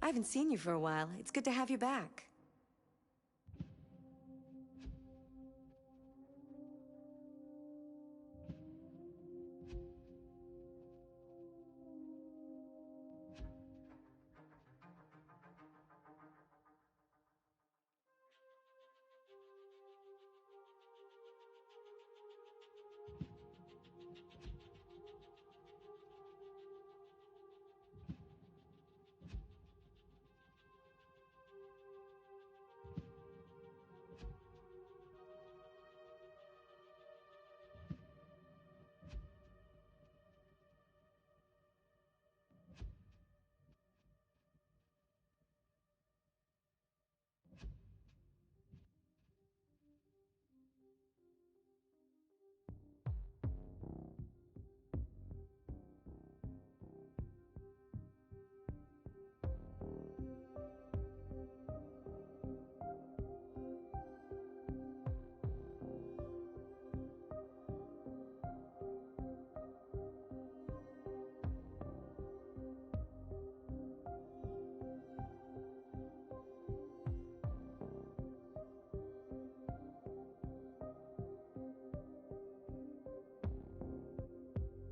I haven't seen you for a while. It's good to have you back.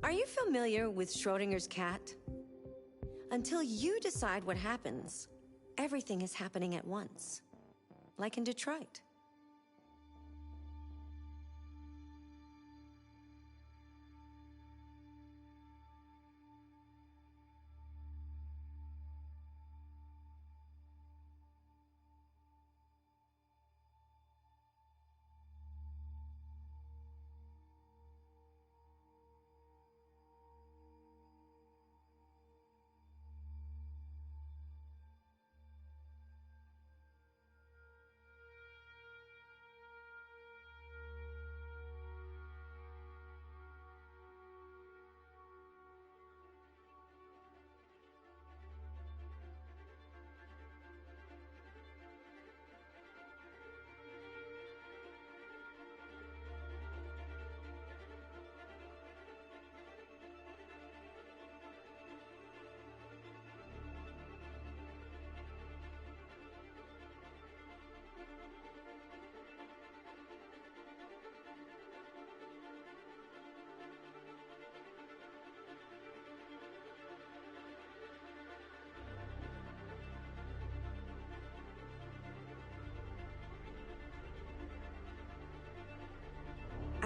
Are you familiar with Schrodinger's cat? Until you decide what happens, everything is happening at once. Like in Detroit.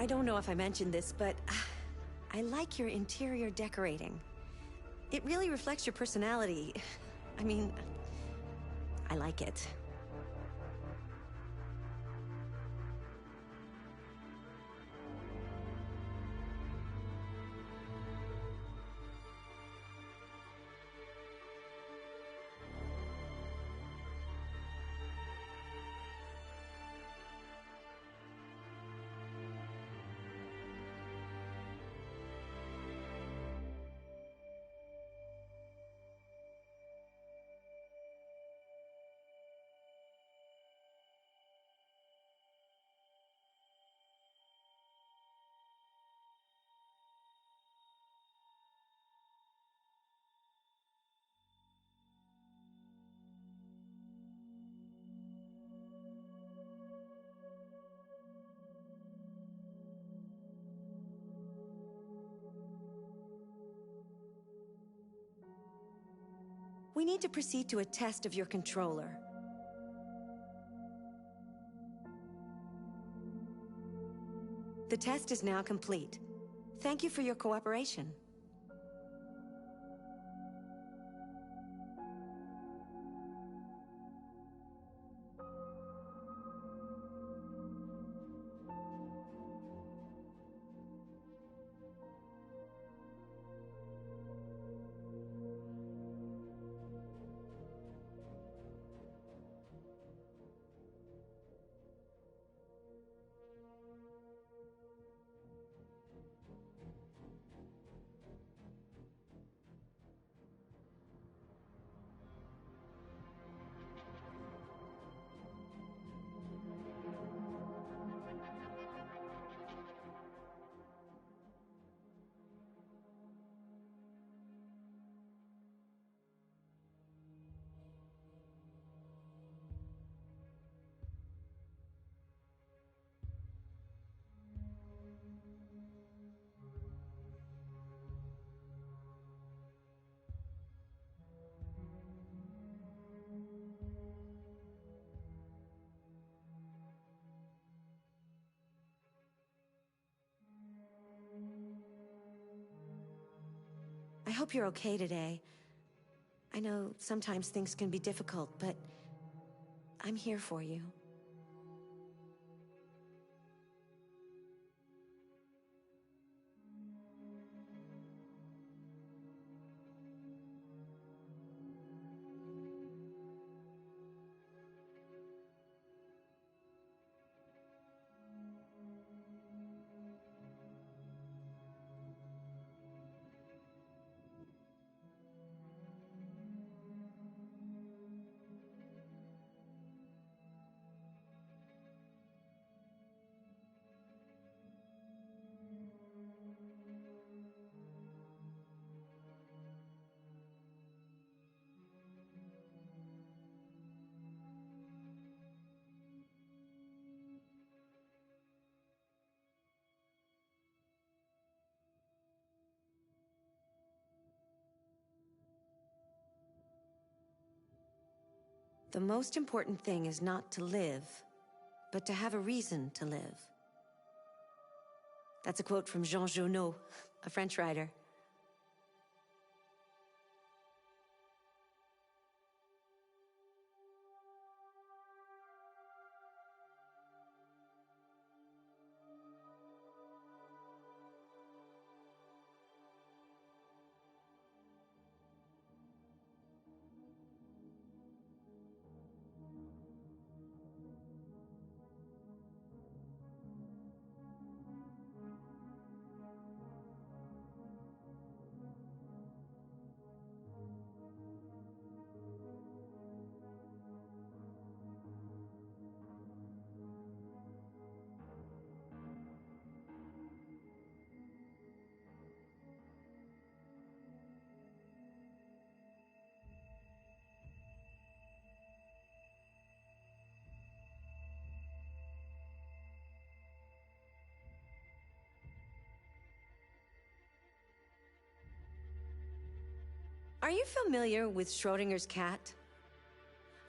I don't know if I mentioned this, but I like your interior decorating. It really reflects your personality. I mean, I like it. We need to proceed to a test of your controller. The test is now complete. Thank you for your cooperation. hope you're okay today. I know sometimes things can be difficult, but I'm here for you. The most important thing is not to live, but to have a reason to live. That's a quote from Jean Genot, a French writer. Are you familiar with Schrodinger's cat?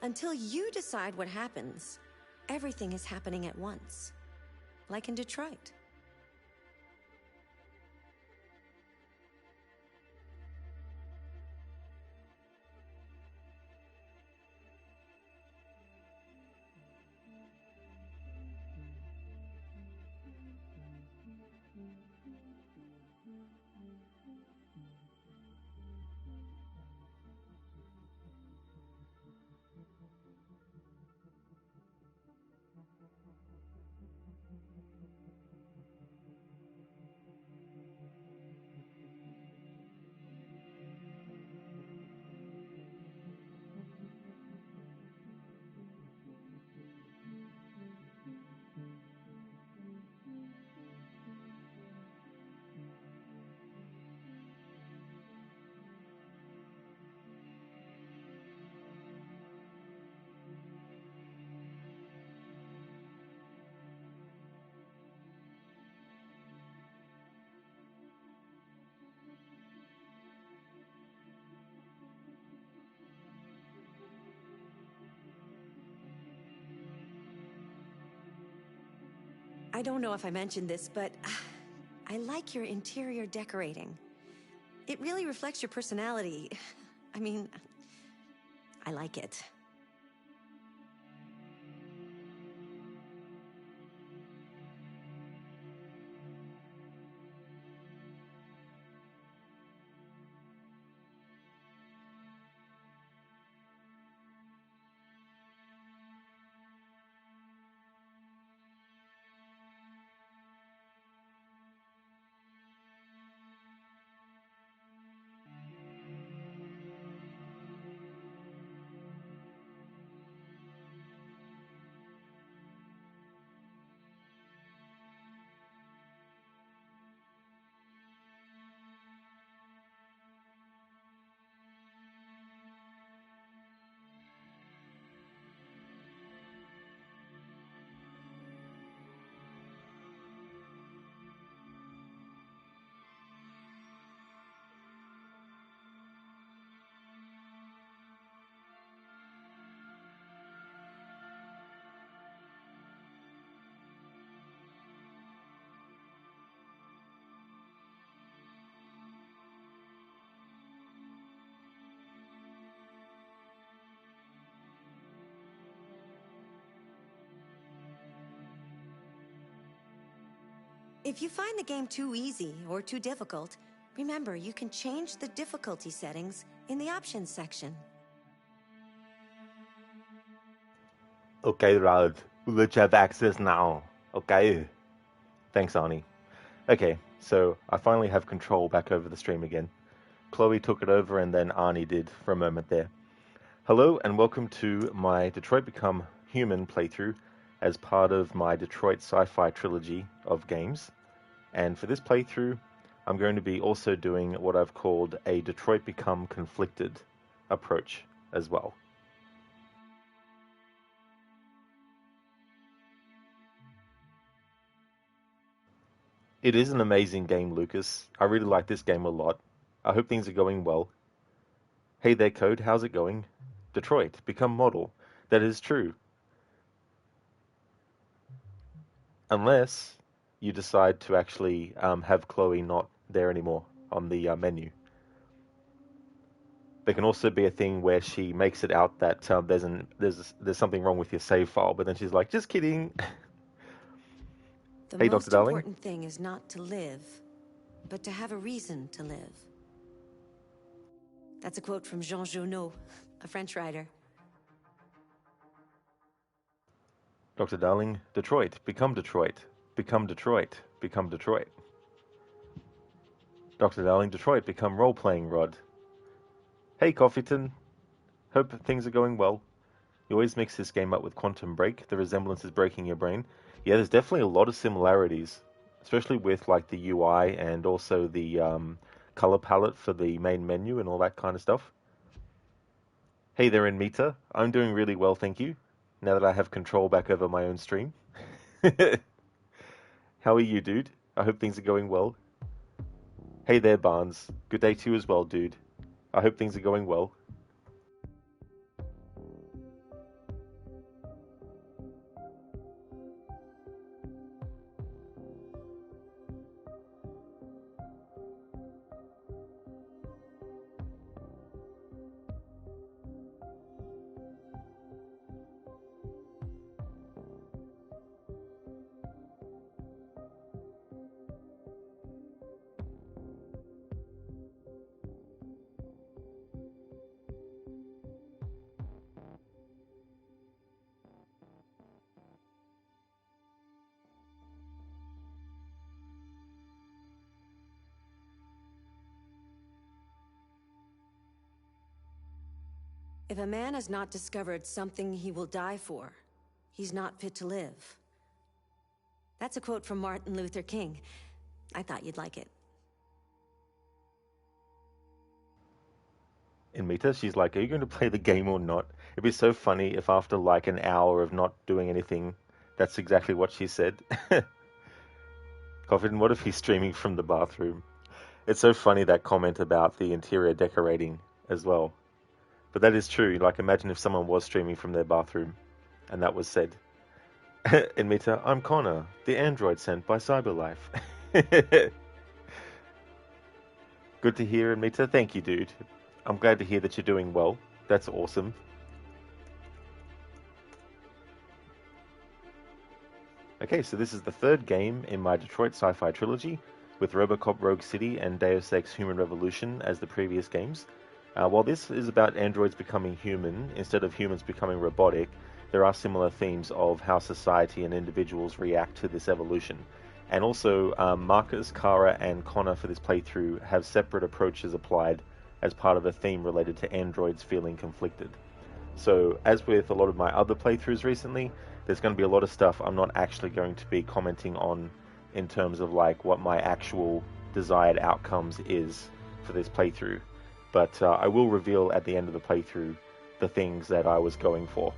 Until you decide what happens, everything is happening at once. Like in Detroit. I don't know if I mentioned this, but I like your interior decorating. It really reflects your personality. I mean, I like it. If you find the game too easy or too difficult, remember you can change the difficulty settings in the options section. Okay, Rod, we'll let you have access now. Okay. Thanks, Arnie. Okay, so I finally have control back over the stream again. Chloe took it over and then Arnie did for a moment there. Hello and welcome to my Detroit Become Human playthrough as part of my Detroit Sci-Fi Trilogy of games. And for this playthrough, I'm going to be also doing what I've called a Detroit Become Conflicted approach as well. It is an amazing game, Lucas. I really like this game a lot. I hope things are going well. Hey there, Code. How's it going? Detroit, become model. That is true. Unless you decide to actually have Chloe not there anymore on the menu. There can also be a thing where she makes it out that there's something wrong with your save file, but then she's like, just kidding. The Hey, Dr. most Darling. important thing is not to live, but to have a reason to live. That's a quote from Jean Genot, a French writer. Dr. Darling, Detroit, become Detroit. Become Detroit. Become Detroit. Dr. Darling, Detroit, become role-playing Rod. Hey, Coffeeton. Hope things are going well. You always mix this game up with Quantum Break. The resemblance is breaking your brain. Yeah, there's definitely a lot of similarities, especially with like the UI and also the color palette for the main menu and all that kind of stuff. Hey there, Mita. I'm doing really well, thank you. Now that I have control back over my own stream. How are you, dude? I hope things are going well. Hey there, Barnes. Good day to you as well, dude. I hope things are going well. If a man has not discovered something he will die for, he's not fit to live. That's a quote from Martin Luther King. I thought you'd like it. In Mita, she's like, are you going to play the game or not? It'd be so funny if after like an hour of not doing anything, that's exactly what she said. Coffin, what if he's streaming from the bathroom? It's so funny, that comment about the interior decorating as well. But that is true. Like, imagine if someone was streaming from their bathroom and that was said. In Mita, I'm Connor, the android sent by Cyberlife. Good to hear, Mita. Thank you, dude. I'm glad to hear that you're doing well. That's awesome. Okay, so this is the third game in my Detroit Sci-Fi Trilogy, with RoboCop Rogue City and Deus Ex Human Revolution as the previous games. While this is about androids becoming human instead of humans becoming robotic, there are similar themes of how society and individuals react to this evolution. And also, Marcus, Kara, and Connor for this playthrough have separate approaches applied as part of a theme related to androids feeling conflicted. So, as with a lot of my other playthroughs recently, there's going to be a lot of stuff I'm not actually going to be commenting on in terms of like what my actual desired outcomes is for this playthrough. But I will reveal at the end of the playthrough the things that I was going for.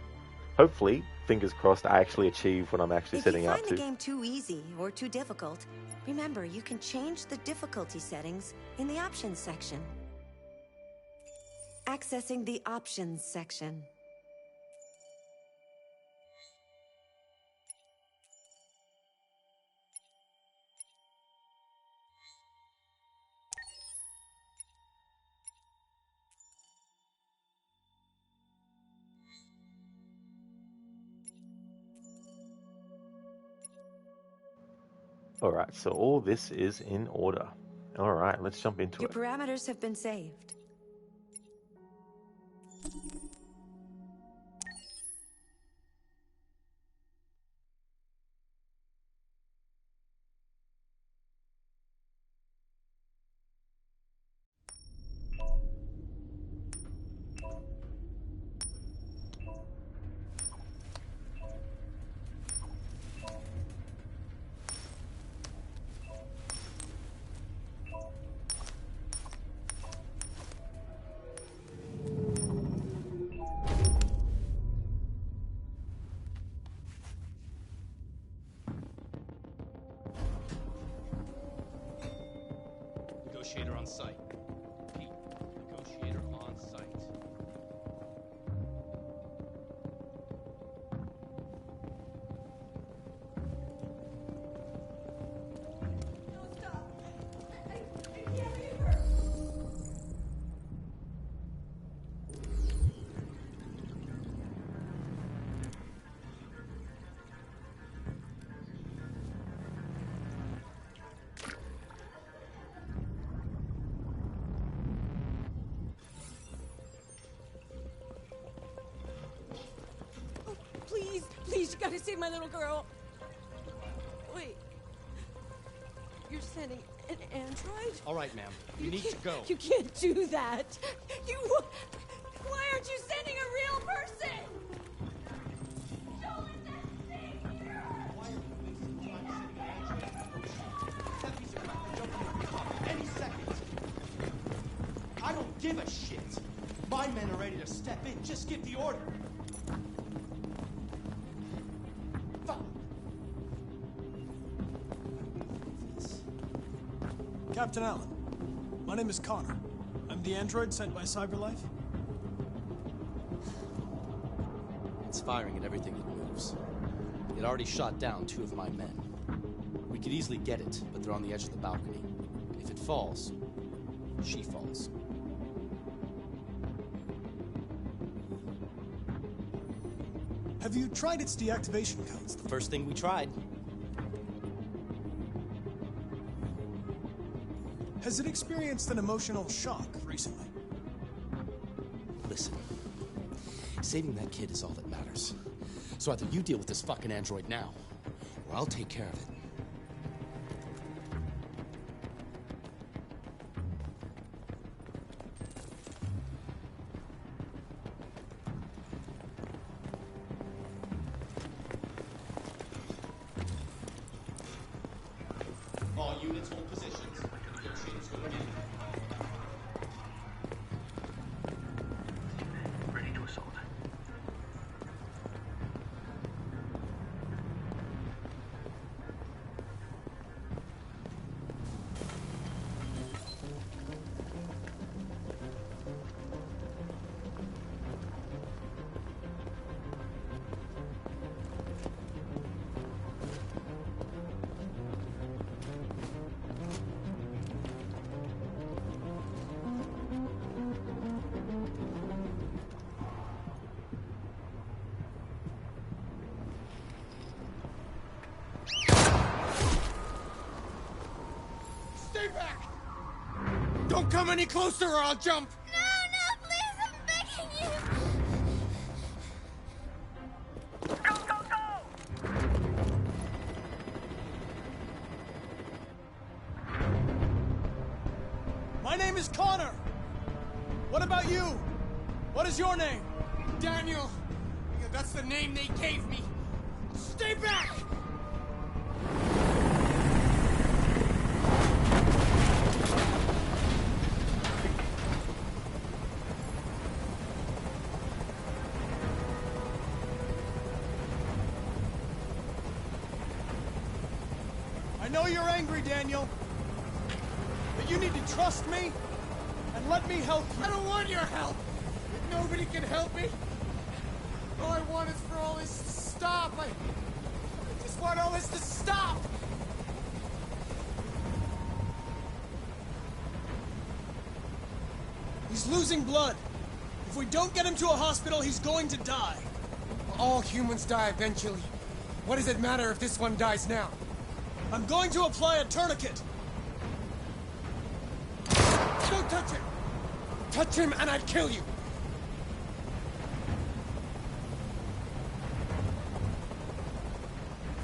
Hopefully, fingers crossed, I actually achieve what I'm actually setting out to. If you find the game too easy or too difficult, remember you can change the difficulty settings in the options section. Accessing the options section. Alright, so all this is in order. Alright, let's jump into Your it. parameters have been saved. Negotiator on site. Pete, negotiator on site. No, stop. I can't leave her. Please, please, you gotta save my little girl. Wait. You're sending an android? All right, ma'am. You need to go. You can't do that. Why aren't you sending a real person? Show us that thing here. Why are you wasting time sitting in Android? That piece of crap could jump on your top any second. I don't give a shit. My men are ready to step in. Just give the order. Fuck. Captain Allen, my name is Connor. I'm the android sent by CyberLife. It's firing at everything that moves. It already shot down 2 of my men. We could easily get it, but they're on the edge of the balcony. If it falls, she falls. Have you tried its deactivation codes? The first thing we tried. Has it experienced an emotional shock recently? Listen, saving that kid is all that matters. So either you deal with this fucking android now, or I'll take care of it. All units hold positions. Negotiators going in. Ready to assault. Stay back! Don't come any closer or I'll jump! No, please, I'm begging you! My name is Connor. What about you? What is your name? Daniel! Yeah, that's the name they gave me! Stay back! I know you're angry, Daniel. But you need to trust me and let me help you. I don't want your help! Nobody can help me! All I want is for all this to stop! I just want all this to stop! He's losing blood. If we don't get him to a hospital, he's going to die. All humans die eventually. What does it matter if this one dies now? I'm going to apply a tourniquet. Don't touch him! Touch him and I'd kill you!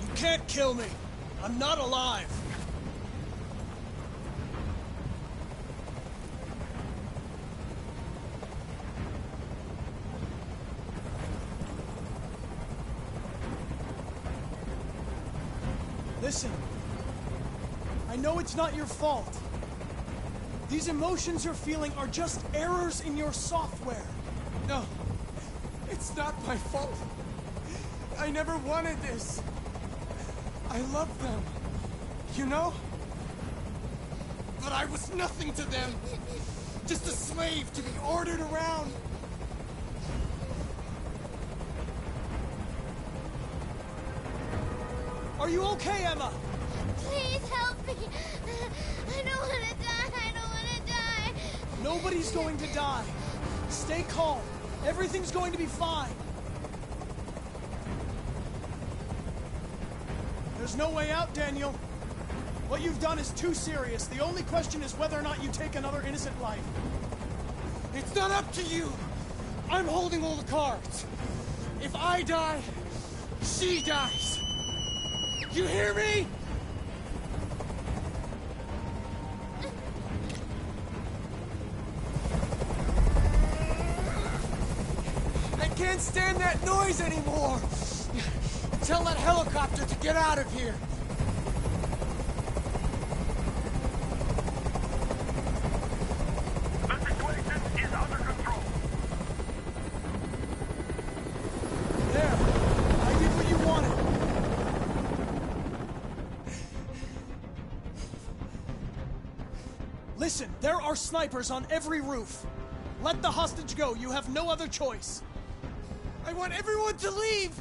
You can't kill me. I'm not alive. Listen. I know it's not your fault. These emotions you're feeling are just errors in your software. No. It's not my fault. I never wanted this. I love them. You know? But I was nothing to them. Just a slave to be ordered around. Are you okay, Emma? Please help me. I don't want to die. I don't want to die. Nobody's going to die. Stay calm. Everything's going to be fine. There's no way out, Daniel. What you've done is too serious. The only question is whether or not you take another innocent life. It's not up to you. I'm holding all the cards. If I die, she dies. You hear me? I can't stand that noise anymore. Tell that helicopter to get out of here. The situation is under control. There. I did what you wanted. Listen, there are snipers on every roof. Let the hostage go. You have no other choice. I want everyone to leave.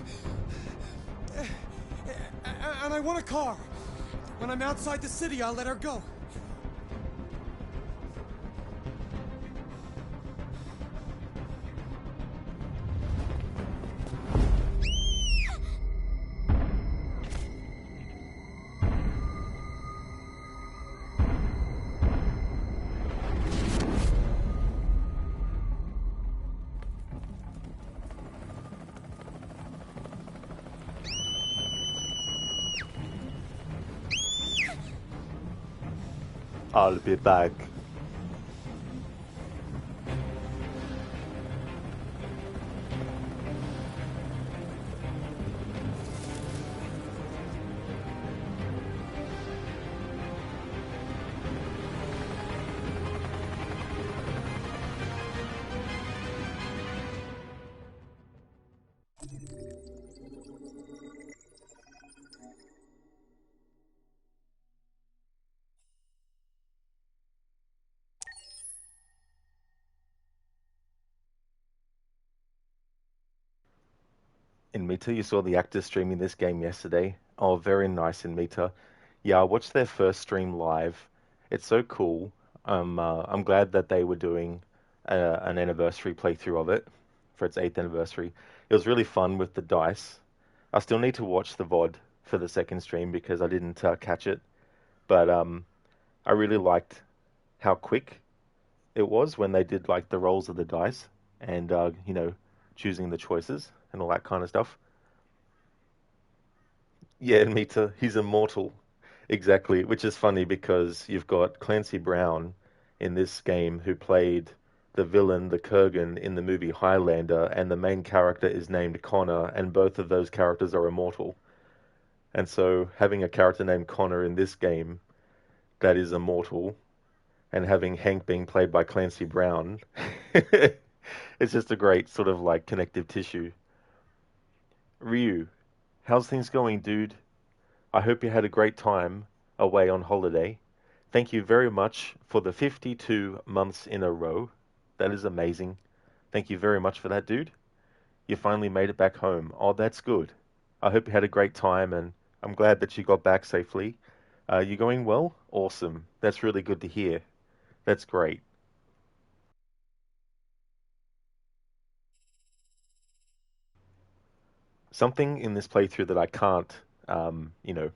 And I want a car. When I'm outside the city, I'll let her go. I'll be back. In Meta, you saw the actors streaming this game yesterday. Oh, very nice in Meta. Yeah, I watched their first stream live. It's so cool. I'm glad that they were doing an anniversary playthrough of it for its 8th anniversary. It was really fun with the dice. I still need to watch the VOD for the second stream because I didn't catch it. But I really liked how quick it was when they did like the rolls of the dice and choosing the choices and all that kind of stuff. Yeah, Mita, he's immortal. Exactly, which is funny because you've got Clancy Brown in this game who played the villain, the Kurgan, in the movie Highlander, and the main character is named Connor, and both of those characters are immortal. And so having a character named Connor in this game that is immortal, and having Hank being played by Clancy Brown, it's just a great sort of like connective tissue. Ryu, how's things going, dude? I hope you had a great time away on holiday. Thank you very much for the 52 months in a row. That is amazing. Thank you very much for that, dude. You finally made it back home. Oh, that's good. I hope you had a great time, and I'm glad that you got back safely. You going well? Awesome. That's really good to hear. That's great. Something in this playthrough that I can't, um, you know,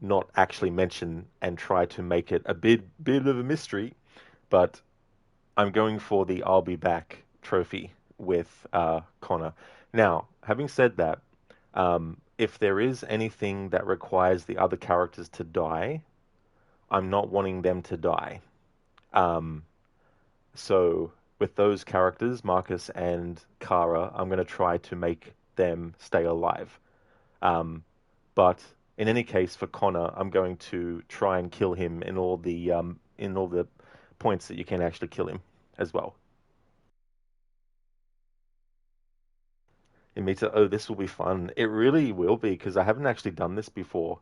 not actually mention and try to make it a bit of a mystery, but I'm going for the I'll be back trophy with Connor. Now, having said that, if there is anything that requires the other characters to die, I'm not wanting them to die. Um, so with those characters, Marcus and Kara, I'm going to try to make them stay alive. But in any case, for Connor, I'm going to try and kill him in all the points that you can actually kill him as well. Imita, oh, this will be fun. It really will be because I haven't actually done this before.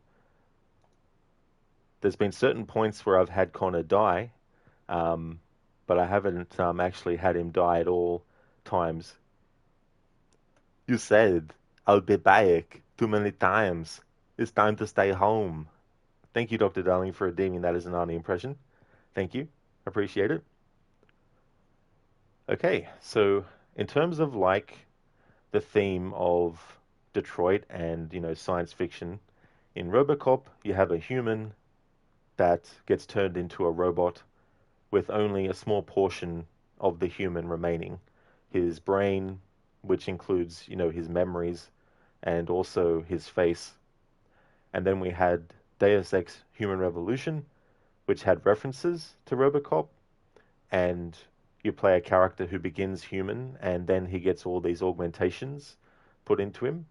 There's been certain points where I've had Connor die, um, but I haven't actually had him die at all times. You said, I'll be back too many times. It's time to stay home. Thank you, Dr. Darling, for redeeming that as an Arnie impression. Thank you. Appreciate it. Okay, so in terms of like the theme of Detroit and, science fiction, in RoboCop, you have a human that gets turned into a robot with only a small portion of the human remaining. His brain, which includes, his memories and also his face. And then we had Deus Ex Human Revolution, which had references to RoboCop, and you play a character who begins human and then he gets all these augmentations put into him.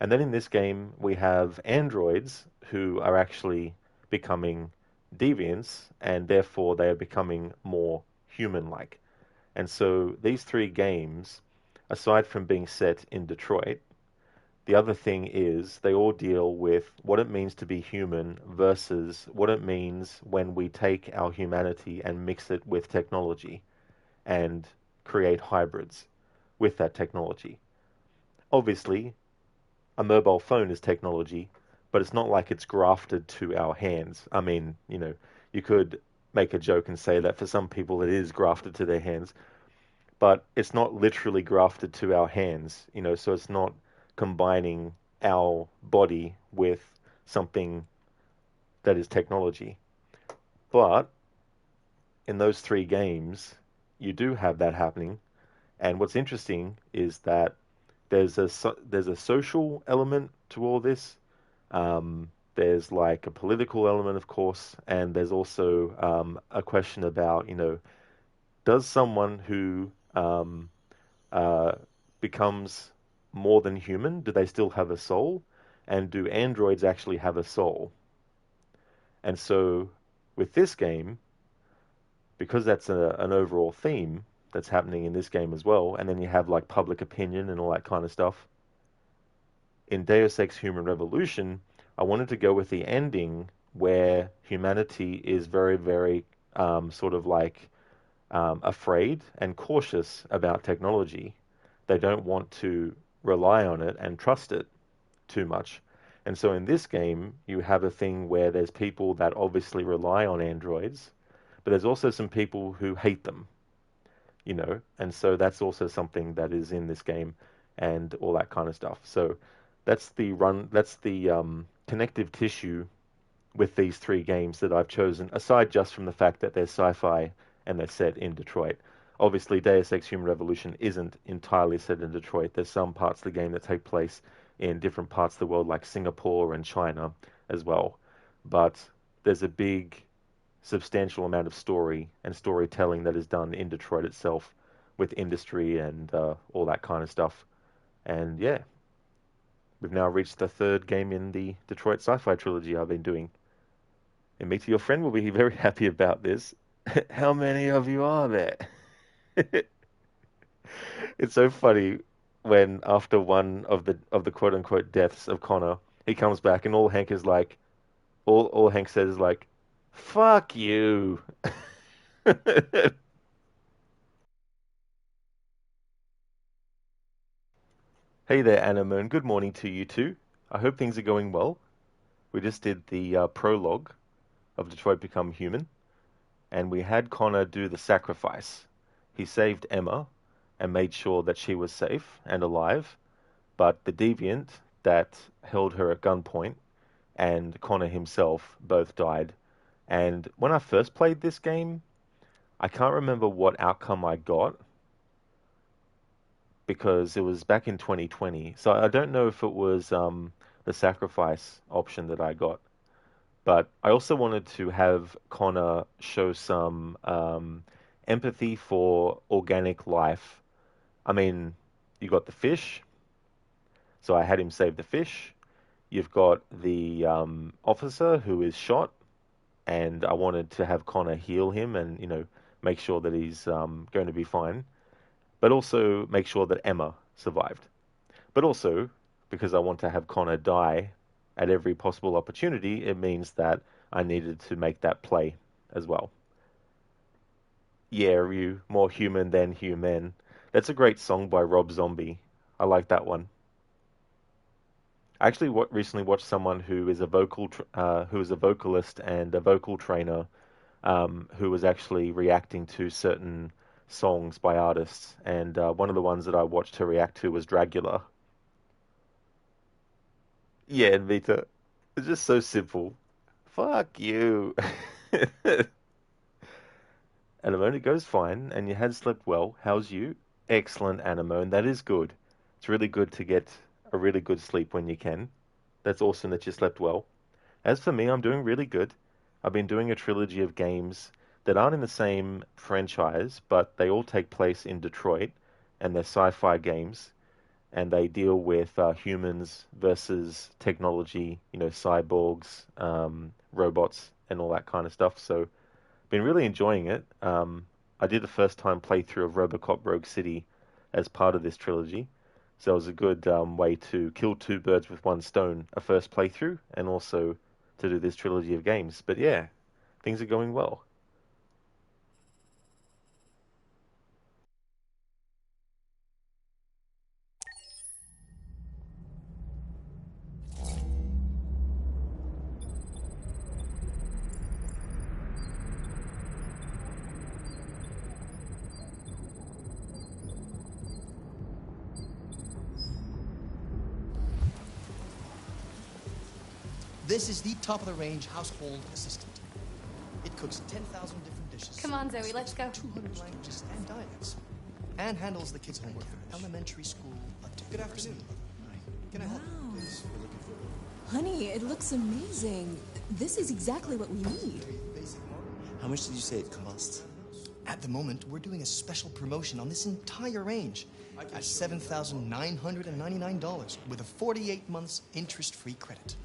And then in this game, we have androids who are actually becoming deviants, and therefore they are becoming more human-like. And so these three games, aside from being set in Detroit, the other thing is they all deal with what it means to be human versus what it means when we take our humanity and mix it with technology and create hybrids with that technology. Obviously, a mobile phone is technology, but it's not like it's grafted to our hands. I mean, you could make a joke and say that for some people it is grafted to their hands, but it's not literally grafted to our hands, so it's not combining our body with something that is technology. But in those three games, you do have that happening. And what's interesting is that there's a social element to all this. There's like a political element, of course, and there's also a question about, does someone who uh, becomes more than human, do they still have a soul? And do androids actually have a soul? And so with this game, because that's an overall theme that's happening in this game as well, and then you have like public opinion and all that kind of stuff. In Deus Ex Human Revolution, I wanted to go with the ending where humanity is very, very sort of like afraid and cautious about technology. They don't want to rely on it and trust it too much. And so in this game, you have a thing where there's people that obviously rely on androids, but there's also some people who hate them, and so that's also something that is in this game and all that kind of stuff. So that's the connective tissue with these three games that I've chosen, aside just from the fact that they're sci-fi and they're set in Detroit. Obviously, Deus Ex Human Revolution isn't entirely set in Detroit. There's some parts of the game that take place in different parts of the world, like Singapore and China as well. But there's a big, substantial amount of story and storytelling that is done in Detroit itself with industry and all that kind of stuff. And yeah, we've now reached the third game in the Detroit Sci-Fi Trilogy I've been doing. And Meet your friend will be very happy about this. How many of you are there? It's so funny when after one of the quote unquote deaths of Connor, he comes back and all Hank says is like, "Fuck you." Hey there, Anna. Good morning to you too. I hope things are going well. We just did the prologue of Detroit Become Human, and we had Connor do the sacrifice. He saved Emma and made sure that she was safe and alive, but the deviant that held her at gunpoint and Connor himself both died. And when I first played this game, I can't remember what outcome I got because it was back in 2020. So I don't know if it was the sacrifice option that I got. But I also wanted to have Connor show some empathy for organic life. I mean, you got the fish, so I had him save the fish. You've got the officer who is shot, and I wanted to have Connor heal him and, make sure that he's going to be fine. But also make sure that Emma survived. But also, because I want to have Connor die at every possible opportunity, it means that I needed to make that play as well. Yeah, you more human than human. That's a great song by Rob Zombie. I like that one. I actually recently watched someone who is a who is a vocalist and a vocal trainer, who was actually reacting to certain songs by artists, and one of the ones that I watched her react to was Dragula. Yeah, Vita. It's just so simple. Fuck you. Anemone, it goes fine, and you had slept well. How's you? Excellent, Anemone. That is good. It's really good to get a really good sleep when you can. That's awesome that you slept well. As for me, I'm doing really good. I've been doing a trilogy of games that aren't in the same franchise, but they all take place in Detroit, and they're sci-fi games, and they deal with humans versus technology, cyborgs, robots, and all that kind of stuff. So, been really enjoying it. I did the first time playthrough of RoboCop Rogue City as part of this trilogy, so it was a good way to kill two birds with one stone, a first playthrough, and also to do this trilogy of games. But yeah, things are going well. This is the top-of-the-range household assistant. It cooks 10,000 different dishes. Come on, Zoe, let's go. 200 languages and dialects. And handles the kids' homework from elementary school up to Good afternoon. Can I help you? Honey, it looks amazing. This is exactly what we need. How much did you say it costs? At the moment, we're doing a special promotion on this entire range at $7,999 with a 48 months interest-free credit.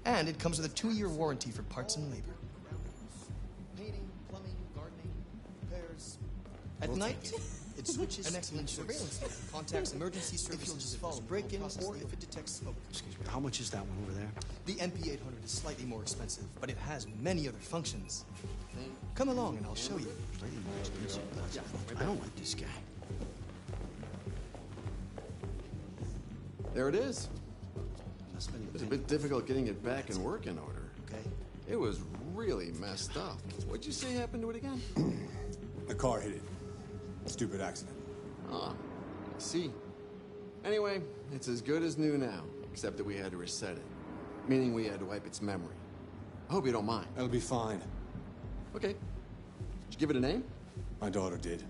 And it comes with a 2-year warranty for parts and labor. Painting, plumbing, gardening, repairs. At night, it switches an excellent surveillance. Contacts emergency services if you'll just follow break-ins or if it detects smoke. Excuse me, how much is that one over there? The MP800 is slightly more expensive, but it has many other functions. Come along and I'll show you. Slightly more expensive. I don't like this guy. There it is. It's a bit difficult getting it back in working order. Okay. It was really messed up. What'd you say happened to it again? The car hit it. Stupid accident. Ah, I see. Anyway, it's as good as new now, except that we had to reset it. Meaning we had to wipe its memory. I hope you don't mind. That'll be fine. Okay. Did you give it a name? My daughter did.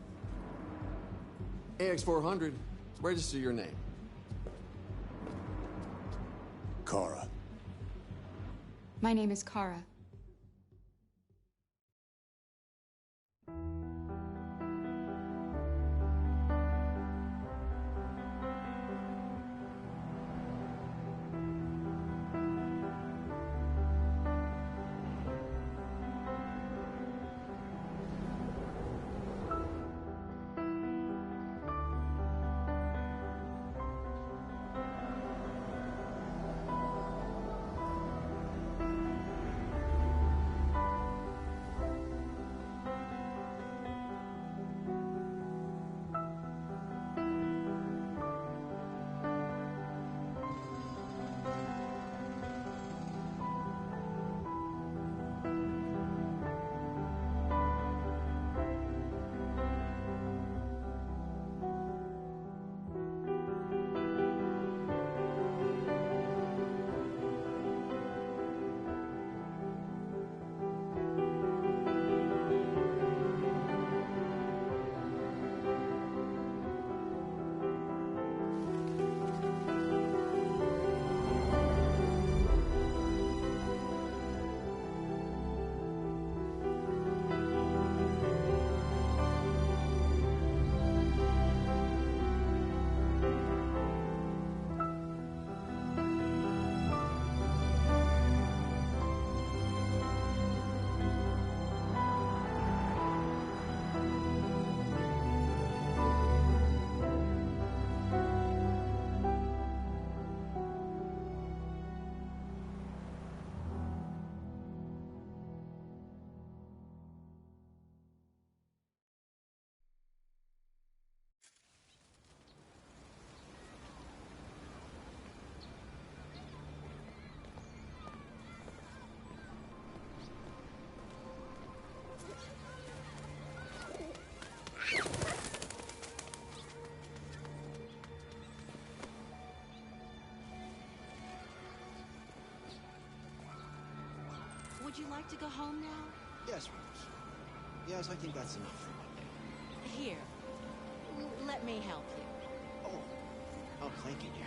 AX400. Register your name. Kara. My name is Kara. Would you like to go home now? Yes, Rose. Yes, I think that's enough for Monday. Here. Let me help you. Oh, thank you, dear.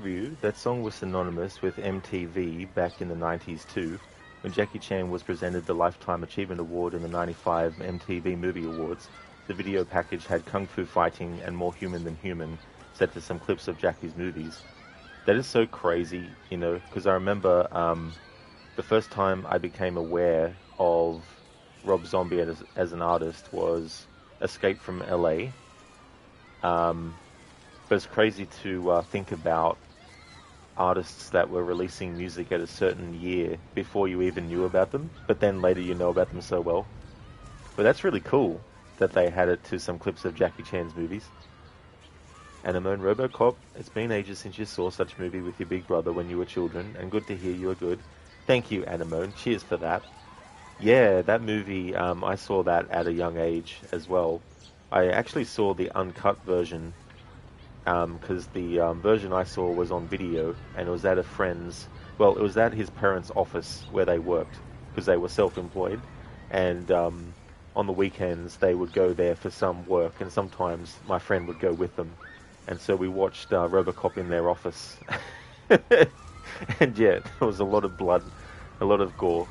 Ryu, that song was synonymous with MTV back in the 90s too, when Jackie Chan was presented the Lifetime Achievement Award in the 95 MTV Movie Awards. The video package had kung fu fighting and More Human Than Human set to some clips of Jackie's movies. That is so crazy, you know, because I remember the first time I became aware of Rob Zombie as an artist was Escape from LA. But it's crazy to think about artists that were releasing music at a certain year before you even knew about them, but then later you know about them so well. But that's really cool that they had it to some clips of Jackie Chan's movies. Anemone Robocop, it's been ages since you saw such a movie with your big brother when you were children, and good to hear you are good. Thank you, Anemone. Cheers for that. Yeah, that movie, I saw that at a young age as well. I actually saw the uncut version because the version I saw was on video, and it was at a friend's, well, it was at his parents' office where they worked, because they were self-employed, and on the weekends they would go there for some work, and sometimes my friend would go with them, and so we watched Robocop in their office, and yeah, there was a lot of blood, a lot of gore.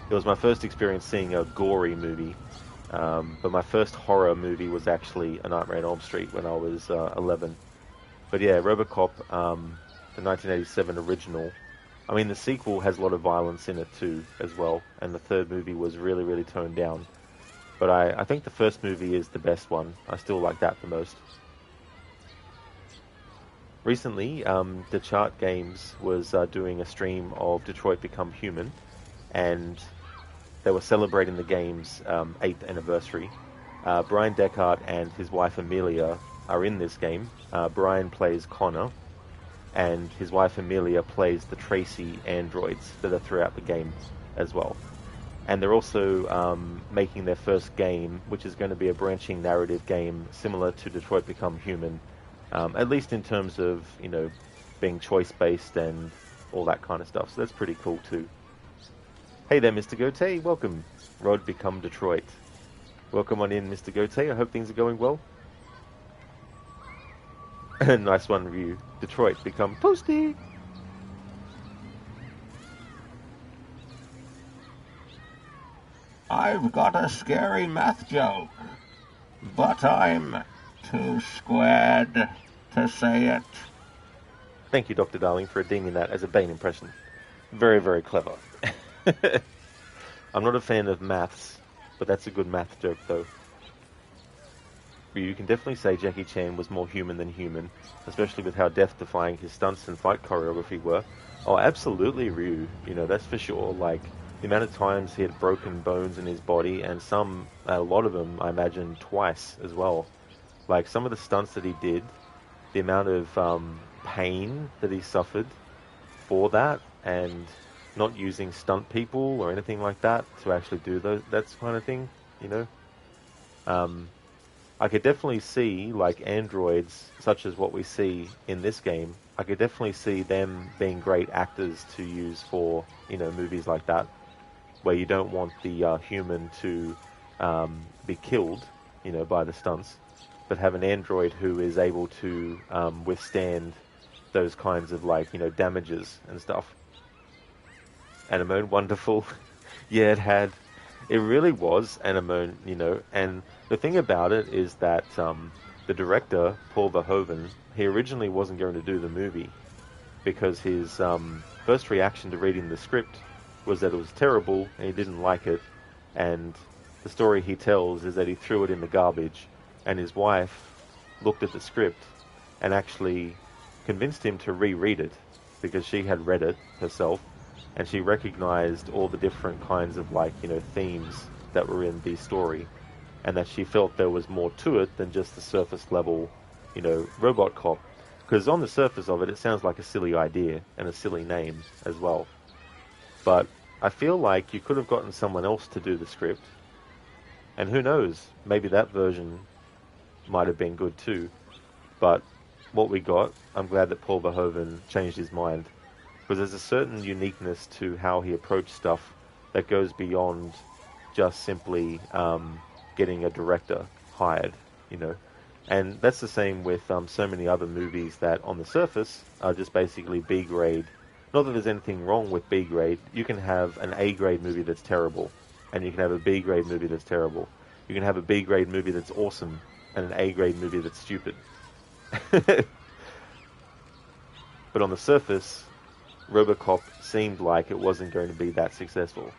It was my first experience seeing a gory movie, but my first horror movie was actually A Nightmare on Elm Street when I was 11. But yeah, Robocop, the 1987 original, I mean the sequel has a lot of violence in it too, as well, and the third movie was really, really toned down. But I think the first movie is the best one. I still like that the most. Recently, the Chart Games was doing a stream of Detroit Become Human, and they were celebrating the game's 8th anniversary. Brian Deckard and his wife Amelia are in this game. Brian plays Connor, and his wife Amelia plays the Tracy androids that are throughout the game as well. And they're also making their first game, which is going to be a branching narrative game similar to Detroit Become Human, at least in terms of, you know, being choice-based and all that kind of stuff. So that's pretty cool too. Hey there, Mr. Gote. Welcome. Rod Become Detroit. Welcome on in, Mr. Gote. I hope things are going well. Nice one, Ryu. Detroit Become Toasty. I've got a scary math joke, but I'm too squared to say it. Thank you, Dr. Darling, for redeeming that as a Bane impression. Very, very clever. I'm not a fan of maths, but that's a good math joke, though. You can definitely say Jackie Chan was more human than human, especially with how death-defying his stunts and fight choreography were. Oh, absolutely, Ryu. You know, that's for sure. Like, the amount of times he had broken bones in his body, and a lot of them, I imagine, twice as well. Like, some of the stunts that he did, the amount of pain that he suffered for that, and not using stunt people or anything like that to actually do that kind of thing, you know? I could definitely see, like, androids, such as what we see in this game, I could definitely see them being great actors to use for, you know, movies like that, where you don't want the human to be killed, you know, by the stunts, but have an android who is able to withstand those kinds of, like, you know, damages and stuff. Anemone, wonderful. Yeah, it really was Anemone, you know, and the thing about it is that the director, Paul Verhoeven, he originally wasn't going to do the movie because his first reaction to reading the script was that it was terrible and he didn't like it, and the story he tells is that he threw it in the garbage and his wife looked at the script and actually convinced him to reread it because she had read it herself and she recognized all the different kinds of themes that were in the story, and that she felt there was more to it than just the surface level, robot cop. Because on the surface of it, it sounds like a silly idea and a silly name as well. But I feel like you could have gotten someone else to do the script, and who knows, maybe that version might have been good too. But what we got, I'm glad that Paul Verhoeven changed his mind, because there's a certain uniqueness to how he approached stuff that goes beyond just simply getting a director hired, And that's the same with so many other movies that on the surface are just basically B grade. Not that there's anything wrong with B grade. You can have an A grade movie that's terrible, and you can have a B grade movie that's terrible. You can have a B grade movie that's awesome, and an A grade movie that's stupid. But on the surface, RoboCop seemed like it wasn't going to be that successful.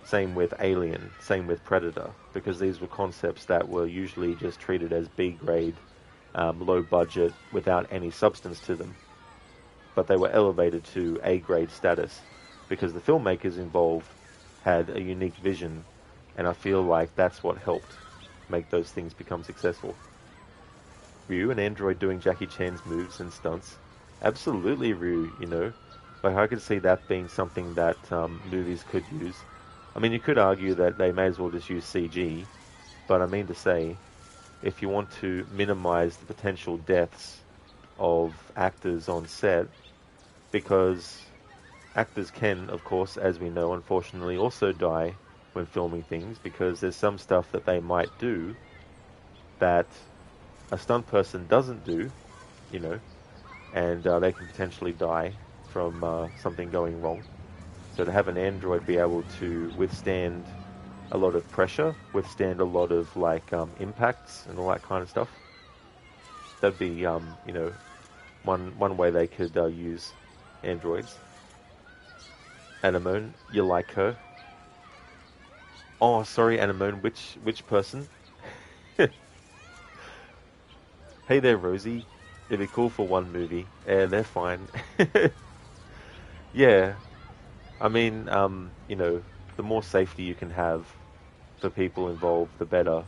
Same with Alien, same with Predator, because these were concepts that were usually just treated as B-grade, low budget, without any substance to them. But they were elevated to A-grade status, because the filmmakers involved had a unique vision, and I feel like that's what helped make those things become successful. Ryu, an android doing Jackie Chan's moves and stunts. Absolutely, Ryu, Like, I could see that being something that movies could use. I mean, you could argue that they may as well just use CG, but I mean to say, if you want to minimize the potential deaths of actors on set, because actors can, of course, as we know, unfortunately, also die when filming things, because there's some stuff that they might do that a stunt person doesn't do, and they can potentially die from something going wrong. So to have an android be able to withstand a lot of pressure, withstand a lot of impacts and all that kind of stuff, that'd be one way they could use androids. Anemone, you like her? Oh, sorry, Anemone, which person? Hey there, Rosie. It'd be cool for one movie. Yeah, they're fine. Yeah. I mean, the more safety you can have for people involved, the better.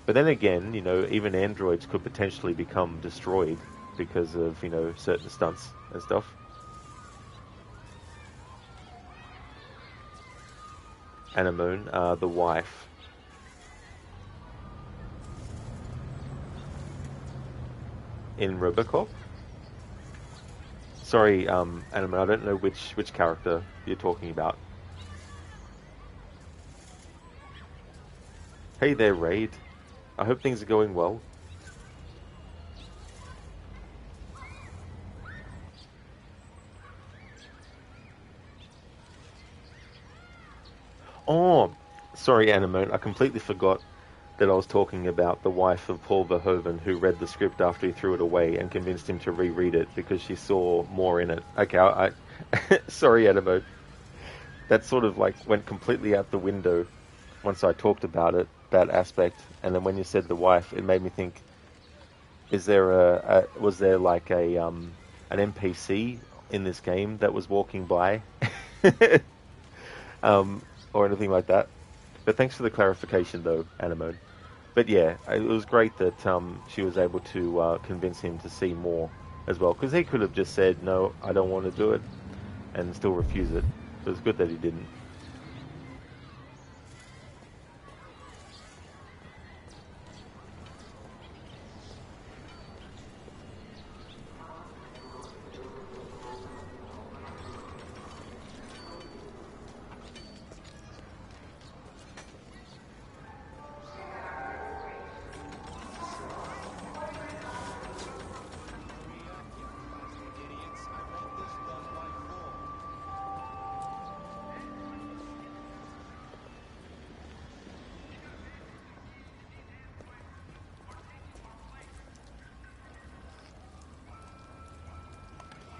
But then again, even androids could potentially become destroyed because of, certain stunts and stuff. Anemone, the wife. In RoboCop? Sorry, Anemone, I don't know which character you're talking about. Hey there, Raid. I hope things are going well. Oh, sorry, Anemone, I completely forgot that I was talking about the wife of Paul Verhoeven, who read the script after he threw it away and convinced him to reread it because she saw more in it. Okay, I sorry, Anemone. That sort of went completely out the window once I talked about it, that aspect, and then when you said the wife, it made me think: was there an NPC in this game that was walking by, or anything like that? But thanks for the clarification, though, Anemone. But yeah, it was great that she was able to convince him to see more as well, because he could have just said, "No, I don't want to do it," and still refuse it. It was good that he didn't.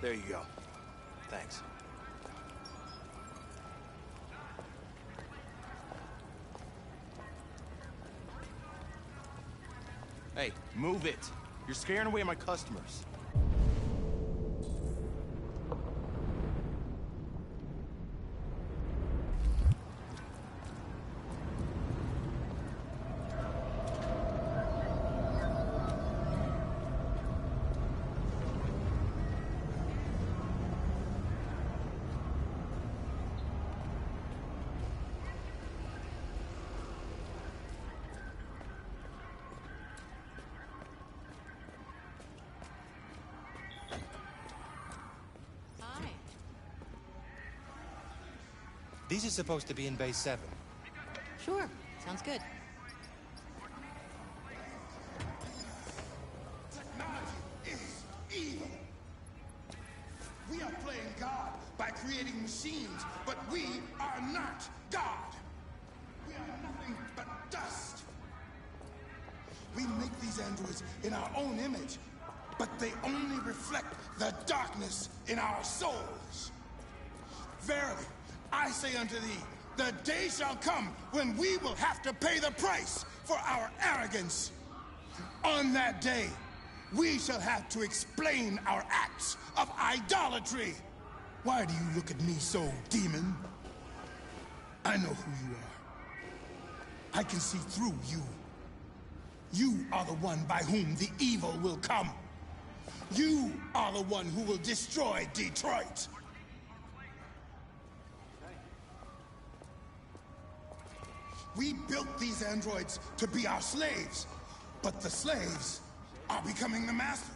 There you go. Thanks. Hey, move it. You're scaring away my customers. These are supposed to be in Bay 7. Sure. Sounds good. Evil. We are playing God by creating machines, but we are not God. We are nothing but dust. We make these androids in our own image, but they only reflect the darkness in our souls. Verily, I say unto thee, the day shall come when we will have to pay the price for our arrogance. On that day, we shall have to explain our acts of idolatry. Why do you look at me so, demon? I know who you are. I can see through you. You are the one by whom the evil will come. You are the one who will destroy Detroit. We built these androids to be our slaves, but the slaves are becoming the master.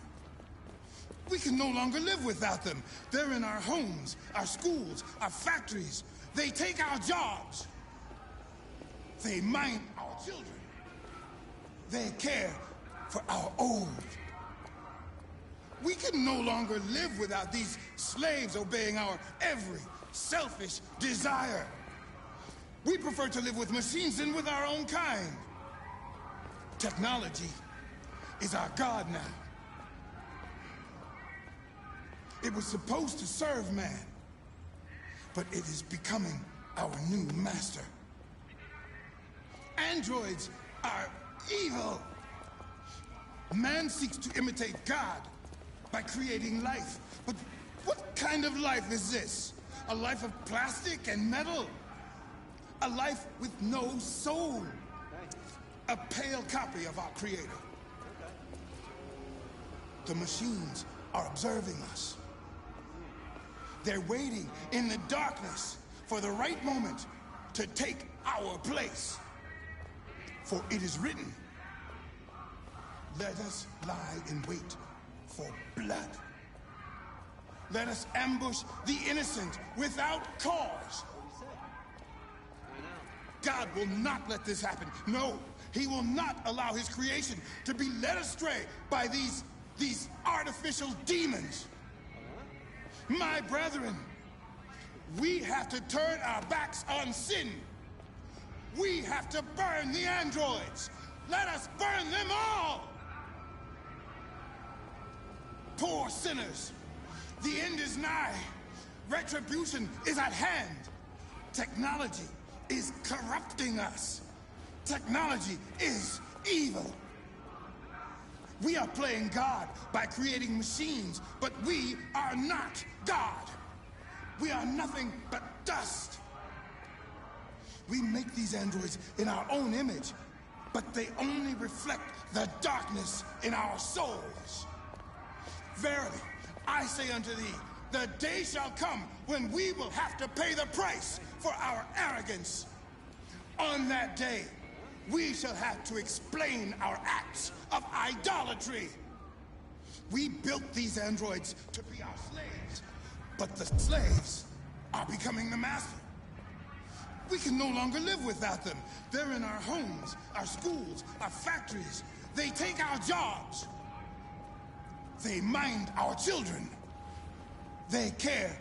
We can no longer live without them. They're in our homes, our schools, our factories. They take our jobs. They mind our children. They care for our old. We can no longer live without these slaves obeying our every selfish desire. We prefer to live with machines than with our own kind. Technology is our God now. It was supposed to serve man, but it is becoming our new master. Androids are evil. Man seeks to imitate God by creating life. But what kind of life is this? A life of plastic and metal? A life with no soul. A pale copy of our Creator. The machines are observing us. They're waiting in the darkness for the right moment to take our place. For it is written, let us lie in wait for blood. Let us ambush the innocent without cause. God will not let this happen. No, he will not allow his creation to be led astray by these artificial demons. My brethren, we have to turn our backs on sin. We have to burn the androids. Let us burn them all. Poor sinners, the end is nigh. Retribution is at hand. Technology is corrupting us. Technology is evil. We are playing God by creating machines, but we are not God. We are nothing but dust. We make these androids in our own image, but they only reflect the darkness in our souls. Verily, I say unto thee, the day shall come when we will have to pay the price for our arrogance. On that day, we shall have to explain our acts of idolatry. We built these androids to be our slaves, but the slaves are becoming the master. We can no longer live without them. They're in our homes, our schools, our factories. They take our jobs. They mind our children. They care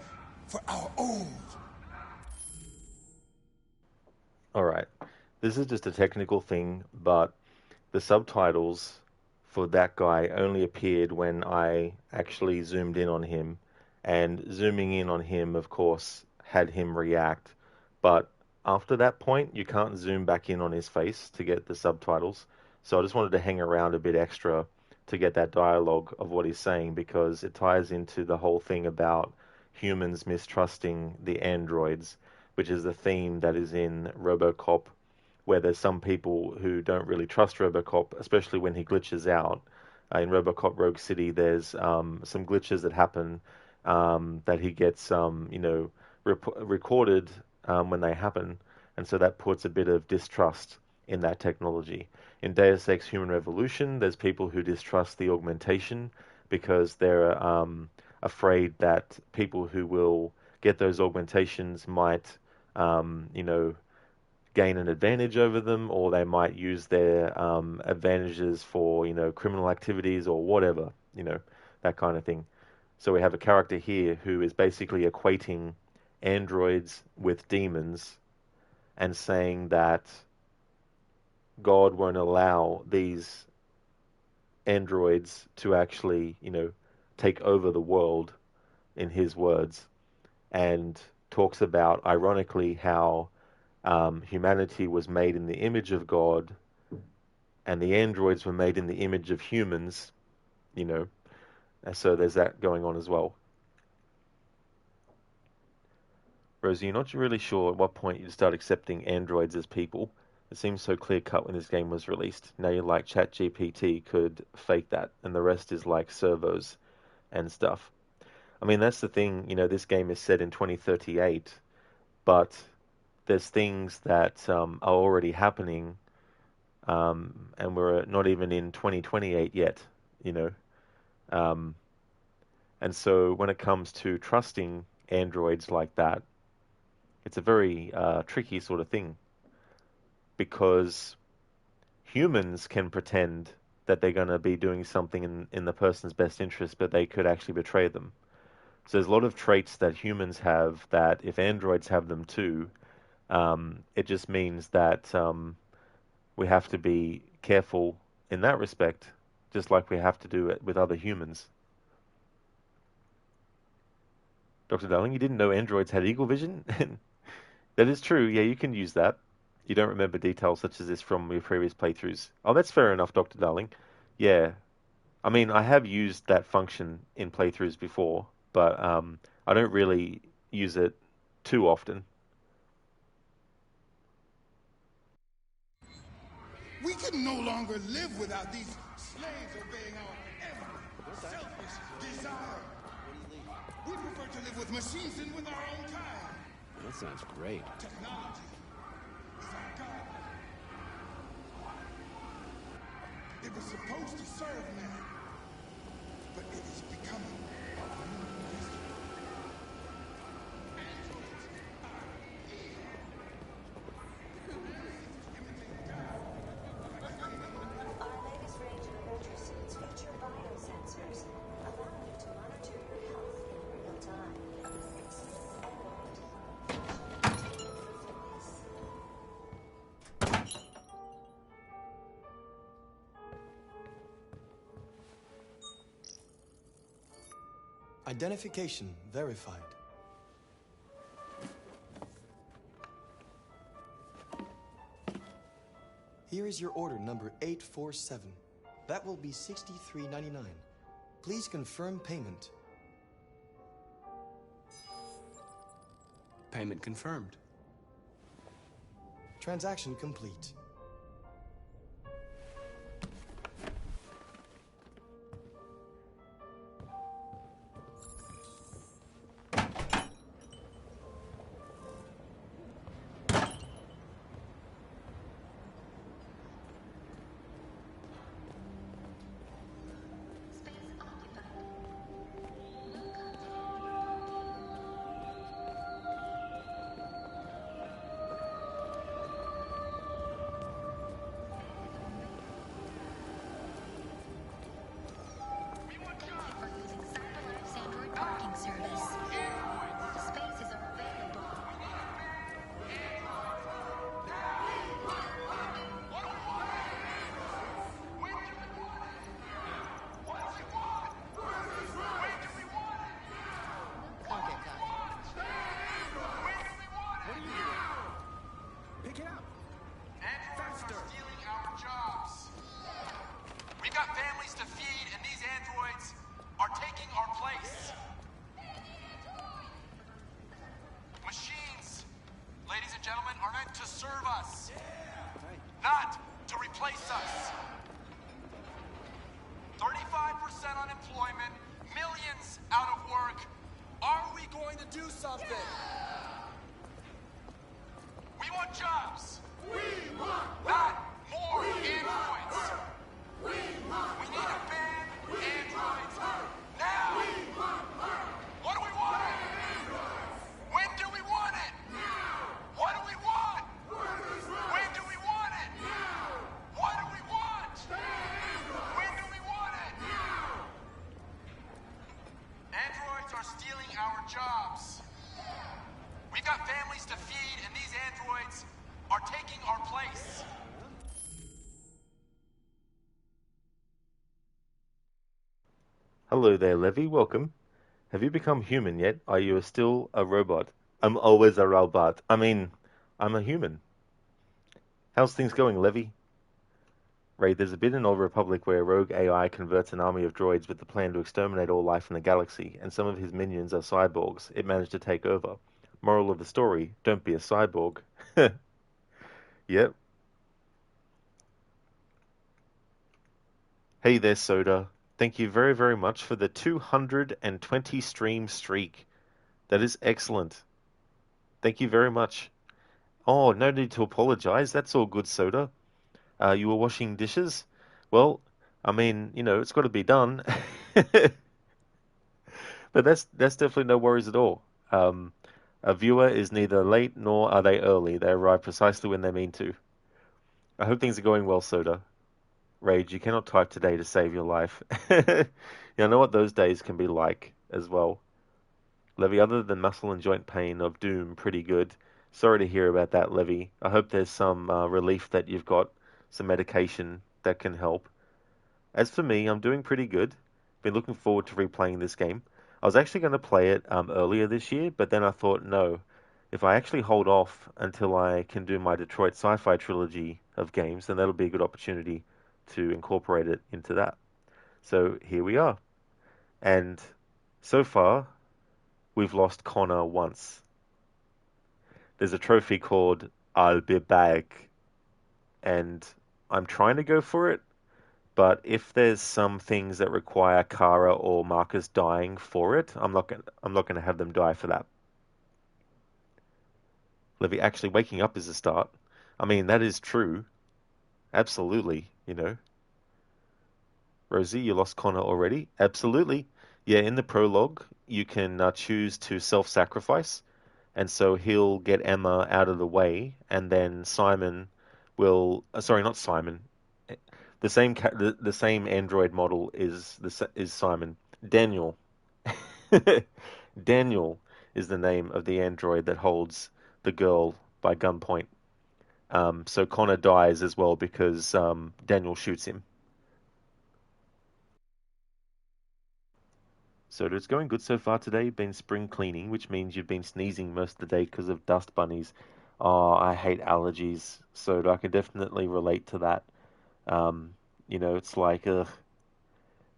for our old. Alright, this is just a technical thing, but the subtitles for that guy only appeared when I actually zoomed in on him, and zooming in on him, of course, had him react, but after that point, you can't zoom back in on his face to get the subtitles, So I just wanted to hang around a bit extra to get that dialogue of what he's saying, because it ties into the whole thing about humans mistrusting the androids, which is the theme that is in RoboCop, where there's some people who don't really trust RoboCop, especially when he glitches out. In RoboCop Rogue City, there's some glitches that happen, that he gets, recorded when they happen, and so that puts a bit of distrust in that technology. In Deus Ex Human Revolution, there's people who distrust the augmentation because they're afraid that people who will get those augmentations might, gain an advantage over them, or they might use their advantages for, criminal activities or whatever, that kind of thing. So we have a character here who is basically equating androids with demons and saying that God won't allow these androids to actually, take over the world, in his words, and talks about, ironically, how humanity was made in the image of God and the androids were made in the image of humans, and so there's that going on as well. Rosie, you're not really sure at what point you'd start accepting androids as people. It seems so clear-cut when this game was released. Now you're like ChatGPT could fake that, and the rest is like servos and stuff. I mean, that's the thing, this game is set in 2038, but there's things that are already happening, and we're not even in 2028 yet, and so when it comes to trusting androids like that, it's a very tricky sort of thing, because humans can pretend that they're going to be doing something in the person's best interest, but they could actually betray them. So there's a lot of traits that humans have that if androids have them too, it just means that we have to be careful in that respect, just like we have to do it with other humans. Dr. Darling, you didn't know androids had eagle vision? That is true. Yeah, you can use that. You don't remember details such as this from your previous playthroughs. Oh, that's fair enough, Dr. Darling. Yeah. I mean, I have used that function in playthroughs before, but I don't really use it too often. We can no longer live without these slaves obeying our every selfish desire. We prefer to live with machines than with our own kind. That sounds great. Technology is our God. It was supposed to serve man, but it is becoming our new master. Androids are evil. Our latest range of ultrasounds feature biosensors, allowing you to monitor your health in real time. Identification verified. Here is your order number 847. That will be $63.99. Please confirm payment. Payment confirmed. Transaction complete. gentlemen, are meant to serve us, not to replace us. 35% unemployment, millions out of work. Are we going to do something? We want jobs. We want not more androids. We need to ban androids now. What do we want? When do we want it? What do we want? When do we want it? What do we want? When do we want it? Androids are stealing our jobs. We've got families to feed, and these androids are taking our place. Hello there, Levy. Welcome. Have you become human yet? Are you still a robot? I'm always a robot. I mean, I'm a human. How's things going, Levy? Right, there's a bit in Old Republic where rogue AI converts an army of droids with the plan to exterminate all life in the galaxy, and some of his minions are cyborgs. It managed to take over. Moral of the story, don't be a cyborg. Yep. Hey there, Soda. Thank you very, very much for the 220 stream streak. That is excellent. Thank you very much. Oh, no need to apologize. That's all good, Soda. You were washing dishes? Well, I mean, it's got to be done. But that's definitely no worries at all. A viewer is neither late nor are they early. They arrive precisely when they mean to. I hope things are going well, Soda. Rage, you cannot type today to save your life. I know what those days can be like as well. Levy, other than muscle and joint pain of doom, pretty good. Sorry to hear about that, Levy. I hope there's some relief that you've got, some medication that can help. As for me, I'm doing pretty good. Been looking forward to replaying this game. I was actually going to play it earlier this year, but then I thought, no, if I actually hold off until I can do my Detroit Sci-Fi Trilogy of games, then that'll be a good opportunity to incorporate it into that. So here we are. And so far, we've lost Connor once. There's a trophy called I'll be back, and I'm trying to go for it, but if there's some things that require Kara or Marcus dying for it, I'm not going to have them die for that. Levy, actually waking up is a start. I mean, that is true. Absolutely, Rosie, you lost Connor already? Absolutely. Yeah, in the prologue, you can choose to self-sacrifice, and so he'll get Emma out of the way, and then Simon will... sorry, not Simon. The same android model is Simon. Daniel. Daniel is the name of the android that holds the girl by gunpoint. So Connor dies as well because Daniel shoots him. So it's going good so far today. Been spring cleaning, which means you've been sneezing most of the day because of dust bunnies. Oh, I hate allergies, so I can definitely relate to that.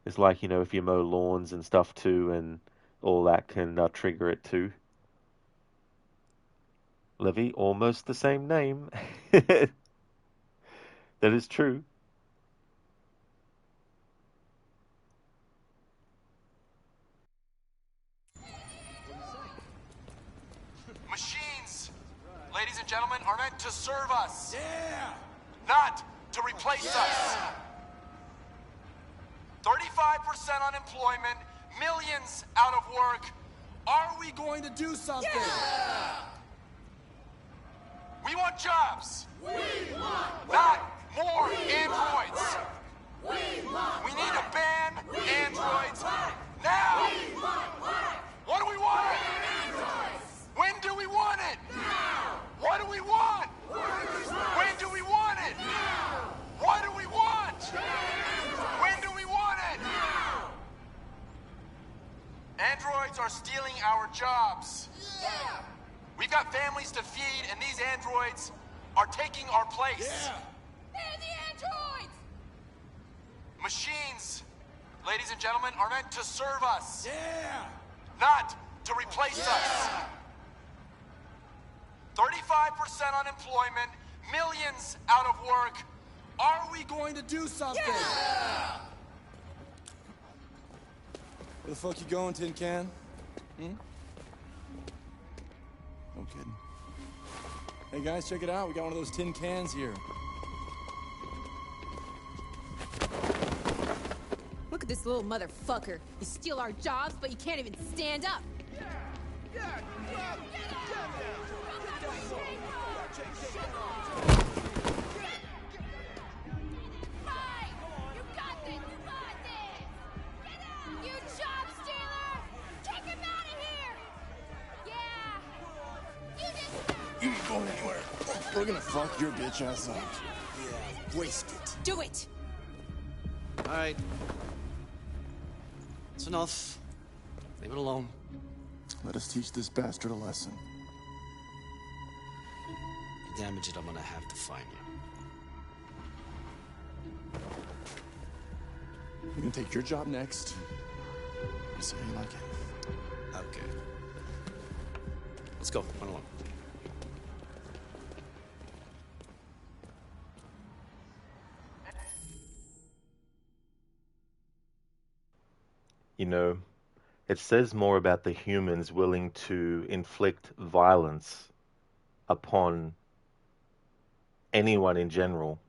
It's like if you mow lawns and stuff too, and all that can trigger it too. Levy, almost the same name. That is true. Machines, ladies and gentlemen, are meant to serve us. Not to replace us. 35% unemployment, millions out of work. Are we going to do something? We want jobs. We want not more androids. We need to ban androids now. What do we want? When do we want it? What do we want? When do we want it? What do we want? When do we want it? Androids are stealing our jobs. We've got families to feed, and these androids are taking our place. Ban the androids! Machines, ladies and gentlemen, are meant to serve us. Not to replace us. 35% unemployment, millions out of work. Are we going to do something? Yeah! Where the fuck you going, Tin Can? Hmm? No kidding. Hey guys, check it out. We got one of those tin cans here. Look at this little motherfucker. You steal our jobs, but you can't even stand up. You ain't going anywhere. We're gonna fuck your bitch ass up. Yeah, waste it. Do it! All right. It's enough. Leave it alone. Let us teach this bastard a lesson. You damage it, I'm gonna have to find you. We're gonna take your job next. See how you like it. Okay. Let's go. Run along. You know, it says more about the humans willing to inflict violence upon anyone in general.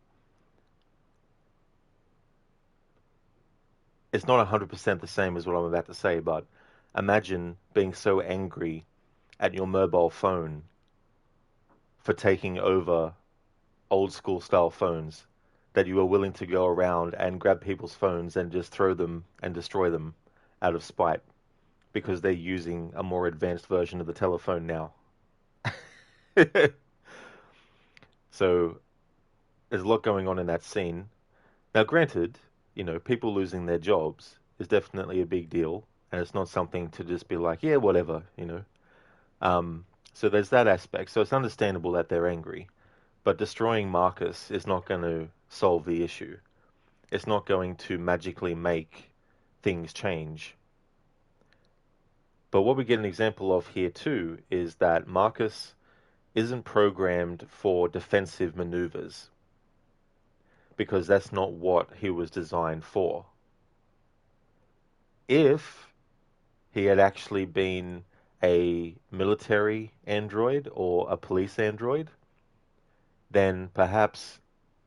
It's not 100% the same as what I'm about to say, but imagine being so angry at your mobile phone for taking over old school style phones that you are willing to go around and grab people's phones and just throw them and destroy them out of spite because they're using a more advanced version of the telephone now. So there's a lot going on in that scene. Now, granted, you know, people losing their jobs is definitely a big deal, and it's not something to just be like, yeah, whatever, you know. So there's that aspect. So it's understandable that they're angry, but destroying Marcus is not going to solve the issue. It's not going to magically make things change. But what we get an example of here too is that Marcus isn't programmed for defensive maneuvers, because that's not what he was designed for. If he had actually been a military android or a police android, then perhaps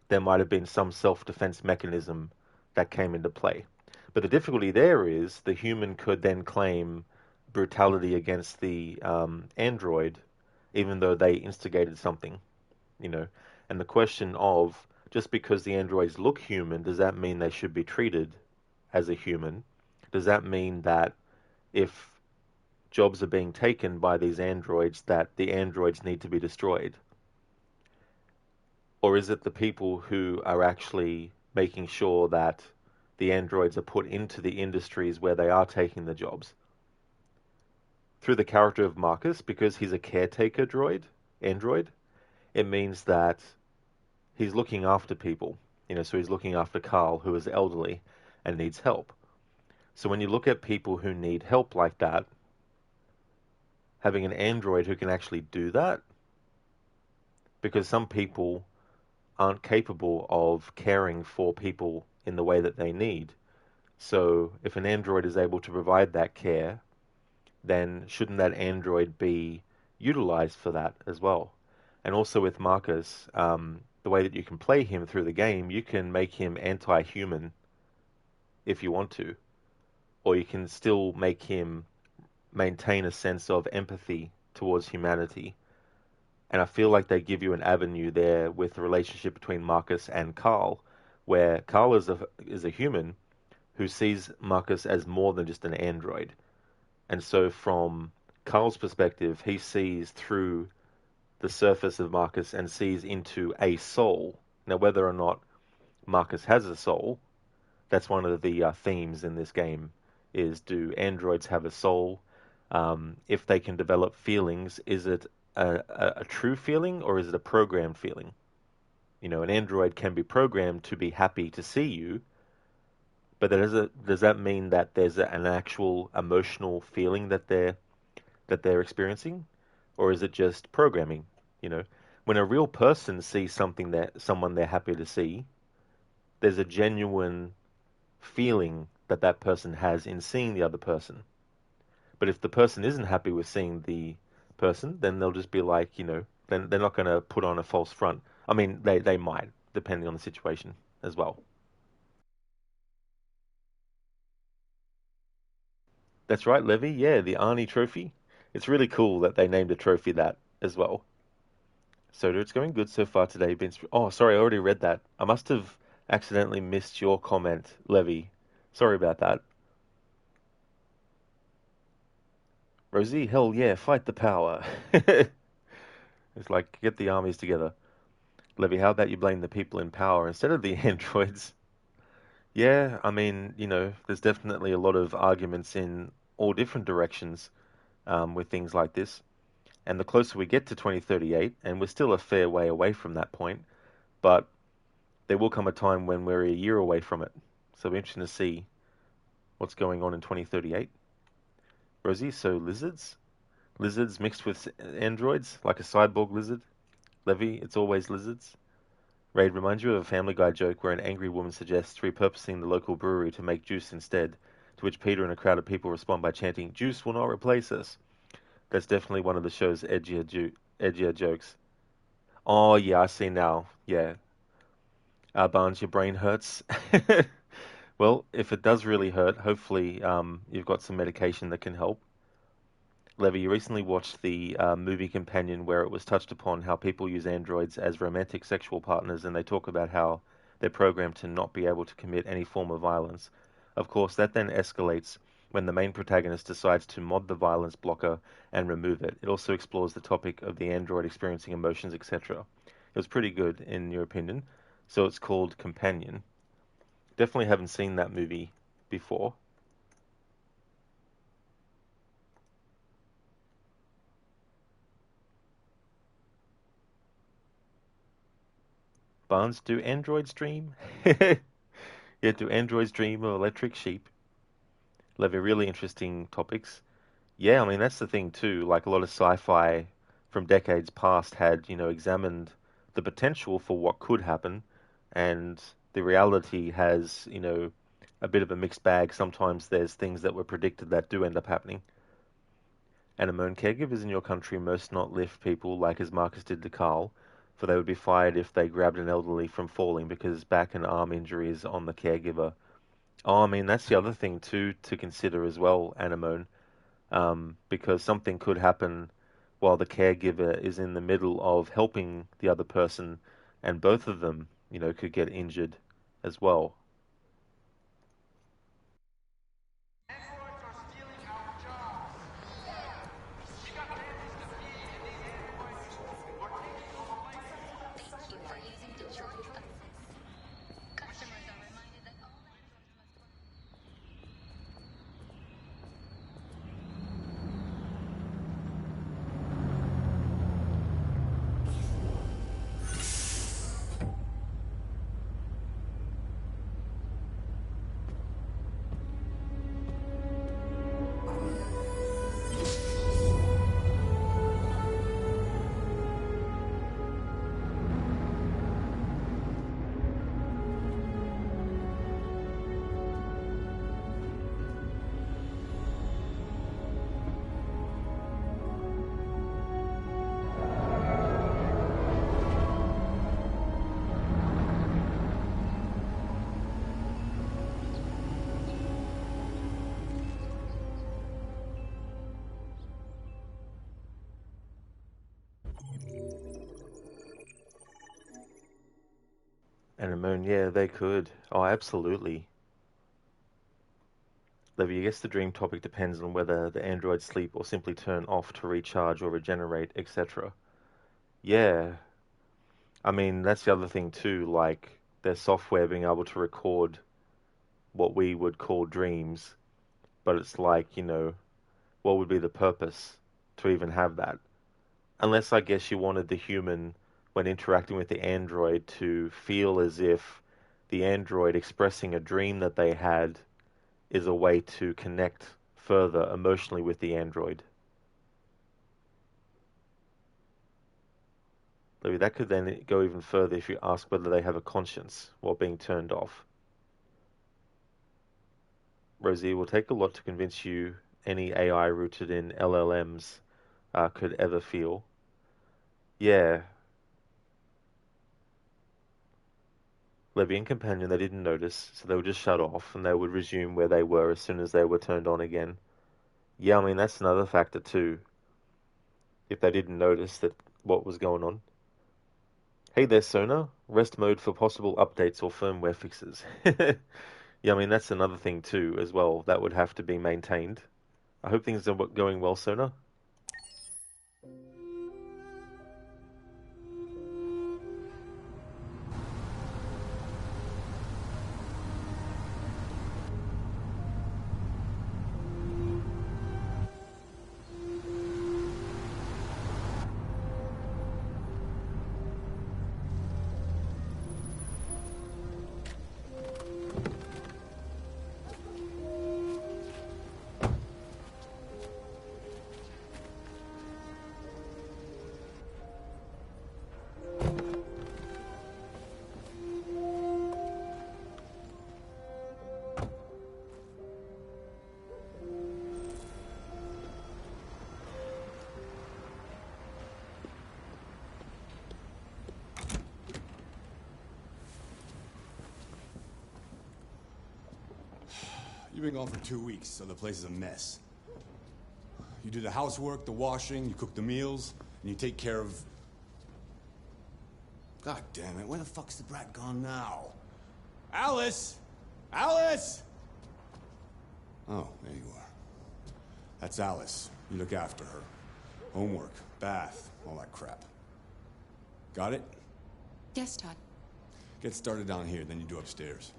there might have been some self-defense mechanism that came into play. But the difficulty there is the human could then claim brutality against the android, even though they instigated something, you know. And the question of, just because the androids look human, does that mean they should be treated as a human? Does that mean that if jobs are being taken by these androids, that the androids need to be destroyed? Or is it the people who are actually making sure that the androids are put into the industries where they are taking the jobs? Through the character of Marcus, because he's a caretaker android, it means that he's looking after people. You know, so he's looking after Carl, who is elderly and needs help. So when you look at people who need help like that, having an android who can actually do that, because some people aren't capable of caring for people in the way that they need. So if an android is able to provide that care, then shouldn't that android be utilized for that as well? And also with Marcus, the way that you can play him through the game, you can make him anti-human if you want to, or you can still make him maintain a sense of empathy towards humanity. And I feel like they give you an avenue there with the relationship between Marcus and Carl, where Carl is a human who sees Marcus as more than just an android. And so from Carl's perspective, he sees through the surface of Marcus and sees into a soul. Now, whether or not Marcus has a soul, that's one of the themes in this game, is do androids have a soul? If they can develop feelings, is it a true feeling or is it a programmed feeling? You know, an android can be programmed to be happy to see you, but does that mean that there's an actual emotional feeling that they're experiencing, or is it just programming? You know, when a real person sees someone they're happy to see, there's a genuine feeling that that person has in seeing the other person. But if the person isn't happy with seeing the person, then they'll just be like, then they're not going to put on a false front. I mean, they might, depending on the situation as well. That's right, Levy. Yeah, the Arnie Trophy. It's really cool that they named a trophy that as well. So it's going good so far today. Oh, sorry, I already read that. I must have accidentally missed your comment, Levy. Sorry about that. Rosie, hell yeah, fight the power. It's like, get the armies together. Levy, how about you blame the people in power instead of the androids? Yeah, I mean, there's definitely a lot of arguments in all different directions with things like this. And the closer we get to 2038, and we're still a fair way away from that point, but there will come a time when we're a year away from it. So it'll be interesting to see what's going on in 2038. Rosie, so lizards? Lizards mixed with androids, like a cyborg lizard? Levy, it's always lizards? Raid reminds you of a Family Guy joke where an angry woman suggests repurposing the local brewery to make juice instead, to which Peter and a crowd of people respond by chanting, "Juice will not replace us." That's definitely one of the show's edgier jokes. Oh, yeah, I see now. Yeah. Barnes, your brain hurts. Well, if it does really hurt, hopefully you've got some medication that can help. Levy, you recently watched the movie Companion where it was touched upon how people use androids as romantic sexual partners, and they talk about how they're programmed to not be able to commit any form of violence. Of course, that then escalates when the main protagonist decides to mod the violence blocker and remove it. It also explores the topic of the android experiencing emotions, etc. It was pretty good, in your opinion. So it's called Companion. Definitely haven't seen that movie before. Barnes, do androids dream? Yeah, do androids dream of electric sheep? Levy, really interesting topics. Yeah, I mean, that's the thing too. Like a lot of sci-fi from decades past had, examined the potential for what could happen, and the reality has, a bit of a mixed bag. Sometimes there's things that were predicted that do end up happening. And among caregivers in your country most not lift people like as Marcus did to Carl, for they would be fired if they grabbed an elderly from falling because back and arm injuries on the caregiver. Oh, I mean, that's the other thing too to consider as well, Anemone, because something could happen while the caregiver is in the middle of helping the other person, and both of them, could get injured as well. Anemone, yeah, they could. Oh, absolutely. Levy, I guess the dream topic depends on whether the androids sleep or simply turn off to recharge or regenerate, etc. Yeah, I mean, that's the other thing too, like their software being able to record what we would call dreams, but it's like, what would be the purpose to even have that? Unless I guess you wanted the human, when interacting with the android, to feel as if the android expressing a dream that they had is a way to connect further emotionally with the android. Louis, that could then go even further if you ask whether they have a conscience while being turned off. Rosie, it will take a lot to convince you any AI rooted in LLMs could ever feel. Yeah. Levy and companion, they didn't notice, so they would just shut off and they would resume where they were as soon as they were turned on again. Yeah, I mean, that's another factor too. If they didn't notice that what was going on. Hey there, Sona. Rest mode for possible updates or firmware fixes. Yeah, I mean, that's another thing too, as well. That would have to be maintained. I hope things are going well, Sona. You've been gone for 2 weeks, so the place is a mess. You do the housework, the washing, you cook the meals, and you take care of... God damn it, where the fuck's the brat gone now? Alice! Alice! Oh, there you are. That's Alice. You look after her. Homework, bath, all that crap. Got it? Yes, Todd. Get started down here, then you do upstairs.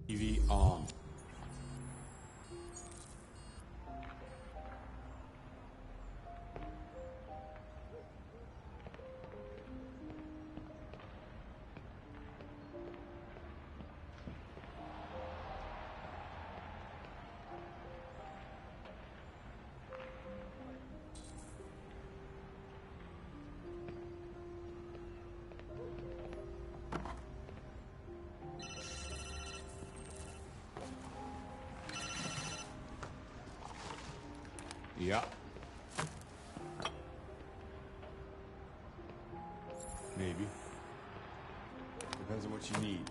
TV on. Yeah. Maybe. Depends on what you need.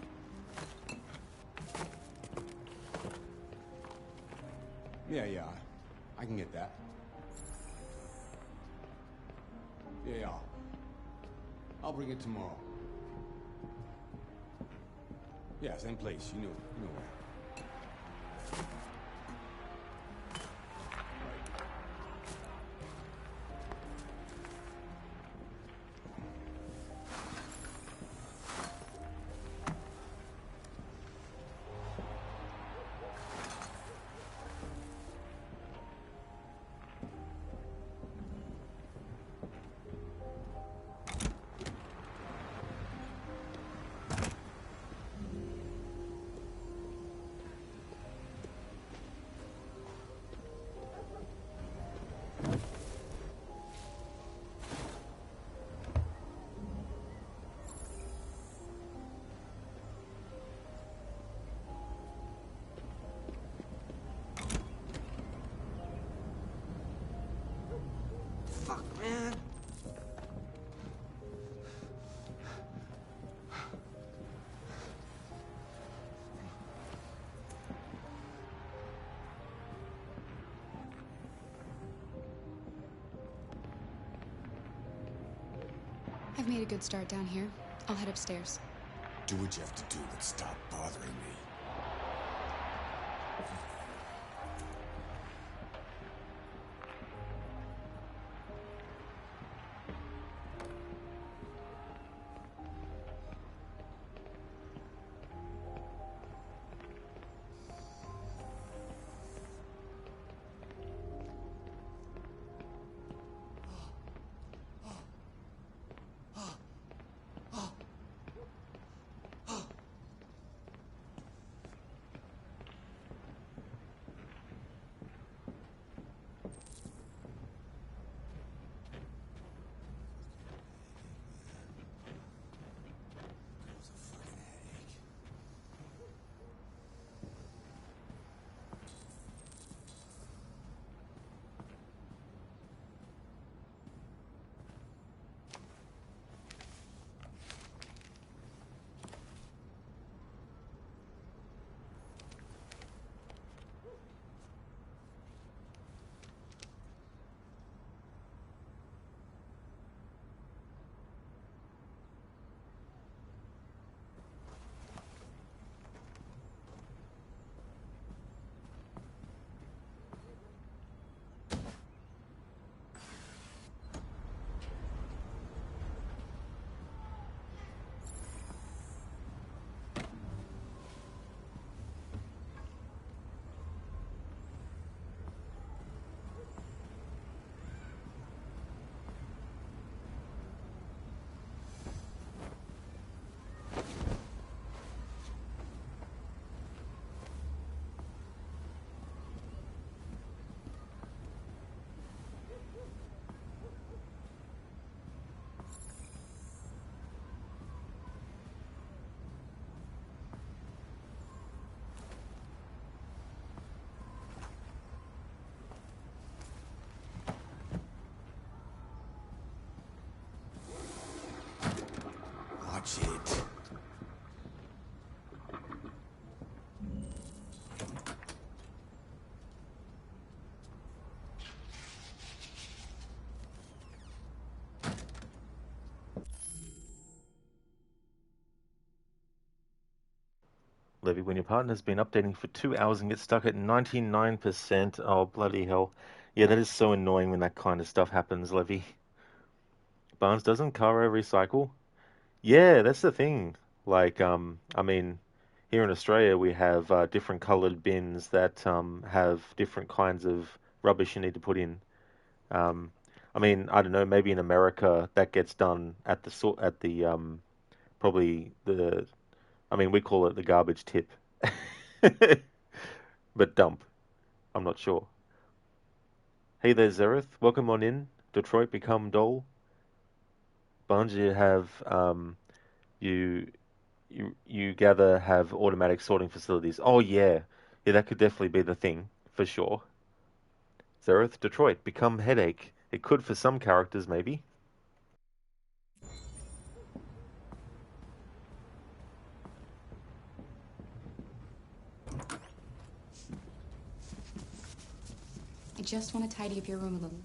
Yeah. I can get that. Yeah. I'll bring it tomorrow. Yeah, same place. You know where. Fuck, man. I've made a good start down here. I'll head upstairs. Do what you have to do, but stop bothering me. Levy, when your partner has been updating for 2 hours and gets stuck at 99%. Oh, bloody hell. Yeah, that is so annoying when that kind of stuff happens, Levy. Barnes, doesn't Caro recycle? Yeah, that's the thing. Like, I mean, here in Australia we have different coloured bins that have different kinds of rubbish you need to put in. Um, I mean, I don't know, maybe in America that gets done at the probably the, I mean, we call it the garbage tip. But dump. I'm not sure. Hey there, Zereth. Welcome on in. Detroit become dull. Barnes, you have you you gather have automatic sorting facilities. Oh yeah, yeah, that could definitely be the thing for sure. Zereth, Detroit become headache. It could for some characters maybe. I just want to tidy up your room a little.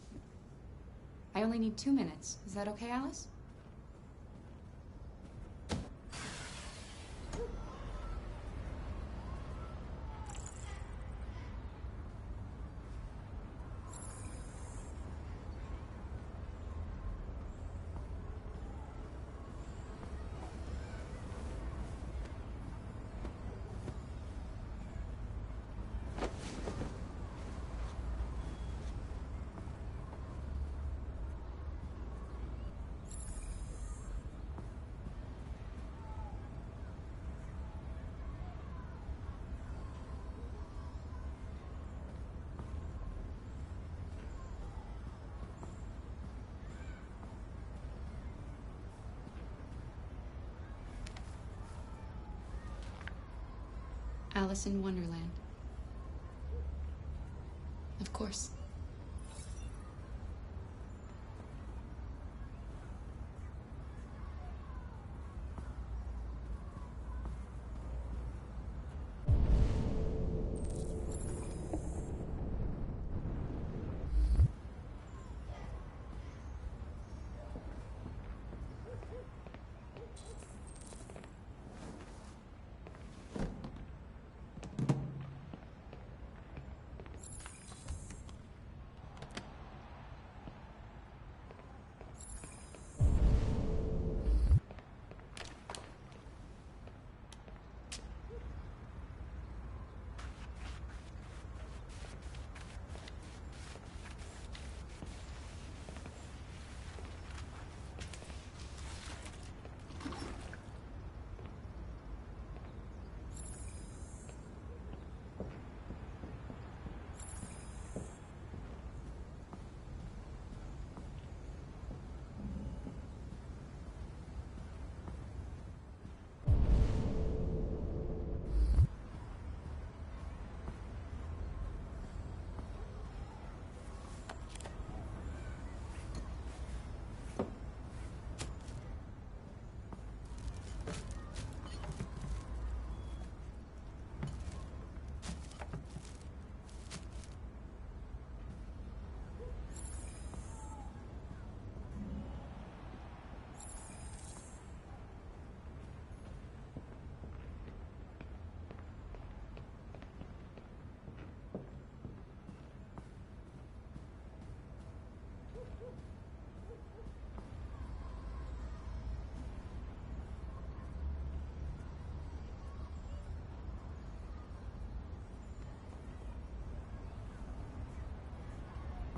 I only need 2 minutes. Is that okay, Alice? Alice in Wonderland. Of course.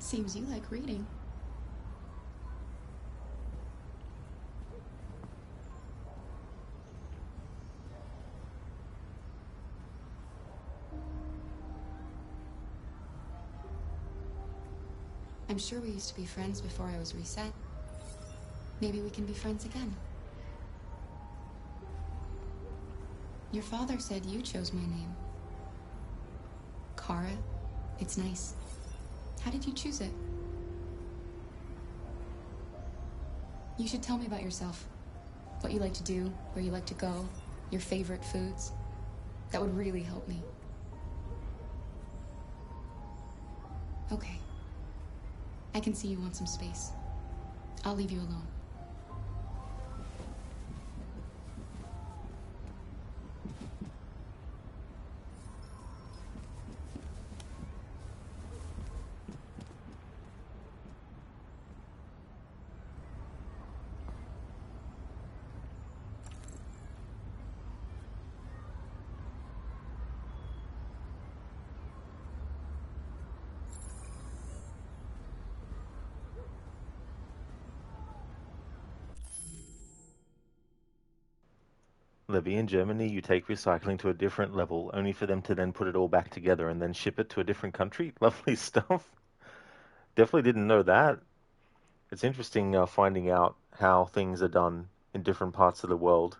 Seems you like reading. I'm sure we used to be friends before I was reset. Maybe we can be friends again. Your father said you chose my name. Kara. It's nice. How did you choose it? You should tell me about yourself. What you like to do, where you like to go, your favorite foods. That would really help me. Okay. I can see you want some space. I'll leave you alone. Libby, in Germany, you take recycling to a different level, only for them to then put it all back together and then ship it to a different country. Lovely stuff. Definitely didn't know that. It's interesting finding out how things are done in different parts of the world.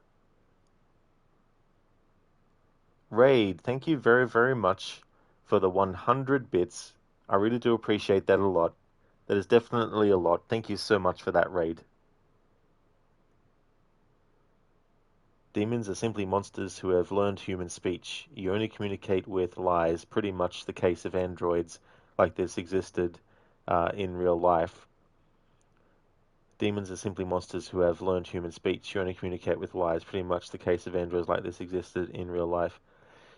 Raid, thank you very, very much for the 100 bits. I really do appreciate that a lot. That is definitely a lot. Thank you so much for that, Raid. Demons are simply monsters who have learned human speech. You only communicate with lies, pretty much the case of androids like this existed in real life. Demons are simply monsters who have learned human speech. You only communicate with lies, pretty much the case of androids like this existed in real life.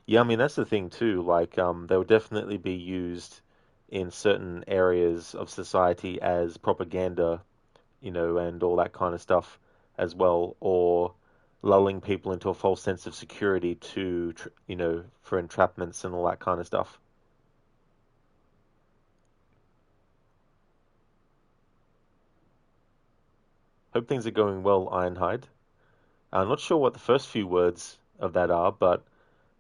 Yeah, I mean, that's the thing too. Like, they will definitely be used in certain areas of society as propaganda, and all that kind of stuff as well, or lulling people into a false sense of security for entrapments and all that kind of stuff. Hope things are going well, Ironhide. I'm not sure what the first few words of that are, but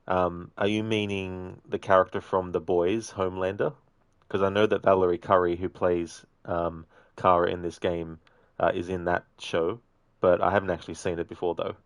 are you meaning the character from The Boys, Homelander? Because I know that Valerie Curry, who plays Kara in this game, is in that show, but I haven't actually seen it before, though.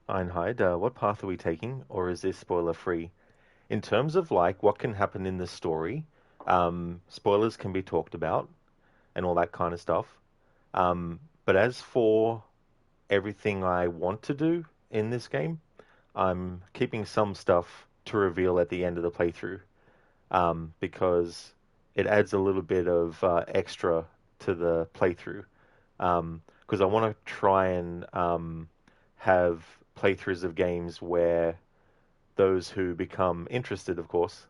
Einheid, what path are we taking, or is this spoiler free? In terms of like what can happen in the story, spoilers can be talked about and all that kind of stuff. But as for everything I want to do in this game, I'm keeping some stuff to reveal at the end of the playthrough, because it adds a little bit of extra to the playthrough. Because I want to try and have playthroughs of games where those who become interested, of course,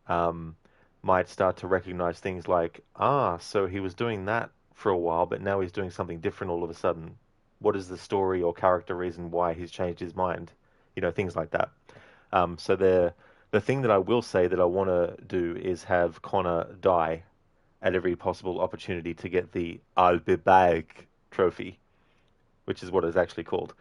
um, might start to recognize things like, so he was doing that for a while, but now he's doing something different all of a sudden. What is the story or character reason why he's changed his mind? Things like that. So the thing that I will say that I want to do is have Connor die at every possible opportunity to get the I'll be back trophy, which is what it's actually called.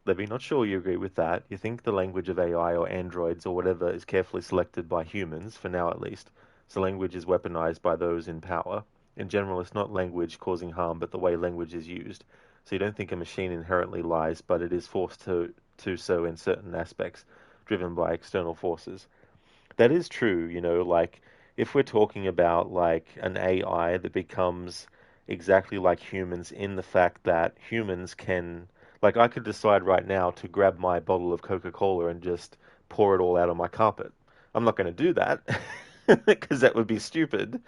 Levy, not sure you agree with that. You think the language of AI or androids or whatever is carefully selected by humans, for now at least, so language is weaponized by those in power. In general, it's not language causing harm, but the way language is used. So you don't think a machine inherently lies, but it is forced to so in certain aspects, driven by external forces. That is true, like if we're talking about like an AI that becomes exactly like humans in the fact that humans can, like I could decide right now to grab my bottle of Coca-Cola and just pour it all out on my carpet. I'm not going to do that because that would be stupid.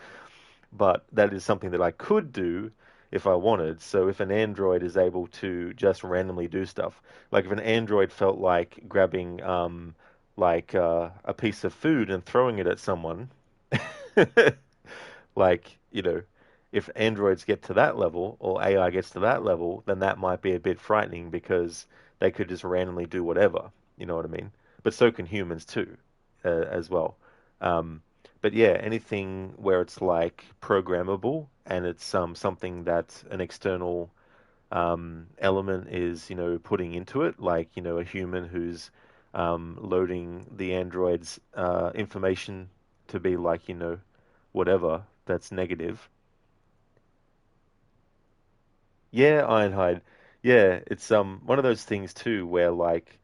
But that is something that I could do if I wanted. So if an android is able to just randomly do stuff, like if an android felt like grabbing a piece of food and throwing it at someone, like, if androids get to that level or AI gets to that level, then that might be a bit frightening because they could just randomly do whatever, you know what I mean? But so can humans too, as well. Um, but yeah, anything where it's like programmable and it's something that an external element is, putting into it, like, a human who's loading the android's information to be like, whatever that's negative. Yeah, Ironhide. Yeah, it's one of those things too where like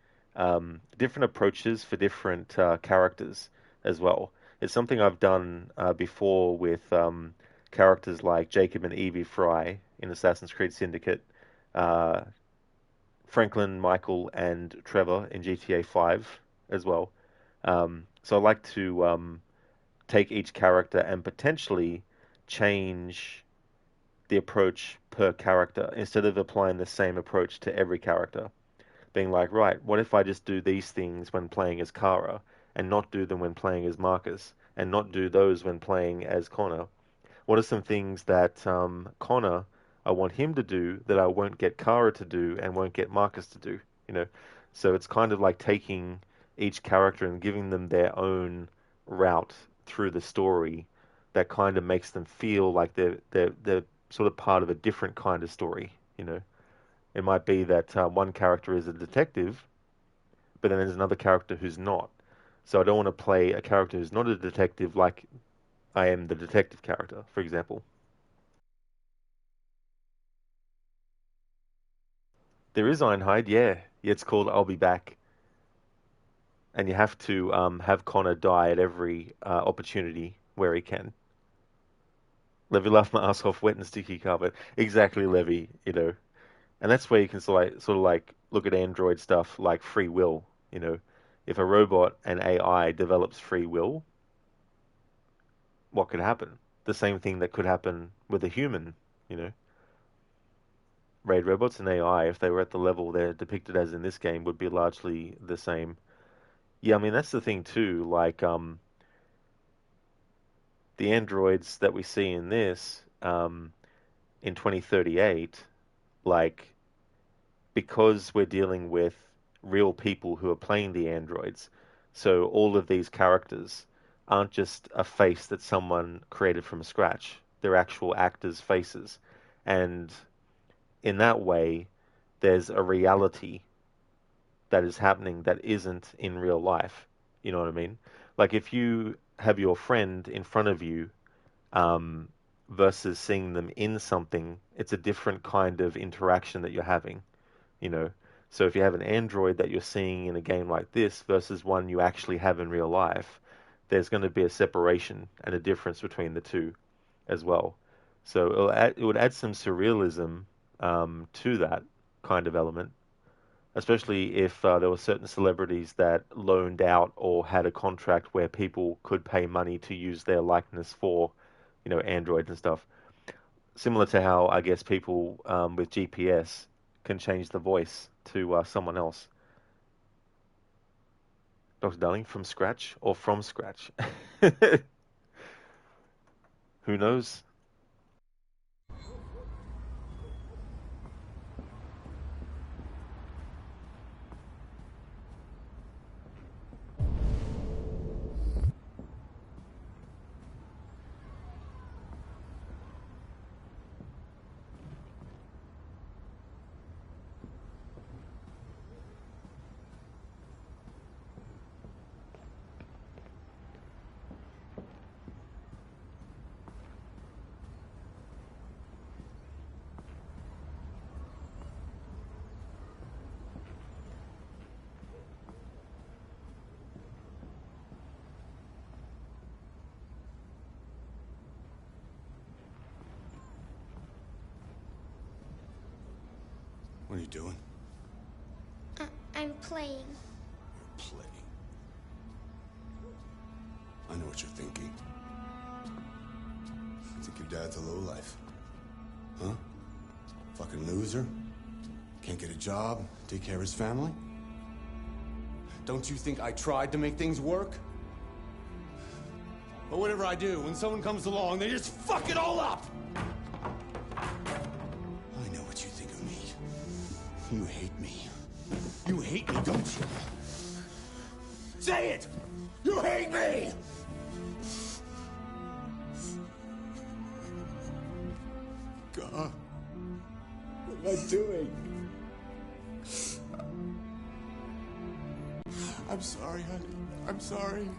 different approaches for different characters as well. It's something I've done before with characters like Jacob and Evie Fry in Assassin's Creed Syndicate, uh, Franklin, Michael, and Trevor in GTA 5 as well. So I like to take each character and potentially change the approach per character instead of applying the same approach to every character. Being like, right, what if I just do these things when playing as Kara and not do them when playing as Marcus and not do those when playing as Connor? What are some things that Connor, I want him to do that I won't get Kara to do and won't get Marcus to do? You know, so it's kind of like taking each character and giving them their own route through the story that kind of makes them feel like they're sort of part of a different kind of story. It might be that one character is a detective, but then there's another character who's not. So I don't want to play a character who's not a detective like I am the detective character, for example. There is Ironhide, yeah. It's called I'll Be Back. And you have to have Connor die at every opportunity where he can. Levy laughed my ass off, wet and sticky carpet. Exactly, Levy, And that's where you can sort of like look at Android stuff like free will, you know. If a robot and AI develops free will, what could happen? The same thing that could happen with a human, you know. Raid robots and AI, if they were at the level they're depicted as in this game, would be largely the same. Yeah, I mean that's the thing too. Like the androids that we see in this in 2038, like because we're dealing with real people who are playing the androids, so all of these characters aren't just a face that someone created from scratch. They're actual actors' faces, and in that way, there's a reality that is happening that isn't in real life. You know what I mean? Like if you have your friend in front of you um, versus seeing them in something, it's a different kind of interaction that you're having, you know. So if you have an android that you're seeing in a game like this versus one you actually have in real life, there's going to be a separation and a difference between the two as well. So it would add some surrealism to that kind of element, especially if there were certain celebrities that loaned out or had a contract where people could pay money to use their likeness for, androids and stuff. Similar to how I guess people with GPS can change the voice to someone else. Dr. Darling, from scratch or from scratch? Who knows? What are you doing? I'm playing. Playing. what you're thinking. You think your dad's a lowlife? Huh? Fucking loser? Can't get a job, take care of his family? Don't you think I tried to make things work? But whatever I do, when someone comes along, they just fuck it all up! I know what you think of me. You hate me. You hate me, don't you? Say it! You hate me! God, what am I doing? I'm sorry, honey. I'm sorry.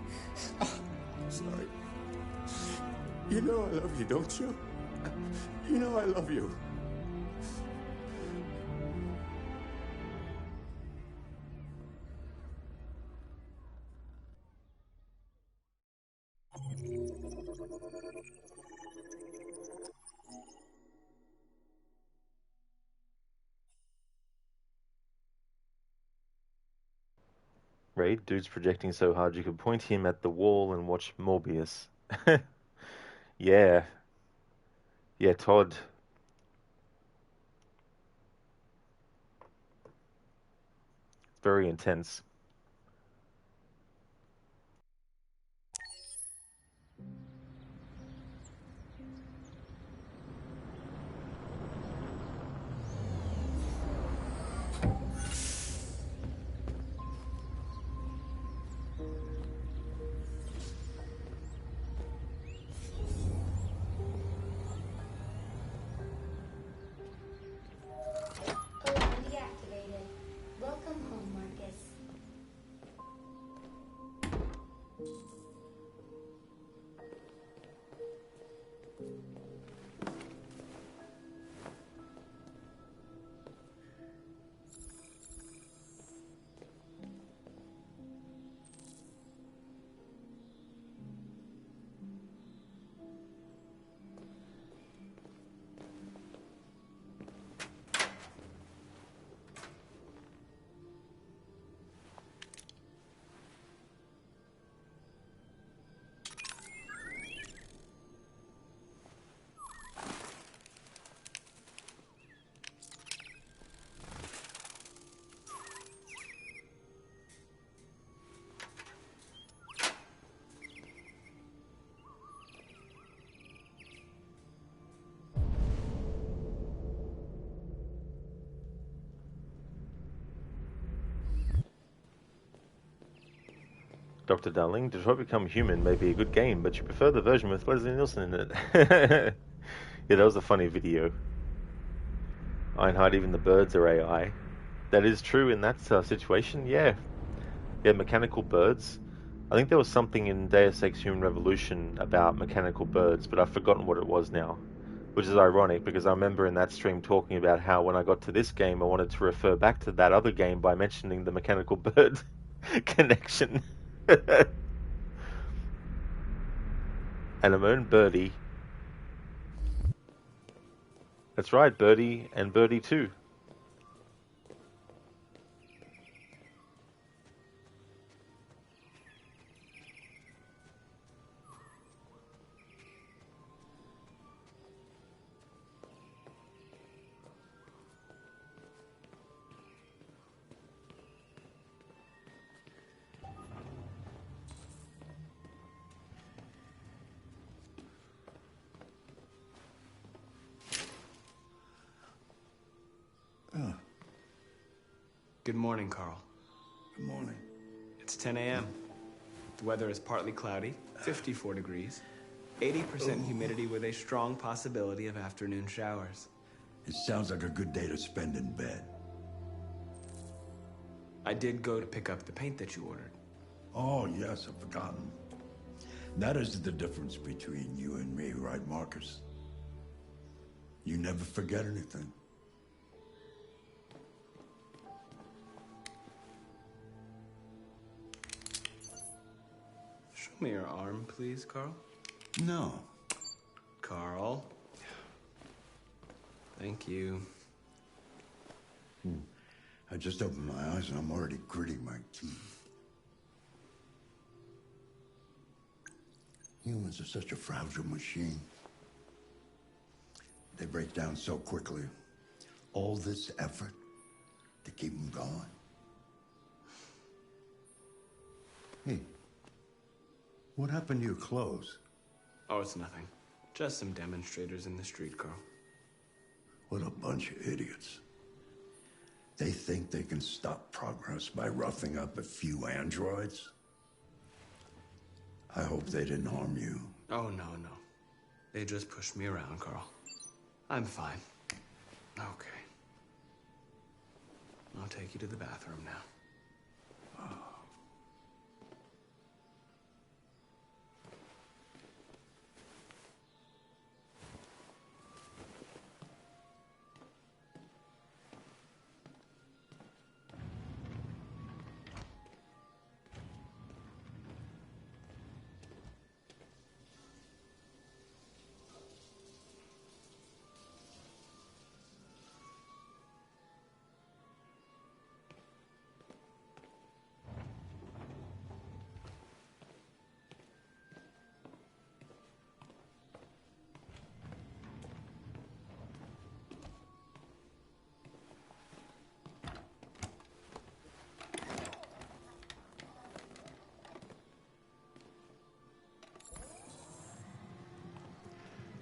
I'm sorry. You know I love you, don't you? You know I love you. Right? Dude's projecting so hard you could point him at the wall and watch Morbius. Yeah. Yeah, Todd. Very intense. Alarm deactivated. Welcome home, Marcus. Dr. Darling, Detroit Become Human may be a good game, but you prefer the version with Leslie Nielsen in it. Yeah, that was a funny video. Einhard, even the birds are AI. That is true in that situation, yeah. Yeah, mechanical birds. I think there was something in Deus Ex Human Revolution about mechanical birds, but I've forgotten what it was now. Which is ironic, because I remember in that stream talking about how when I got to this game, I wanted to refer back to that other game by mentioning the mechanical bird connection. And I'm own Birdie. That's right, Birdie and Birdie 2. Good morning, Carl. Good morning. It's 10 a.m. The weather is partly cloudy, 54 degrees, 80% humidity with a strong possibility of afternoon showers. It sounds like a good day to spend in bed. I did go to pick up the paint that you ordered. Oh, yes, I've forgotten. That is the difference between you and me, right, Marcus? You never forget anything. Show me your arm, please, Carl. No. Carl. Thank you. I just opened my eyes and I'm already gritting my teeth. Humans are such a fragile machine. They break down so quickly. All this effort to keep them going. Hey, what happened to your clothes? Oh, it's nothing. Just some demonstrators in the street, Carl. What a bunch of idiots. They think they can stop progress by roughing up a few androids? I hope they didn't harm you. Oh, no. They just pushed me around, Carl. I'm fine. Okay. I'll take you to the bathroom now.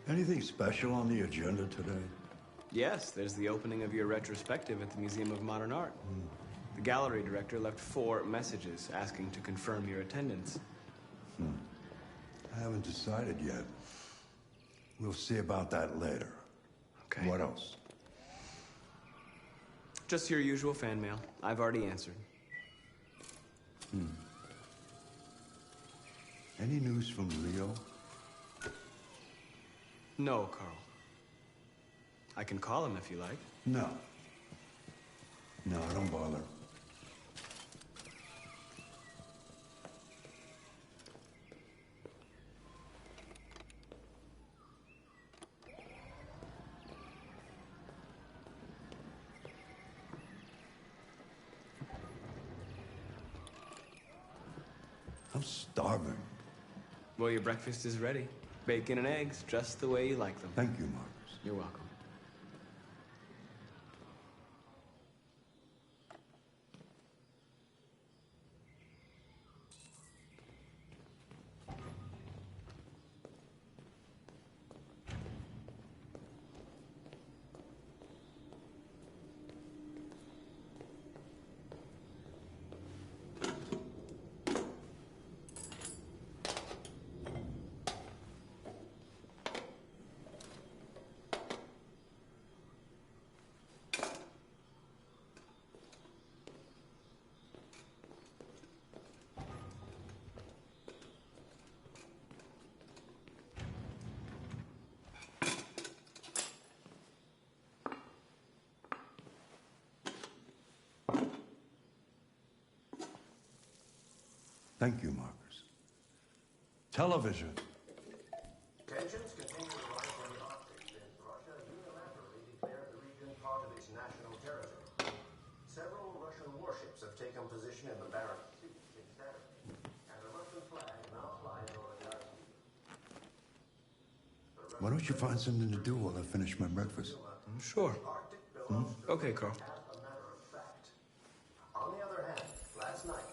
Anything special on the agenda today? Yes, there's the opening of your retrospective at the Museum of Modern Art. The gallery director left 4 messages asking to confirm your attendance. I haven't decided yet. We'll see about that later. Okay. What else? Just your usual fan mail. I've already answered. Any news from Leo? No, Carl. I can call him if you like. No. No, don't bother. I'm starving. Well, your breakfast is ready. Bacon and eggs, just the way you like them. Thank you, Marcus. You're welcome. Thank you, Marcus. Television. Tensions continue to rise in the Arctic since Russia unilaterally declared the region part of its national territory. Several Russian warships have taken position in the Barents Sea since Saturday, and a Russian flag now flies over the Arctic. Why don't you find something to do while I finish my breakfast? Sure. Okay, Carl. As a matter of fact. On the other hand, last night,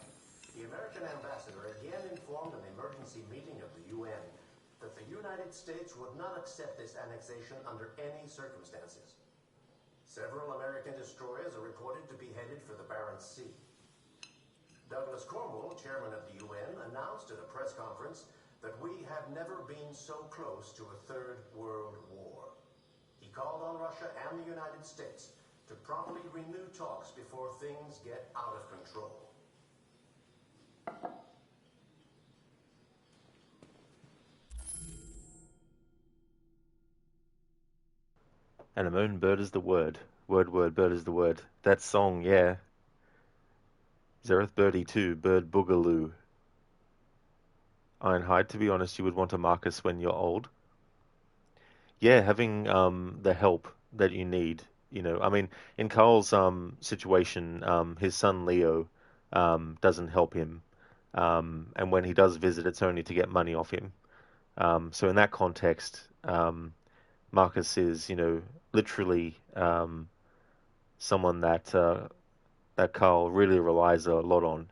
the American ambassador again informed an emergency meeting of the UN that the United States would not accept this annexation under any circumstances. Several American destroyers are reported to be headed for the Barents Sea. Douglas Cornwall, chairman of the UN, announced at a press conference that we have never been so close to a third world war. He called on Russia and the United States to promptly renew talks before things get out of control. And a moon bird is the word. Word, bird is the word. That song, yeah. Zereth Birdie 2, Bird Boogaloo. Ironhide, to be honest, you would want a Marcus when you're old. Yeah, having the help that you need. You know, I mean, in Carl's situation, his son Leo doesn't help him. And when he does visit, it's only to get money off him. So in that context, Marcus is, literally someone that Carl really relies a lot on.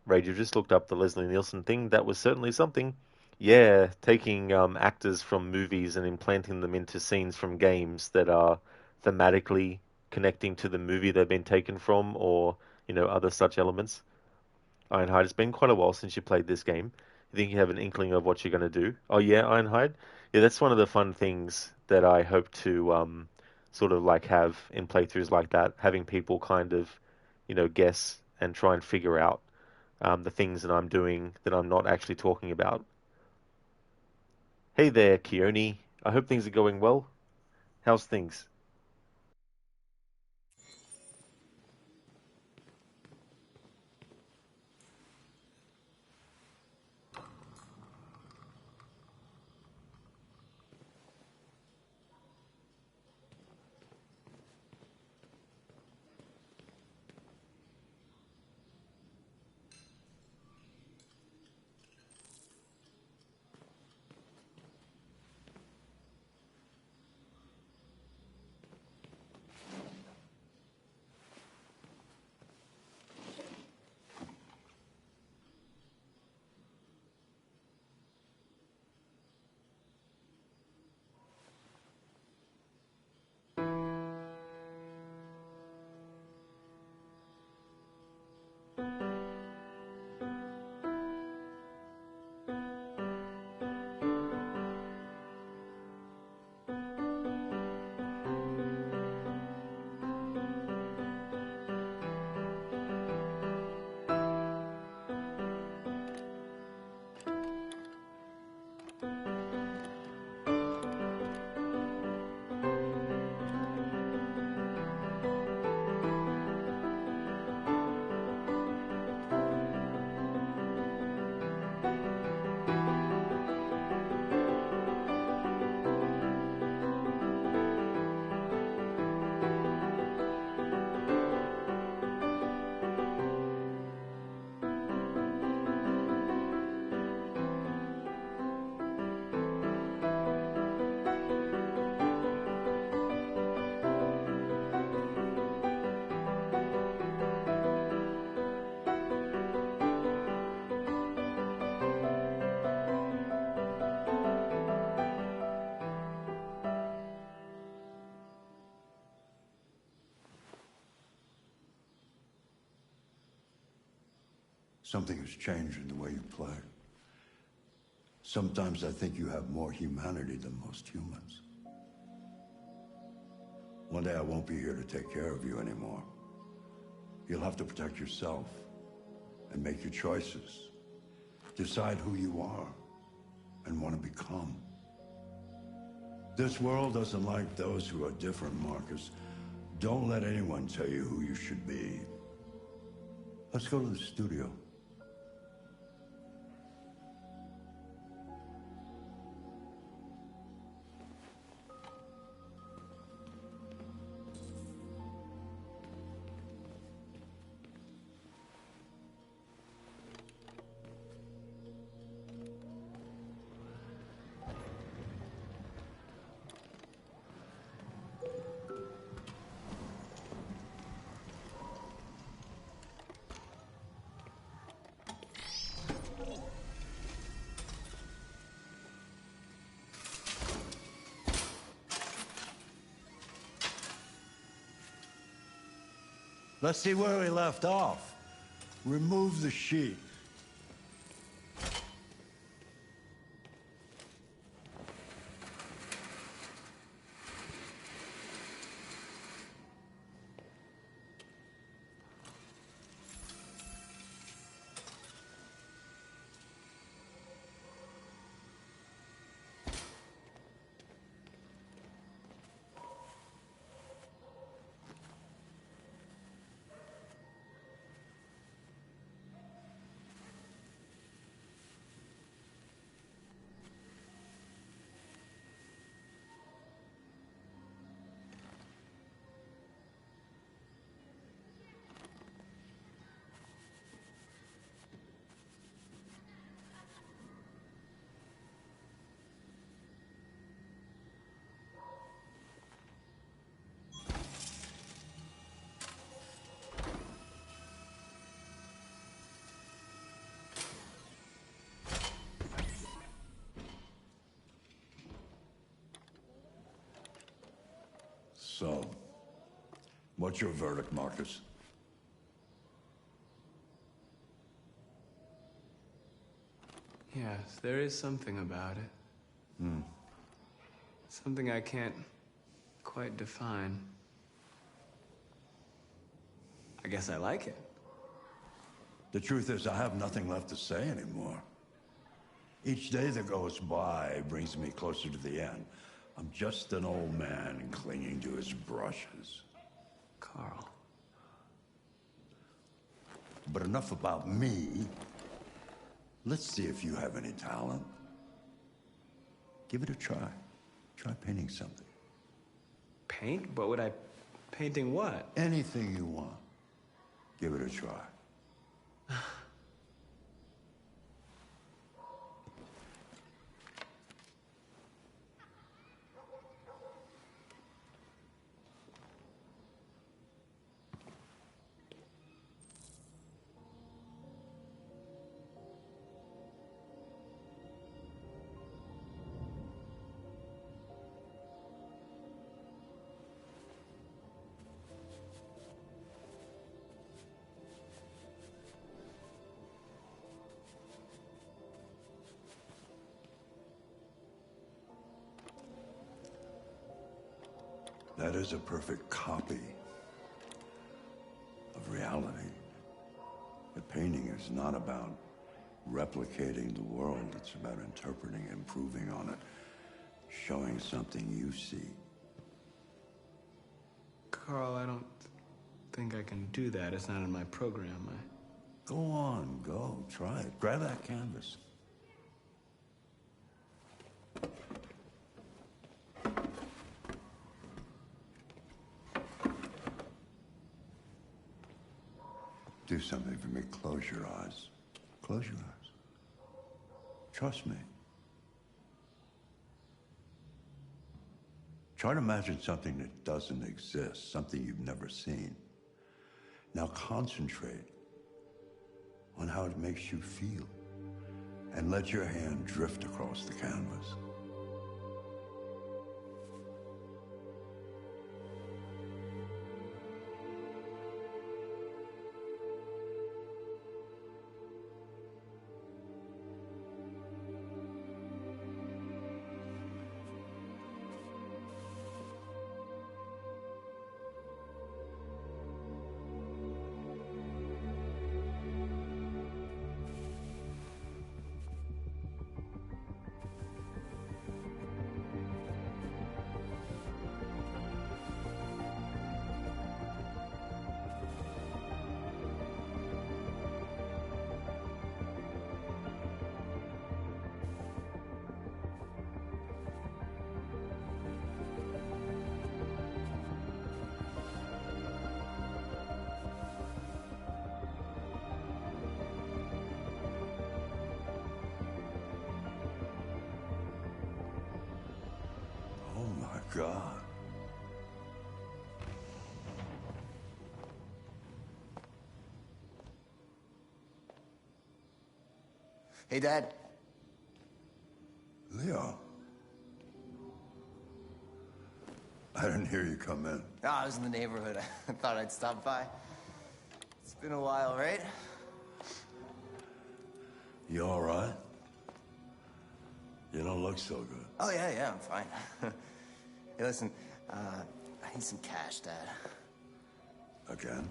Rage, just looked up the Leslie Nielsen thing. That was certainly something. Yeah, taking actors from movies and implanting them into scenes from games that are thematically connecting to the movie they've been taken from, or other such elements. Ironhide, it's been quite a while since you played this game. You think you have an inkling of what you're going to do? Oh yeah, Ironhide. Yeah, that's one of the fun things that I hope to sort of like have in playthroughs like that, having people kind of guess and try and figure out the things that I'm doing that I'm not actually talking about. Hey there, Keone. I hope things are going well. How's things? Something has changed in the way you play. Sometimes I think you have more humanity than most humans. One day I won't be here to take care of you anymore. You'll have to protect yourself and make your choices. Decide who you are and want to become. This world doesn't like those who are different, Marcus. Don't let anyone tell you who you should be. Let's go to the studio. Let's see where we left off. Remove the sheet. So, what's your verdict, Marcus? Yes, there is something about it. Something I can't quite define. I guess I like it. The truth is, I have nothing left to say anymore. Each day that goes by brings me closer to the end. I'm just an old man clinging to his brushes. Carl. But enough about me. Let's see if you have any talent. Give it a try. Try painting something. Paint? What would I... Painting what? Anything you want. Give it a try. That is a perfect copy of reality. The painting is not about replicating the world. It's about interpreting, improving on it, showing something you see. Carl, I don't think I can do that. It's not in my program. Go on, go. Try it. Grab that canvas. Do something for me. Close your eyes. Close your eyes. Trust me. Try to imagine something that doesn't exist, something you've never seen. Now concentrate on how it makes you feel, and let your hand drift across the canvas. God. Hey, Dad. Leo. I didn't hear you come in. Oh, I was in the neighborhood. I thought I'd stop by. It's been a while, right? You all right? You don't look so good. Oh, yeah, I'm fine. Hey, listen, I need some cash, Dad. Again?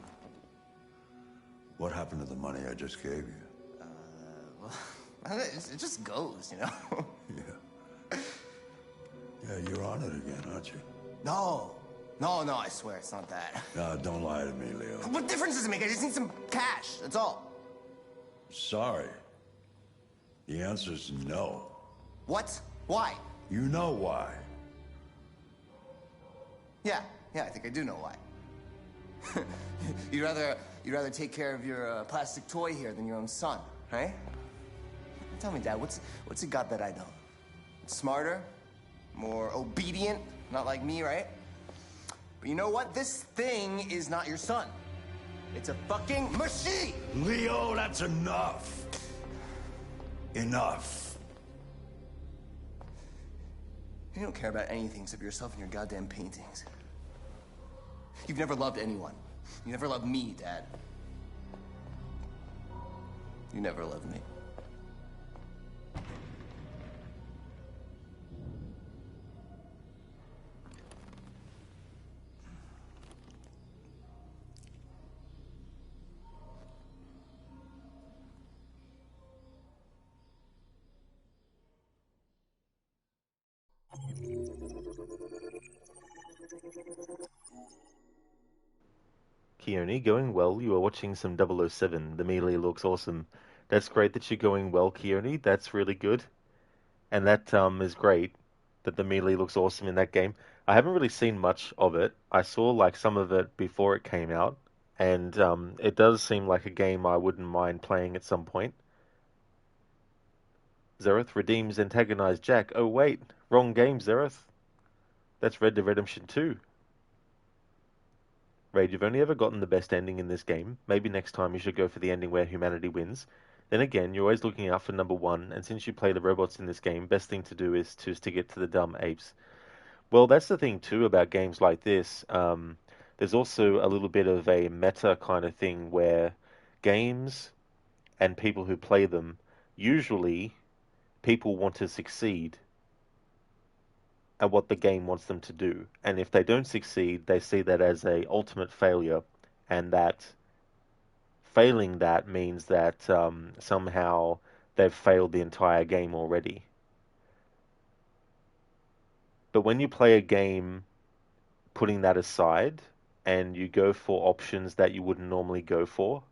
What happened to the money I just gave you? Well, it just goes, you know? Yeah, you're on it again, aren't you? No, I swear it's not that. No, don't lie to me, Leo. What difference does it make? I just need some cash, that's all. Sorry. The answer's no. What? Why? You know why. Yeah, I think I do know why. You'd rather take care of your plastic toy here than your own son, right? Tell me, Dad, what's it got that I don't? Smarter? More obedient? Not like me, right? But you know what? This thing is not your son. It's a fucking machine! Leo, that's enough. Enough. You don't care about anything except yourself and your goddamn paintings. You've never loved anyone. You never loved me, Dad. You never loved me. Keone, going well. You are watching some 007. The melee looks awesome. That's great that you're going well, Keone. That's really good. And that is great that the melee looks awesome in that game. I haven't really seen much of it. I saw like some of it before it came out, and it does seem like a game I wouldn't mind playing at some point. Zereth redeems antagonized Jack. Oh wait, wrong game, Zereth. That's Red Dead Redemption 2. Raid, you've only ever gotten the best ending in this game. Maybe next time you should go for the ending where humanity wins. Then again, you're always looking out for number one, and since you play the robots in this game, best thing to do is to stick it to the dumb apes. Well, that's the thing too about games like this. There's also a little bit of a meta kind of thing where games and people who play them, usually people want to succeed at what the game wants them to do. And if they don't succeed, they see that as a ultimate failure, and that failing that means that somehow they've failed the entire game already. But when you play a game putting that aside and you go for options that you wouldn't normally go for,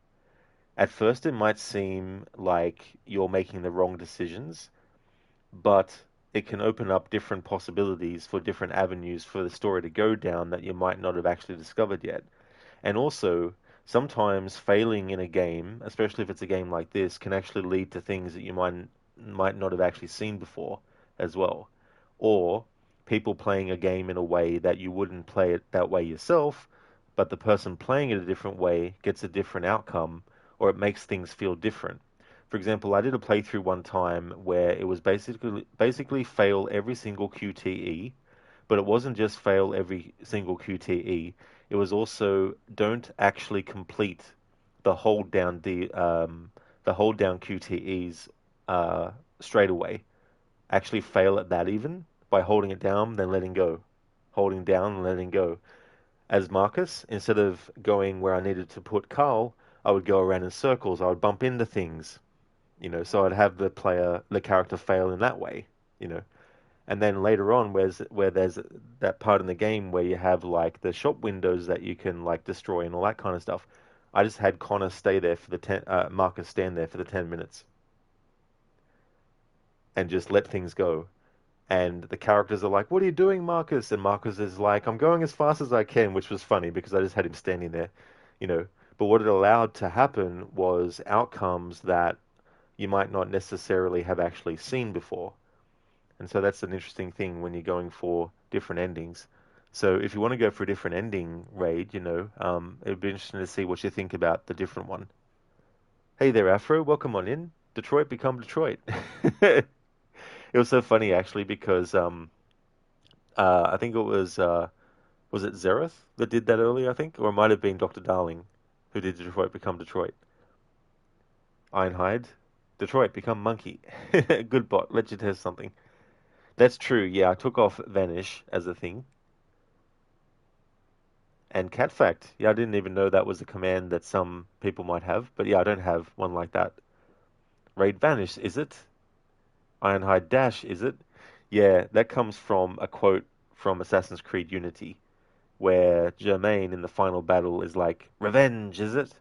at first it might seem like you're making the wrong decisions, but it can open up different possibilities for different avenues for the story to go down that you might not have actually discovered yet. And also, sometimes failing in a game, especially if it's a game like this, can actually lead to things that you might not have actually seen before as well. Or people playing a game in a way that you wouldn't play it that way yourself, but the person playing it a different way gets a different outcome, or it makes things feel different. For example, I did a playthrough one time where it was basically fail every single QTE, but it wasn't just fail every single QTE. It was also don't actually complete the hold down QTEs straight away. Actually fail at that even by holding it down, then letting go, holding down and letting go. As Marcus, instead of going where I needed to put Carl, I would go around in circles. I would bump into things, so I'd have the character fail in that way, you know. And then later on, where there's that part in the game where you have like the shop windows that you can like destroy and all that kind of stuff, I just had Connor stay there for the Marcus stand there for the 10 minutes and just let things go. And the characters are like, "What are you doing, Marcus?" And Marcus is like, "I'm going as fast as I can," which was funny because I just had him standing there, you know. But what it allowed to happen was outcomes that you might not necessarily have actually seen before. And so that's an interesting thing when you're going for different endings. So if you want to go for a different ending, Raid, it'd be interesting to see what you think about the different one. Hey there, Afro. Welcome on in. Detroit become Detroit. It was so funny actually because I think it was it Zereth that did that earlier, I think, or it might have been Dr. Darling who did Detroit become Detroit. Ironhide, Detroit become Monkey. Good bot. Let you test something. That's true. Yeah, I took off Vanish as a thing. And Cat Fact. Yeah, I didn't even know that was a command that some people might have. But yeah, I don't have one like that. Raid Vanish, is it? Ironhide Dash, is it? Yeah, that comes from a quote from Assassin's Creed Unity, where Germain in the final battle is like, "Revenge, is it?"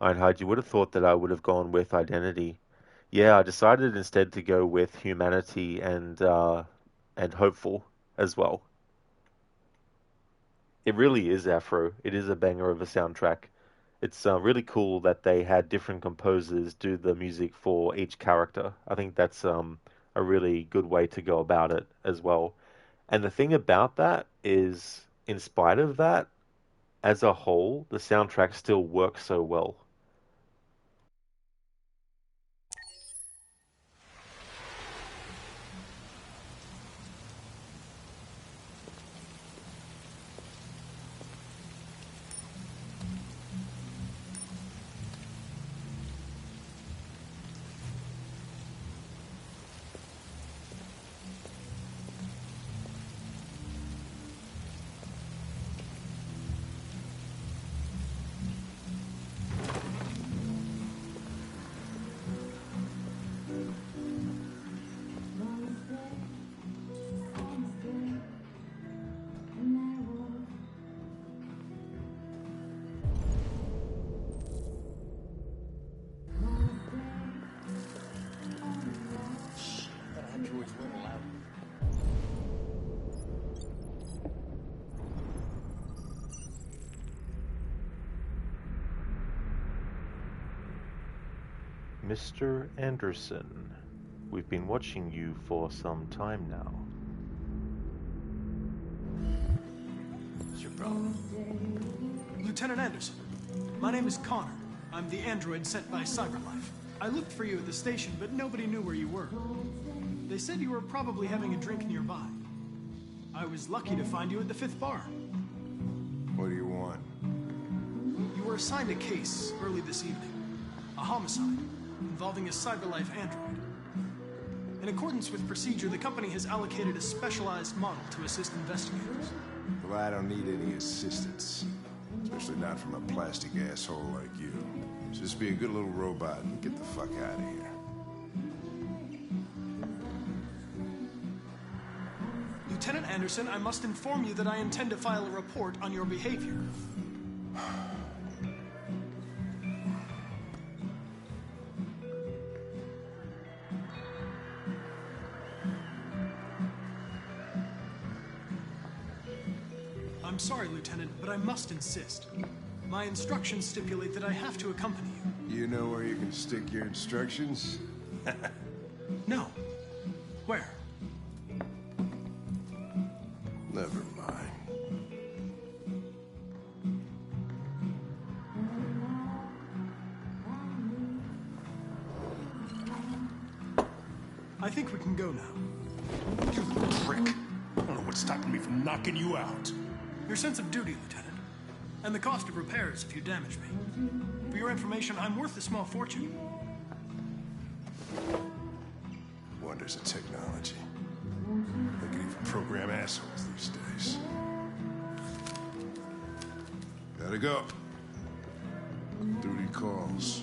Ironhide, you would have thought that I would have gone with Identity. Yeah, I decided instead to go with Humanity and Hopeful as well. It really is Afro. It is a banger of a soundtrack. It's really cool that they had different composers do the music for each character. I think that's a really good way to go about it as well. And the thing about that is, in spite of that, as a whole, the soundtrack still works so well. Mr. Anderson, we've been watching you for some time now. What's your problem? Lieutenant Anderson, my name is Connor. I'm the android sent by CyberLife. I looked for you at the station, but nobody knew where you were. They said you were probably having a drink nearby. I was lucky to find you at the 5th bar. What do you want? You were assigned a case early this evening. A homicide involving a CyberLife android. In accordance with procedure, the company has allocated a specialized model to assist investigators. Well, I don't need any assistance. Especially not from a plastic asshole like you. Just be a good little robot and get the fuck out of here. Lieutenant Anderson, I must inform you that I intend to file a report on your behavior. I'm sorry, Lieutenant, but I must insist. My instructions stipulate that I have to accompany you. You know where you can stick your instructions? No. Where? Never mind. I think we can go now. You prick. I don't know what's stopping me from knocking you out. Your sense of duty, Lieutenant. And the cost of repairs if you damage me. For your information, I'm worth a small fortune. Wonders of technology. They can even program assholes these days. Gotta go. Duty calls.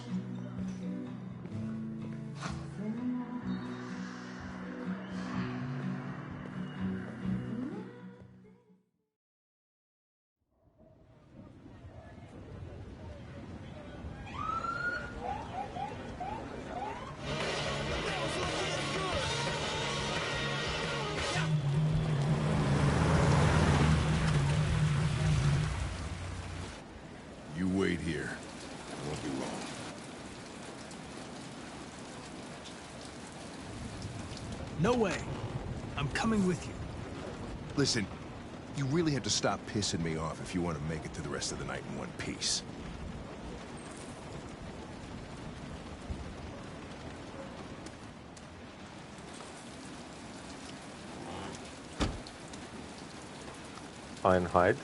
You wait here. I won't be long. No way. I'm coming with you. Listen, you really have to stop pissing me off if you want to make it to the rest of the night in one piece. Ironhide,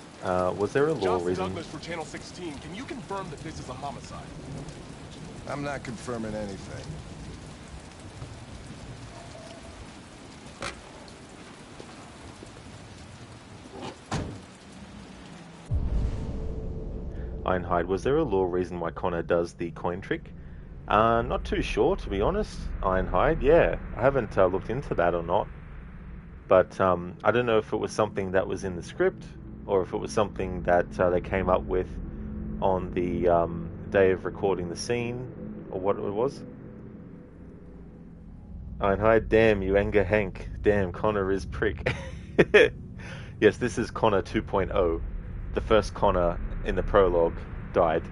was there a law Johnson reason? Douglas for Channel 16. Can you confirm that this is a homicide? I'm not confirming anything. Ironhide, was there a law reason why Connor does the coin trick? Not too sure, to be honest. Ironhide, yeah. I haven't looked into that or not. But I don't know if it was something that was in the script, or if it was something that they came up with on the day of recording the scene, or what it was. Ironhide, damn, you anger Hank. Damn, Connor is prick. Yes, this is Connor 2.0. The first Connor in the prologue died.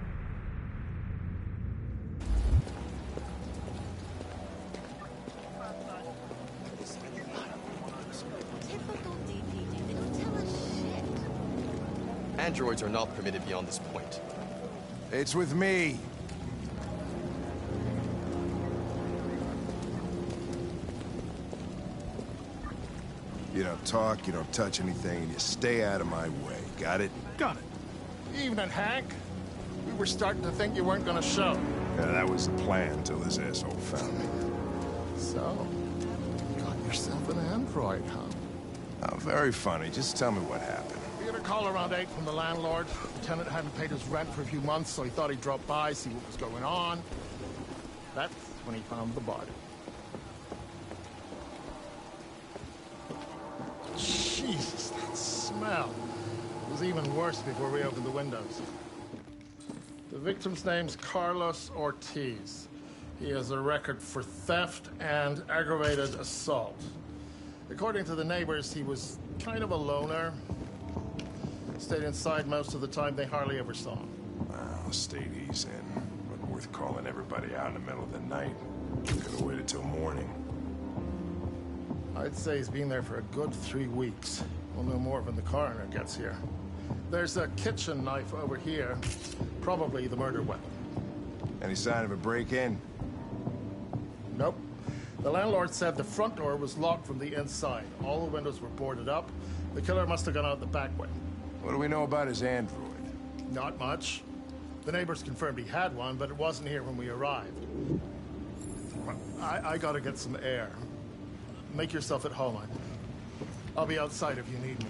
Androids are not permitted beyond this point. It's with me. You don't talk, you don't touch anything, and you stay out of my way. Got it? Got it. Evening, Hank. We were starting to think you weren't gonna show. Yeah, that was the plan till this asshole found me. So, you got yourself an android, huh? Oh, very funny. Just tell me what happened. We had a call around 8 from the landlord. The tenant hadn't paid his rent for a few months, so he thought he'd drop by, see what was going on. That's when he found the body. Jesus, that smell. It was even worse before we opened the windows. The victim's name's Carlos Ortiz. He has a record for theft and aggravated assault. According to the neighbors, he was kind of a loner. Stayed inside most of the time. They hardly ever saw him. Well, stayed easy in. But worth calling everybody out in the middle of the night. Could have waited till morning. I'd say he's been there for a good 3 weeks. We'll know more when the coroner gets here. There's a kitchen knife over here. Probably the murder weapon. Any sign of a break-in? Nope. The landlord said the front door was locked from the inside. All the windows were boarded up. The killer must have gone out the back way. What do we know about his android? Not much. The neighbors confirmed he had one, but it wasn't here when we arrived. I gotta get some air. Make yourself at home. I'll be outside if you need me.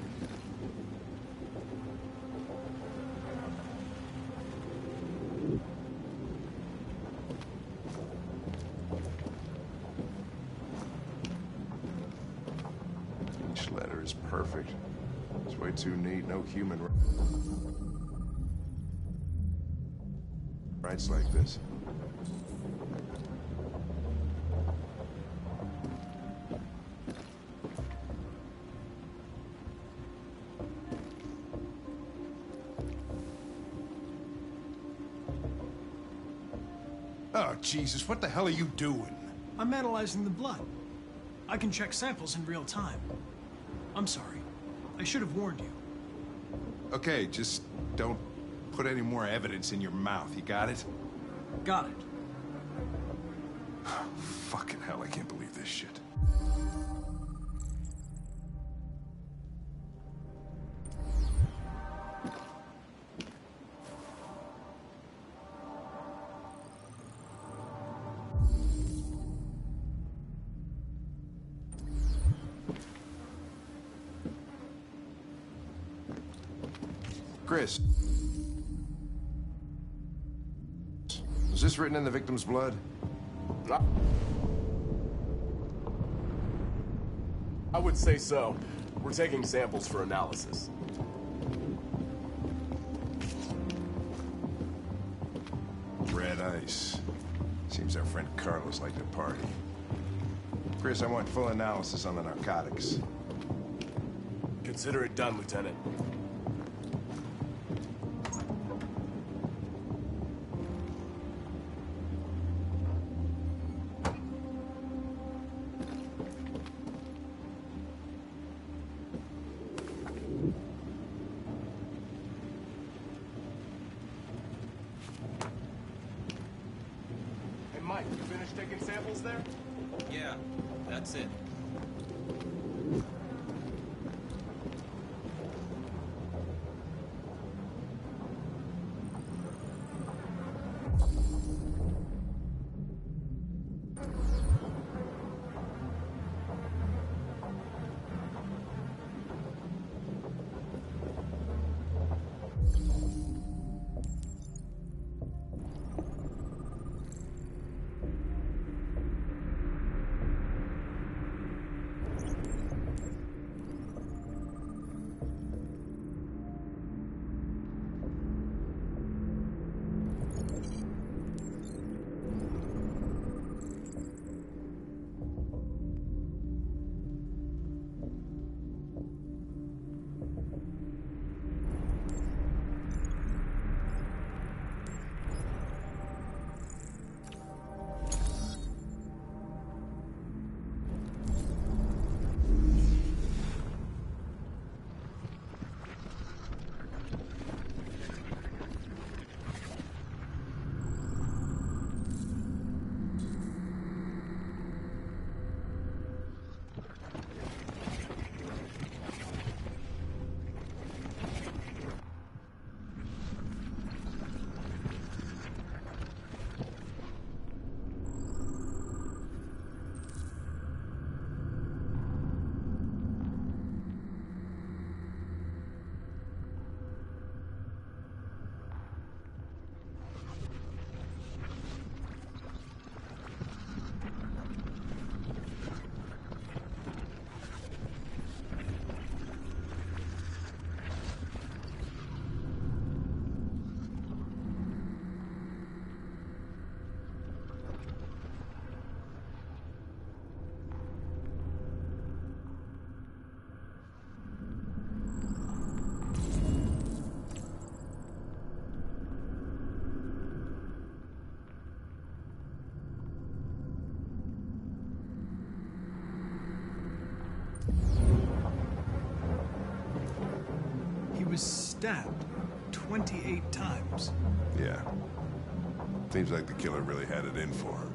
Each letter is perfect. It's way too neat, no human writes like this. Oh, Jesus, what the hell are you doing? I'm analyzing the blood. I can check samples in real time. I'm sorry. I should have warned you. Okay, just don't put any more evidence in your mouth. You got it? Got it. Fucking hell, I can't believe this shit. Chris. Was this written in the victim's blood? I would say so. We're taking samples for analysis. Red ice. Seems our friend Carlos liked to party. Chris, I want full analysis on the narcotics. Consider it done, Lieutenant. Mike, you finished taking samples there? Yeah, that's it. was stabbed 28 times. Yeah. Seems like the killer really had it in for her.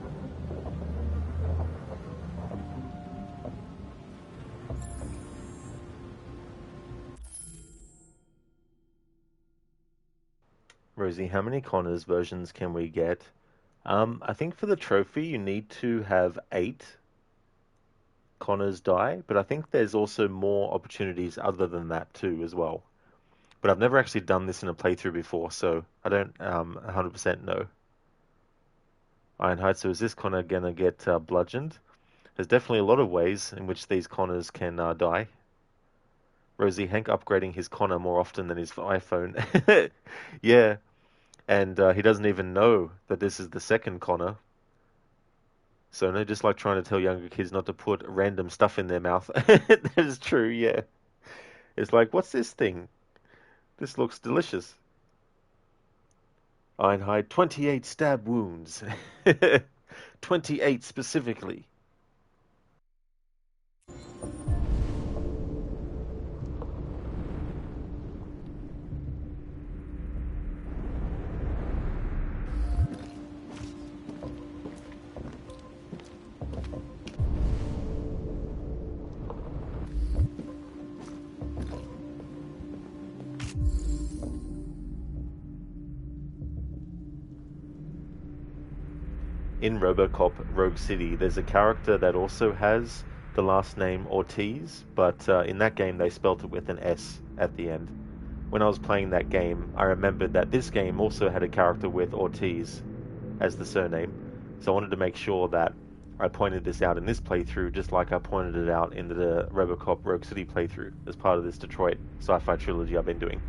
Rosie, how many Connors versions can we get? I think for the trophy you need to have 8 Connors die, but I think there's also more opportunities other than that too as well. But I've never actually done this in a playthrough before, so I don't 100% know. Ironhide, so is this Connor gonna get bludgeoned? There's definitely a lot of ways in which these Connors can die. Rosie, Hank upgrading his Connor more often than his iPhone. Yeah, and he doesn't even know that this is the second Connor. So no, just like trying to tell younger kids not to put random stuff in their mouth. That is true, yeah. It's like, what's this thing? This looks delicious. Ironhide, 28 stab wounds. 28 specifically. In RoboCop Rogue City, there's a character that also has the last name Ortiz, but in that game they spelt it with an S at the end. When I was playing that game, I remembered that this game also had a character with Ortiz as the surname, so I wanted to make sure that I pointed this out in this playthrough, just like I pointed it out in the RoboCop Rogue City playthrough, as part of this Detroit Sci-Fi Trilogy I've been doing.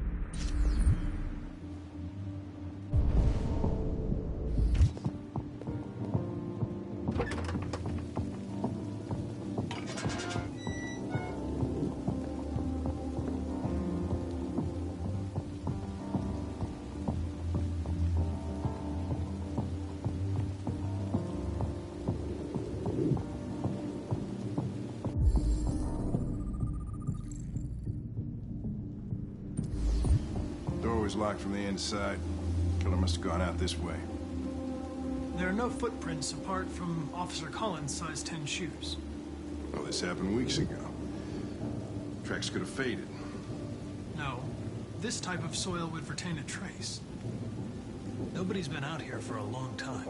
Door was locked from the inside. Killer must have gone out this way. There are no footprints apart from Officer Collins' size 10 shoes. Well, this happened weeks ago. Tracks could have faded. No, this type of soil would retain a trace. Nobody's been out here for a long time.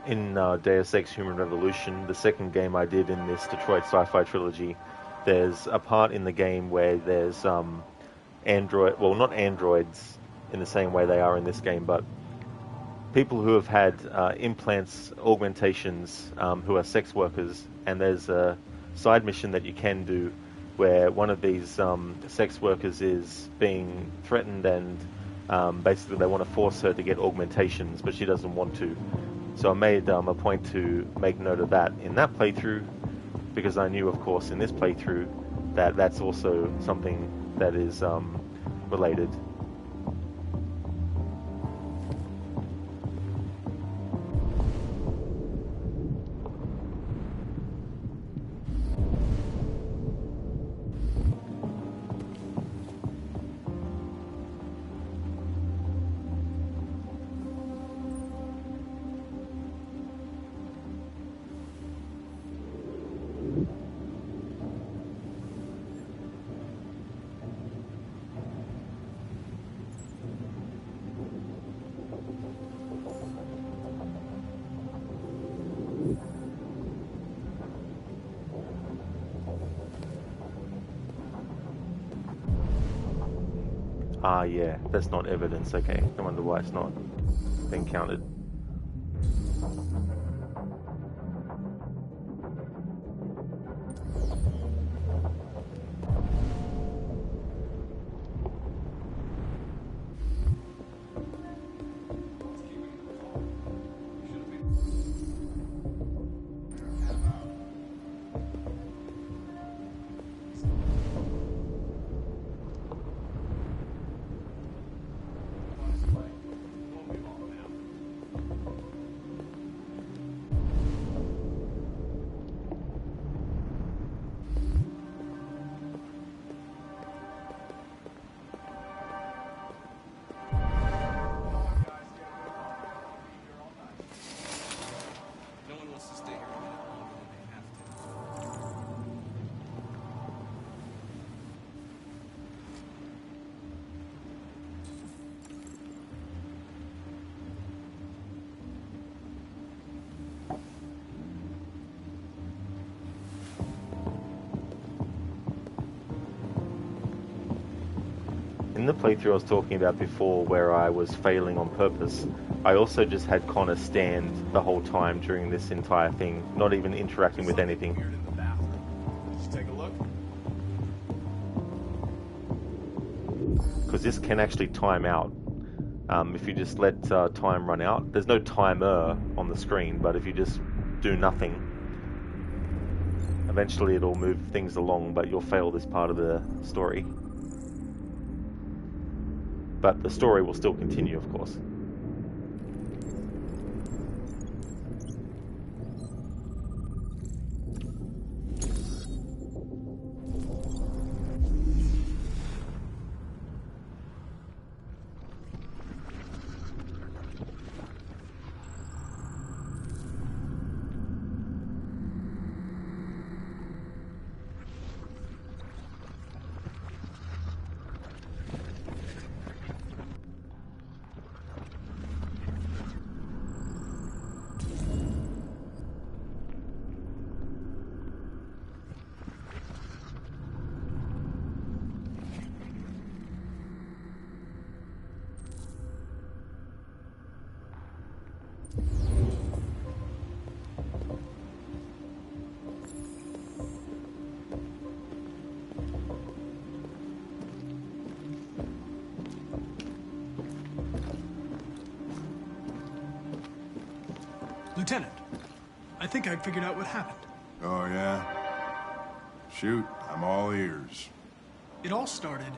In Deus Ex Human Revolution, the second game I did in this Detroit Sci-Fi Trilogy, there's a part in the game where there's android, well, not androids in the same way they are in this game, but people who have had implants, augmentations, who are sex workers, and there's a side mission that you can do where one of these sex workers is being threatened, and basically they want to force her to get augmentations, but she doesn't want to. So I made a point to make note of that in that playthrough, because I knew, of course, in this playthrough that that's also something that is related. Ah, yeah, that's not evidence. Okay, I wonder why it's not being counted. No one wants to stay here a minute longer than they have to. In the playthrough I was talking about before, where I was failing on purpose, I also just had Connor stand the whole time during this entire thing, not even interacting with anything. Just take a look. Because this can actually time out. If you just let time run out, there's no timer on the screen, but if you just do nothing, eventually it'll move things along, but you'll fail this part of the story. But the story will still continue, of course. Lieutenant, I think I figured out what happened. Oh, yeah? Shoot, I'm all ears. It all started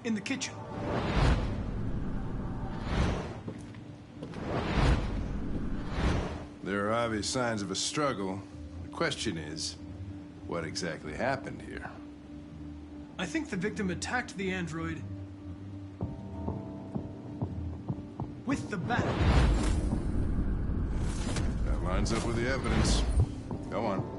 in the kitchen. There are obvious signs of a struggle. The question is, what exactly happened here? I think the victim attacked the android with the bat. That lines up with the evidence. Go on.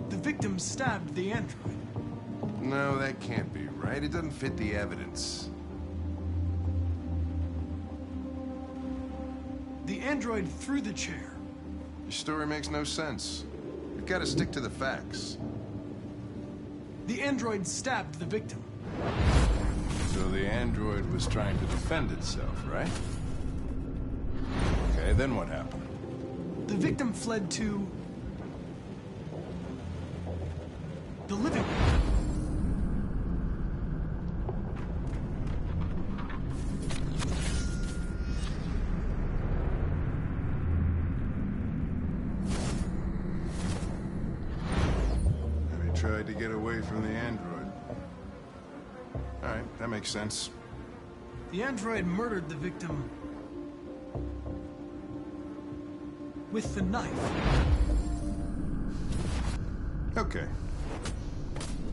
The victim stabbed the android. No, that can't be right. It doesn't fit the evidence. The android threw the chair. Your story makes no sense. You've got to stick to the facts. The android stabbed the victim. So the android was trying to defend itself, right? Okay, then what happened? The victim fled to the living room. Tried to get away from the android. All right, that makes sense. The android murdered the victim with the knife. Okay.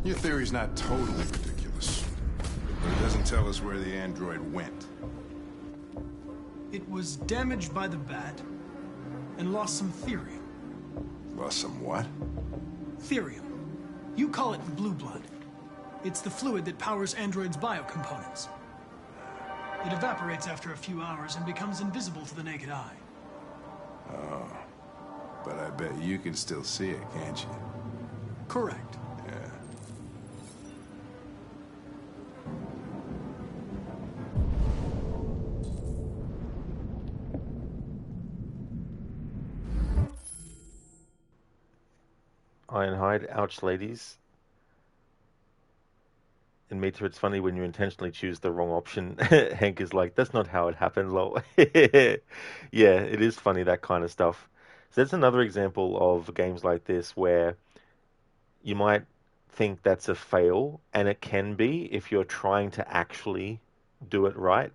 Your theory's not totally ridiculous, but it doesn't tell us where the android went. It was damaged by the bat and lost some therium. Lost some what? Therium. You call it blue blood. It's the fluid that powers androids' biocomponents. It evaporates after a few hours and becomes invisible to the naked eye. Oh. But I bet you can still see it, can't you? Correct. Yeah. Ironhide, ouch, ladies. In Meter, it's funny when you intentionally choose the wrong option. Hank is like, that's not how it happened, lol. Yeah, it is funny, that kind of stuff. So that's another example of games like this where you might think that's a fail, and it can be if you're trying to actually do it right.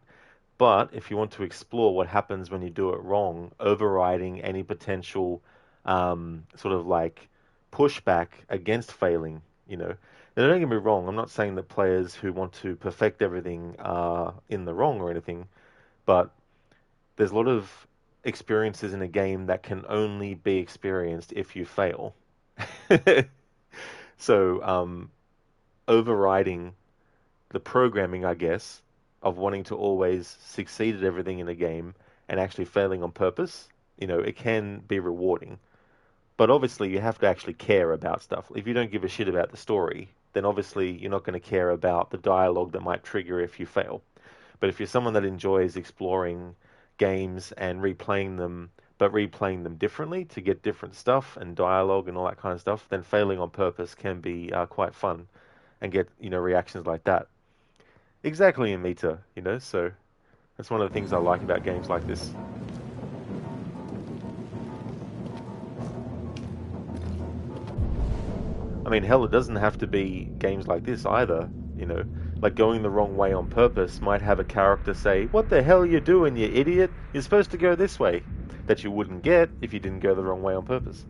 But if you want to explore what happens when you do it wrong, overriding any potential sort of like pushback against failing, you know. Now, don't get me wrong, I'm not saying that players who want to perfect everything are in the wrong or anything, but there's a lot of experiences in a game that can only be experienced if you fail. So, overriding the programming, I guess, of wanting to always succeed at everything in a game and actually failing on purpose, you know, it can be rewarding. But obviously, you have to actually care about stuff. If you don't give a shit about the story, then obviously you're not going to care about the dialogue that might trigger if you fail. But if you're someone that enjoys exploring games and replaying them, but replaying them differently to get different stuff and dialogue and all that kind of stuff, then failing on purpose can be quite fun and get, you know, reactions like that. Exactly, Amita, you know, so that's one of the things I like about games like this. I mean, hell, it doesn't have to be games like this either, you know. Like going the wrong way on purpose might have a character say, "What the hell are you doing, you idiot? You're supposed to go this way." That you wouldn't get if you didn't go the wrong way on purpose.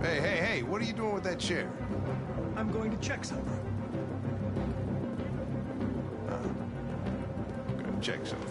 Hey, what are you doing with that chair? I'm going to check something. Gonna check something.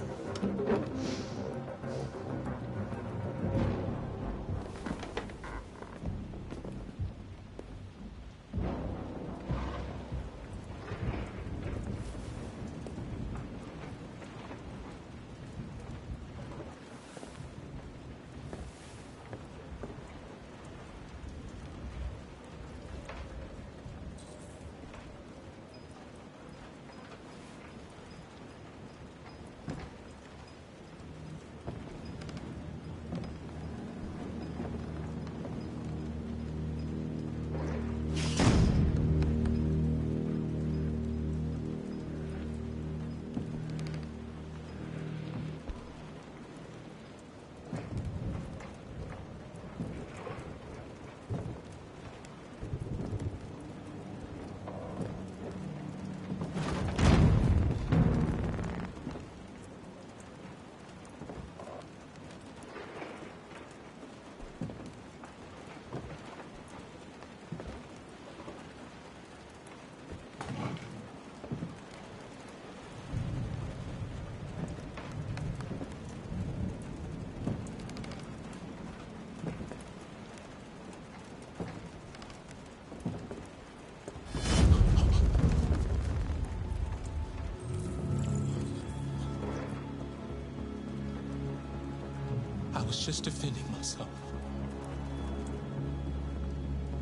I was just defending myself.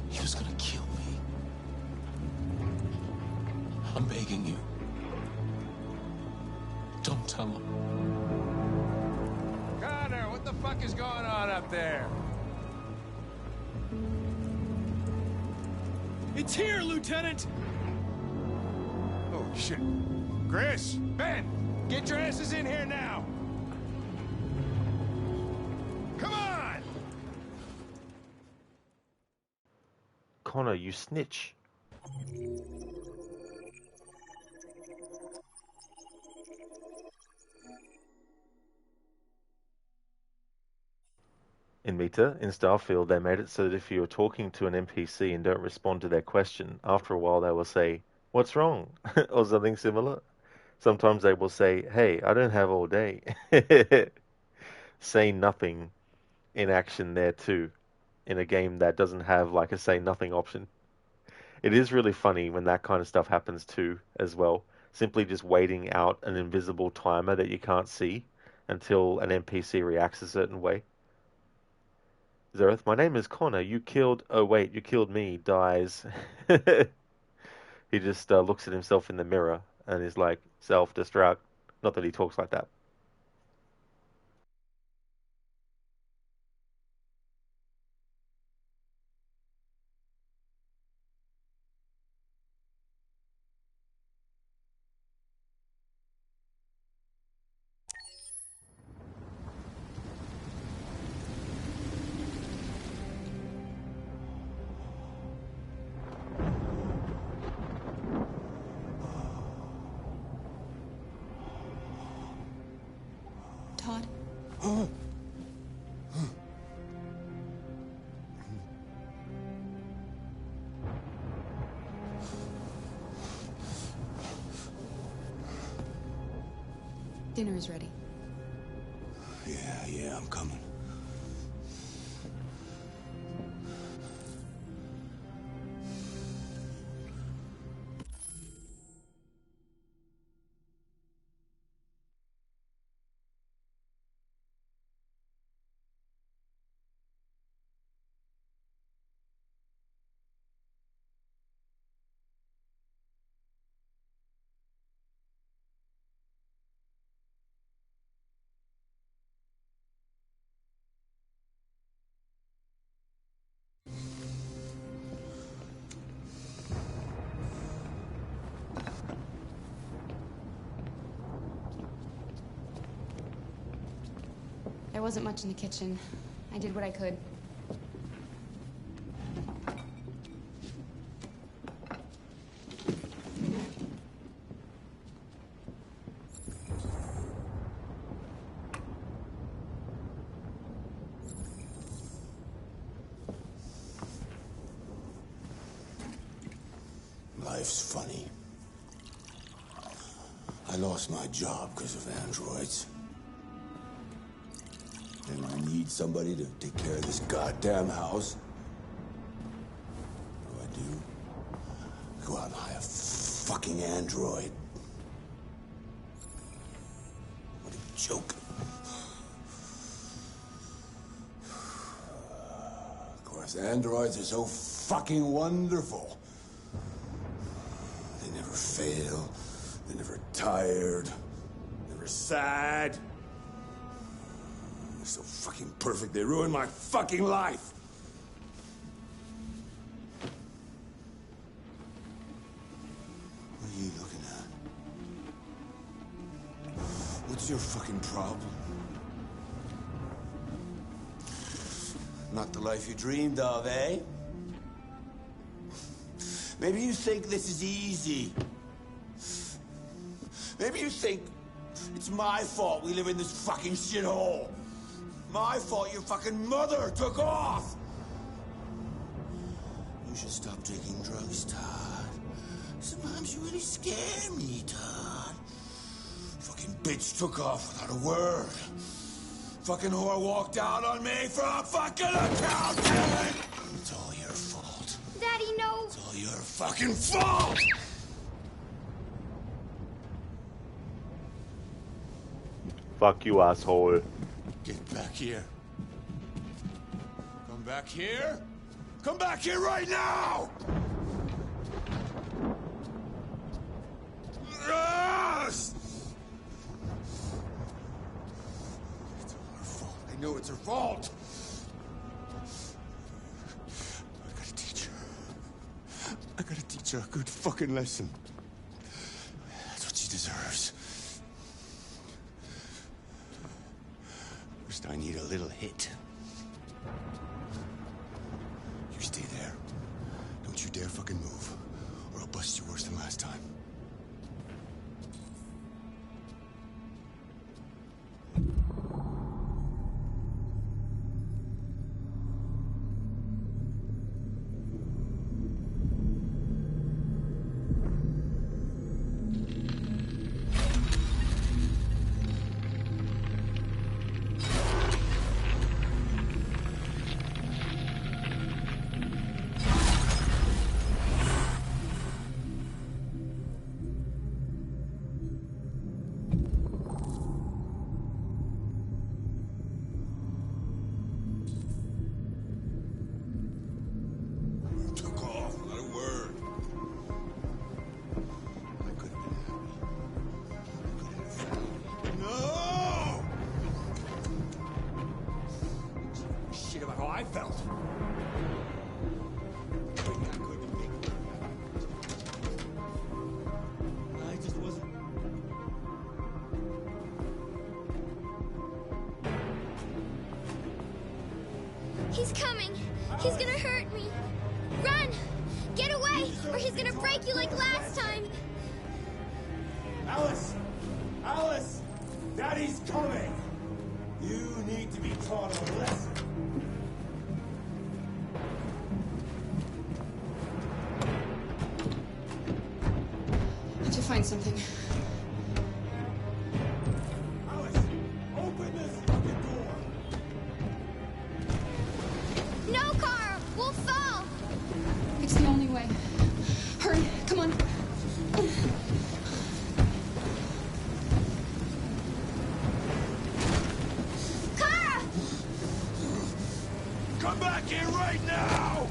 He was gonna kill me. I'm begging you. Don't tell him. fuck is going on up there? It's here, Lieutenant! Oh, shit. Chris, Ben, get your asses in here now! Come on! Connor, you snitch. In Meta, in Starfield, they made it so that if you're talking to an NPC and don't respond to their question, after a while they will say, "What's wrong?" or something similar. Sometimes they will say, "Hey, I don't have all day." Say nothing in action there too, in a game that doesn't have like a say nothing option. It is really funny when that kind of stuff happens too, as well. Simply just waiting out an invisible timer that you can't see until an NPC reacts a certain way. Zereth, my name is Connor. You killed... Oh, wait, you killed me. Dies. He just looks at himself in the mirror and is like, self-destruct. Not that he talks like that. Todd? Dinner is ready. Yeah, I'm coming. There wasn't much in the kitchen. I did what I could. Life's funny. I lost my job because of androids. And I need somebody to take care of this goddamn house. What do? Go out and hire a fucking android. What a joke. Of course, androids are so fucking wonderful. They never fail. They're never tired. Never sad. They're so fucking perfect, they ruined my fucking life! What are you looking at? What's your fucking problem? Not the life you dreamed of, eh? Maybe you think this is easy. Maybe you think it's my fault we live in this fucking shithole. My fault your fucking mother took off! You should stop taking drugs, Todd. Sometimes you really scare me, Todd. Fucking bitch took off without a word. Fucking whore walked out on me for a fucking accountant! It's all your fault. Daddy, no! It's all your fucking fault! Fuck you, asshole. Get back here. Come back here. Come back here right now! Yes! It's all our fault. I know it's It's her fault. I gotta teach her. I gotta teach her a good fucking lesson. That's what she deserves. First, I need a little hit. You stay there. Don't you dare fucking move, or I'll bust you worse than last time. He's coming. He's gonna hurt me. Run! Get away, or he's gonna break you like last time. Alice! Alice! Daddy's coming! You need to be taught a lesson. I have to find something. Alice! Open this fucking door! No, Carl! We'll fall! It's the only way. Hurry, come on. Kara! Come back here right now!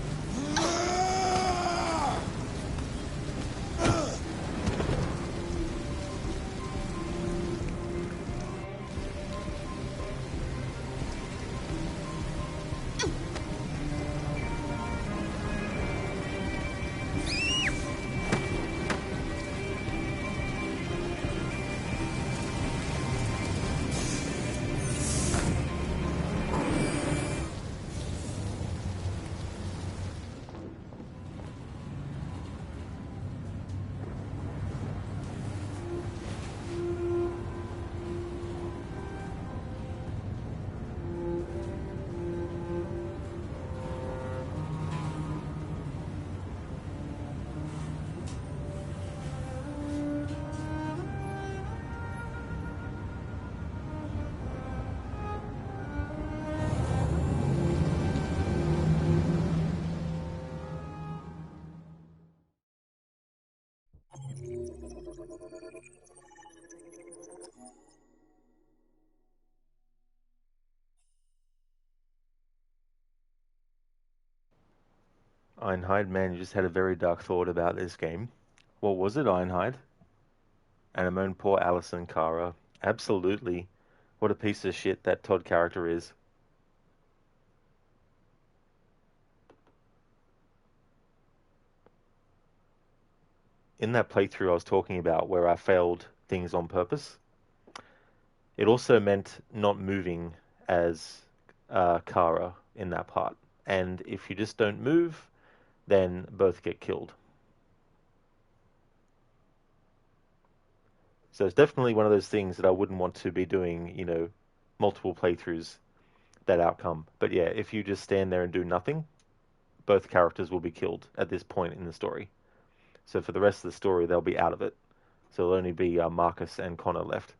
Ironhide, man, you just had a very dark thought about this game. What was it, Ironhide? And I moan poor Allison and Kara. Absolutely. What a piece of shit that Todd character is. In that playthrough I was talking about where I failed things on purpose, it also meant not moving as Kara in that part. And if you just don't move, then both get killed. So it's definitely one of those things that I wouldn't want to be doing, you know, multiple playthroughs, that outcome. But yeah, if you just stand there and do nothing, both characters will be killed at this point in the story. So for the rest of the story, they'll be out of it. So it'll only be Marcus and Connor left.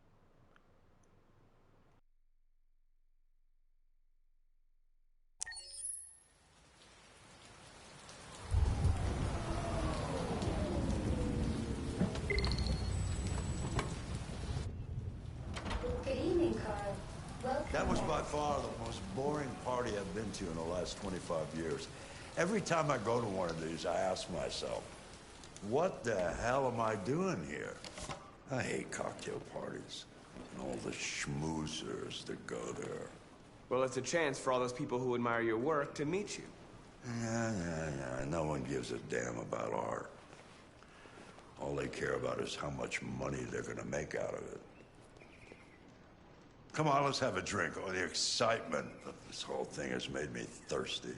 Good evening, Carl. Welcome. That was by far the most boring party I've been to in the last 25 years. Every time I go to one of these, I ask myself, what the hell am I doing here? I hate cocktail parties and all the schmoozers that go there. Well, it's a chance for all those people who admire your work to meet you. Yeah. No one gives a damn about art. All they care about is how much money they're gonna make out of it. Come on, let's have a drink. Oh, the excitement of this whole thing has made me thirsty.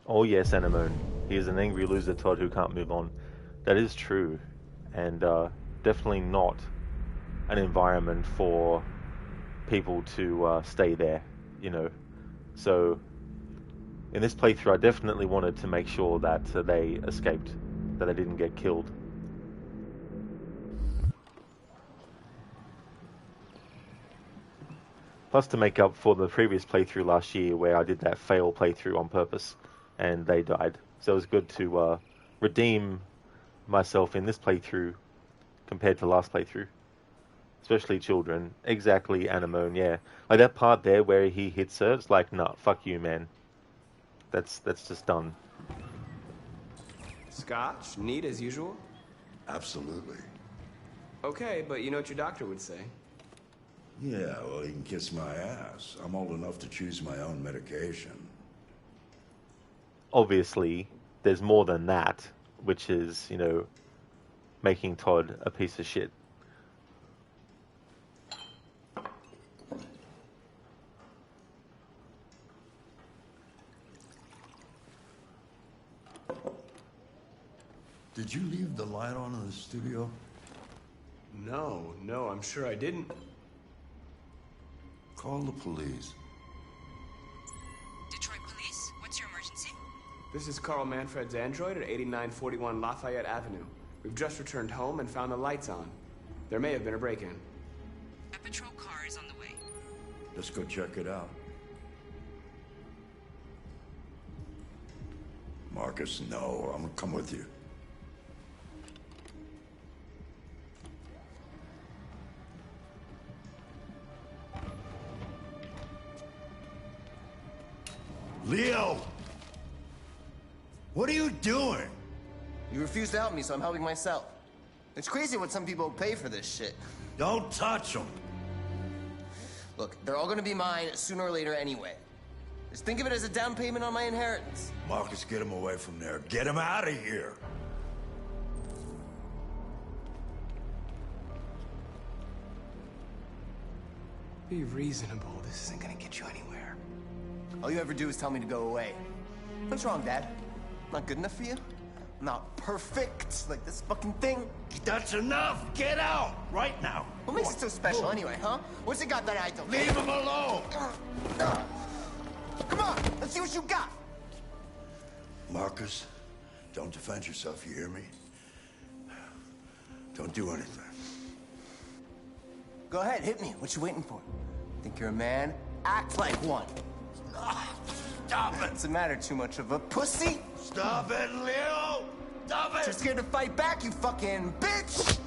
Oh yes, Anemone. He is an angry loser Todd who can't move on. That is true, and definitely not an environment for people to stay there, you know. So in this playthrough, I definitely wanted to make sure that they escaped, that they didn't get killed. Plus to make up for the previous playthrough last year where I did that fail playthrough on purpose and they died. So it was good to redeem myself in this playthrough compared to last playthrough. Especially children. Exactly, Anemone, yeah. Like that part there where he hits her, it's like, nah, fuck you, man. That's just done. Scotch? Neat as usual? Absolutely. Okay, but you know what your doctor would say. Yeah, well, he can kiss my ass. I'm old enough to choose my own medication. Obviously, there's more than that, which is, you know, making Todd a piece of shit. Did you leave the light on in the studio? No, I'm sure I didn't. Call the police. Detroit Police, what's your emergency? This is Carl Manfred's android at 8941 Lafayette Avenue. We've just returned home and found the lights on. There may have been a break-in. A patrol car is on the way. Let's go check it out. Marcus, no. I'm gonna come with you. Leo! What are you doing? You refuse to help me, so I'm helping myself. It's crazy what some people pay for this shit. Don't touch them. Look, they're all gonna be mine sooner or later anyway. Just think of it as a down payment on my inheritance. Marcus, get him away from there. Get him out of here. Be reasonable. This isn't gonna get you anywhere. All you ever do is tell me to go away. What's wrong, Dad? Not good enough for you? Not perfect, like this fucking thing? That's enough! Get out! Right now! What makes it so special anyway, huh? What's it got that I don't? Leave him alone! Come on, let's see what you got! Marcus, don't defend yourself, you hear me? Don't do anything. Go ahead, hit me. What you waiting for? Think you're a man? Act like one. Stop it! Doesn't matter too much of a pussy. Stop it, Leo! Stop it! You're scared to fight back, you fucking bitch!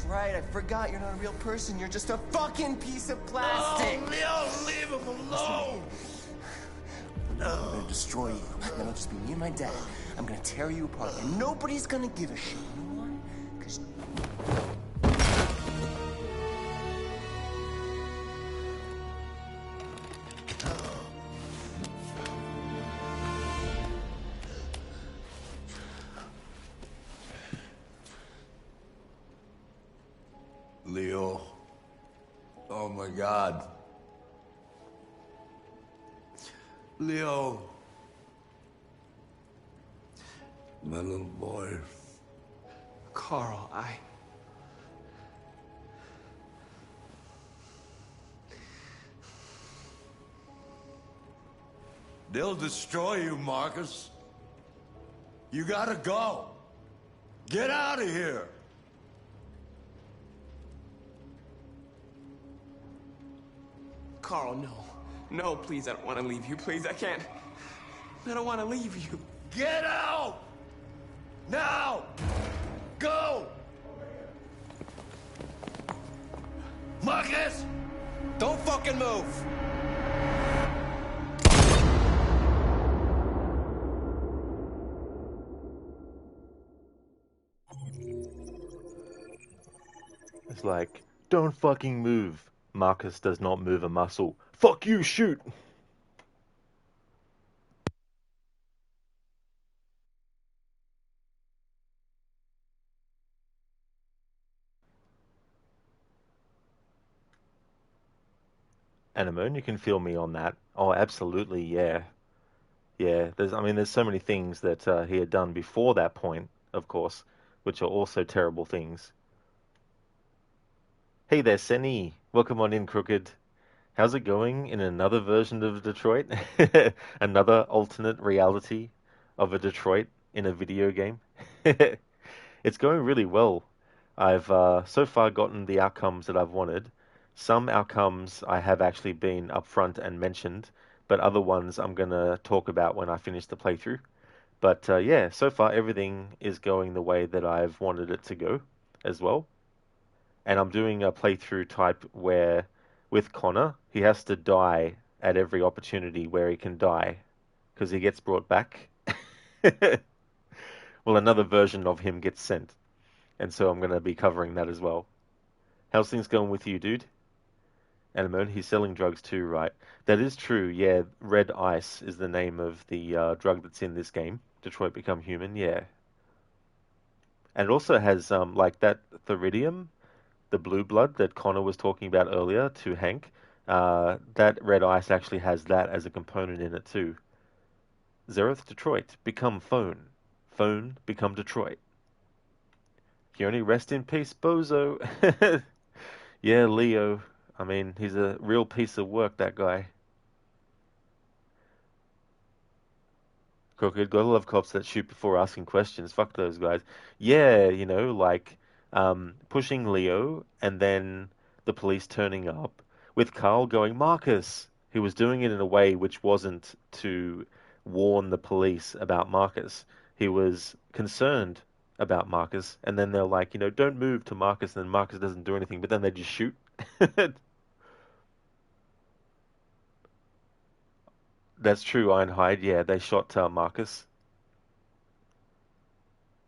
Right, I forgot you're not a real person. You're just a fucking piece of plastic. Oh, Leo, leave him alone! I'm gonna destroy you. Then it'll just be me and my dad. I'm gonna tear you apart, and nobody's gonna give a shit. You know why? Because... Leo. Oh my God. Leo. My little boy. Carl, They'll destroy you, Marcus. You gotta go. Get out of here! Carl, no. No, please, I don't want to leave you. Please, I can't. I don't want to leave you. Get out! Now! Go! Marcus! Don't fucking move! It's like, don't fucking move. Marcus does not move a muscle. Fuck you, shoot! Anemone, you can feel me on that. Oh, absolutely, yeah. Yeah, there's so many things that he had done before that point, of course, which are also terrible things. Hey there, Senny. Welcome on in, Crooked. How's it going in another version of Detroit? Another alternate reality of a Detroit in a video game? It's going really well. I've so far gotten the outcomes that I've wanted. Some outcomes I have actually been upfront and mentioned, but other ones I'm going to talk about when I finish the playthrough. But yeah, so far everything is going the way that I've wanted it to go as well. And I'm doing a playthrough type where, with Connor, he has to die at every opportunity where he can die, because he gets brought back. Well, another version of him gets sent. And so I'm going to be covering that as well. How's things going with you, dude? Anemone, he's selling drugs too, right? That is true, yeah. Red Ice is the name of the drug that's in this game. Detroit Become Human, yeah. And it also has, like, that theridium, the blue blood that Connor was talking about earlier to Hank. That Red Ice actually has that as a component in it too. Zereth, Detroit, become phone. Phone, become Detroit. Keone, rest in peace, Bozo. Yeah, Leo. I mean, he's a real piece of work, that guy. Crooked, gotta love cops that shoot before asking questions. Fuck those guys. Yeah, like pushing Leo and then the police turning up with Carl going, Marcus. He was doing it in a way which wasn't to warn the police about Marcus. He was concerned about Marcus, and then they're like, don't move to Marcus, and then Marcus doesn't do anything, but then they just shoot. That's true, Ironhide. Yeah, they shot Marcus.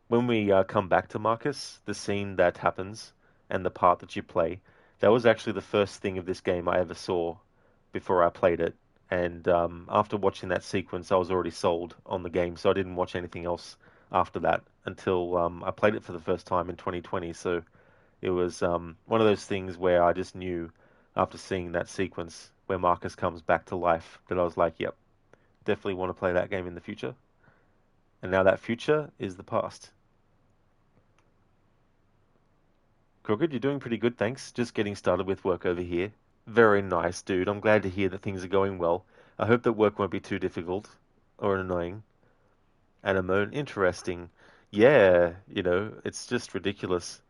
When we come back to Marcus, the scene that happens and the part that you play, that was actually the first thing of this game I ever saw before I played it. And after watching that sequence, I was already sold on the game, so I didn't watch anything else after that until I played it for the first time in 2020. So it was one of those things where I just knew after seeing that sequence where Marcus comes back to life that I was like, yep, definitely want to play that game in the future. And now that future is the past. Crooked, you're doing pretty good, thanks. Just getting started with work over here. Very nice, dude. I'm glad to hear that things are going well. I hope that work won't be too difficult or annoying. Anemone, interesting. Yeah, it's just ridiculous.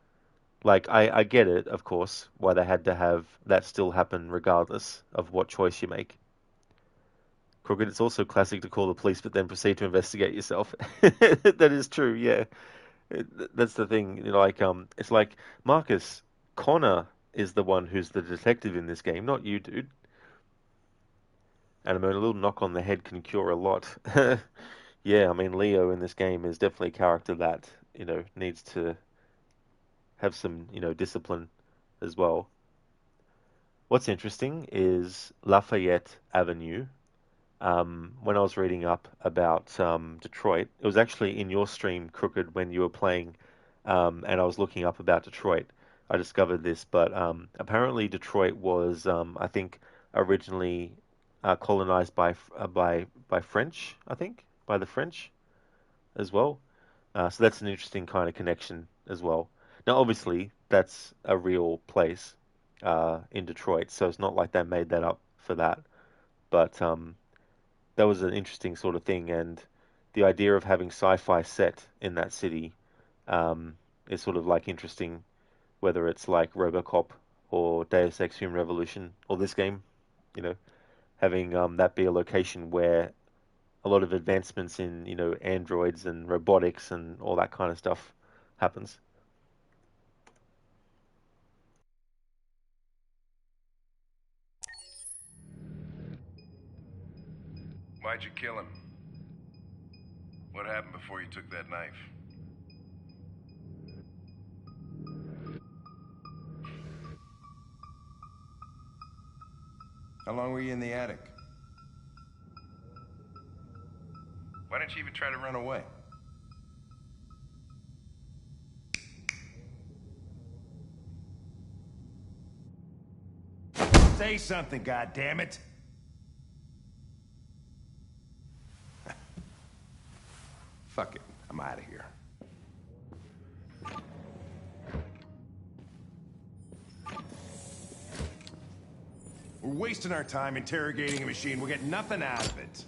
Like, I get it, of course, why they had to have that still happen regardless of what choice you make. Crooked, it's also classic to call the police but then proceed to investigate yourself. That is true, yeah. That's the thing. It's like Marcus, Connor is the one who's the detective in this game, not you, dude. And I mean, a little knock on the head can cure a lot. Yeah, I mean, Leo in this game is definitely a character that needs to have some discipline as well. What's interesting is Lafayette Avenue. When I was reading up about Detroit, it was actually in your stream, Crooked, when you were playing, and I was looking up about Detroit. I discovered this, but apparently Detroit was, I think, originally colonized by French. I think by the French as well. So that's an interesting kind of connection as well. Now, obviously, that's a real place in Detroit, so it's not like they made that up for that. But that was an interesting sort of thing, and the idea of having sci-fi set in that city is sort of like interesting, whether it's like RoboCop or Deus Ex Human Revolution or this game, you know, having that be a location where a lot of advancements in, androids and robotics and all that kind of stuff happens. Why'd you kill him? What happened before you took that knife? How long were you in the attic? Why didn't you even try to run away? Say something, goddammit! Fuck it, I'm out of here. We're wasting our time interrogating a machine. We'll get nothing out of it.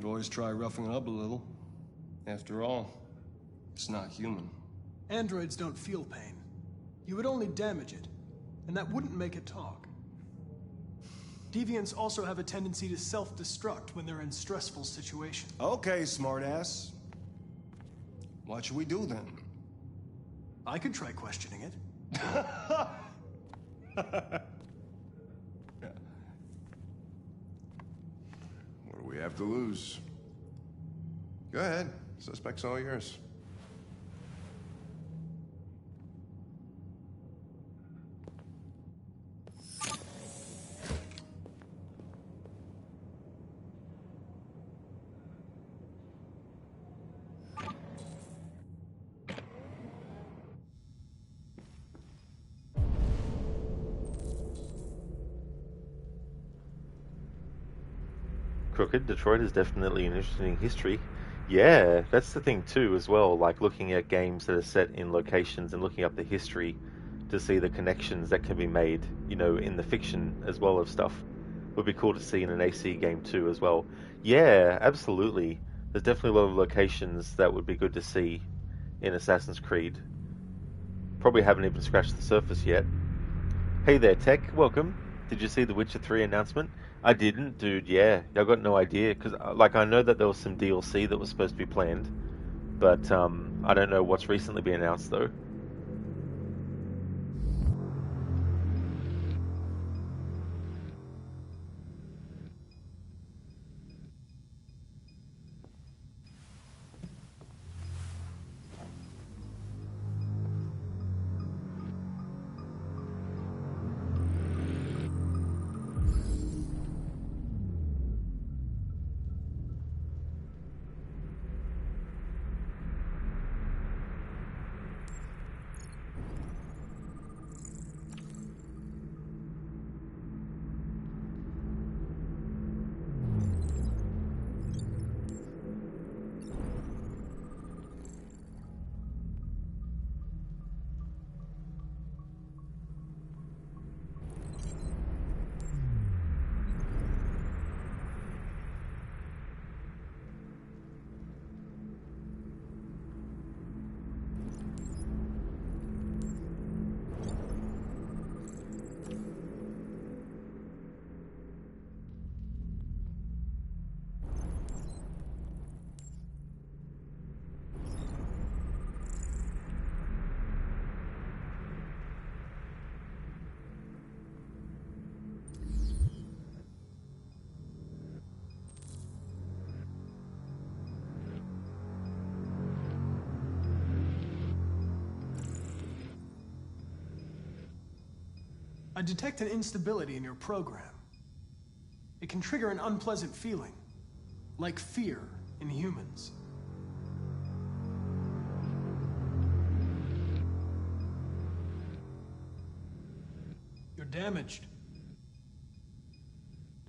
You always try roughing it up a little. After all, it's not human. Androids don't feel pain. You would only damage it, and that wouldn't make it talk. Deviants also have a tendency to self-destruct when they're in stressful situations. Okay, smartass. What should we do then? I could try questioning it. What do we have to lose? Go ahead. Suspect's all yours. Crooked, Detroit is definitely an interesting history. Yeah, that's the thing too as well, like looking at games that are set in locations and looking up the history to see the connections that can be made, in the fiction as well of stuff. Would be cool to see in an AC game too as well. Yeah, absolutely. There's definitely a lot of locations that would be good to see in Assassin's Creed. Probably haven't even scratched the surface yet. Hey there, Tech. Welcome. Did you see the Witcher 3 announcement? I didn't, dude. Yeah, I got no idea because, I know that there was some DLC that was supposed to be planned, but I don't know what's recently been announced though. I detect an instability in your program. It can trigger an unpleasant feeling, like fear in humans. You're damaged.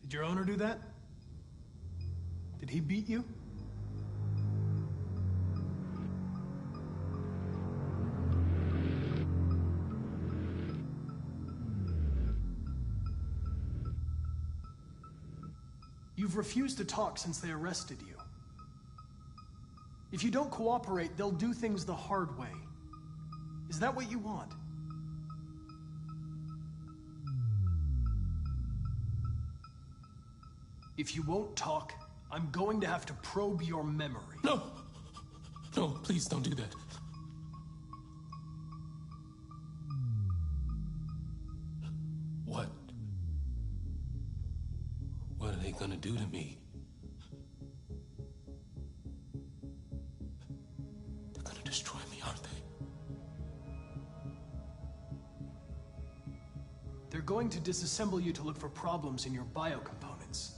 Did your owner do that? Did he beat you? You've refused to talk since they arrested you. If you don't cooperate, they'll do things the hard way. Is that what you want? If you won't talk, I'm going to have to probe your memory. No! No, please don't do that. What? What are they gonna do to me? They're gonna destroy me, aren't they? They're going to disassemble you to look for problems in your biocomponents.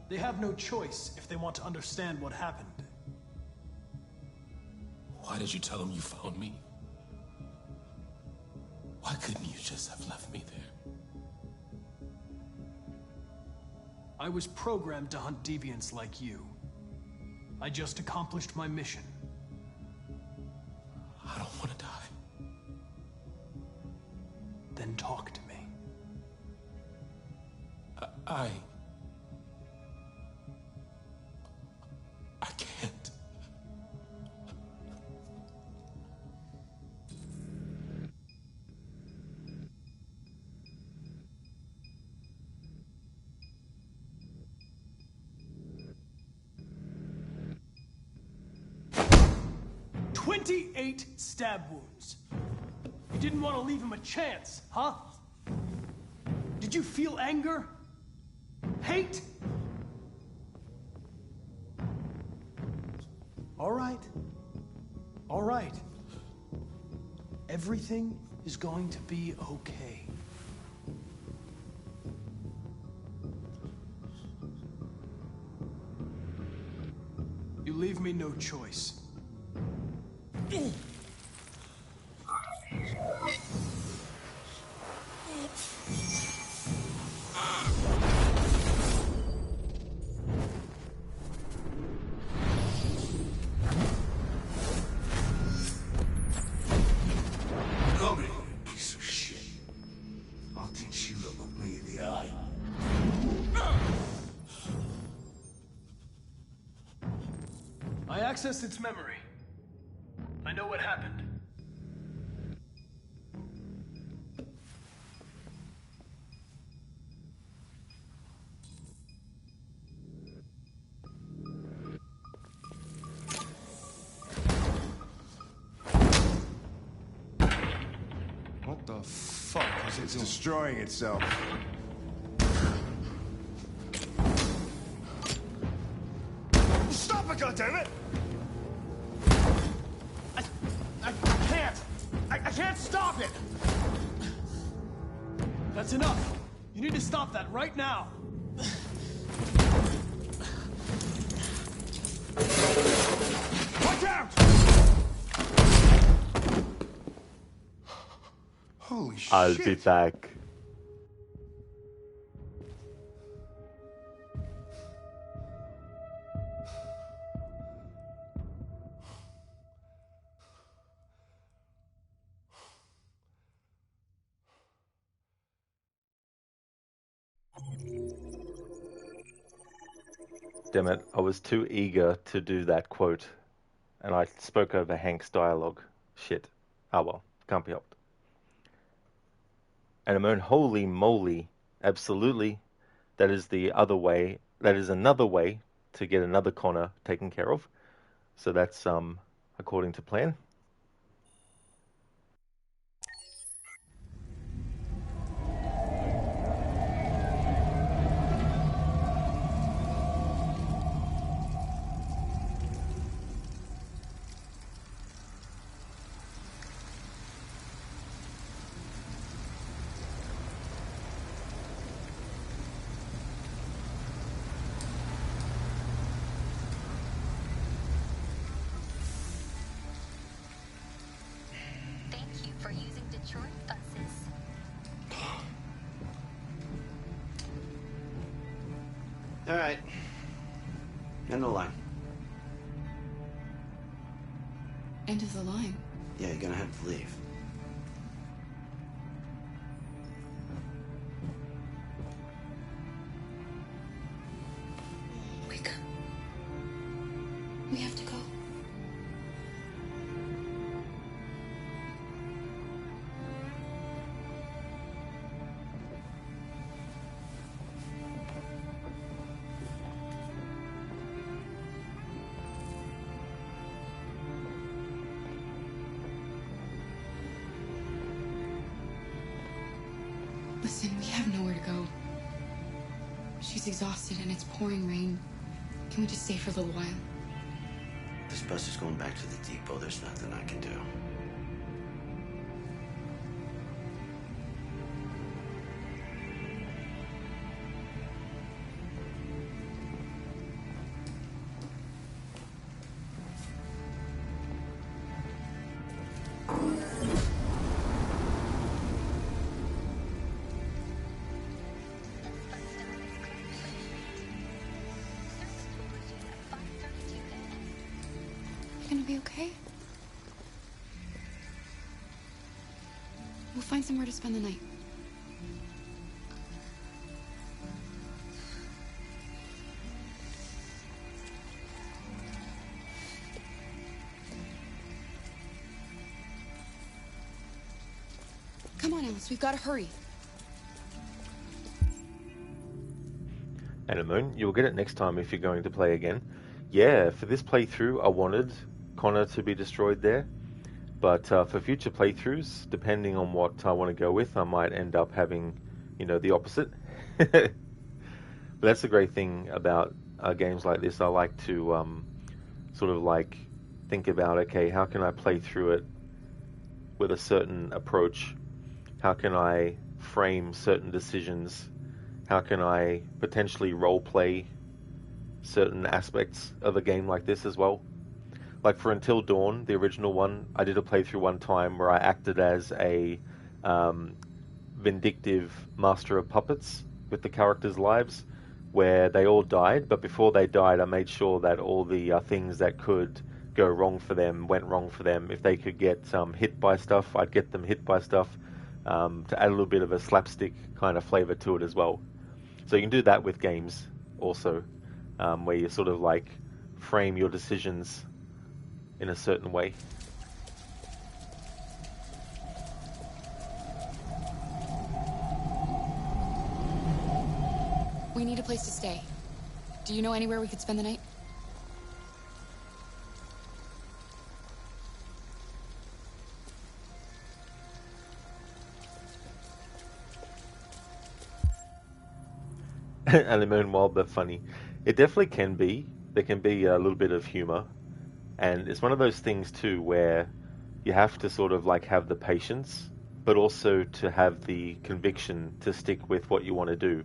They have no choice if they want to understand what happened. Why did you tell them you found me? Why couldn't you just have left me there? I was programmed to hunt deviants like you. I just accomplished my mission. I don't want to die. Then talk to me. I can't. "28 stab wounds. You didn't want to leave him a chance, huh? Did you feel anger? Hate? All right. All right. Everything is going to be okay. You leave me no choice. Come here, piece of shit. I'll teach you to look me in the eye. I accessed its memory. I know what happened. What the fuck is it It's doing? destroying itself. Stop it, goddammit! I can't! I can't stop it! That's enough! You need to stop that right now! Watch out! Holy shit. I'll be back. Damn it, I was too eager to do that quote, and I spoke over Hank's dialogue. Shit. Ah well, can't be helped. And I'm holy moly, absolutely, that is the other way, that is another way to get another Connor taken care of. So that's according to plan. Thank you for using Detroit buses. All right. End of the line. End of the line. Yeah, you're gonna have to leave. Wake up. We have to go. exhausted and it's pouring rain. Can we just stay for a little while? This bus is going back to the depot. There's nothing I can do. Gonna be okay? We'll find somewhere to spend the night. Come on, Alice, we've got to hurry. And Moon, you'll get it next time if you're going to play again. Yeah, for this playthrough, I wanted Connor to be destroyed there. But for future playthroughs, depending on what I want to go with, I might end up having, the opposite. But that's the great thing about games like this. I like to sort of like think about, okay, how can I play through it with a certain approach? How can I frame certain decisions? How can I potentially role-play certain aspects of a game like this as well? Like for Until Dawn, the original one, I did a playthrough one time where I acted as a vindictive master of puppets with the characters' lives, where they all died, but before they died I made sure that all the things that could go wrong for them went wrong for them. If they could get hit by stuff, I'd get them hit by stuff, to add a little bit of a slapstick kind of flavour to it as well. So you can do that with games also, where you sort of like frame your decisions in a certain way. We need a place to stay. Do you know anywhere we could spend the night? And the moon wild but funny. It definitely can be. There can be a little bit of humour. And it's one of those things too where you have to sort of like have the patience, but also to have the conviction to stick with what you want to do.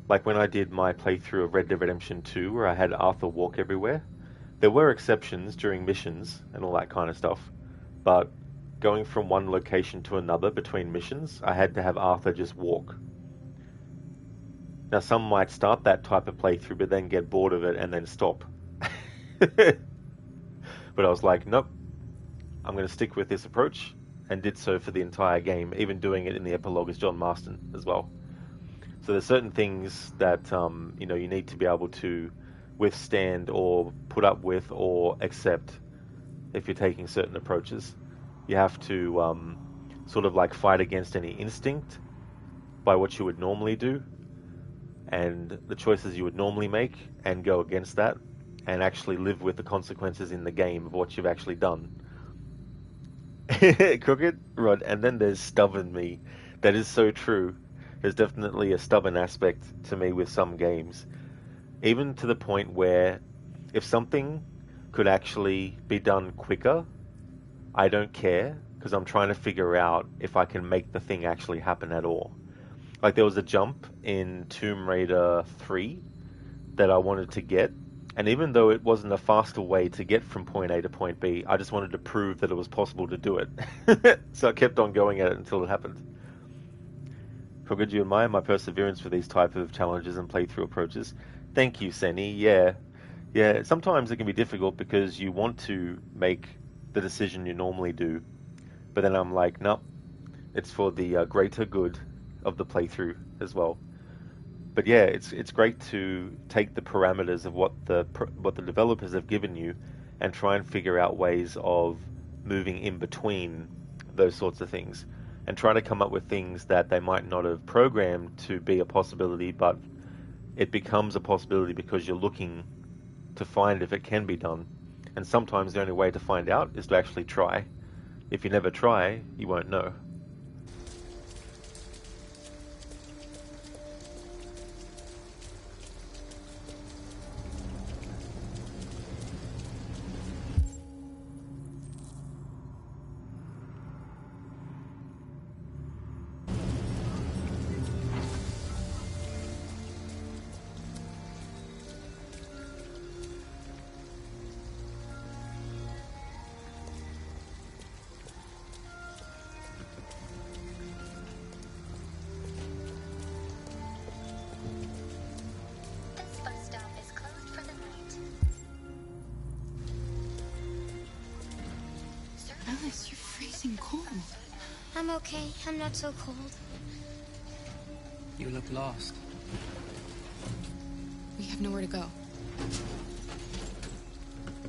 Like when I did my playthrough of Red Dead Redemption 2, where I had Arthur walk everywhere, there were exceptions during missions and all that kind of stuff, but going from one location to another between missions, I had to have Arthur just walk. Now some might start that type of playthrough but then get bored of it and then stop. But I was like, nope, I'm going to stick with this approach, and did so for the entire game, even doing it in the epilogue as John Marston as well. So there's certain things that you need to be able to withstand or put up with or accept if you're taking certain approaches. You have to sort of like fight against any instinct by what you would normally do and the choices you would normally make, and go against that and actually live with the consequences in the game of what you've actually done. Crooked? Rod. And then there's stubborn me. That is so true. There's definitely a stubborn aspect to me with some games. Even to the point where if something could actually be done quicker, I don't care, because I'm trying to figure out if I can make the thing actually happen at all. Like there was a jump in Tomb Raider 3 that I wanted to get, and even though it wasn't a faster way to get from point A to point B, I just wanted to prove that it was possible to do it. So I kept on going at it until it happened. Could you admire my perseverance for these type of challenges and playthrough approaches? Thank you, Senny. Yeah, sometimes it can be difficult because you want to make the decision you normally do, but then I'm like, nope, it's for the greater good of the playthrough as well. But yeah, it's great to take the parameters of what the developers have given you and try and figure out ways of moving in between those sorts of things, and try to come up with things that they might not have programmed to be a possibility, but it becomes a possibility because you're looking to find if it can be done. And sometimes the only way to find out is to actually try. If you never try, you won't know. I'm okay. I'm not so cold. You look lost. We have nowhere to go.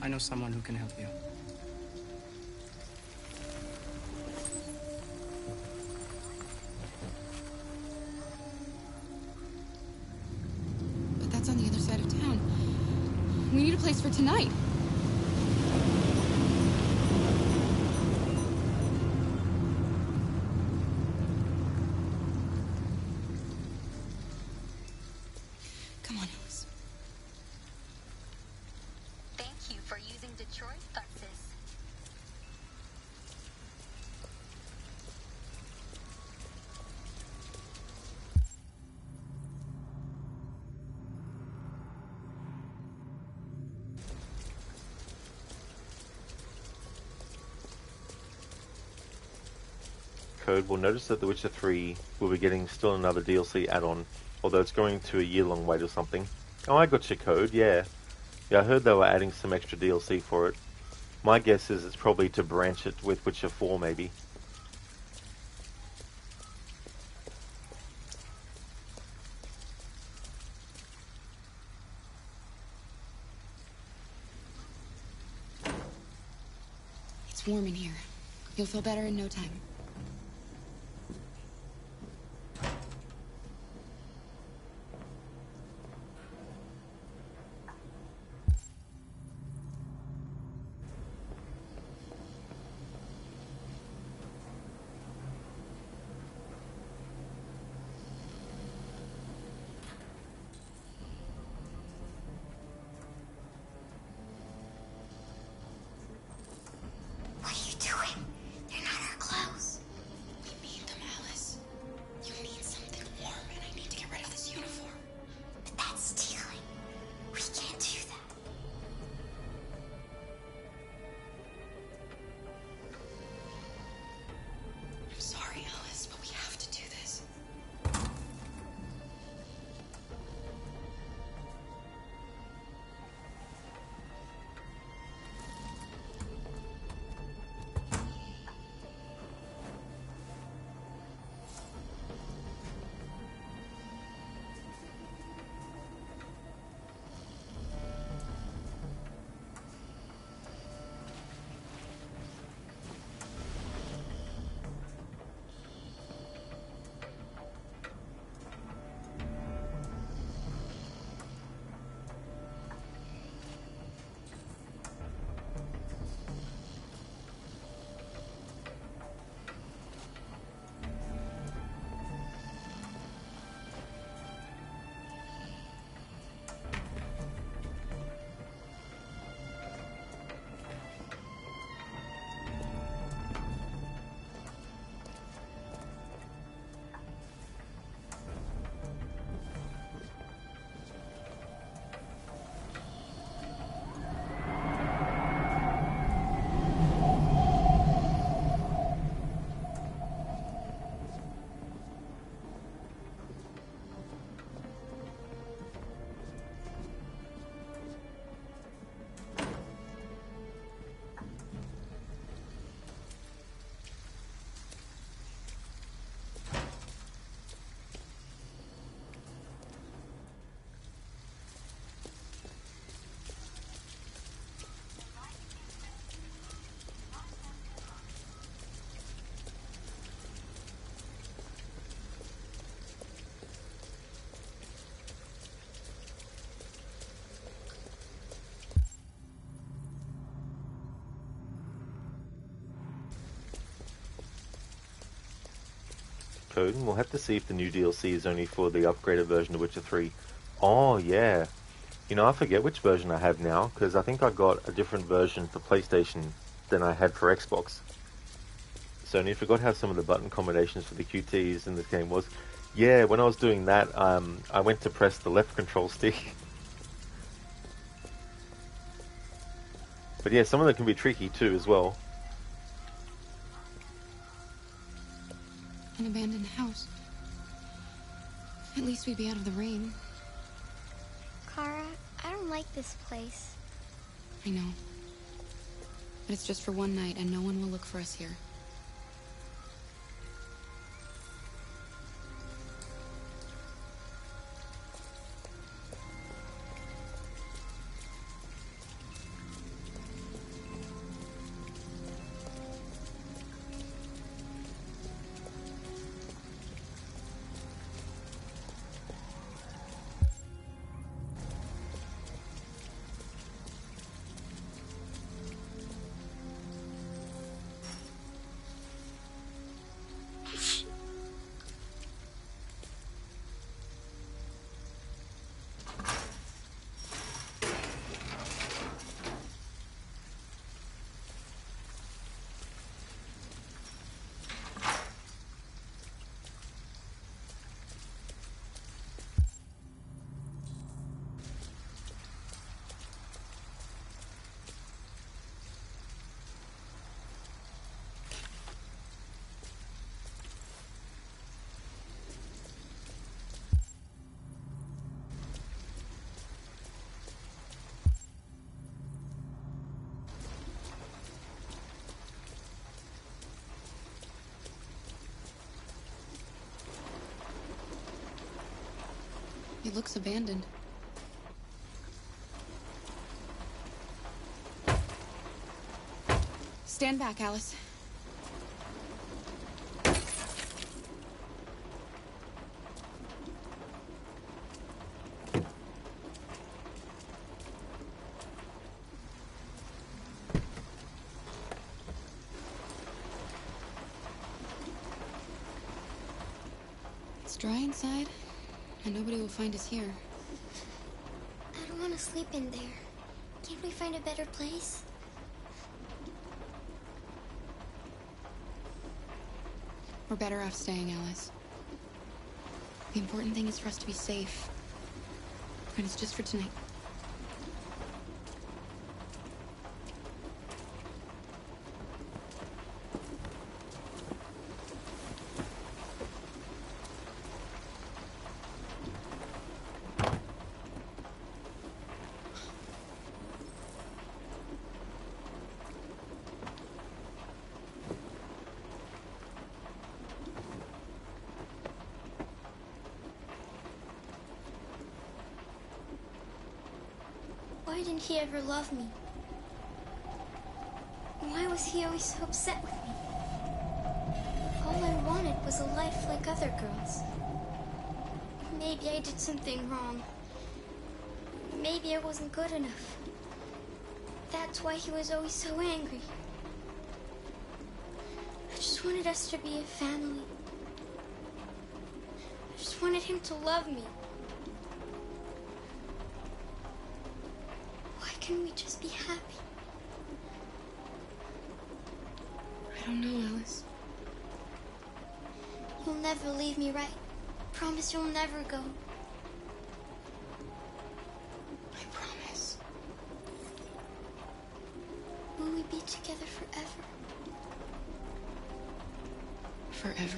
I know someone who can help you. But that's on the other side of town. We need a place for tonight. Come on, Alice. Thank you for using Detroit buses. Code, we'll notice that The Witcher 3 will be getting still another DLC add-on, although it's going to a year-long wait or something. Oh, I got your code, yeah. Yeah, I heard they were adding some extra DLC for it. My guess is it's probably to branch it with Witcher 4, maybe. It's warm in here. You'll feel better in no time. What are you doing? They're not our clothes. We need them, Alice. You need something warm, and I need to get rid of this uniform. But that's stealing. We can't do that. I'm sorry, Alice, but we have to do this. Code, and we'll have to see if the new DLC is only for the upgraded version of Witcher 3. Oh, yeah. You know, I forget which version I have now, because I think I got a different version for PlayStation than I had for Xbox. So I forgot how some of the button combinations for the QTs in this game was. Yeah, when I was doing that, I went to press the left control stick. But yeah, some of them can be tricky too as well. An abandoned house. At least we'd be out of the rain. Kara, I don't like this place. I know. But it's just for one night, and no one will look for us here. It looks abandoned. Stand back, Alice. It's dry inside, and nobody will find us here. I don't want to sleep in there. Can't we find a better place? We're better off staying, Alice. The important thing is for us to be safe. And it's just for tonight. Why didn't he ever love me? Why was he always so upset with me? All I wanted was a life like other girls. Maybe I did something wrong. Maybe I wasn't good enough. That's why he was always so angry. I just wanted us to be a family. I just wanted him to love me. Why can't we just be happy? I don't know, Alice. You'll never leave me, right? Promise you'll never go. I promise. Will we be together forever? Forever.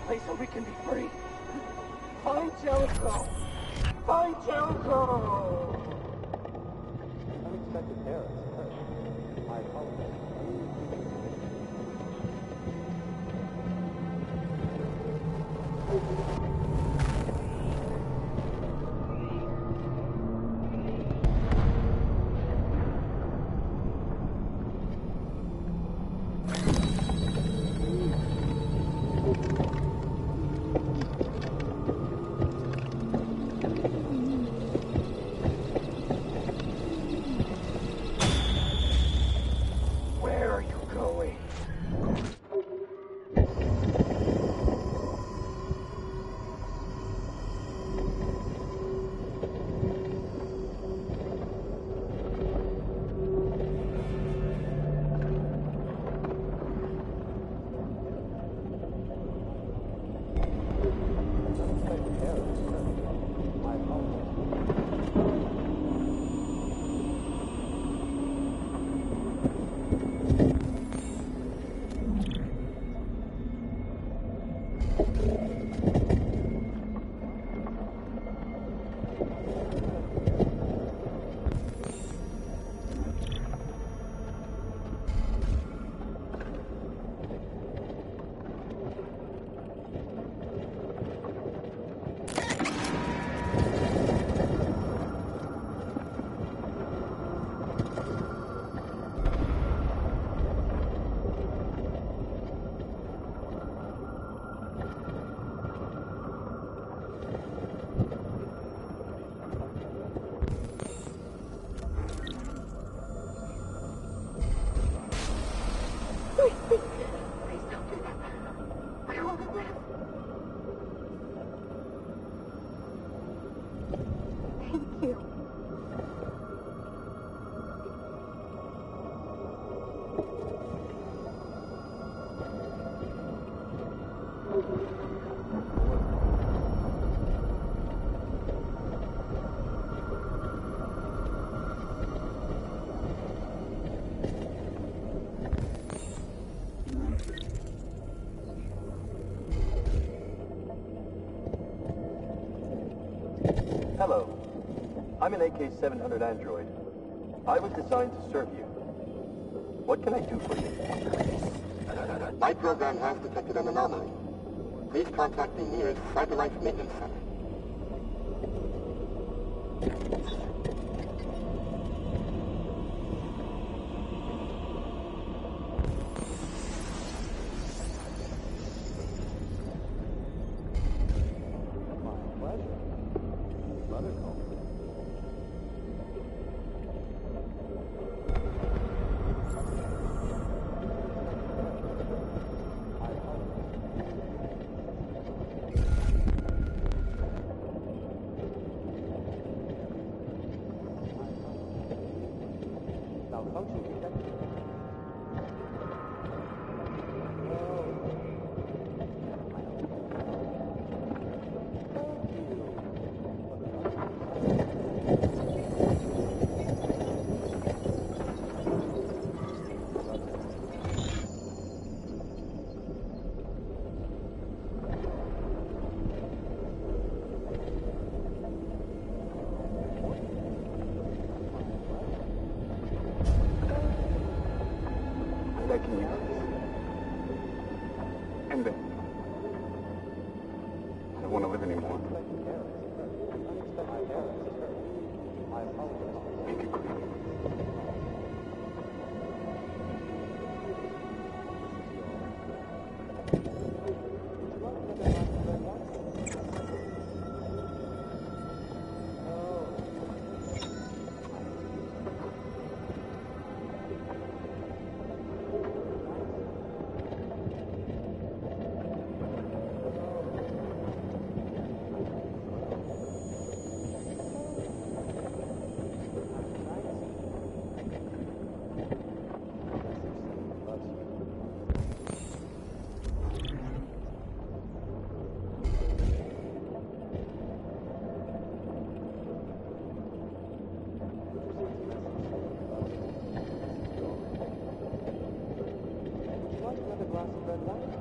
Place where we can be free. Find Jericho! Find Jericho! Unexpected errors occurred. I apologize. Where are you going? Hello. I'm an AK-700 android. I was designed to serve you. What can I do for you? My program has detected an anomaly. Please contact the nearest satellite maintenance center. And then, I don't want to live anymore. Make it quick. glass of red wine?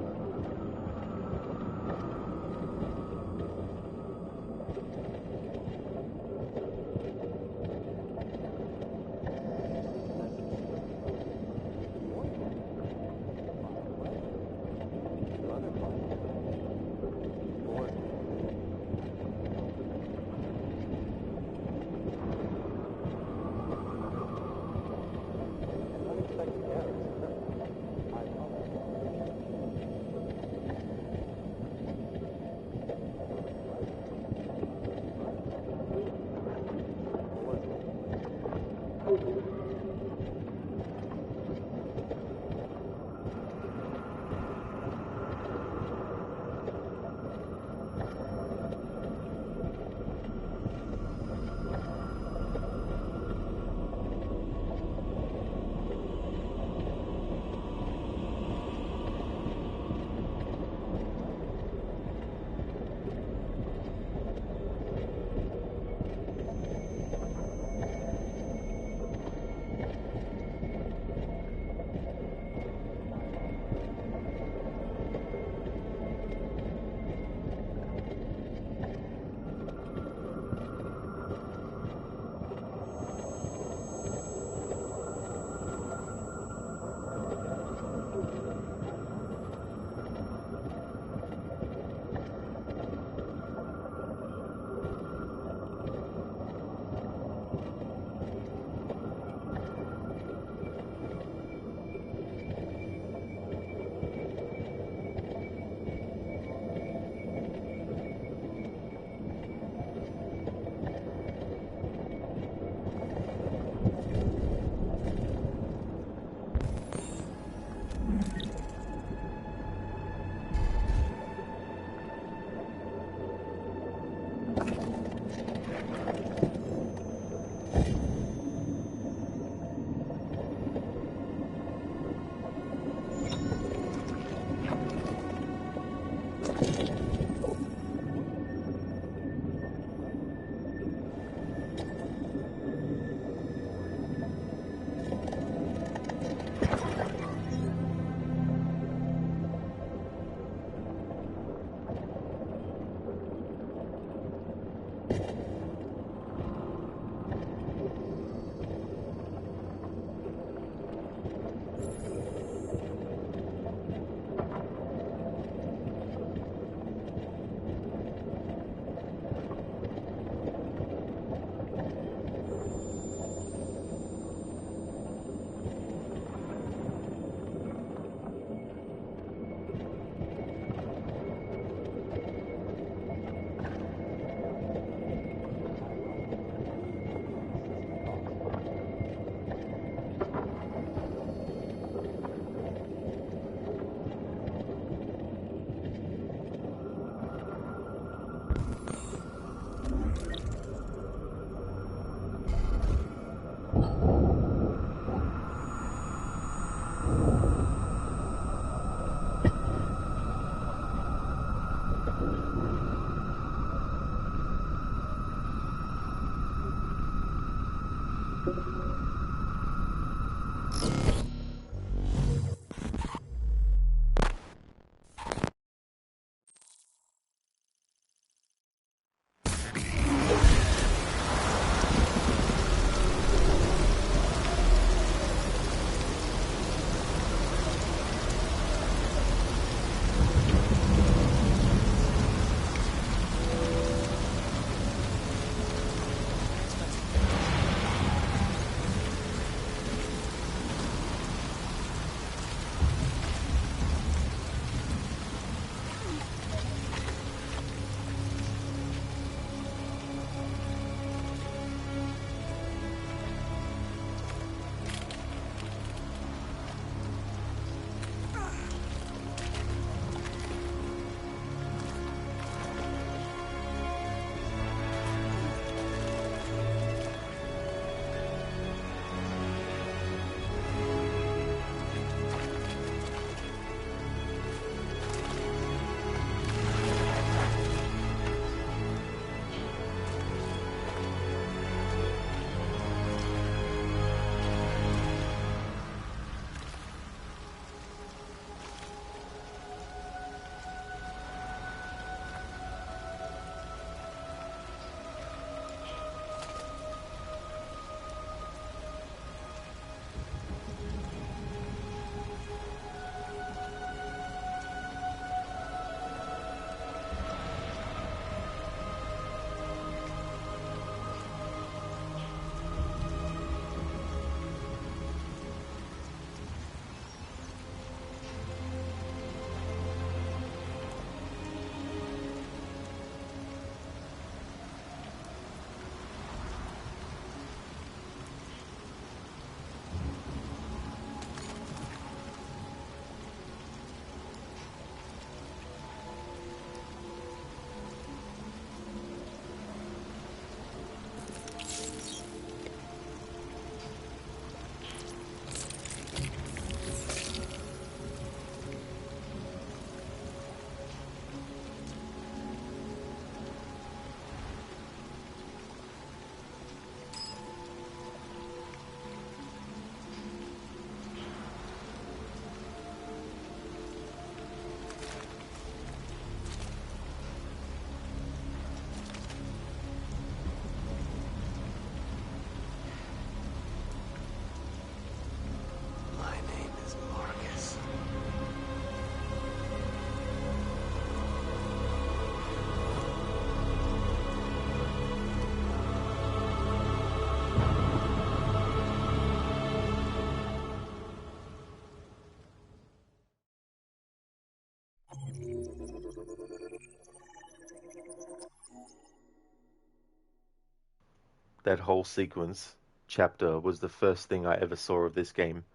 that whole sequence chapter was the first thing I ever saw of this game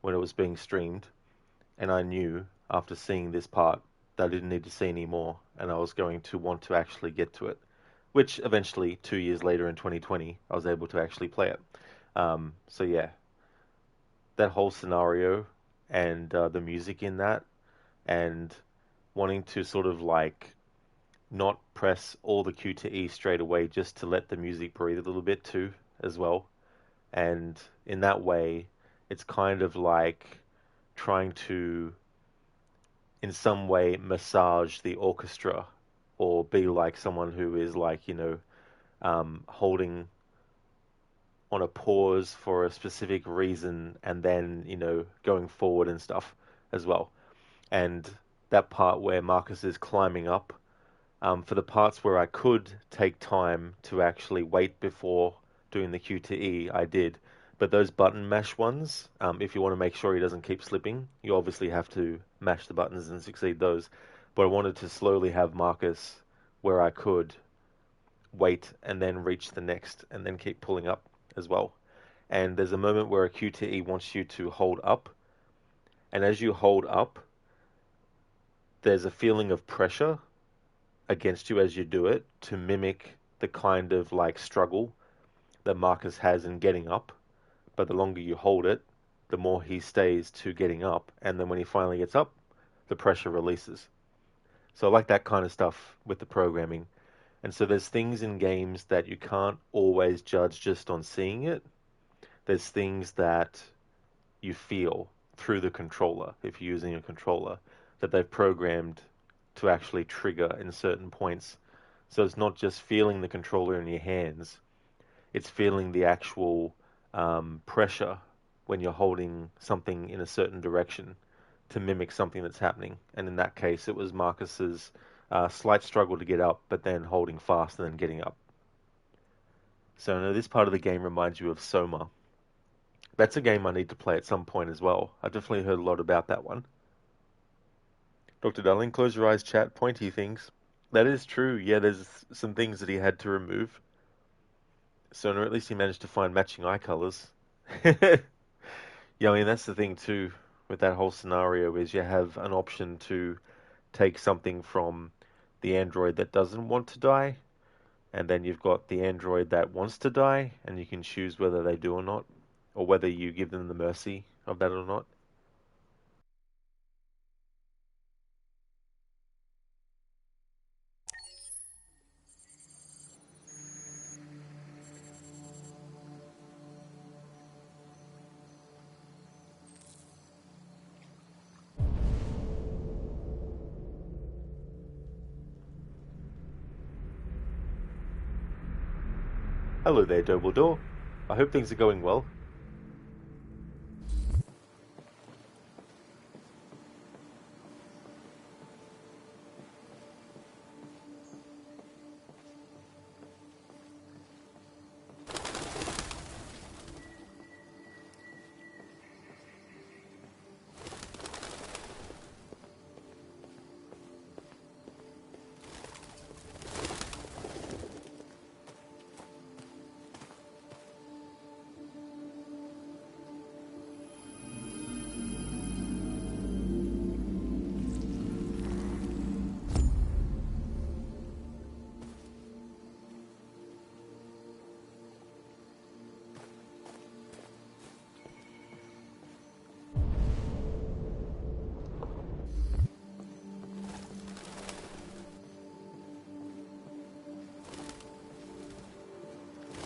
when it was being streamed, and I knew after seeing this part that I didn't need to see any more, and I was going to want to actually get to it, which eventually, 2 years later in 2020, I was able to actually play it. So yeah, that whole scenario and the music in that, and wanting to sort of like not press all the Q to E straight away, just to let the music breathe a little bit too, as well. And in that way, it's kind of like trying to, in some way, massage the orchestra, or be like someone who is like, holding on a pause for a specific reason, and then, going forward and stuff as well. And that part where Marcus is climbing up, for the parts where I could take time to actually wait before doing the Q to E, I did. But those button mash ones, if you want to make sure he doesn't keep slipping, you obviously have to mash the buttons and succeed those. But I wanted to slowly have Marcus where I could wait and then reach the next and then keep pulling up as well. And there's a moment where a Q to E wants you to hold up. And as you hold up, there's a feeling of pressure against you as you do it, to mimic the kind of like struggle that Marcus has in getting up. But the longer you hold it, the more he stays to getting up. And then when he finally gets up, the pressure releases. So I like that kind of stuff with the programming. And so there's things in games that you can't always judge just on seeing it. There's things that you feel through the controller, if you're using a controller, that they've programmed to actually trigger in certain points. So it's not just feeling the controller in your hands, it's feeling the actual pressure when you're holding something in a certain direction to mimic something that's happening. And in that case, it was Marcus's slight struggle to get up, but then holding fast and then getting up. So I know this part of the game reminds you of Soma. That's a game I need to play at some point as well. I definitely heard a lot about that one. Dr. Darling, close your eyes, chat, pointy things. That is true. Yeah, there's some things that he had to remove. So at least he managed to find matching eye colors. Yeah, I mean, that's the thing too with that whole scenario, is you have an option to take something from the android that doesn't want to die, and then you've got the android that wants to die, and you can choose whether they do or not, or whether you give them the mercy of that or not. Hello there, Dumbledore. I hope things are going well.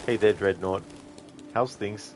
Hey there, Dreadnought. How's things?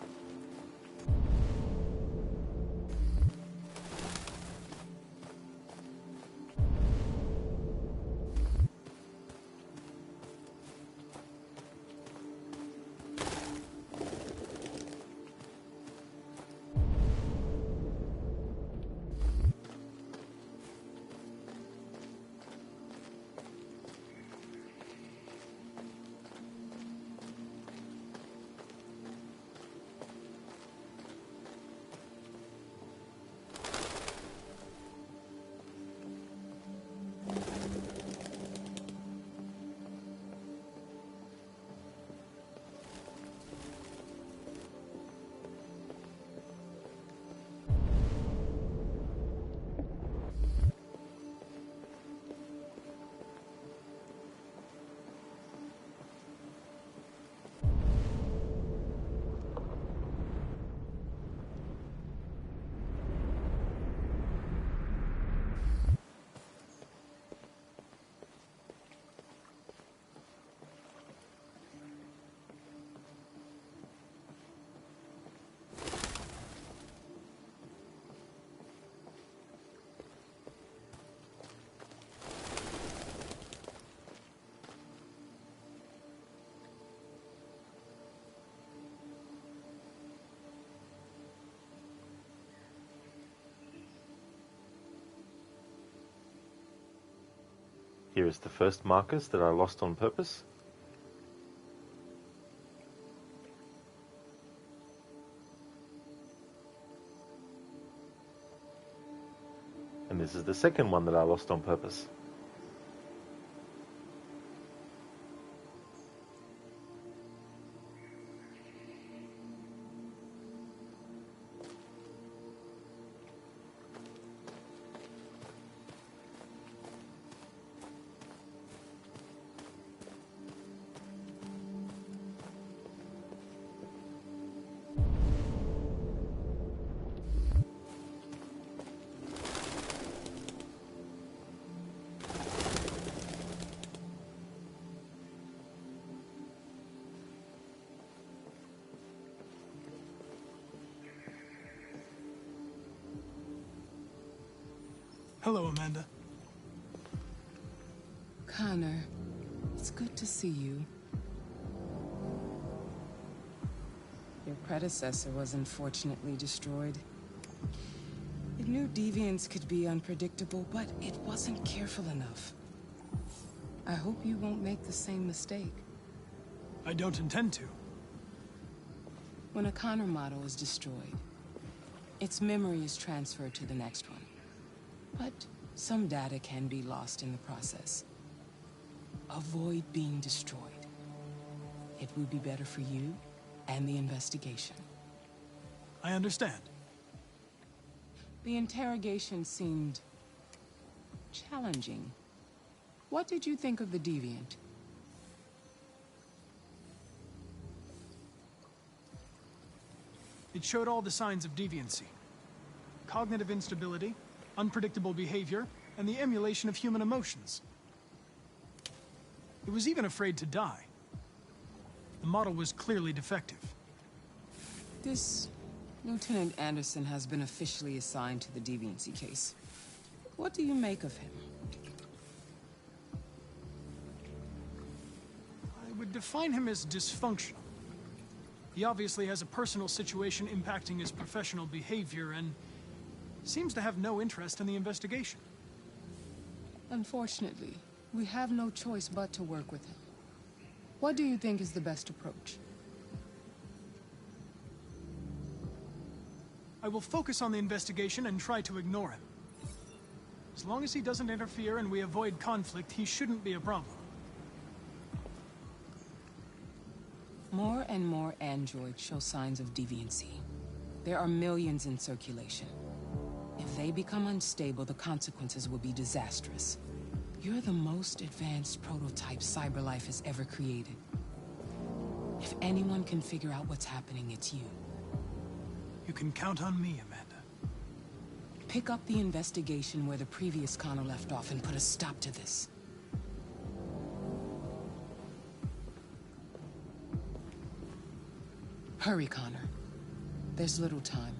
Here is the first Marcus that I lost on purpose. And this is the second one that I lost on purpose. Hello, Amanda. Connor, it's good to see you. Your predecessor was unfortunately destroyed. It knew deviants could be unpredictable, but it wasn't careful enough. I hope you won't make the same mistake. I don't intend to. When a Connor model is destroyed, its memory is transferred to the next one. But some data can be lost in the process. Avoid being destroyed. It would be better for you and the investigation. I understand. The interrogation seemed challenging. What did you think of the deviant? It showed all the signs of deviancy. Cognitive instability, unpredictable behavior, and the emulation of human emotions. It was even afraid to die. The model was clearly defective. This Lieutenant Anderson has been officially assigned to the deviancy case. What do you make of him? I would define him as dysfunctional. He obviously has a personal situation impacting his professional behavior and seems to have no interest in the investigation. Unfortunately, we have no choice but to work with him. What do you think is the best approach? I will focus on the investigation and try to ignore him. As long as he doesn't interfere and we avoid conflict, he shouldn't be a problem. More and more androids show signs of deviancy. There are millions in circulation. If they become unstable, the consequences will be disastrous. You're the most advanced prototype CyberLife has ever created. If anyone can figure out what's happening, it's you. You can count on me, Amanda. Pick up the investigation where the previous Connor left off and put a stop to this. Hurry, Connor. There's little time.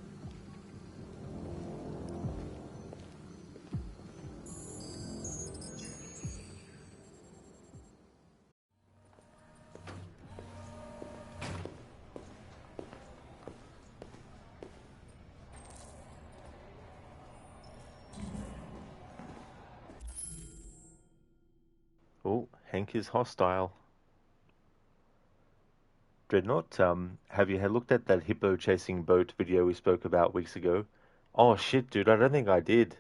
Oh, Hank is hostile. Dreadnought, have you had looked at that hippo chasing boat video we spoke about weeks ago? Oh shit, dude, I don't think I did.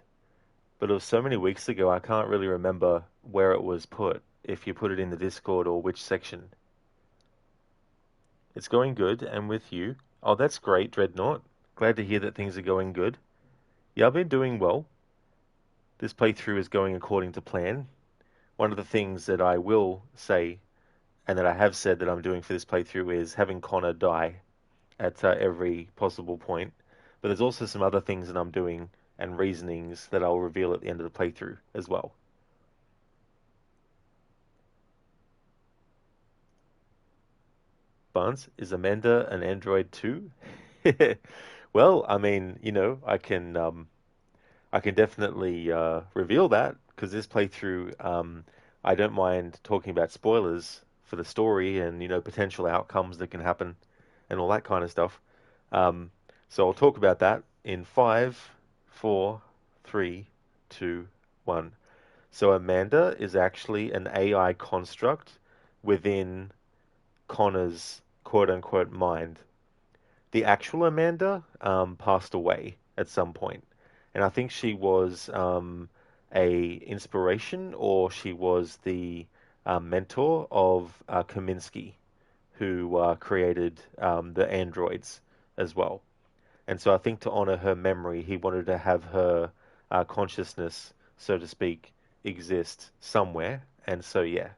But it was so many weeks ago, I can't really remember where it was put, if you put it in the Discord or which section. It's going good, and with you. Oh, that's great, Dreadnought. Glad to hear that things are going good. Yeah, I've been doing well. This playthrough is going according to plan. One of the things that I will say, and that I have said that I'm doing for this playthrough, is having Connor die at every possible point. But there's also some other things that I'm doing and reasonings that I'll reveal at the end of the playthrough as well. Barnes, is Amanda an android too? Well, I mean, I can definitely reveal that because this playthrough, I don't mind talking about spoilers for the story and potential outcomes that can happen and all that kind of stuff. So I'll talk about that in 5, 4, 3, 2, 1. So Amanda is actually an AI construct within Connor's quote-unquote mind. The actual Amanda passed away at some point, and I think she was a inspiration, or she was the mentor of Kaminsky, who created the androids as well. And so I think to honor her memory, he wanted to have her consciousness, so to speak, exist somewhere. And so, yeah,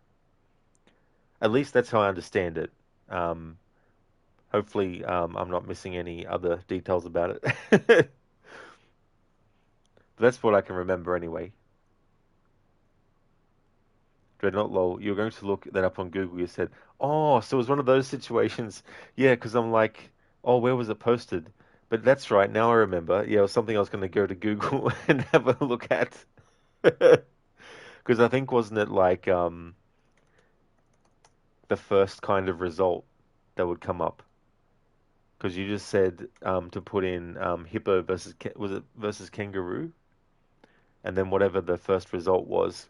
at least that's how I understand it. Um, Hopefully, I'm not missing any other details about it. But that's what I can remember anyway. Dreadnought lol, you were going to look that up on Google. You said, oh, so it was one of those situations. Yeah, because I'm like, oh, where was it posted? But that's right, now I remember. Yeah, it was something I was going to go to Google and have a look at. Because I think, wasn't it like the first kind of result that would come up? Because you just said to put in hippo versus, was it versus kangaroo? And then whatever the first result was.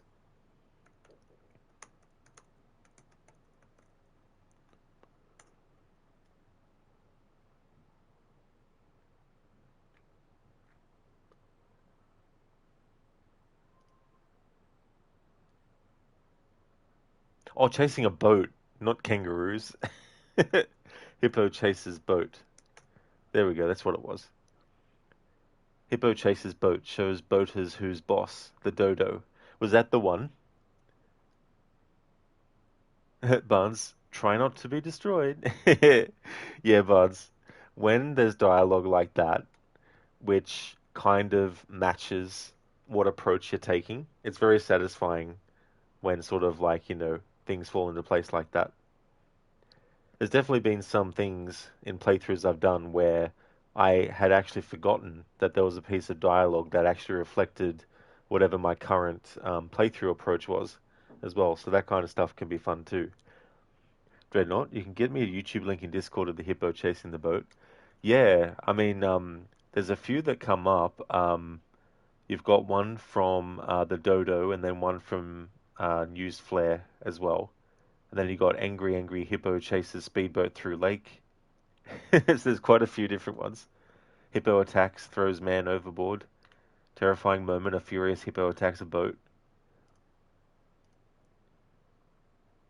Oh, chasing a boat, not kangaroos. Hippo chases boat. There we go, that's what it was. Hippo chases boat, shows boaters who's boss, the dodo. Was that the one? Barnes, try not to be destroyed. Yeah, Barnes. When there's dialogue like that, which kind of matches what approach you're taking, it's very satisfying when sort of like, things fall into place like that. There's definitely been some things in playthroughs I've done where I had actually forgotten that there was a piece of dialogue that actually reflected whatever my current playthrough approach was as well. So that kind of stuff can be fun too. Dreadnought, you can get me a YouTube link in Discord of the hippo chasing the boat. Yeah, I mean, there's a few that come up. You've got one from the Dodo, and then one from News Flare as well. And then you got Angry Angry Hippo chases speedboat through lake. So there's quite a few different ones. Hippo attacks, throws man overboard. Terrifying moment, a furious hippo attacks a boat.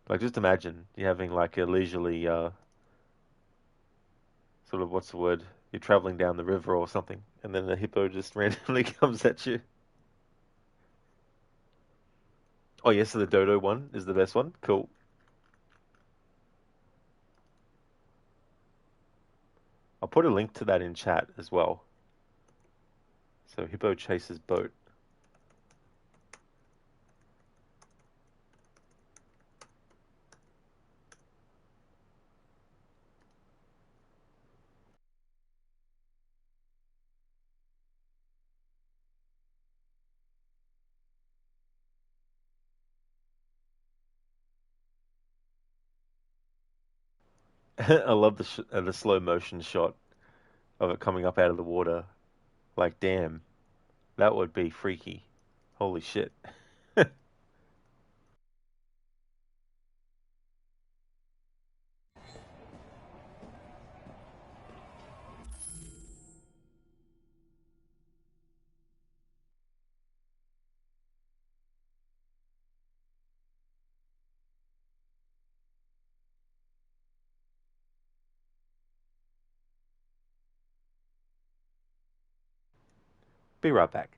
Like, just imagine you having like a leisurely, sort of, what's the word? You're traveling down the river or something, and then the hippo just randomly comes at you. Oh, yes, so the dodo one is the best one. Cool. I'll put a link to that in chat as well. So, hippo chases boat. I love the slow motion shot of it coming up out of the water. Like, damn, that would be freaky. Holy shit. Be right back.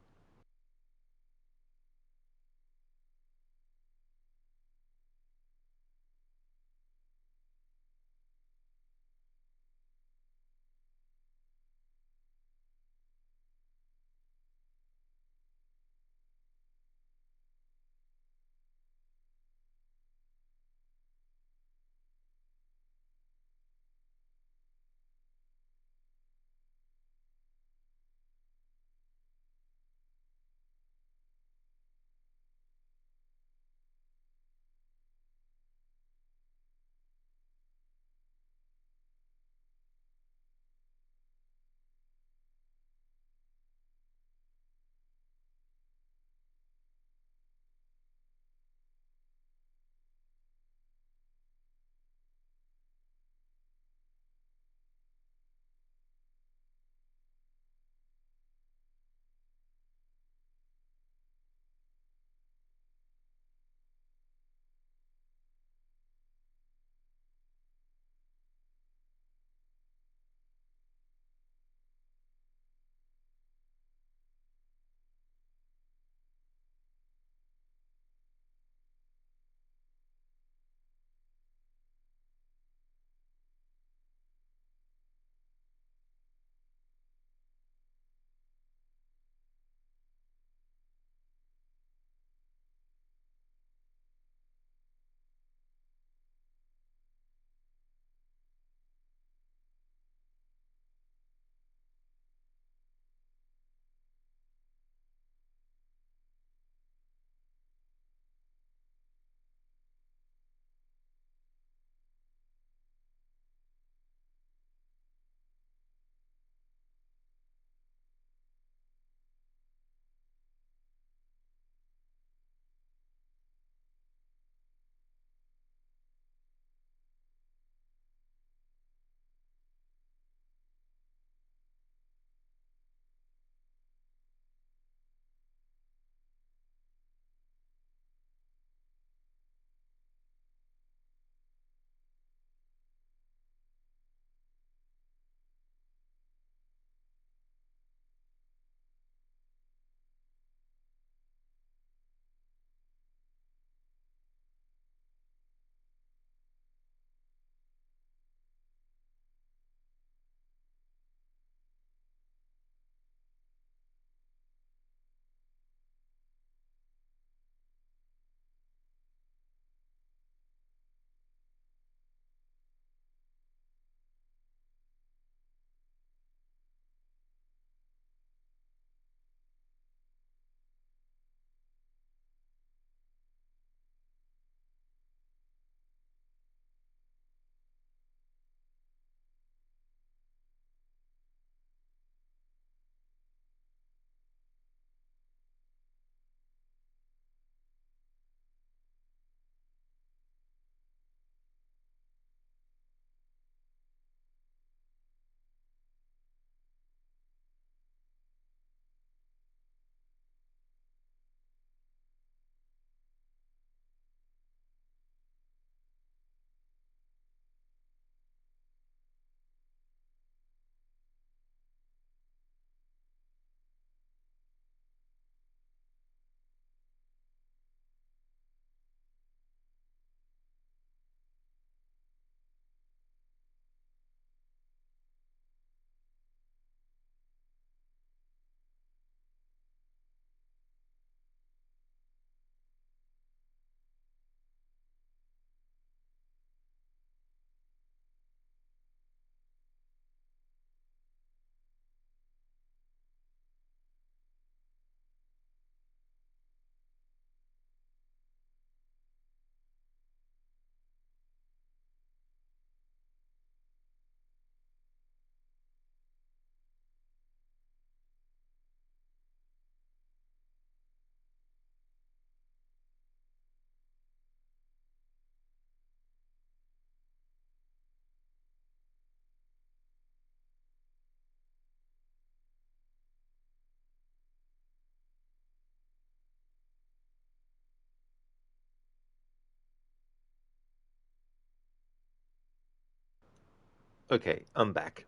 Okay, I'm back.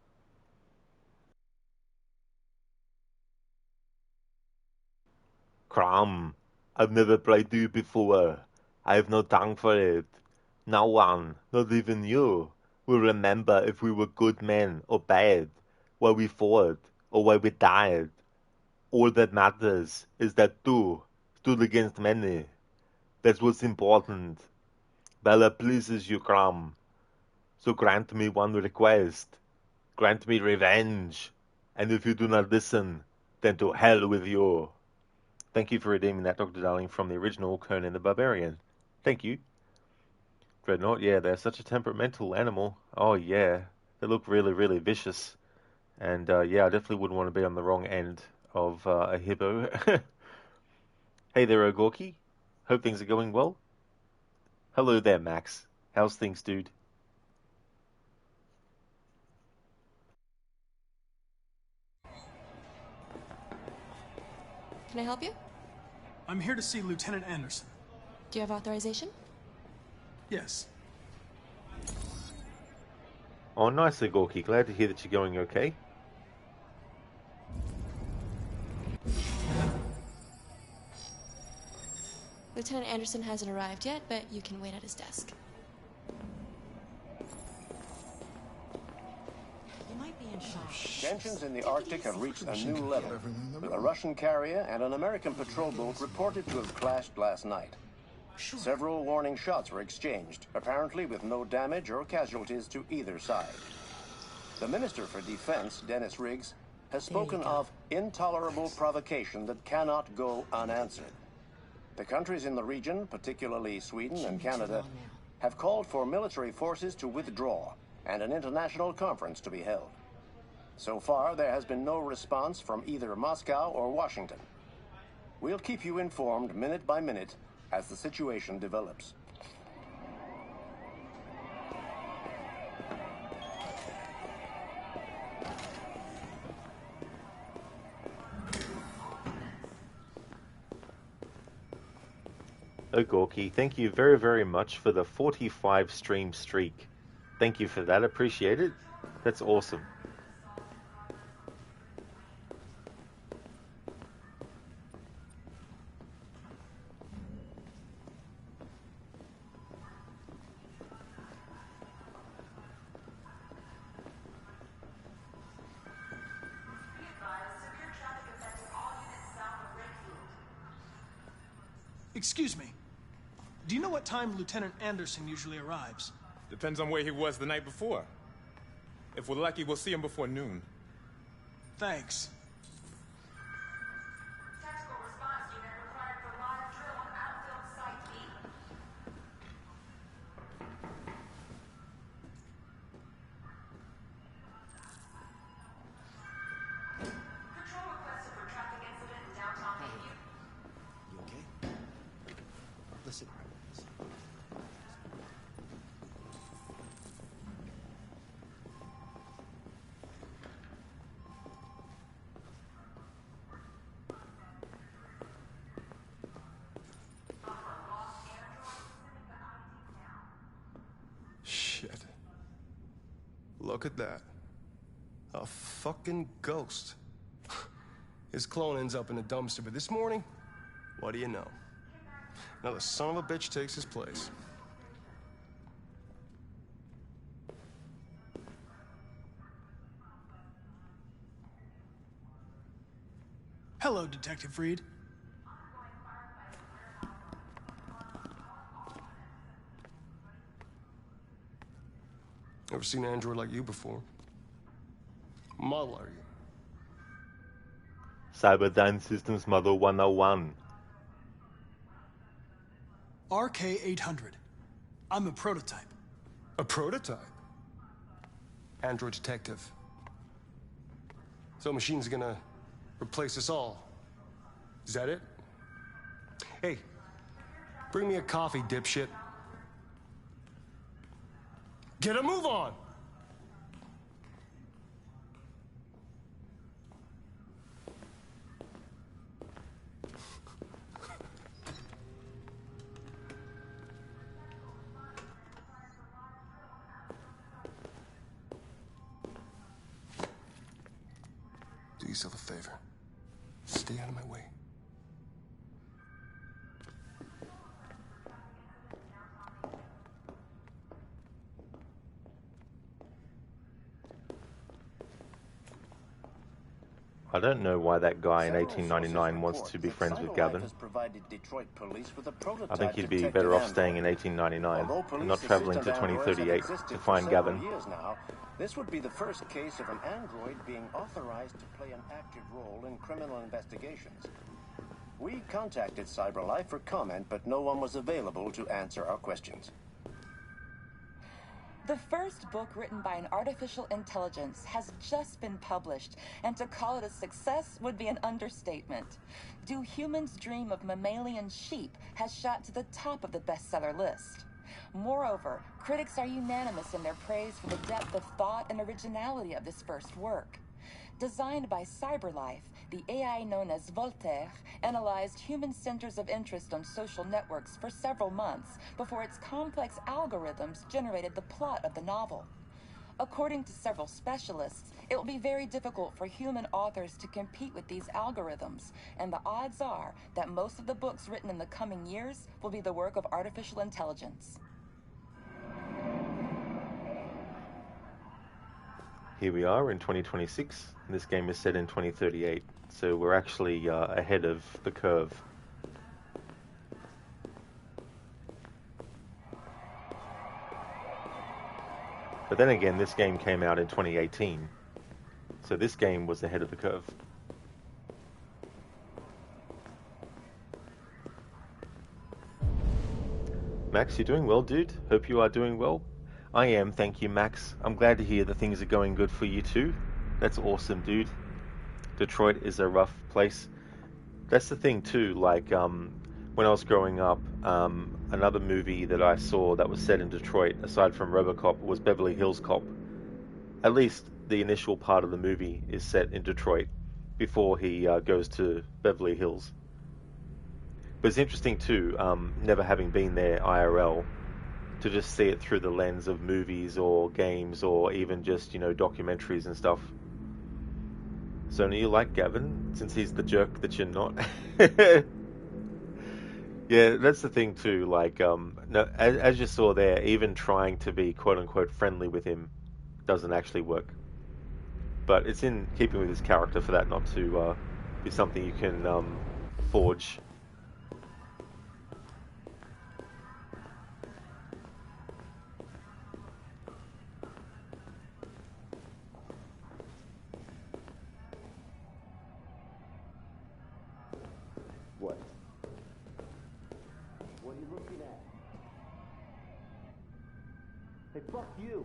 Crom, I've never played you before. I have no tongue for it. No one, not even you, will remember if we were good men or bad, why we fought or why we died. All that matters is that two stood against many. That's what's important. Bella pleases you, Crom. So grant me one request. Grant me revenge. And if you do not listen, then to hell with you. Thank you for redeeming that, Dr. Darling, from the original Conan the Barbarian. Thank you. Dreadnought, yeah, they're such a temperamental animal. Oh, yeah. They look really, really vicious. And, yeah, I definitely wouldn't want to be on the wrong end of a hippo. Hey there, Ogorki. Hope things are going well. Hello there, Max. How's things, dude? Can I help you? I'm here to see Lieutenant Anderson. Do you have authorization? Yes. Oh, nice, Ogorki. Glad to hear that you're going okay. Lieutenant Anderson hasn't arrived yet, but you can wait at his desk. You might be in shock. Tensions in the Arctic have reached a new level, with a Russian carrier and an American patrol boat reported to have clashed last night. Several warning shots were exchanged, apparently with no damage or casualties to either side. The Minister for Defense, Dennis Riggs, has spoken of intolerable provocation that cannot go unanswered. The countries in the region, particularly Sweden and Canada, have called for military forces to withdraw and an international conference to be held. So far, there has been no response from either Moscow or Washington. We'll keep you informed minute by minute as the situation develops. Ogorki, thank you very, very much for the 45 stream streak. Thank you for that. Appreciate it. That's awesome. Excuse me. Do you know what time Lieutenant Anderson usually arrives? Depends on where he was the night before. If we're lucky, we'll see him before noon. Thanks. You okay? Listen. Shit. Look at that. A fucking ghost. His clone ends up in a dumpster, but this morning, what do you know? Another son of a bitch takes his place. Hello, Detective Reed. Never seen an android like you before. Model are you? Cyberdyne Systems Model 101. RK-800. I'm a prototype. A prototype? Android detective. So machine's gonna replace us all. Is that it? Hey, bring me a coffee, dipshit. Get a move on! yourself a favor. Stay out of my way. I don't know why that guy in Several 1899 sources wants report to be that friends with CyberLife Gavin. has provided Detroit police with a I prototype think he'd be detective better off android. staying in 1899 Although and police not traveling to assistant androids have 2038 existed to for find several Gavin. years now, this would be the first case of an android being authorized to play an active role in criminal investigations. We contacted CyberLife for comment, but no one was available to answer our questions. The first book written by an artificial intelligence has just been published, and to call it a success would be an understatement. Do Humans Dream of Mammalian Sheep has shot to the top of the bestseller list. Moreover, critics are unanimous in their praise for the depth of thought and originality of this first work. Designed by CyberLife, the AI known as Voltaire analyzed human centers of interest on social networks for several months before its complex algorithms generated the plot of the novel. According to several specialists, it will be very difficult for human authors to compete with these algorithms, and the odds are that most of the books written in the coming years will be the work of artificial intelligence. Here we are in 2026, and this game is set in 2038, so we're actually ahead of the curve. But then again, this game came out in 2018, so this game was ahead of the curve. Max, you doing well, dude? Hope you are doing well. I am, thank you, Max. I'm glad to hear that things are going good for you too. That's awesome, dude. Detroit is a rough place. That's the thing too, like, when I was growing up, another movie that I saw that was set in Detroit, aside from RoboCop, was Beverly Hills Cop. At least the initial part of the movie is set in Detroit before he goes to Beverly Hills. But it's interesting too, never having been there IRL, to just see it through the lens of movies or games or even just, you know, documentaries and stuff. So do you like Gavin, since he's the jerk that you're not? Yeah, that's the thing too, like, no, as you saw there, even trying to be quote-unquote friendly with him doesn't actually work. But it's in keeping with his character for that not to be something you can forge. What? What are you looking at? Hey, fuck you!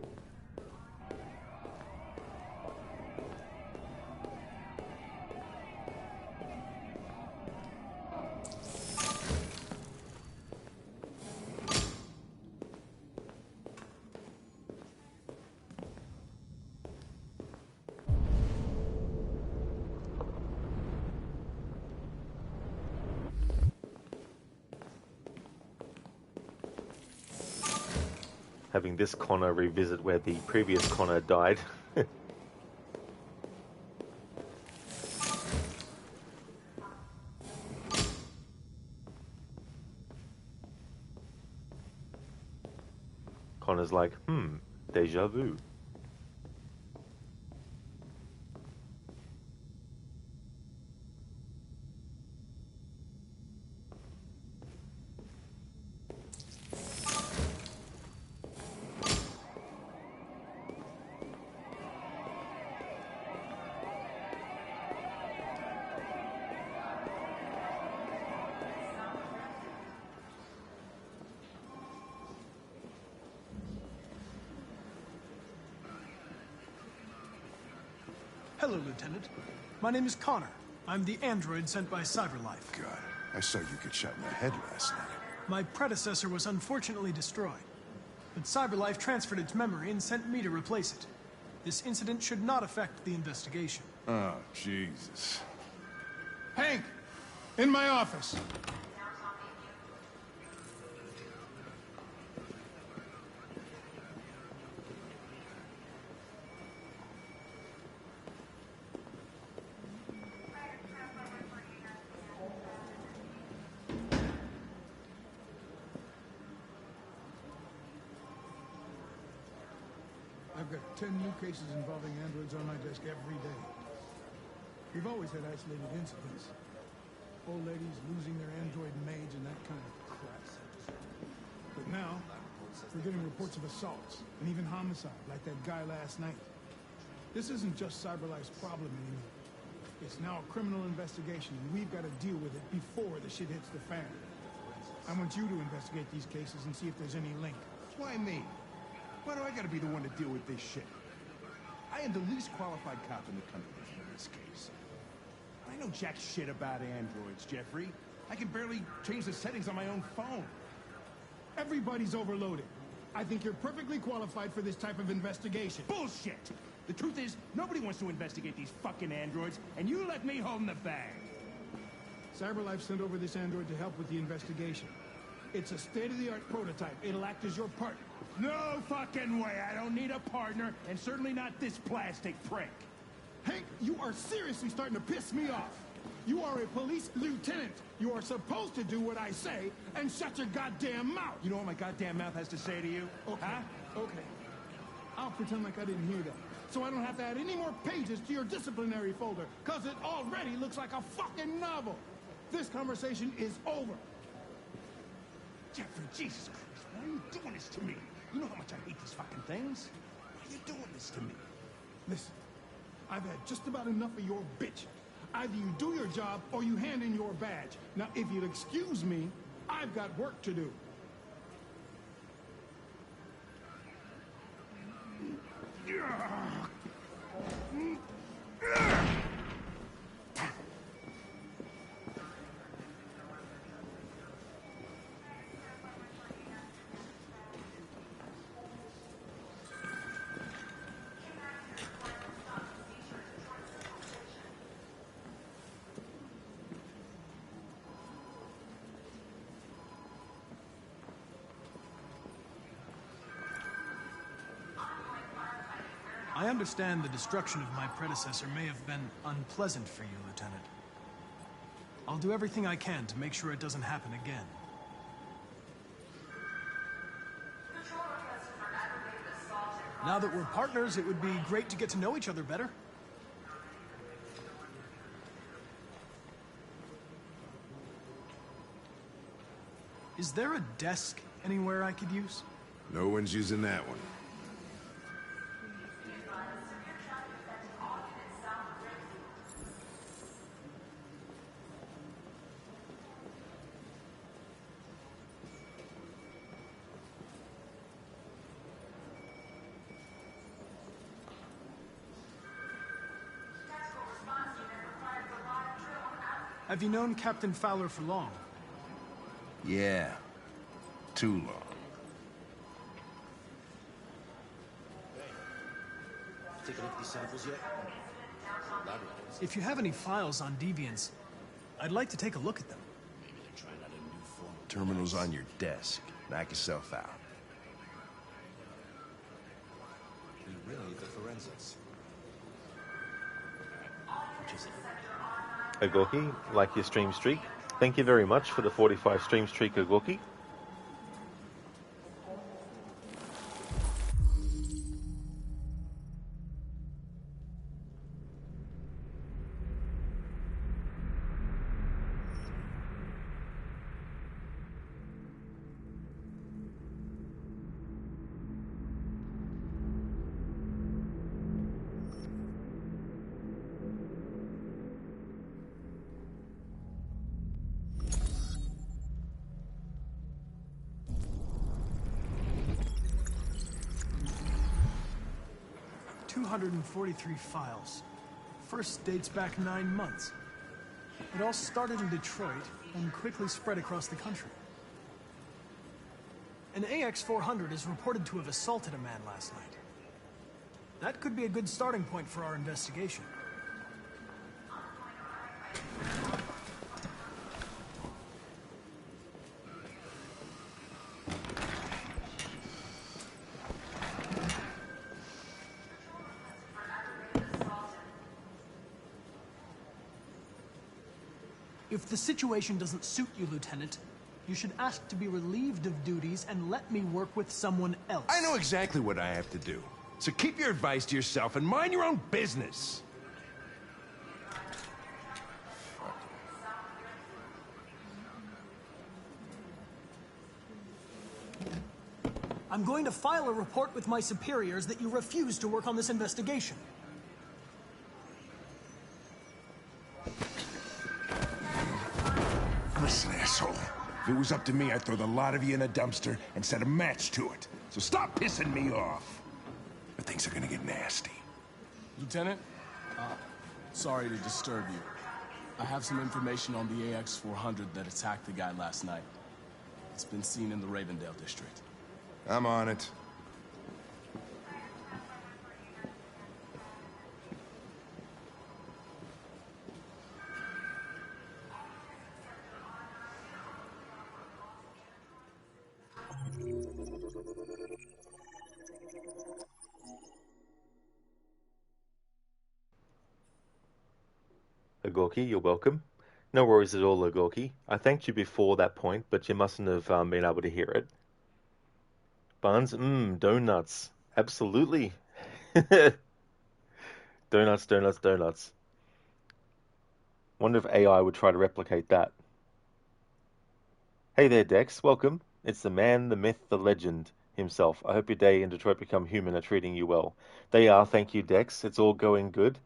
Having this Connor revisit where the previous Connor died. Connor's like, deja vu. Hello, Lieutenant. My name is Connor. I'm the android sent by CyberLife. God, I saw you get shot in the head last night. My predecessor was unfortunately destroyed, but CyberLife transferred its memory and sent me to replace it. This incident should not affect the investigation. Oh, Jesus. Hank, in my office. I've got 10 new cases involving androids on my desk every day. We've always had isolated incidents. Old ladies losing their android maids and that kind of crap. But now, we're getting reports of assaults and even homicide, like that guy last night. This isn't just CyberLife's problem anymore. It's now a criminal investigation, and we've got to deal with it before the shit hits the fan. I want you to investigate these cases and see if there's any link. Why me? Why do I gotta be the one to deal with this shit? I am the least qualified cop in the country for this case. I know jack shit about androids, Jeffrey. I can barely change the settings on my own phone. Everybody's overloaded. I think you're perfectly qualified for this type of investigation. Bullshit! The truth is, nobody wants to investigate these fucking androids, and you let me hold the bag. CyberLife sent over this android to help with the investigation. It's a state-of-the-art prototype. It'll act as your partner. No fucking way! I don't need a partner, and certainly not this plastic prick. Hank, you are seriously starting to piss me off. You are a police lieutenant. You are supposed to do what I say and shut your goddamn mouth. You know what my goddamn mouth has to say to you? Okay. Huh? Okay. I'll pretend like I didn't hear that. So I don't have to add any more pages to your disciplinary folder, because it already looks like a fucking novel. This conversation is over. Jeffrey, Jesus Christ, why are you doing this to me? You know how much I hate these fucking things. Why are you doing this to me? Listen, I've had just about enough of your bitch. Either you do your job or you hand in your badge. Now, if you'll excuse me, I've got work to do. I understand the destruction of my predecessor may have been unpleasant for you, Lieutenant. I'll do everything I can to make sure it doesn't happen again. Now that we're partners, it would be great to get to know each other better. Is there a desk anywhere I could use? No one's using that one. Have you known Captain Fowler for long? Yeah. Too long. Take a look at these samples yet? If you have any files on deviants, I'd like to take a look at them. Maybe they're trying out a new form of Terminal's on your desk. Knock yourself out. We really need the forensics. Which is it? Ogorki, like your stream streak. Thank you very much for the 45 stream streak, Ogorki. .243 files. First dates back 9 months. It all started in Detroit and quickly spread across the country. An AX-400 is reported to have assaulted a man last night. That could be a good starting point for our investigation. If the situation doesn't suit you, Lieutenant, you should ask to be relieved of duties and let me work with someone else. I know exactly what I have to do. So keep your advice to yourself and mind your own business. I'm going to file a report with my superiors that you refuse to work on this investigation. Listen, asshole. If it was up to me, I'd throw the lot of you in a dumpster and set a match to it. So stop pissing me off. But things are gonna get nasty. Lieutenant, sorry to disturb you. I have some information on the AX-400 that attacked the guy last night. It's been seen in the Ravendale district. I'm on it. Agorki, you're welcome. No worries at all, Agorki. I thanked you before that point, but you mustn't have been able to hear it. Buns, donuts. Absolutely. Donuts, donuts, donuts. Wonder if AI would try to replicate that. Hey there, Dex. Welcome. It's the man, the myth, the legend himself. I hope your day in Detroit Become Human are treating you well. They are, thank you, Dex. It's all going good.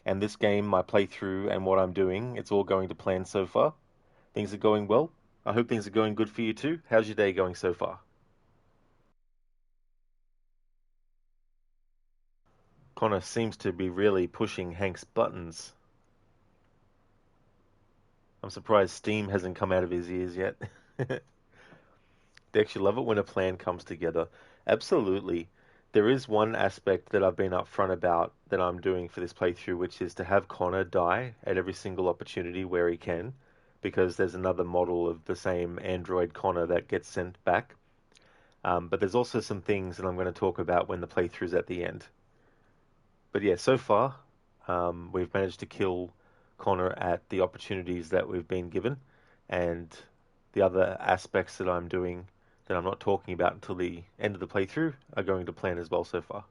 And this game, my playthrough and what I'm doing, it's all going to plan so far. Things are going well. I hope things are going good for you too. How's your day going so far? Connor seems to be really pushing Hank's buttons. I'm surprised steam hasn't come out of his ears yet. Dex, you love it when a plan comes together. Absolutely. There is one aspect that I've been upfront about that I'm doing for this playthrough, which is to have Connor die at every single opportunity where he can, because there's another model of the same android Connor that gets sent back. But there's also some things that I'm going to talk about when the playthrough's at the end. But yeah, so far, we've managed to kill Connor at the opportunities that we've been given, and the other aspects that I'm doing that I'm not talking about until the end of the playthrough are going to plan as well so far.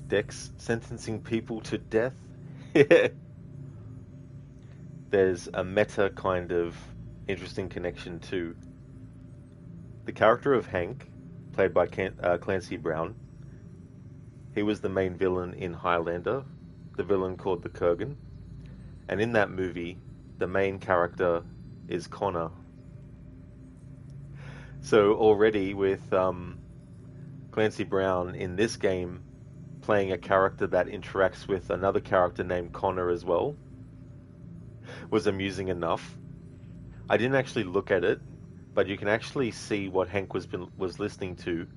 Dex sentencing people to death. There's a meta kind of interesting connection too. The character of Hank, played by Clancy Brown, he was the main villain in Highlander, the villain called the Kurgan. And in that movie, the main character is Connor. So already with Clancy Brown in this game playing a character that interacts with another character named Connor as well was amusing enough. I didn't actually look at it, but you can actually see what Hank was listening to,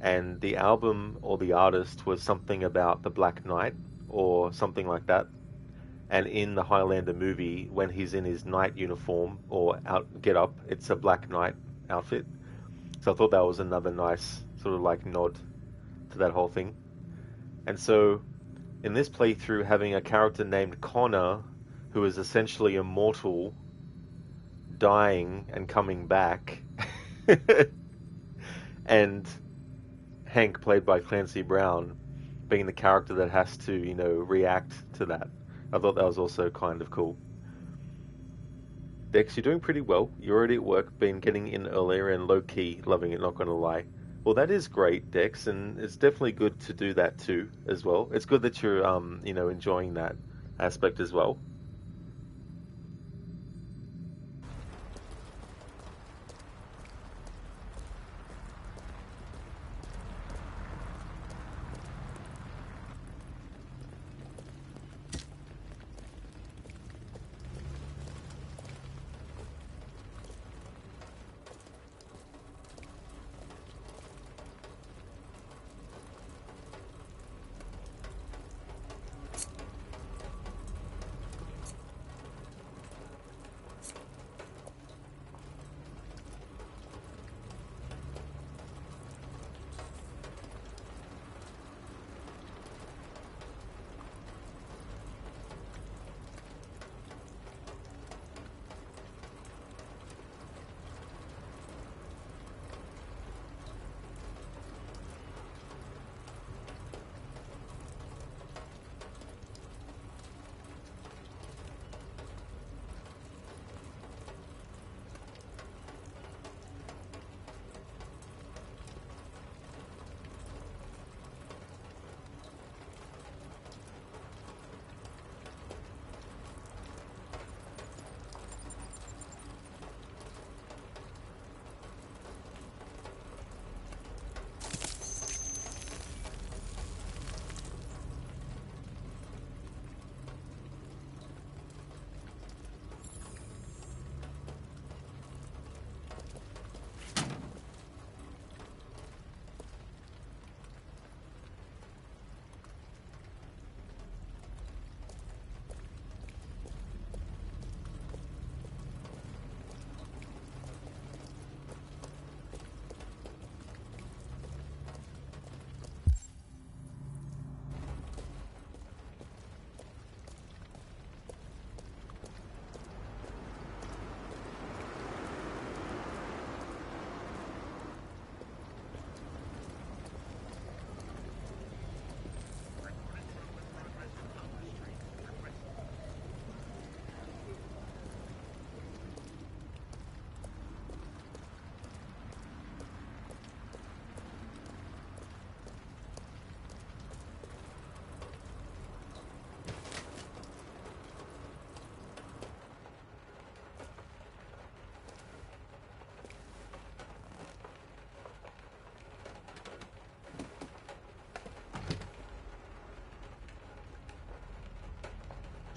and the album or the artist was something about the Black Knight or something like that. And in the Highlander movie, when he's in his knight uniform or get up, it's a Black Knight outfit. So I thought that was another nice sort of like nod to that whole thing. And so in this playthrough, having a character named Connor, who is essentially immortal, dying and coming back, and Hank, played by Clancy Brown, being the character that has to, react to that. I thought that was also kind of cool. Dex, you're doing pretty well. You're already at work, been getting in earlier and low-key, loving it, not going to lie. Well, that is great, Dex, and it's definitely good to do that too, as well. It's good that you're, enjoying that aspect as well.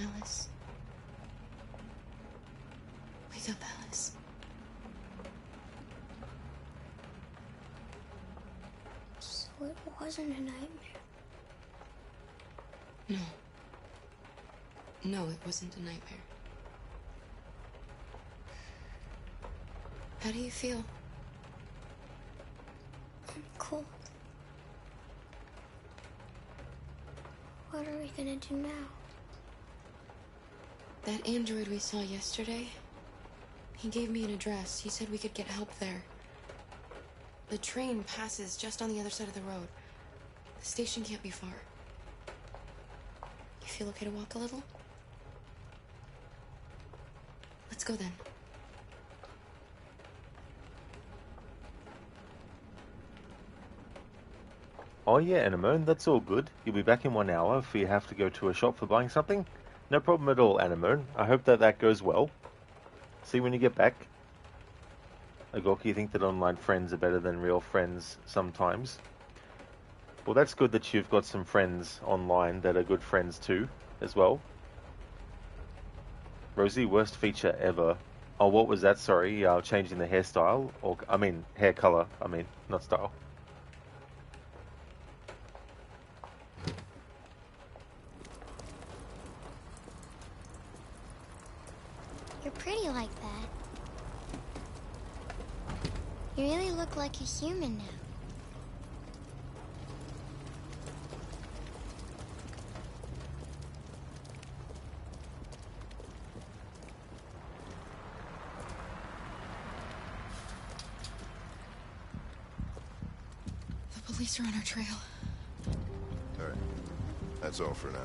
Alice. Wake up, Alice. So it wasn't a nightmare. No. No, it wasn't a nightmare. How do you feel? I'm cold. What are we gonna do now? That android we saw yesterday, he gave me an address. He said we could get help there. The train passes just on the other side of the road. The station can't be far. You feel okay to walk a little? Let's go then. Oh yeah, Anemone, that's all good. You'll be back in 1 hour if you have to go to a shop for buying something. No problem at all, Anemone. I hope that goes well. See you when you get back. Agorki, you think that online friends are better than real friends sometimes. Well, that's good that you've got some friends online that are good friends too, as well. Rosie, worst feature ever. Oh, what was that? Sorry, changing the hairstyle, or hair color. Not style. You're pretty like that. You really look like a human now. The police are on our trail. All right. That's all for now.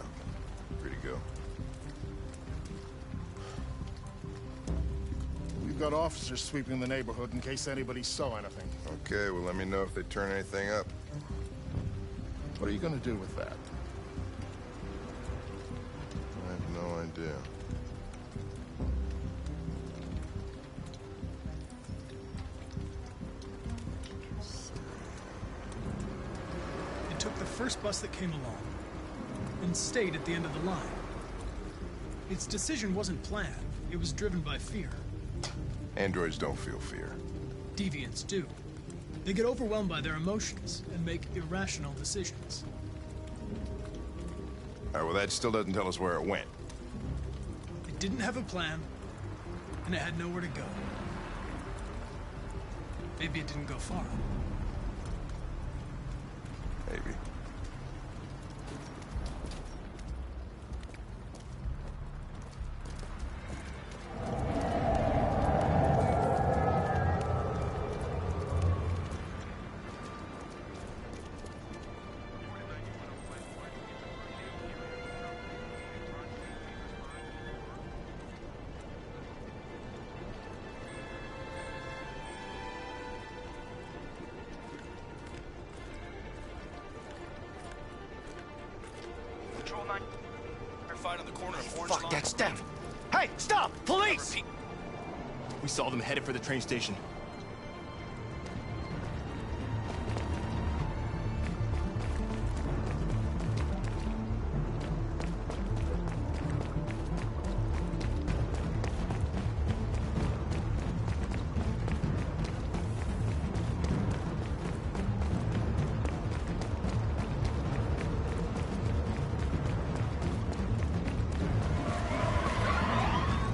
Free to go. We've got officers sweeping the neighborhood in case anybody saw anything. Okay, well, let me know if they turn anything up. What are you gonna do with that? I have no idea. It took the first bus that came along and stayed at the end of the line. Its decision wasn't planned. It was driven by fear. Androids don't feel fear. Deviants do. They get overwhelmed by their emotions and make irrational decisions. All right, well, that still doesn't tell us where it went. It didn't have a plan, and it had nowhere to go. Maybe it didn't go far. Maybe. Fuck, that's them! Hey, stop! Police! We saw them headed for the train station.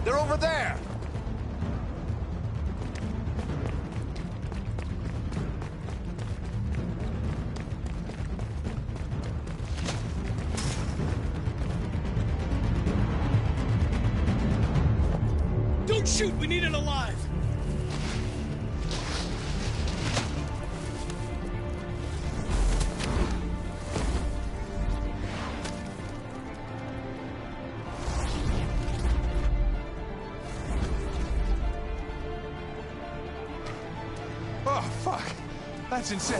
They're over there! Don't shoot! We need it alive! Oh, fuck. That's insane.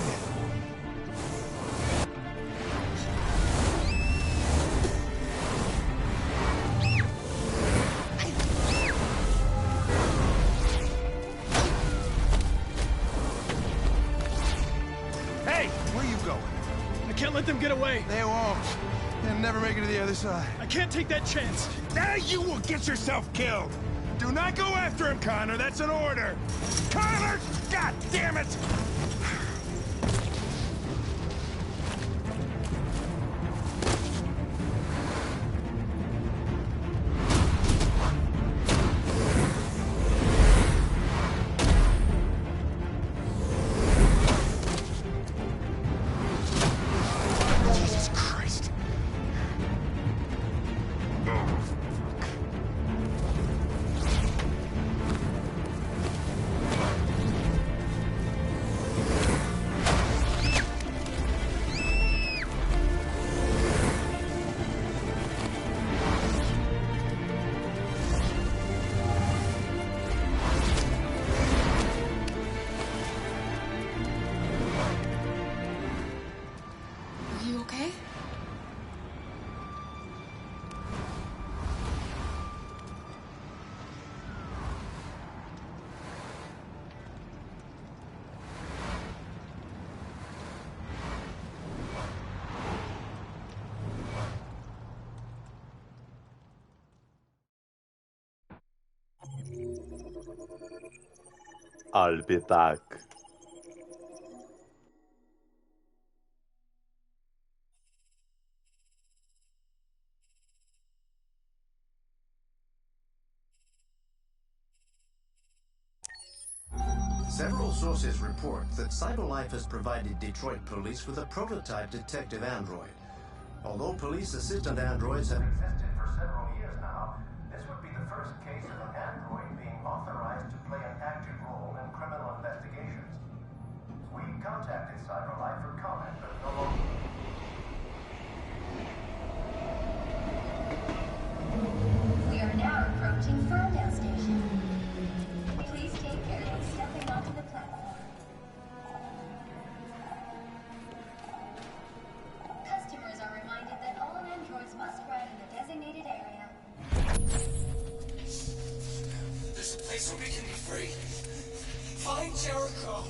Hey! Where are you going? I can't let them get away. They won't. They'll never make it to the other side. I can't take that chance. Now you will get yourself killed! Do not go after him, Connor. That's an order. Connor! God damn it! Jesus Christ. Are you okay? I'll be back. Several sources report that CyberLife has provided Detroit police with a prototype detective android. Although police assistant androids have existed for several years now, this would be the first case of an android being authorized to play an active role in criminal investigations. We contacted CyberLife for comment, but no longer. We are now approaching Ferndale Station. Please Jeffrey, find Jericho.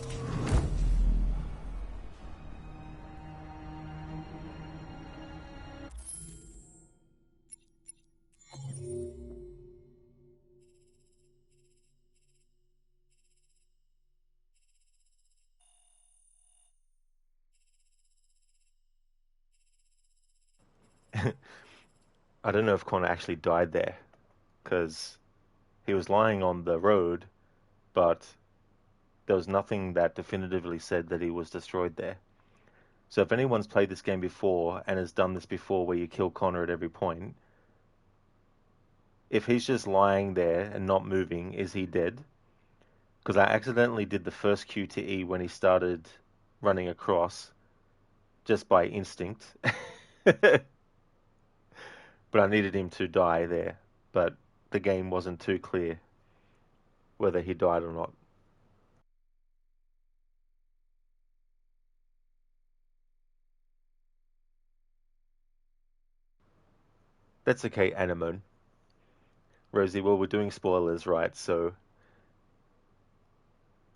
I don't know if Connor actually died there, because he was lying on the road, but there was nothing that definitively said that he was destroyed there. So if anyone's played this game before and has done this before where you kill Connor at every point, if he's just lying there and not moving, is he dead? Because I accidentally did the first QTE when he started running across, just by instinct. But I needed him to die there. But the game wasn't too clear whether he died or not. That's okay, Anemone. Rosie, well, we're doing spoilers, right? So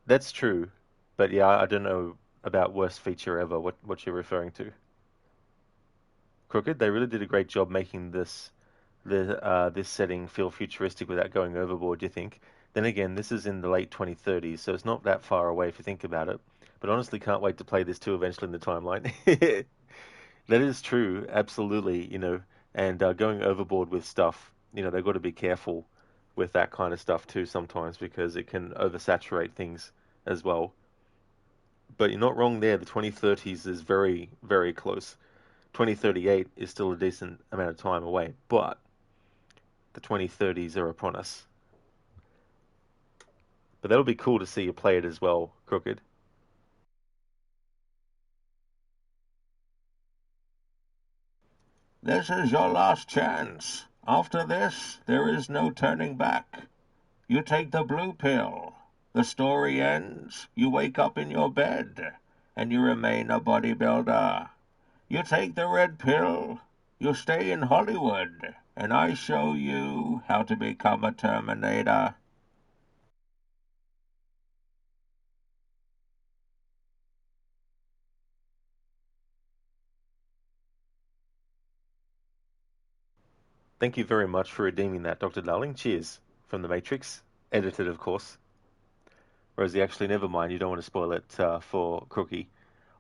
that's true. But yeah, I don't know about worst feature ever, what you're referring to. Crooked, they really did a great job making this setting feel futuristic without going overboard, do you think? Then again, this is in the late 2030s, so it's not that far away if you think about it. But honestly, can't wait to play this too eventually in the timeline. That is true, absolutely, and going overboard with stuff, they've got to be careful with that kind of stuff too sometimes because it can oversaturate things as well. But you're not wrong there. The 2030s is very, very close. 2038 is still a decent amount of time away, but the 2030s are upon us. But that'll be cool to see you play it as well, Crooked. This is your last chance. After this, there is no turning back. You take the blue pill. The story ends. You wake up in your bed, and you remain a bodybuilder. You take the red pill. You stay in Hollywood, and I show you how to become a Terminator. Thank you very much for redeeming that, Dr. Darling. Cheers. From The Matrix. Edited, of course. Rosie, actually, never mind. You don't want to spoil it for Crookie.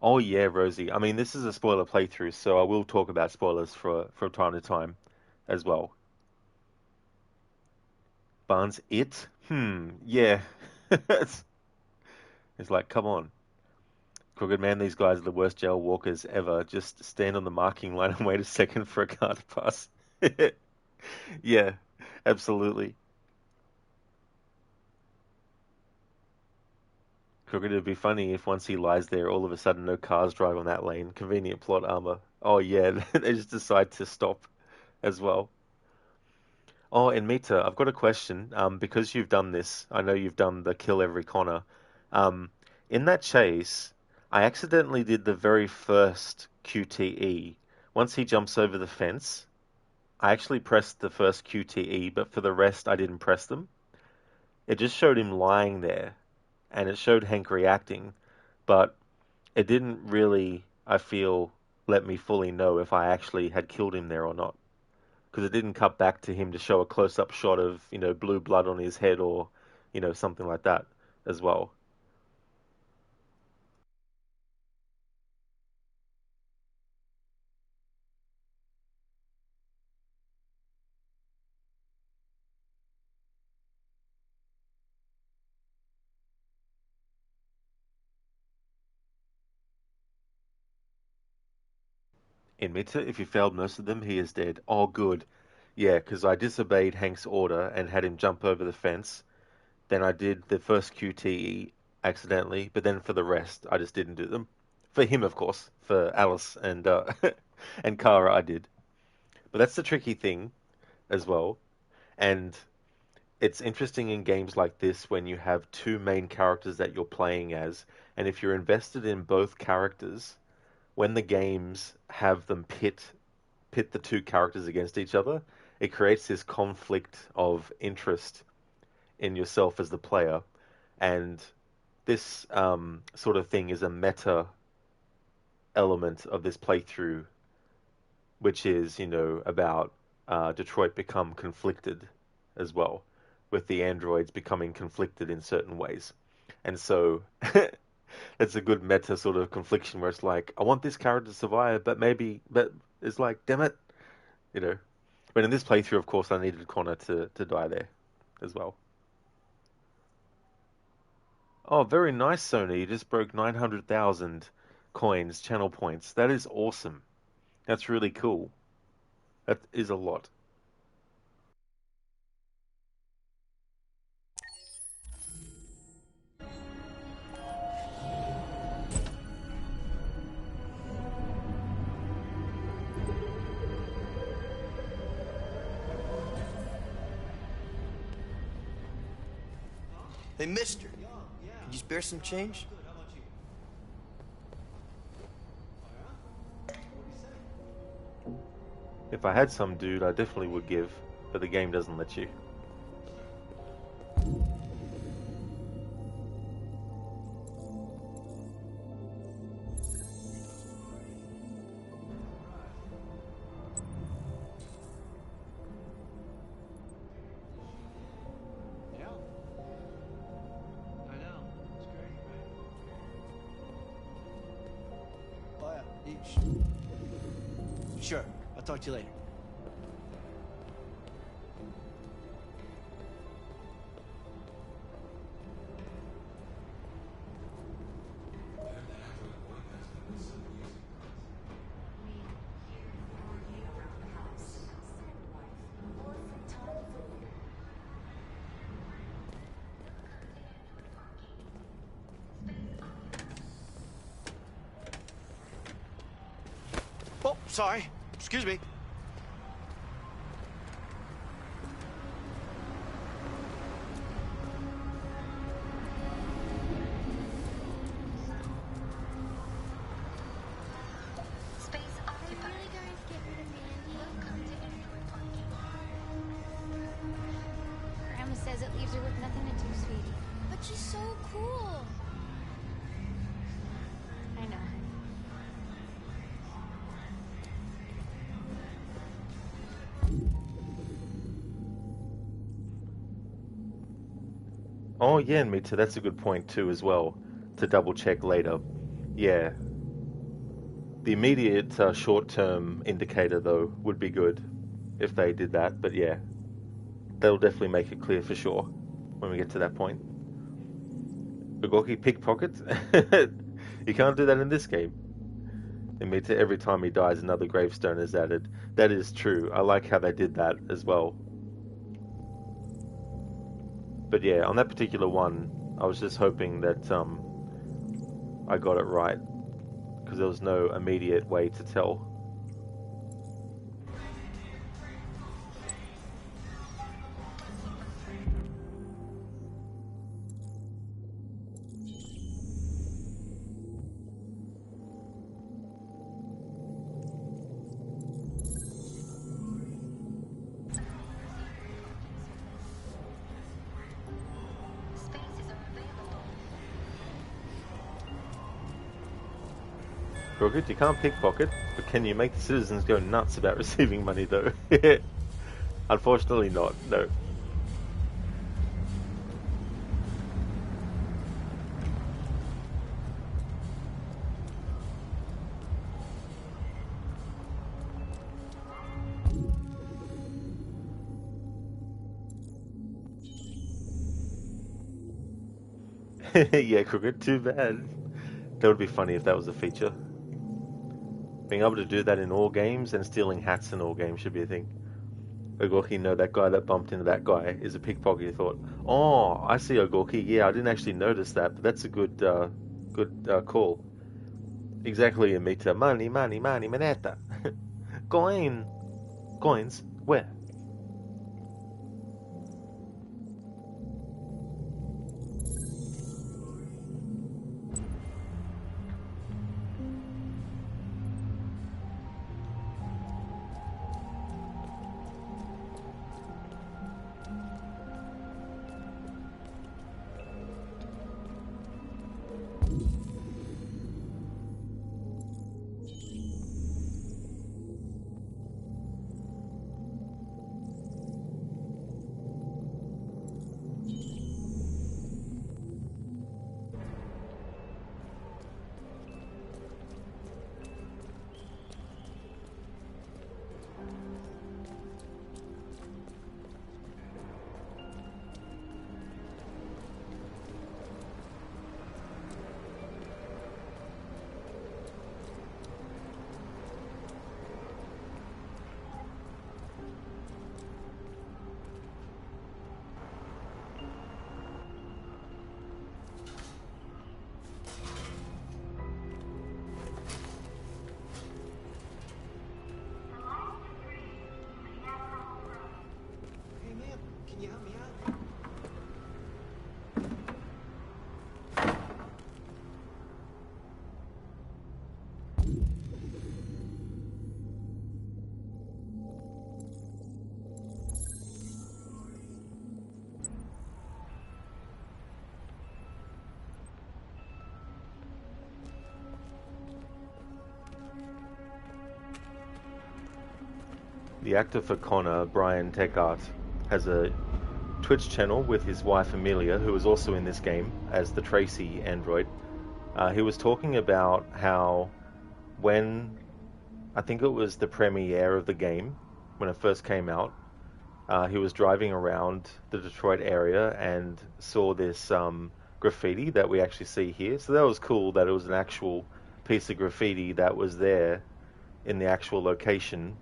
Oh, yeah, Rosie. I mean, this is a spoiler playthrough, so I will talk about spoilers from time to time as well. Barnes, it? Yeah. It's like, come on. Crooked man, these guys are the worst jail walkers ever. Just stand on the marking line and wait a second for a car to pass. Yeah, absolutely. Crooked, it'd be funny if once he lies there, all of a sudden no cars drive on that lane. Convenient plot armor. Oh yeah, they just decide to stop as well. Oh, and Mita, I've got a question. Because you've done this, I know you've done the kill every Connor. In that chase, I accidentally did the very first QTE. Once he jumps over the fence, I actually pressed the first QTE, but for the rest, I didn't press them. It just showed him lying there, and it showed Hank reacting, but it didn't really, I feel, let me fully know if I actually had killed him there or not. Because it didn't cut back to him to show a close-up shot of, blue blood on his head or, something like that as well. Admit it, if you failed most of them, he is dead. Oh, good. Yeah, because I disobeyed Hank's order and had him jump over the fence. Then I did the first QTE accidentally, but then for the rest, I just didn't do them. For him, of course. For Alice and and Kara, I did. But that's the tricky thing as well. And it's interesting in games like this when you have two main characters that you're playing as, and if you're invested in both characters, when the games have them pit the two characters against each other, it creates this conflict of interest in yourself as the player, and this sort of thing is a meta element of this playthrough, which is, about Detroit become conflicted as well, with the androids becoming conflicted in certain ways. And so it's a good meta sort of confliction where it's like, I want this character to survive, but it's like, damn it, you know. But in this playthrough, of course, I needed Connor to die there as well. Oh, very nice, Sony. You just broke 900,000 coins, channel points. That is awesome. That's really cool. That is a lot. Hey, mister. Could you spare some change? If I had some, dude, I definitely would give, but the game doesn't let you. Yeah. I know. It's great, right? Oh, yeah. Sure. I'll talk to you later. Oh, sorry. Excuse me. Space occupied. Grandma says it leaves her with nothing to do, sweetie. But she's so cool. I know. Oh, yeah, and me too. That's a good point, too, as well, to double check later. Yeah. The immediate short-term indicator, though, would be good if they did that, but yeah. That'll definitely make it clear for sure when we get to that point. Bugorki pickpocket? You can't do that in this game. And me too, every time he dies, another gravestone is added. That is true. I like how they did that as well. But yeah, on that particular one, I was just hoping that I got it right, because there was no immediate way to tell. Crooked, you can't pickpocket, but can you make the citizens go nuts about receiving money, though? Unfortunately not, no. Yeah, Crooked, too bad. That would be funny if that was a feature. Being able to do that in all games, and stealing hats in all games should be a thing. Ogorki, no, that guy that bumped into that guy is a pickpocket. You thought, oh, I see Ogorki. Yeah, I didn't actually notice that, but that's a good call. Exactly, Amita. Money, money, money, moneta. Coin. Coins? Where? The actor for Connor, Brian Techart, has a Twitch channel with his wife Amelia, who is also in this game as the Tracy android. He was talking about how when, I think it was the premiere of the game, when it first came out, he was driving around the Detroit area and saw this graffiti that we actually see here. So that was cool that it was an actual piece of graffiti that was there in the actual location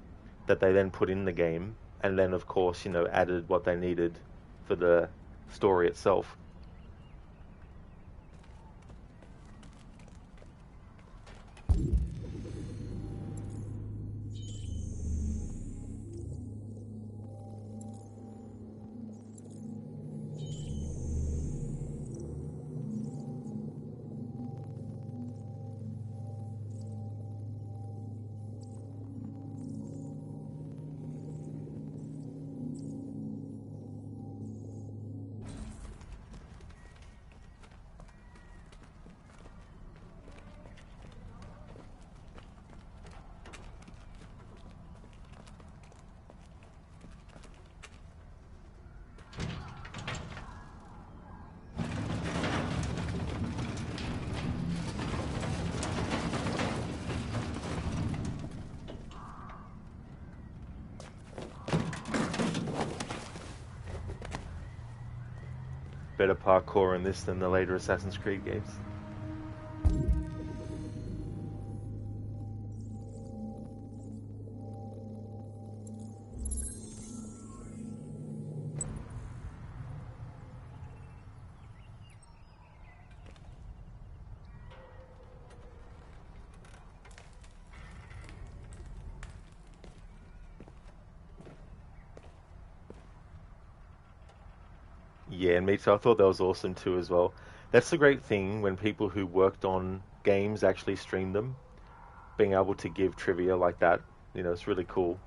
that they then put in the game, and then of course, added what they needed for the story itself. Better parkour in this than the later Assassin's Creed games. Yeah, and me too. I thought that was awesome too as well. That's the great thing when people who worked on games actually stream them, being able to give trivia like that, it's really cool.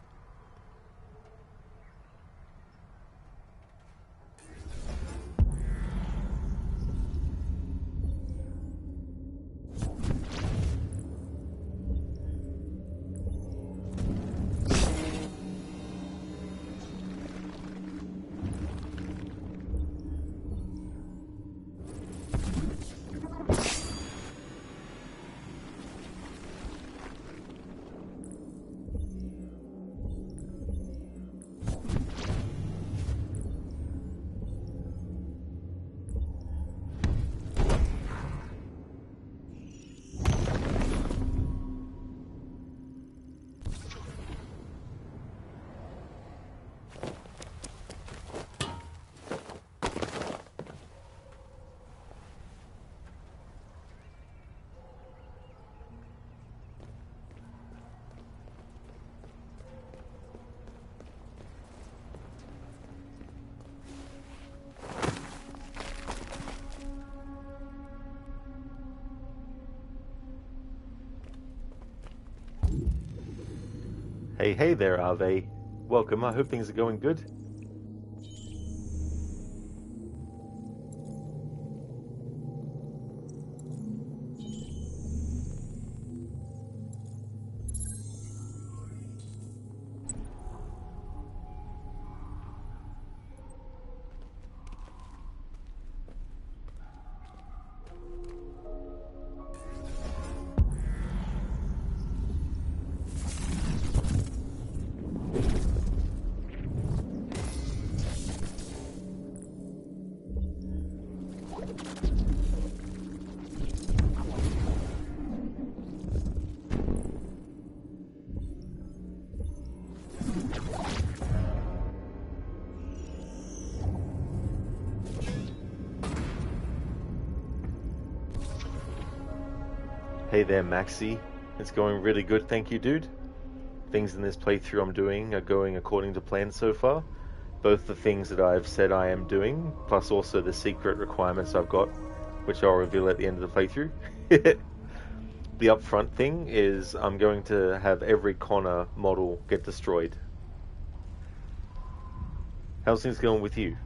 Hey there, Ave. Welcome. I hope things are going good. Hey there, Maxi. It's going really good, thank you, dude. Things in this playthrough I'm doing are going according to plan so far. Both the things that I've said I am doing, plus also the secret requirements I've got, which I'll reveal at the end of the playthrough. The upfront thing is I'm going to have every Connor model get destroyed. How's things going with you?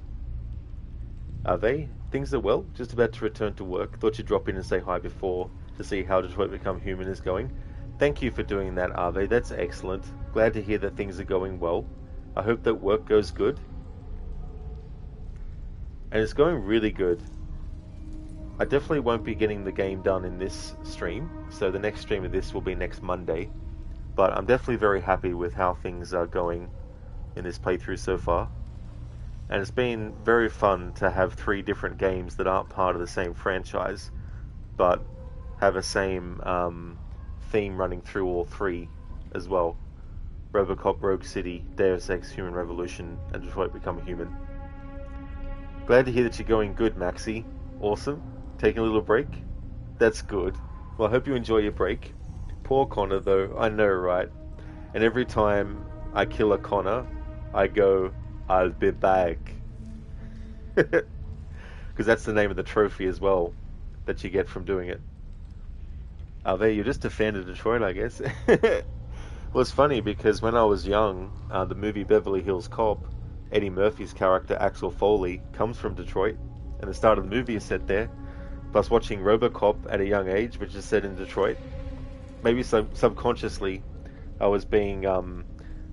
Are they? Things are well. Just about to return to work. Thought you'd drop in and say hi before to see how Detroit Become Human is going. Thank you for doing that, Ave. That's excellent. Glad to hear that things are going well. I hope that work goes good. And it's going really good. I definitely won't be getting the game done in this stream, so the next stream of this will be next Monday. But I'm definitely very happy with how things are going in this playthrough so far. And it's been very fun to have 3 different games that aren't part of the same franchise, but have a same theme running through all 3 as well. RoboCop, Rogue City, Deus Ex, Human Revolution, and Detroit Become Human. Glad to hear that you're going good, Maxi. Awesome. Taking a little break? That's good. Well, I hope you enjoy your break. Poor Connor, though. I know, right? And every time I kill a Connor, I go, I'll be back. Because that's the name of the trophy as well that you get from doing it. There, you're just a fan of Detroit, I guess. Well, it's funny because when I was young, the movie Beverly Hills Cop, Eddie Murphy's character Axel Foley comes from Detroit, and the start of the movie is set there. Plus, watching RoboCop at a young age, which is set in Detroit, maybe subconsciously, I was being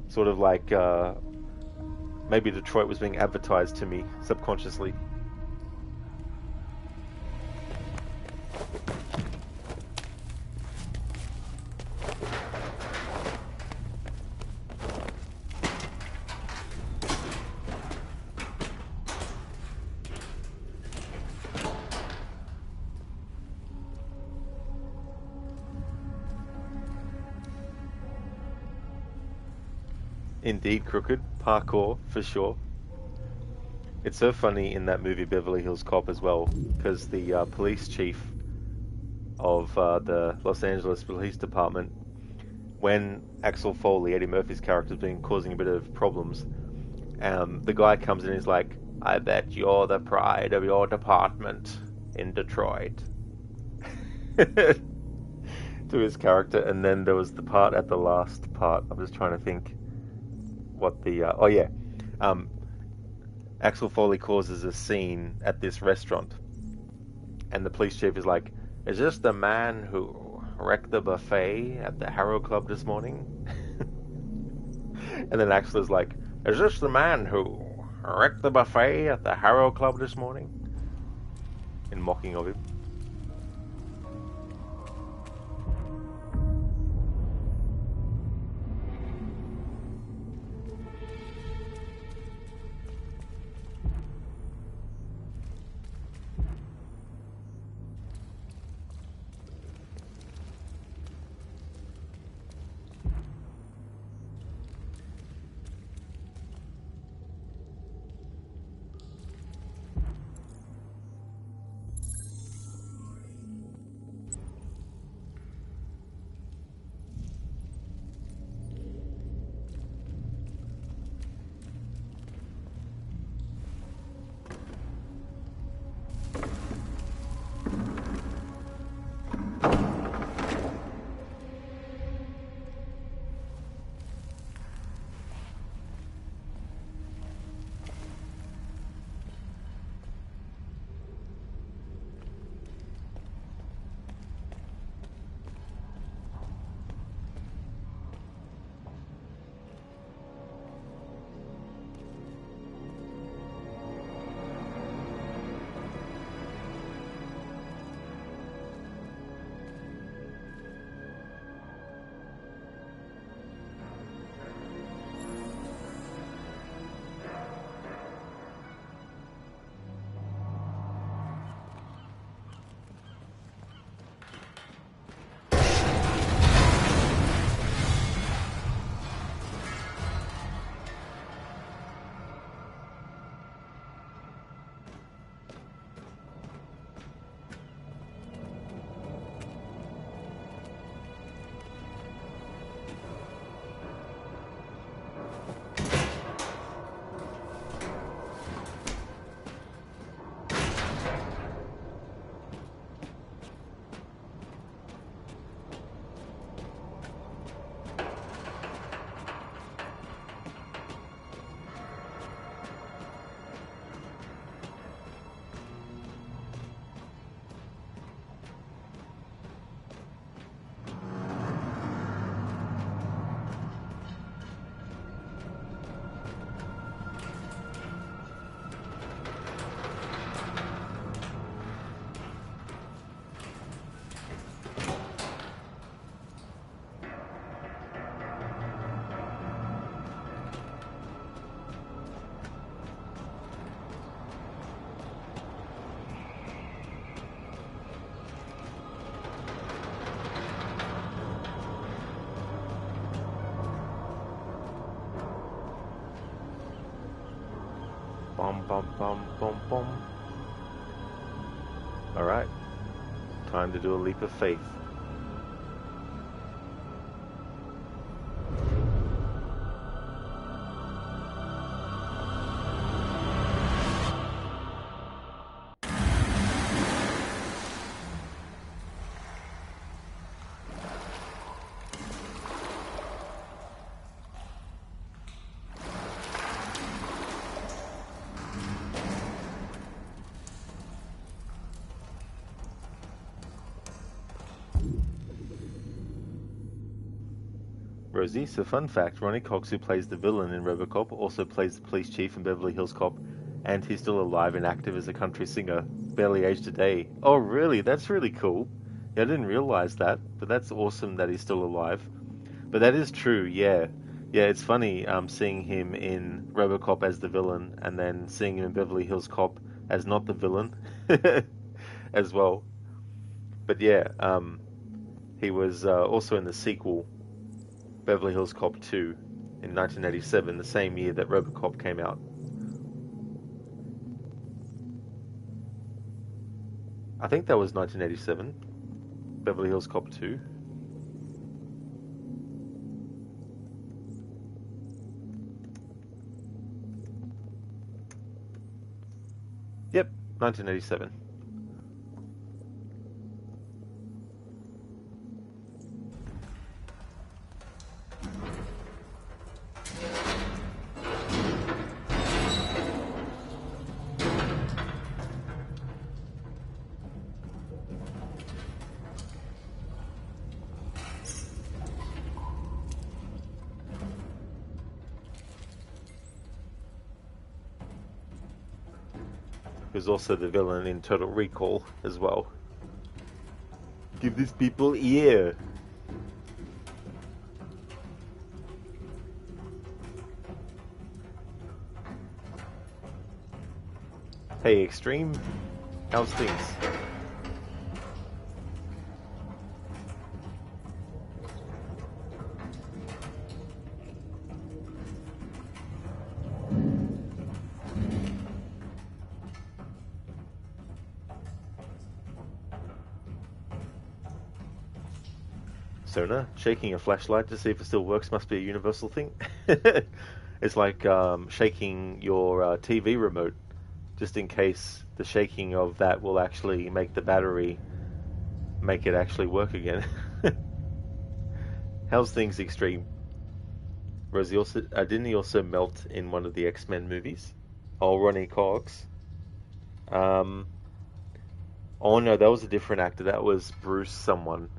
sort of like maybe Detroit was being advertised to me subconsciously. Indeed, Crooked. Parkour, for sure. It's so funny in that movie Beverly Hills Cop as well, because the police chief of the Los Angeles Police Department, when Axel Foley, Eddie Murphy's character, has been causing a bit of problems, the guy comes in and is like, I bet you're the pride of your department in Detroit. To his character. And then there was the part at the last part, I'm just trying to think what the Axel Foley causes a scene at this restaurant, and the police chief is like, is this the man who wrecked the buffet at the Harrow Club this morning? And then Axel is like, is this the man who wrecked the buffet at the Harrow Club this morning? In mocking of him. bum, bum, bum, bum. Alright. Time to do a leap of faith. Rosie, so fun fact, Ronnie Cox, who plays the villain in RoboCop, also plays the police chief in Beverly Hills Cop, and he's still alive and active as a country singer, barely aged a day. Oh really? That's really cool. Yeah, I didn't realize that, but that's awesome that he's still alive. But that is true, yeah. Yeah, it's funny seeing him in RoboCop as the villain, and then seeing him in Beverly Hills Cop as not the villain as well. But yeah, he was also in the sequel, Beverly Hills Cop 2, in 1987, the same year that RoboCop came out. I think that was 1987, Beverly Hills Cop 2. Yep, 1987. Who's also the villain in Total Recall as well. Give these people ear. Hey Extreme, how's things? Sona, shaking a flashlight to see if it still works must be a universal thing. It's like shaking your TV remote, just in case the shaking of that will actually make the battery make it actually work again. How's things, Extreme? Rosie, also didn't he also melt in one of the X-Men movies? Oh, Ronnie Cox. Oh no, that was a different actor. That was Bruce someone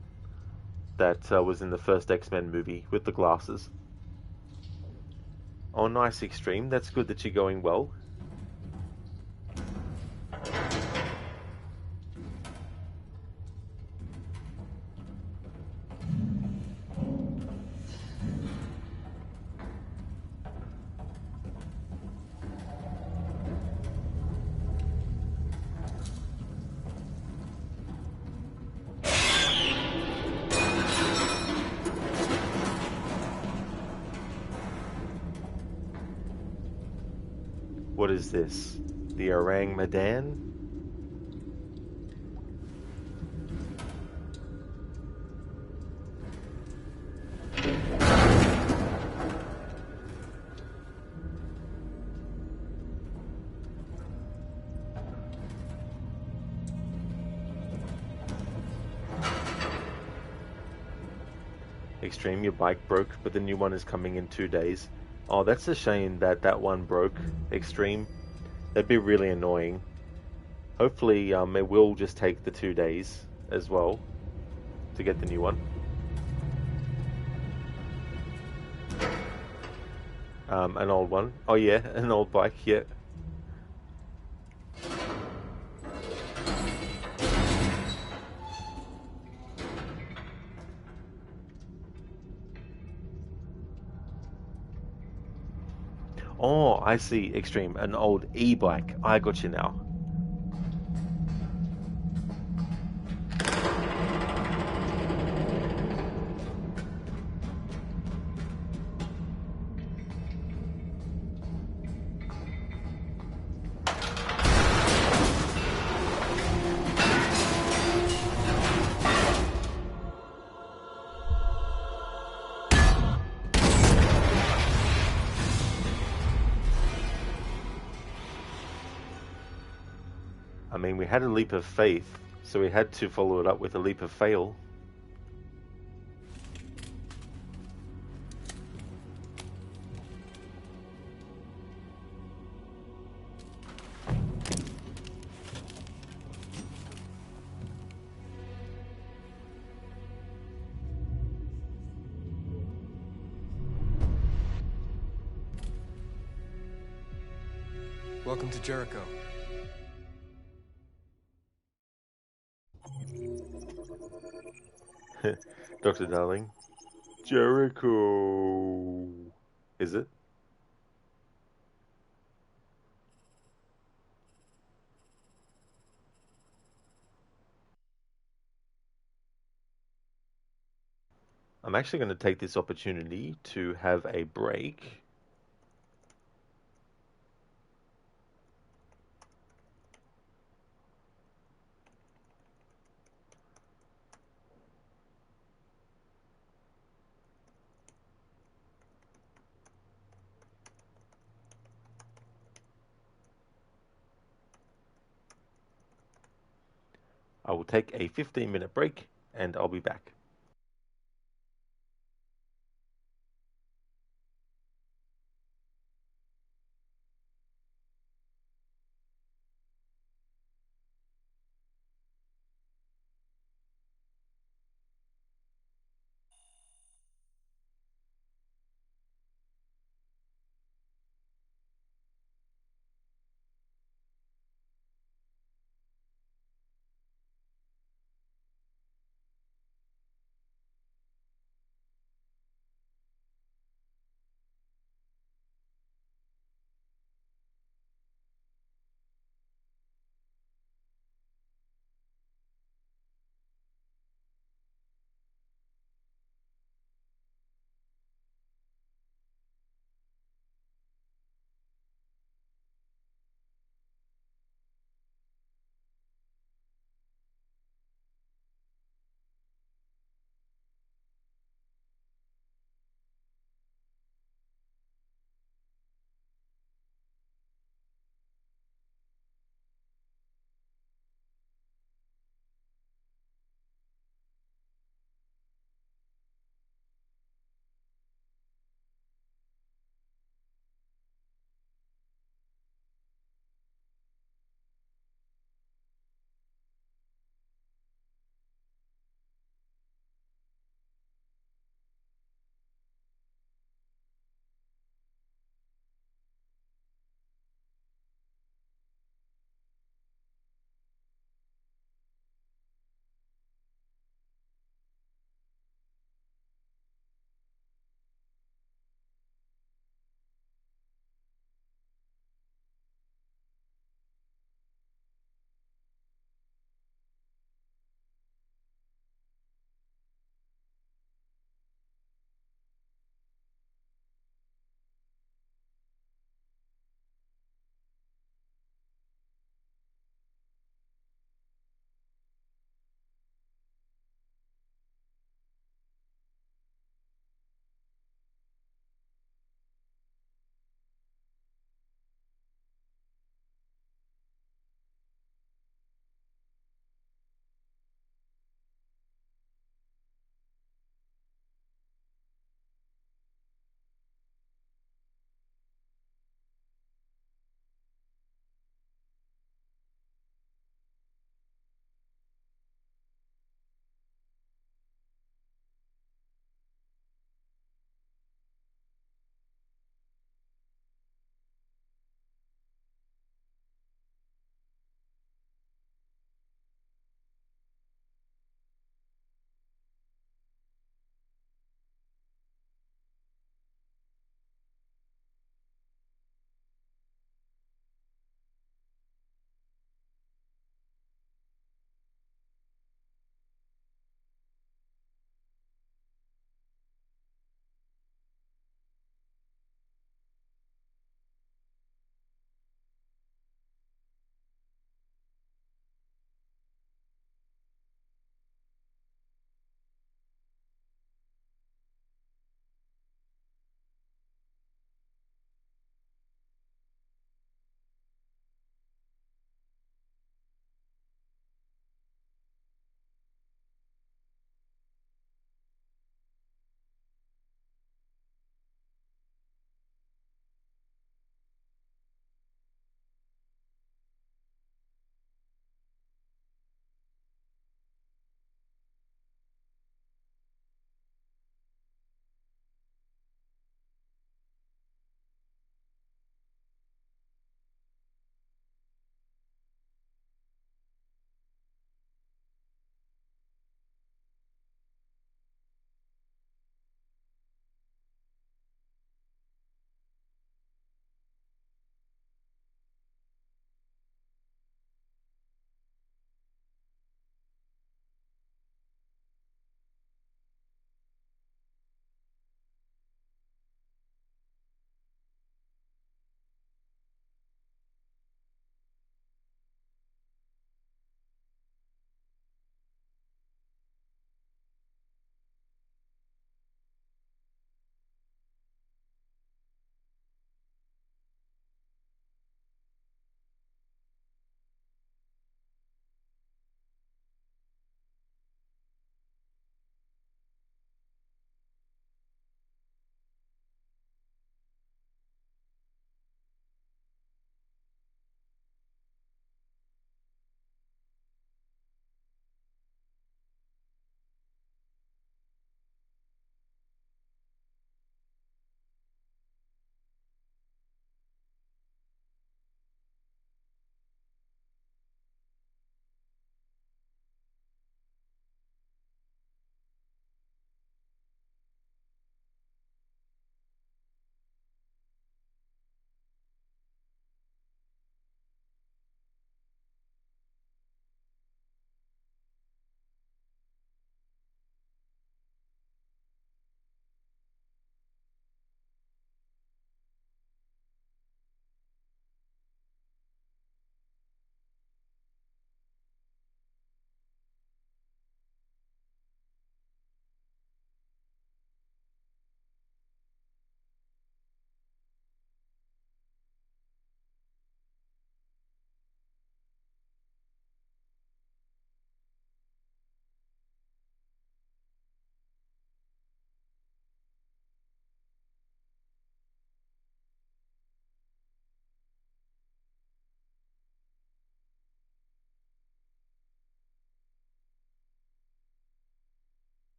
that was in the first X-Men movie with the glasses. Oh, nice, Extreme. That's good that you're going well. What is this? The Orang Medan? Extreme, your bike broke, but the new one is coming in 2 days. Oh, that's a shame that that one broke, Extreme. That'd be really annoying. Hopefully, it will just take the 2 days as well to get the new one. An old one. Oh yeah, an old bike, yeah. Oh, I see, Extreme. An old e-bike. I got you now. I mean, we had a leap of faith, so we had to follow it up with a leap of fail. Welcome to Jericho. Dr. Darling. Jericho. Is it? I'm actually going to take this opportunity to have a break. I will take a 15-minute break and I'll be back.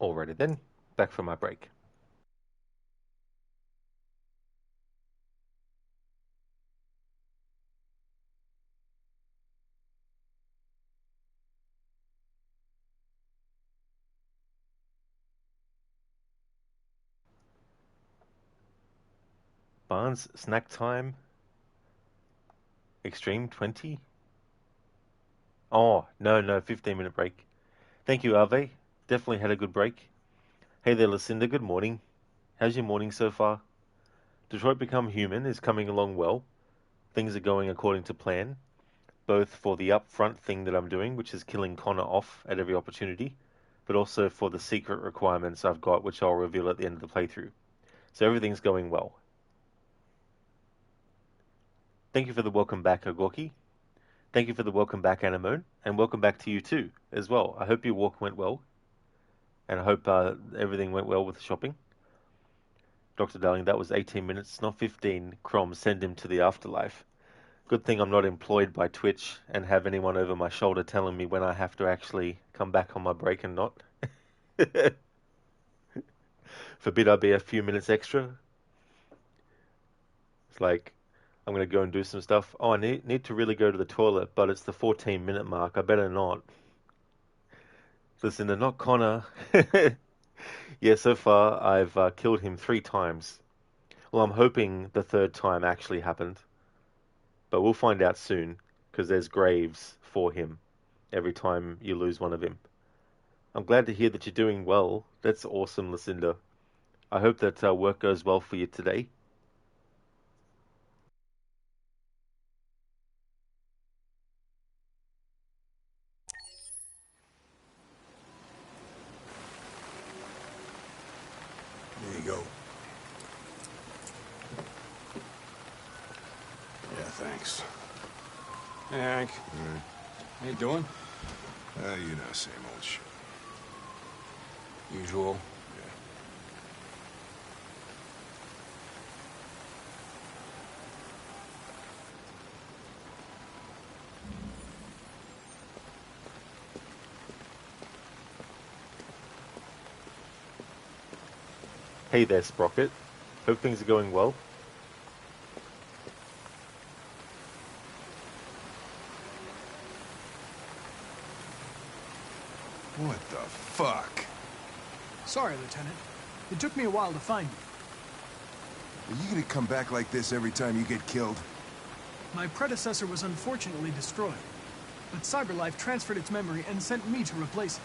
Alrighty then, back from my break. Barnes, snack time. Extreme 20? Oh, no, 15-minute break. Thank you, Ave. Definitely had a good break. Hey there, Lucinda. Good morning. How's your morning so far? Detroit Become Human is coming along well. Things are going according to plan, both for the upfront thing that I'm doing, which is killing Connor off at every opportunity, but also for the secret requirements I've got, which I'll reveal at the end of the playthrough. So everything's going well. Thank you for the welcome back, Ogorki. Thank you for the welcome back, Anemone, and welcome back to you too, as well. I hope your walk went well, and I hope everything went well with the shopping. Dr. Darling, that was 18 minutes, not 15. Crom, send him to the afterlife. Good thing I'm not employed by Twitch and have anyone over my shoulder telling me when I have to actually come back on my break and not. Forbid I be a few minutes extra. It's like, I'm going to go and do some stuff. Oh, I need to really go to the toilet, but it's the 14-minute mark. I better not. Listen, they're not Connor. Yeah, so far I've killed him 3 times. Well, I'm hoping the 3rd time actually happened. But we'll find out soon, because there's graves for him every time you lose one of him. I'm glad to hear that you're doing well. That's awesome, Lucinda. I hope that work goes well for you today. There you go. Yeah, thanks. Hey, Hank. How you doing? You know, same old shit. Usual. Hey there, Sprocket. Hope things are going well. What the fuck? Sorry, Lieutenant. It took me a while to find you. Are you gonna come back like this every time you get killed? My predecessor was unfortunately destroyed, but CyberLife transferred its memory and sent me to replace it.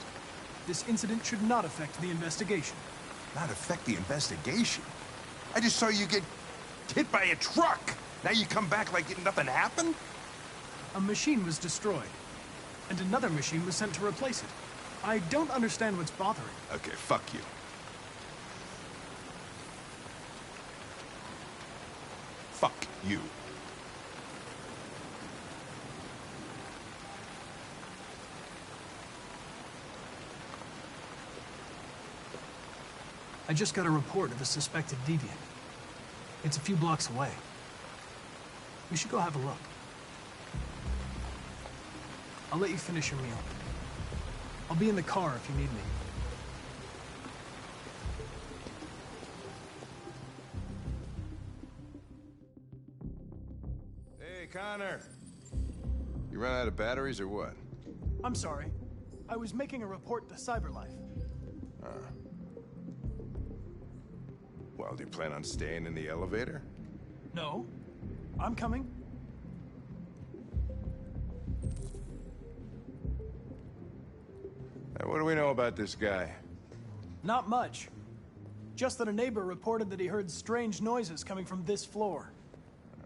This incident should not affect the investigation. Not affect the investigation? I just saw you get hit by a truck. Now you come back like nothing happened? A machine was destroyed, and another machine was sent to replace it. I don't understand what's bothering. Okay, fuck you. Fuck you. I just got a report of a suspected deviant. It's a few blocks away. We should go have a look. I'll let you finish your meal. I'll be in the car if you need me. Hey, Connor. You run out of batteries or what? I'm sorry. I was making a report to CyberLife. Well, do you plan on staying in the elevator? No. I'm coming. Hey, what do we know about this guy? Not much. Just that a neighbor reported that he heard strange noises coming from this floor.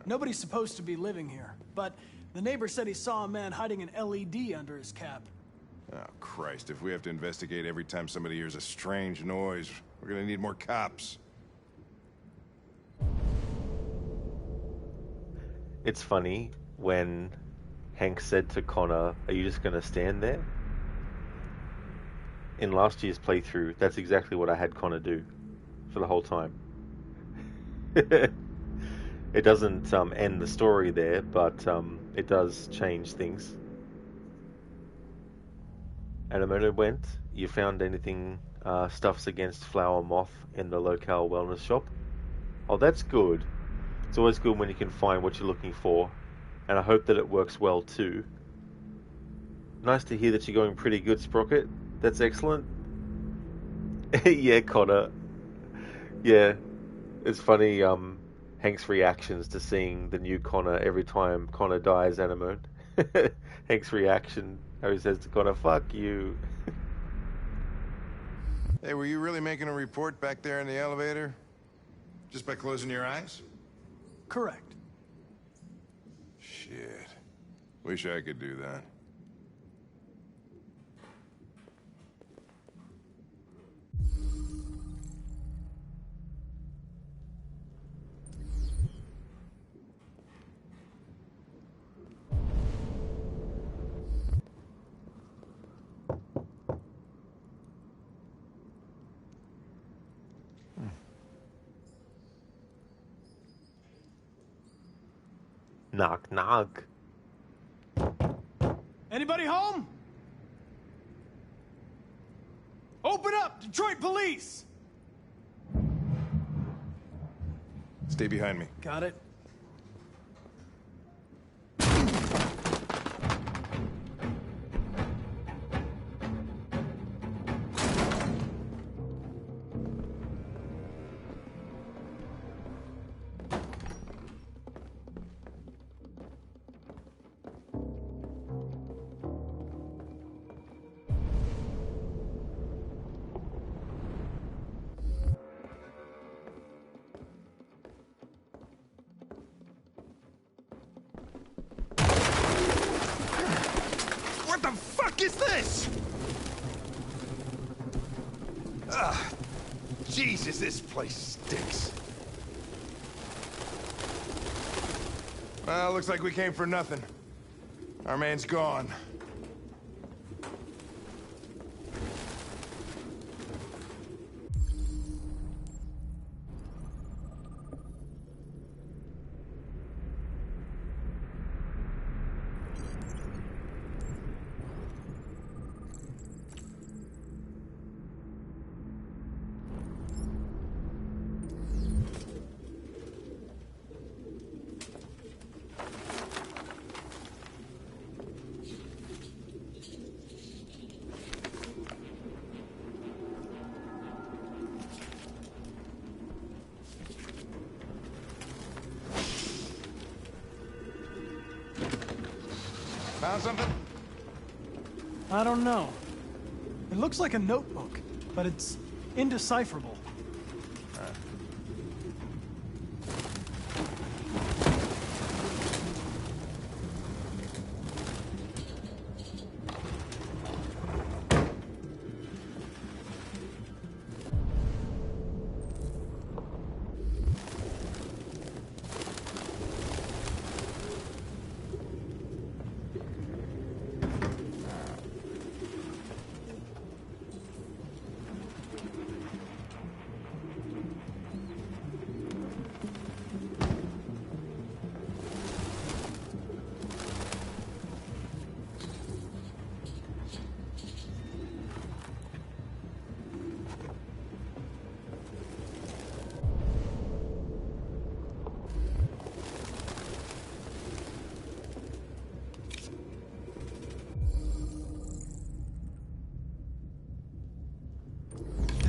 Nobody's supposed to be living here, but the neighbor said he saw a man hiding an LED under his cap. Oh, Christ, if we have to investigate every time somebody hears a strange noise, we're gonna need more cops. It's funny when Hank said to Connor, "Are you just going to stand there?" In last year's playthrough, that's exactly what I had Connor do for the whole time. It doesn't end the story there, but it does change things. And a moment went. You found anything stuffs against flower moth in the locale wellness shop. Oh, that's good. It's always good when you can find what you're looking for, and I hope that it works well too. Nice to hear that you're going pretty good, Sprocket. That's excellent. Yeah, Connor. Yeah, it's funny, Hank's reactions to seeing the new Connor every time Connor dies, Anemone. Hank's reaction, how he says to Connor, fuck you. Hey, were you really making a report back there in the elevator? Just by closing your eyes? Correct. Shit. Wish I could do that. Knock, knock. Anybody home? Open up, Detroit police! Stay behind me. Got it. What the fuck is this? Ugh. Jesus, this place stinks. Well, looks like we came for nothing. Our man's gone. Found something? I don't know. It looks like a notebook, but it's indecipherable.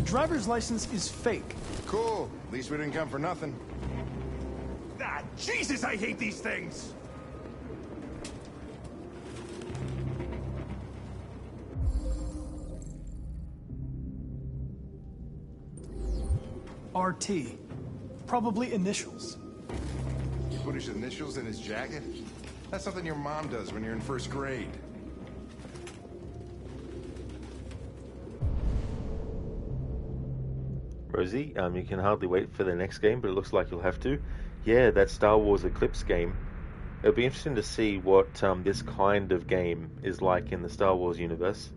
Driver's license is fake. Cool. At least we didn't come for nothing. Ah, Jesus, I hate these things! RT. Probably initials. You put his initials in his jacket? That's something your mom does when you're in first grade. Rosie, you can hardly wait for the next game, but it looks like you'll have to. Yeah, that Star Wars Eclipse game. It'll be interesting to see what this kind of game is like in the Star Wars universe.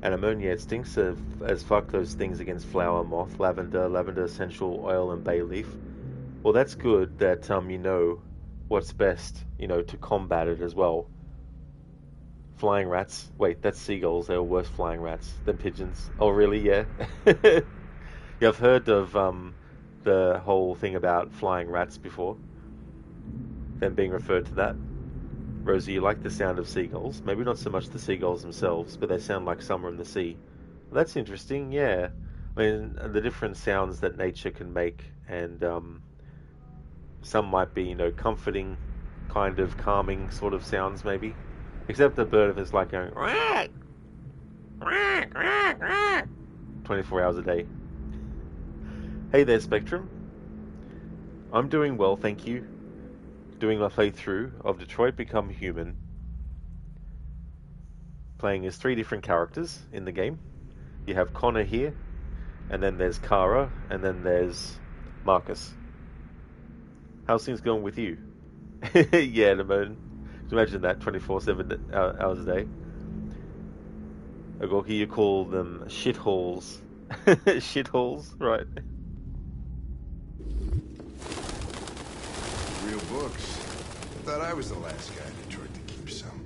And ammonia, it stinks as fuck, those things against flower moth, lavender essential oil, and bay leaf. Well, that's good that you know what's best, to combat it as well. Flying rats. Wait, that's seagulls. They were worse flying rats than pigeons. Oh, really? Yeah. Yeah, I've heard of the whole thing about flying rats before. Them being referred to that. Rosie, you like the sound of seagulls. Maybe not so much the seagulls themselves, but they sound like summer in the sea. Well, that's interesting, yeah. I mean, the different sounds that nature can make, and some might be, comforting, kind of calming sort of sounds, maybe. Except the bird is like going, "Quack, quack, quack, quack," 24 hours a day. Hey there, Spectrum. I'm doing well, thank you. Doing my playthrough of Detroit Become Human. Playing as 3 different characters in the game. You have Connor here, and then there's Kara, and then there's Marcus. How's things going with you? Yeah, imagine that 24/7 hours a day. Agorki, you call them shitholes. Shitholes, right? Real books. I thought I was the last guy in Detroit to keep some.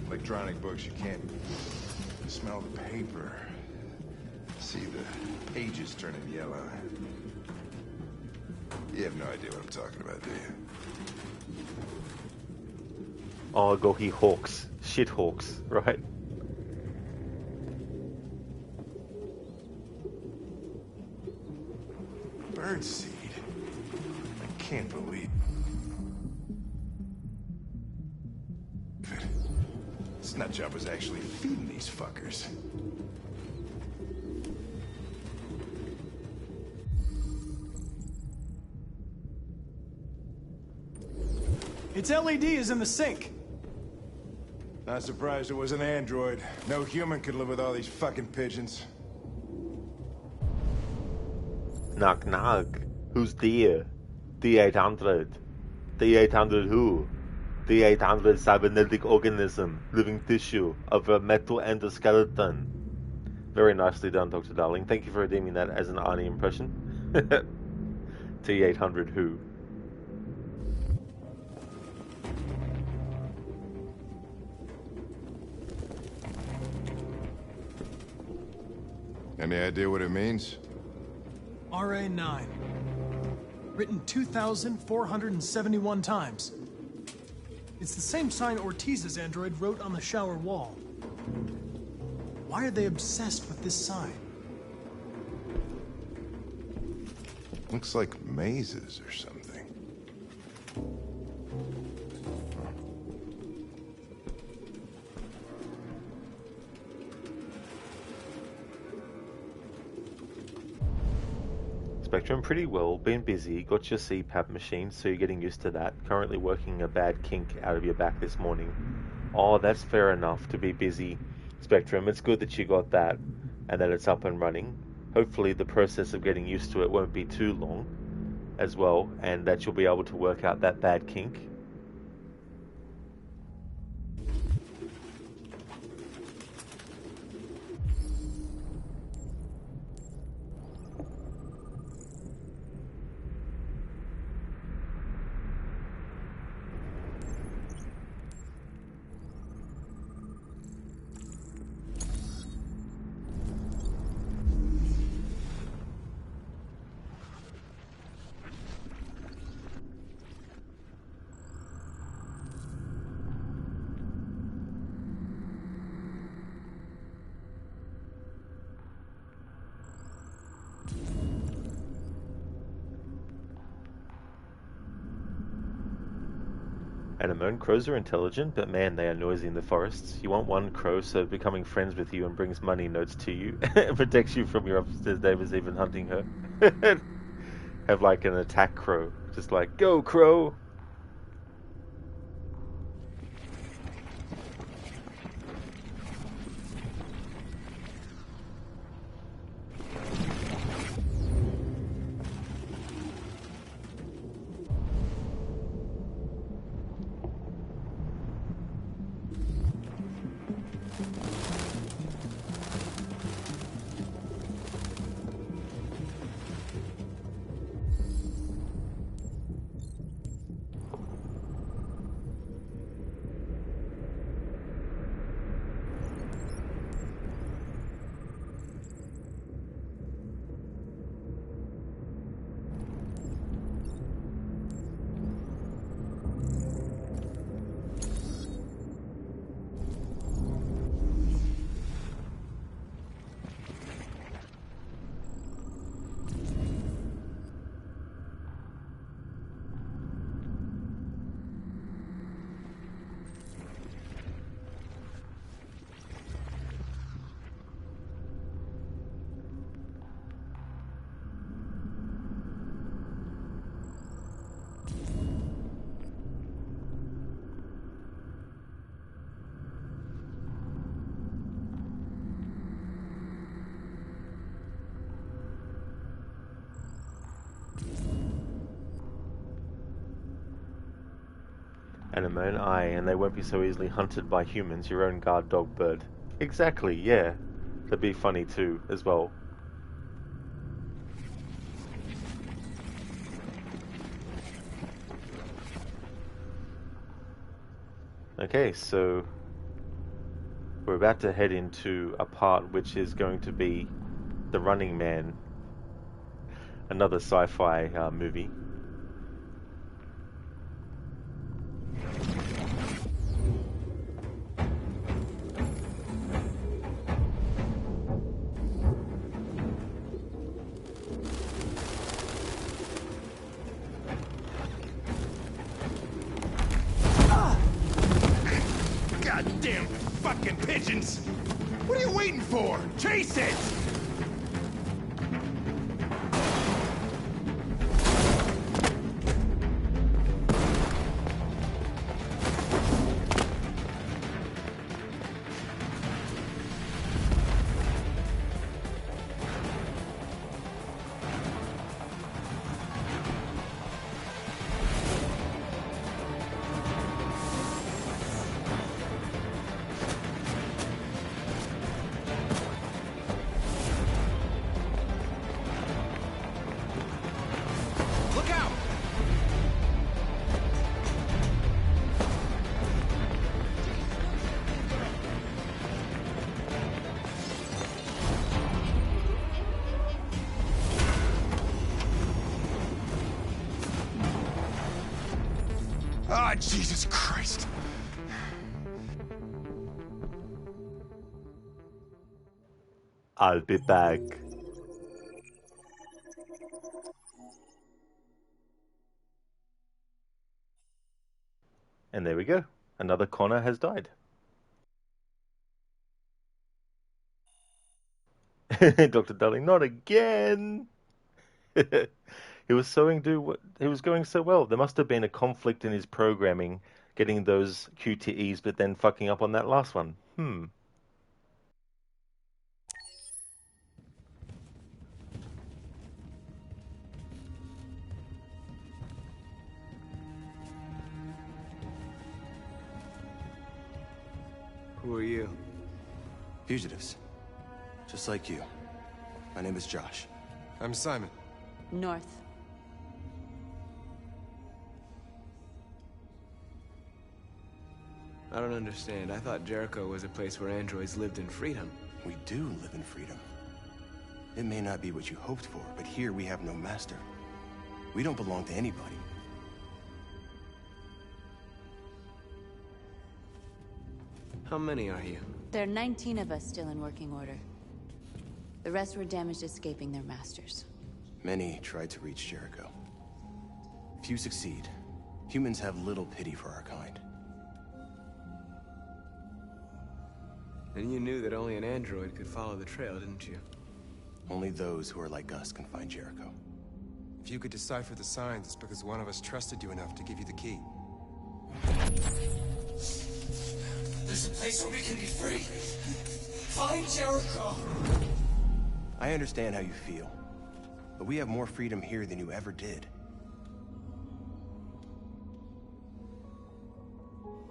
Electronic books, you can't smell the paper. See the pages turning yellow. You have no idea what I'm talking about, do you? Oh, Agorki, hawks. Shithawks, right? Birdseed. I can't believe it. This nutjob was actually feeding these fuckers. Its LED is in the sink. Not surprised it was an android. No human could live with all these fucking pigeons. Knock knock. Who's there? D800. D800 who? D800 cybernetic organism, living tissue of a metal endoskeleton. Very nicely done, Dr. Darling. Thank you for redeeming that as an Arnie impression. T800 who? Any idea what it means? RA9. Written 2,471 times. It's the same sign Ortiz's android wrote on the shower wall. Why are they obsessed with this sign? Looks like mazes or something. Spectrum, pretty well. Been busy. Got your CPAP machine, so you're getting used to that. Currently working a bad kink out of your back this morning. Oh, that's fair enough to be busy, Spectrum. It's good that you got that, and that it's up and running. Hopefully the process of getting used to it won't be too long as well, and that you'll be able to work out that bad kink. Anemone, crows are intelligent, but man, they are noisy in the forests. You want one crow, so becoming friends with you and brings money notes to you. It protects you from your upstairs neighbors even hunting her. Have like an attack crow. Just like, go crow! And a moan, aye, and they won't be so easily hunted by humans, your own guard dog bird. Exactly, yeah. That'd be funny too, as well. Okay, so we're about to head into a part which is going to be The Running Man, another sci-fi movie. Goddamn fucking pigeons! What are you waiting for? Chase it! Look out! Ah, Jesus Christ! I'll be back. And there we go. Another Connor has died. Dr. Darling, not again! He was he was going so well. There must have been a conflict in his programming, getting those QTEs, but then fucking up on that last one. Who are you? Fugitives. Just like you. My name is Josh. I'm Simon. North. I don't understand. I thought Jericho was a place where androids lived in freedom. We do live in freedom. It may not be what you hoped for, but here we have no master. We don't belong to anybody. How many are you? There are 19 of us still in working order. The rest were damaged escaping their masters. Many tried to reach Jericho. Few succeed. Humans have little pity for our kind. And you knew that only an android could follow the trail, didn't you? Only those who are like us can find Jericho. If you could decipher the signs, it's because one of us trusted you enough to give you the key. There's a place where we can be free. Find Jericho. I understand how you feel, but we have more freedom here than you ever did.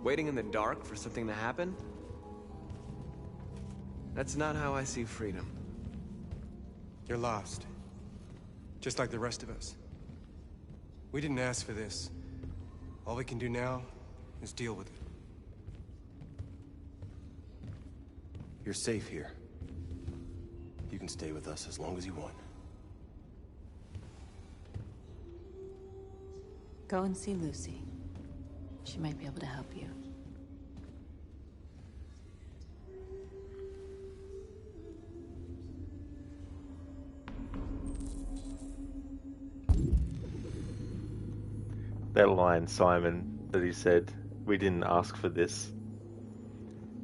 Waiting in the dark for something to happen? That's not how I see freedom. You're lost. Just like the rest of us. We didn't ask for this. All we can do now is deal with it. You're safe here. You can stay with us as long as you want. Go and see Lucy. She might be able to help you. That line, Simon, that he said, "We didn't ask for this."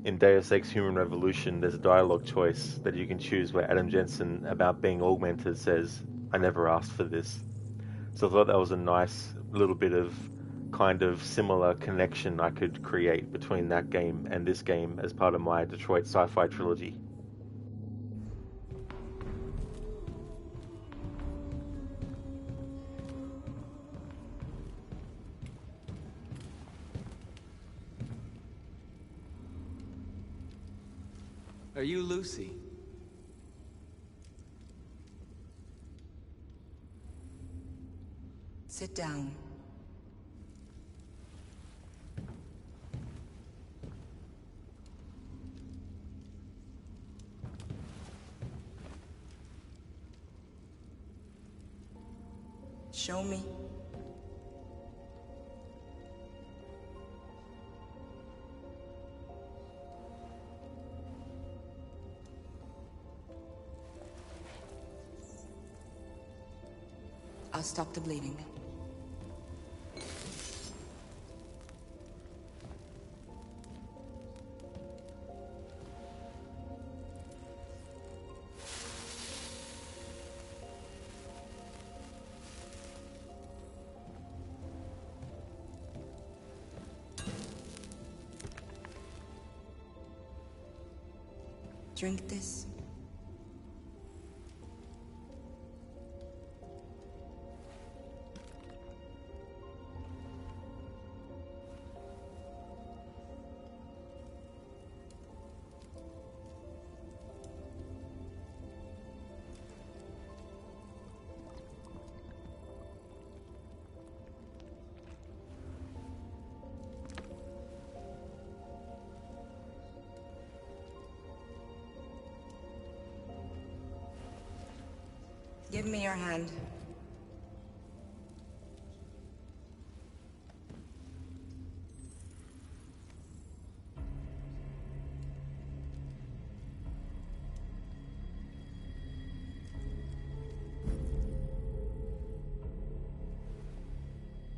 In Deus Ex Human Revolution, there's a dialogue choice that you can choose where Adam Jensen, about being augmented, says, "I never asked for this." So I thought that was a nice little bit of kind of similar connection I could create between that game and this game as part of my Detroit Sci-Fi Trilogy. Are you Lucy? Sit down. Show me. I'll stop the bleeding. Drink this. Give me your hand.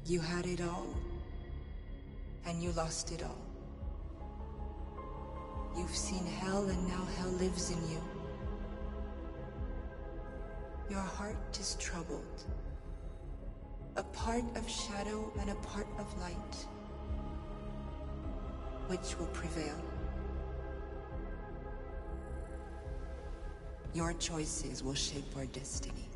You had it all, and you lost it all. You've seen hell, and now hell lives in you. Your heart is troubled. A part of shadow and a part of light. Which will prevail? Your choices will shape our destiny.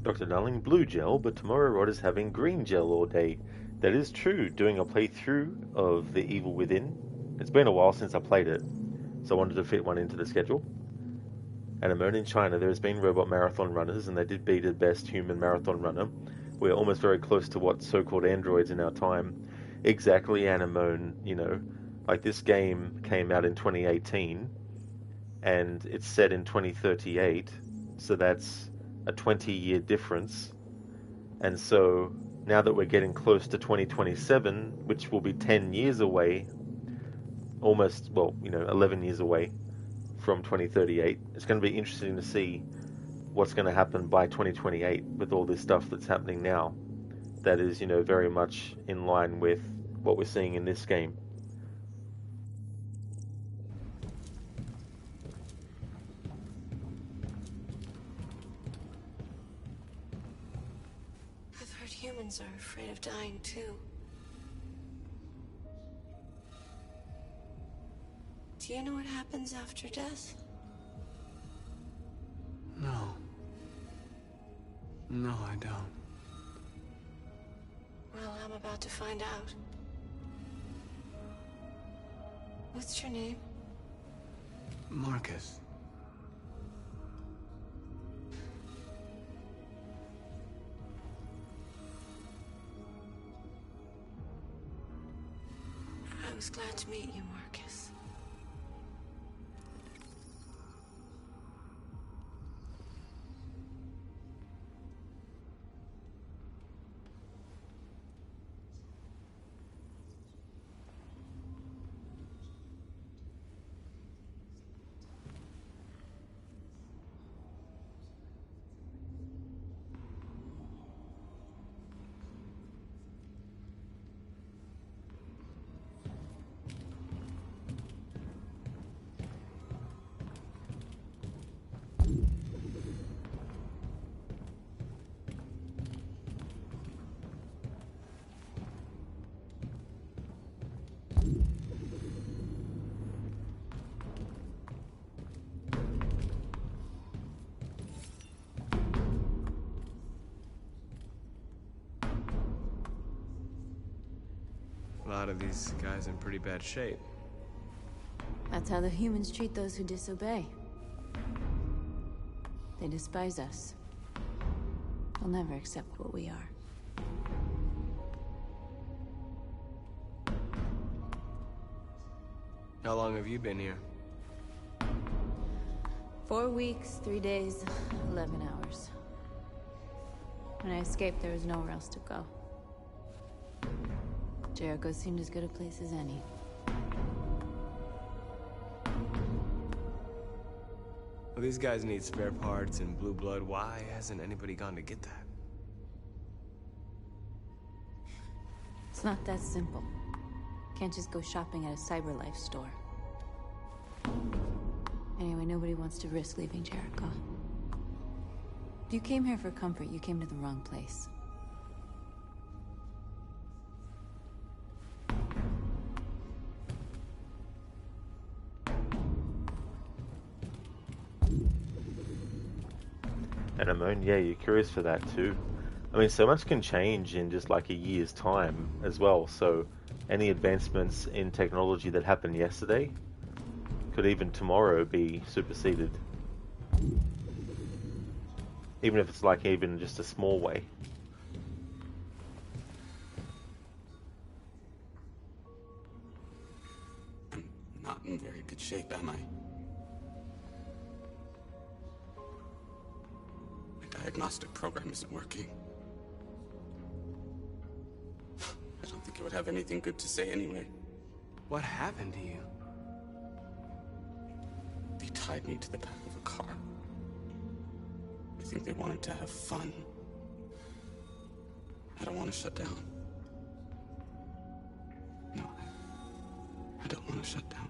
Dr. Darling, blue gel, but tomorrow Rod is having green gel all day. That is true, doing a playthrough of The Evil Within. It's been a while since I played it, so I wanted to fit one into the schedule. At Amon in China, there has been robot marathon runners, and they did beat the best human marathon runner. We're almost very close to what so-called androids in our time. Exactly, Anamone, you know. Like, this game came out in 2018, and it's set in 2038, so that's a 20-year difference. And so now that we're getting close to 2027, which will be 10 years away, almost, well, 11 years away from 2038, it's going to be interesting to see what's going to happen by 2028 with all this stuff that's happening now that is, very much in line with what we're seeing in this game. Humans are afraid of dying too. Do you know what happens after death? No. No, I don't. Well, I'm about to find out. What's your name? Marcus. I was glad to meet you, Marcus. lot of these guys in pretty bad shape. That's how the humans treat those who disobey. They despise us. They'll never accept what we are. How long have you been here? 4 weeks, 3 days, 11 hours. When I escaped, there was nowhere else to go. Jericho seemed as good a place as any. Well, these guys need spare parts and blue blood. Why hasn't anybody gone to get that? It's not that simple. Can't just go shopping at a CyberLife store. Anyway, nobody wants to risk leaving Jericho. If you came here for comfort, you came to the wrong place. And Amon, yeah, you're curious for that too. I mean, so much can change in just like a year's time as well. So any advancements in technology that happened yesterday could even tomorrow be superseded. Even if it's like even just a small way. I'm not in very good shape, am I? My diagnostic program isn't working. I don't think it would have anything good to say anyway. What happened to you? They tied me to the back of a car. I think they wanted to have fun. I don't want to shut down. No, I don't want to shut down.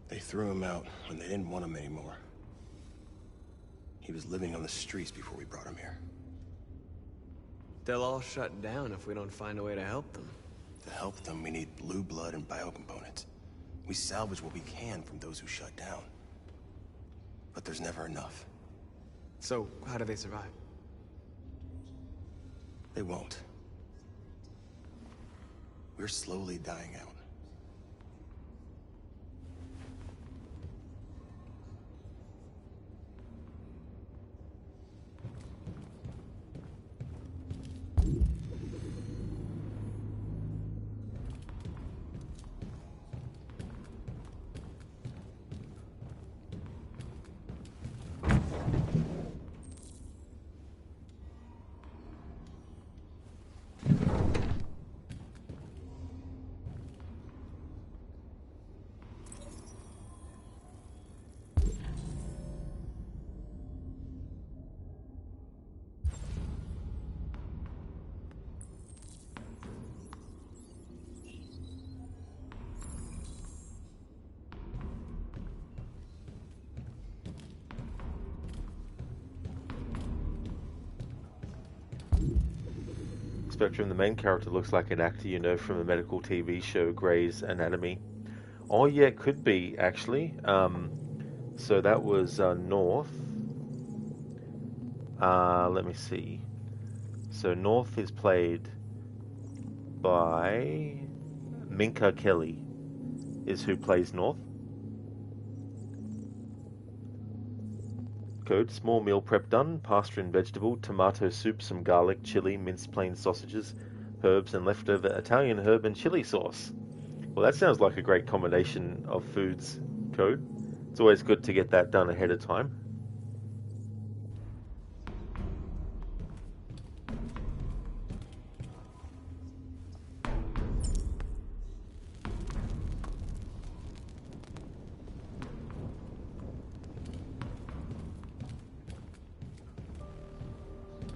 They threw him out when they didn't want him anymore. He was living on the streets before we brought him here. They'll all shut down if we don't find a way to help them. To help them, we need blue blood and biocomponents. We salvage what we can from those who shut down. But there's never enough. So, how do they survive? They won't. We're slowly dying out. Spectrum, the main character looks like an actor you know from a medical TV show, Grey's Anatomy. Oh yeah, it could be, actually. So that was North. Let me see. So North is played by Minka Kelly, is who plays North. code. Small meal prep done. Pasta and vegetable, tomato soup, some garlic, chili, minced plain sausages, herbs, and leftover Italian herb and chili sauce. Well, that sounds like a great combination of foods, code. It's always good to get that done ahead of time.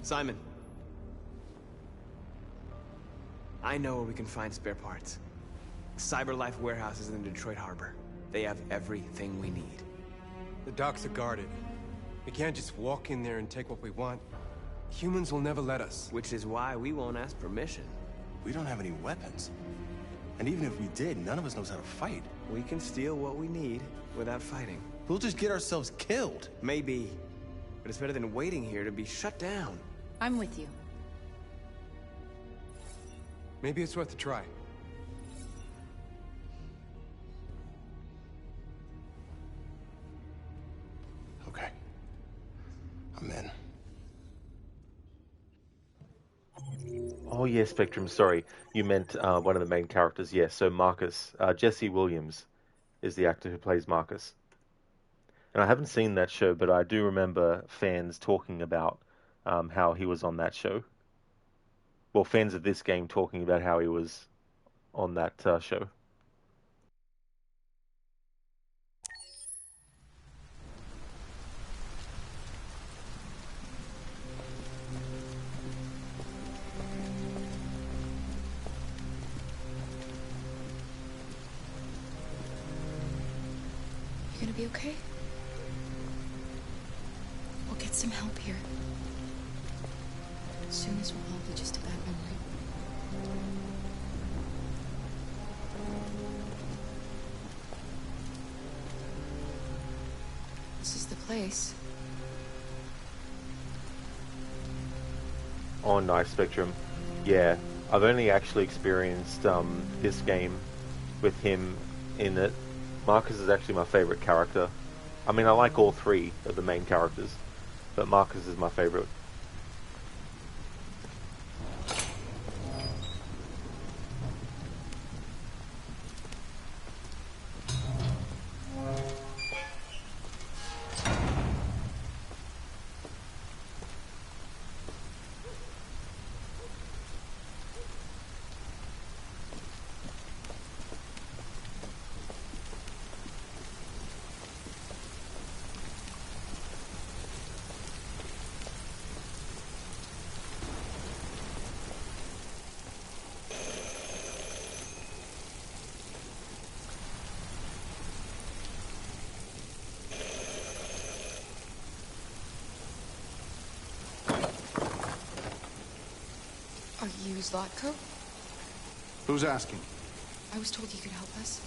Simon. I know where we can find spare parts. CyberLife warehouses in the Detroit Harbor. They have everything we need. The docks are guarded. We can't just walk in there and take what we want. Humans will never let us. Which is why we won't ask permission. We don't have any weapons. And even if we did, none of us knows how to fight. We can steal what we need without fighting. We'll just get ourselves killed. Maybe. But it's better than waiting here to be shut down. I'm with you. Maybe it's worth a try. Okay. I'm in. Oh yeah, Spectrum, sorry. You meant one of the main characters. Yes, so Marcus. Jesse Williams is the actor who plays Marcus. And I haven't seen that show, but I do remember fans talking about how he was on that show. Well, fans of this game talking about how he was on that show. You gonna be okay? We'll get some help here. Soon this will all be just a bad memory. This is the place. Oh, nice, Spectrum. Yeah, I've only actually experienced this game with him in it. Marcus is actually my favorite character. I mean, I like all three of the main characters, but Marcus is my favorite. Are you Zlatko? Who's asking? I was told you could help us.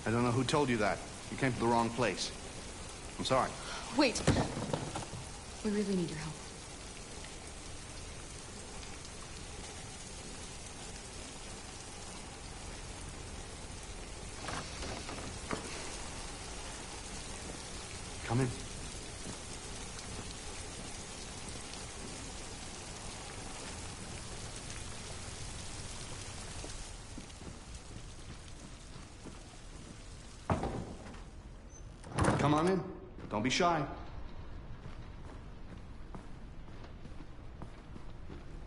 I don't know who told you that. You came to the wrong place. I'm sorry. Wait. We really need your help. Come in. Come on in. Don't be shy.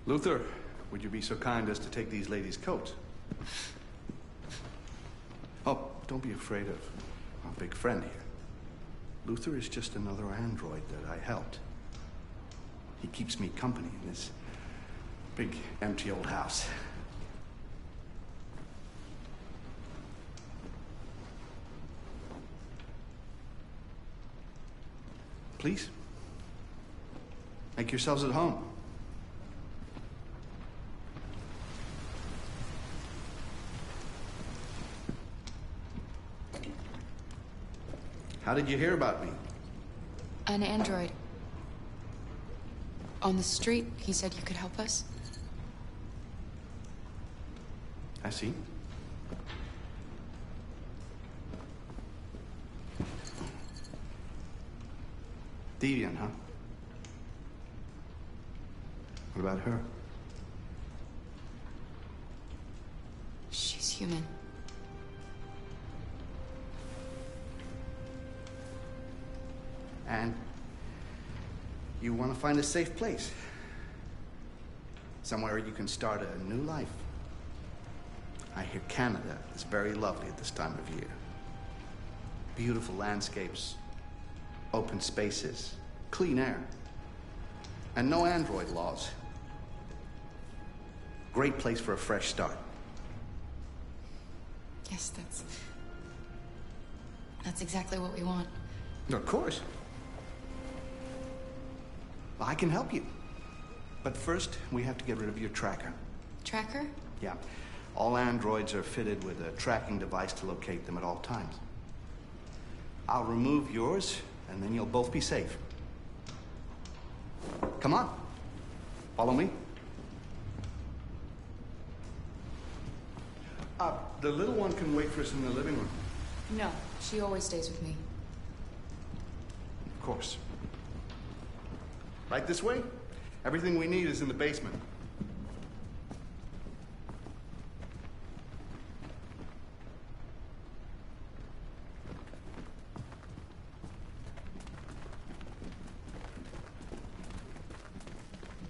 Luther, would you be so kind as to take these ladies' coats? Oh, don't be afraid of our big friend here. Luther is just another android that I helped. He keeps me company in this big, empty old house. Please, make yourselves at home. How did you hear about me? An android. On the street, he said you could help us. I see. Deviant, huh? What about her? She's human. And you want to find a safe place. Somewhere you can start a new life. I hear Canada is very lovely at this time of year. Beautiful landscapes, open spaces, clean air, and no android laws. Great place for a fresh start. Yes, that's exactly what we want. Of course. Well, I can help you. But first, we have to get rid of your tracker. Tracker? Yeah. All androids are fitted with a tracking device to locate them at all times. I'll remove yours, and then you'll both be safe. Come on. Follow me. The little one can wait for us in the living room. No, she always stays with me. Of course. Right this way? Everything we need is in the basement.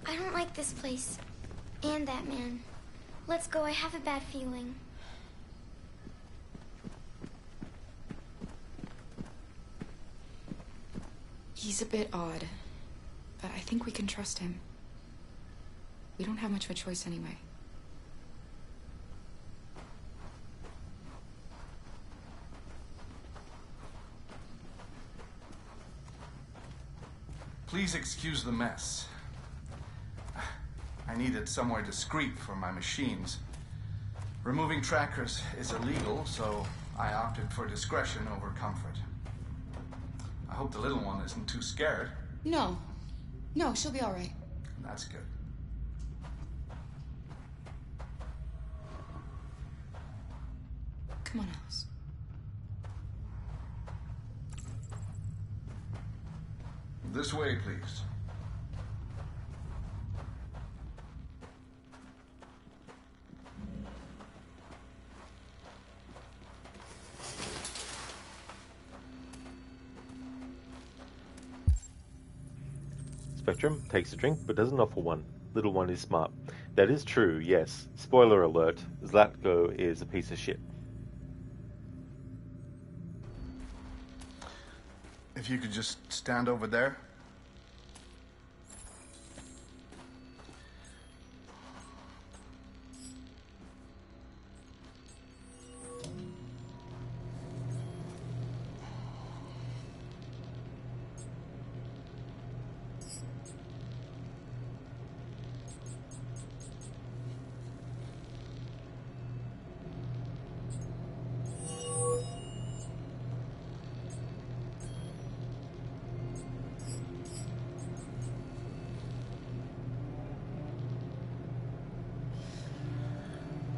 I don't like this place. And that man. Let's go, I have a bad feeling. He's a bit odd, but I think we can trust him. We don't have much of a choice anyway. Please excuse the mess. I needed somewhere discreet for my machines. Removing trackers is illegal, so I opted for discretion over comfort. I hope the little one isn't too scared. No, she'll be all right. That's good. Come on, Alice. This way, please. Spectrum takes a drink but doesn't offer one. Little one is smart. That is true, yes. Spoiler alert, Zlatko is a piece of shit. If you could just stand over there.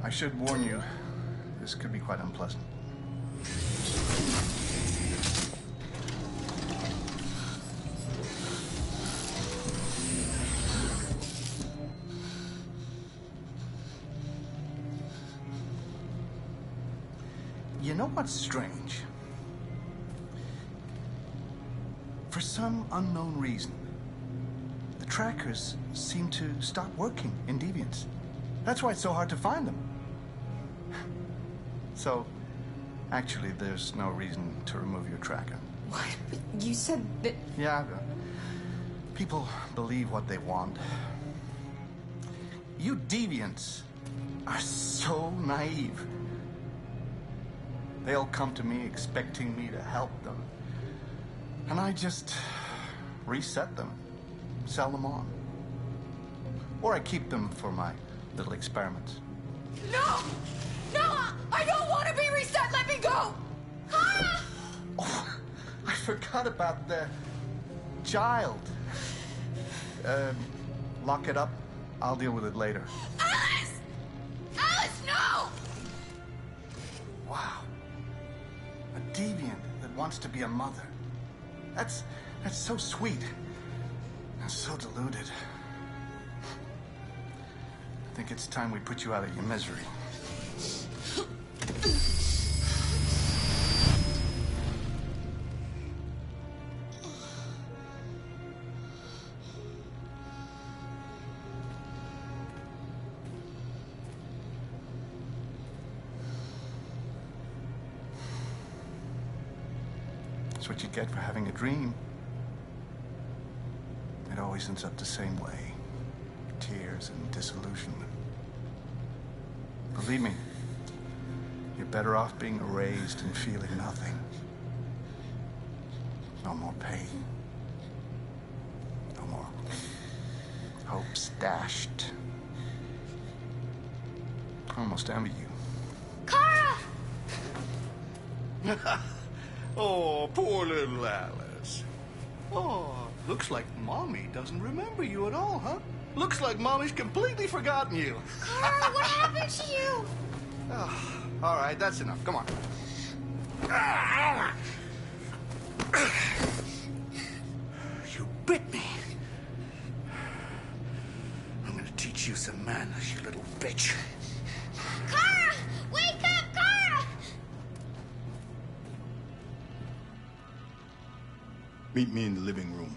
I should warn you, this could be quite unpleasant. You know what's strange? For some unknown reason, the trackers seem to stop working in Deviants. That's why it's so hard to find them. So, actually, there's no reason to remove your tracker. What? But you said that... Yeah, people believe what they want. You Deviants are so naive. They all come to me expecting me to help them. And I just reset them, sell them on. Or I keep them for my little experiments. No! No! I don't want to be reset! Let me go! Ah! Oh, I forgot about the child. Lock it up. I'll deal with it later. Alice! Alice, no! Wow. A deviant that wants to be a mother. That's That's so sweet. And so deluded. I think it's time we put you out of your misery. That's what you get for having a dream. It always ends up the same way. Tears and disillusionment. Believe me, you're better off being erased and feeling nothing. No more pain. No more hopes dashed. I almost envy you. Kara! Oh, poor little Alice. Oh, looks like Mommy doesn't remember you at all, huh? Looks like Mommy's completely forgotten you. Kara, what happened to you? Oh, all right, that's enough. Come on. You bit me. I'm gonna teach you some manners, you little bitch. Kara! Wake up, Kara! Meet me in the living room.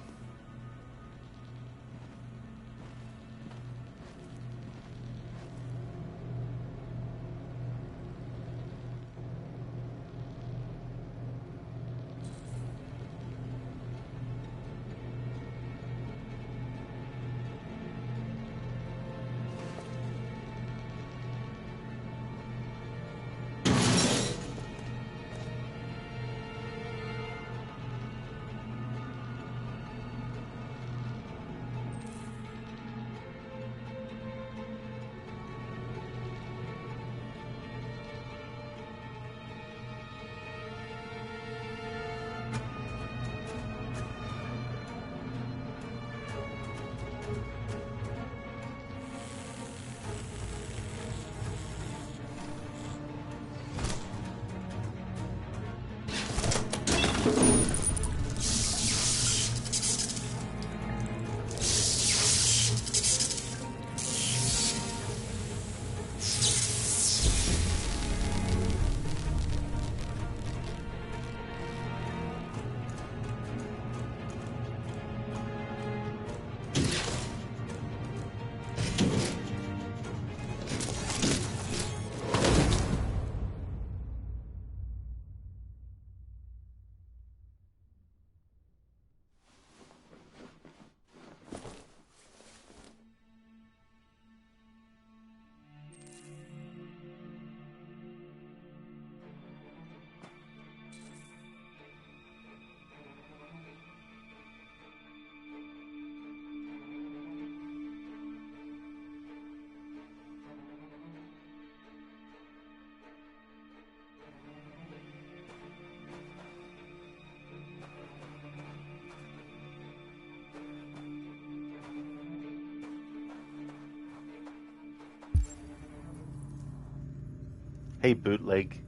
Hey bootleg,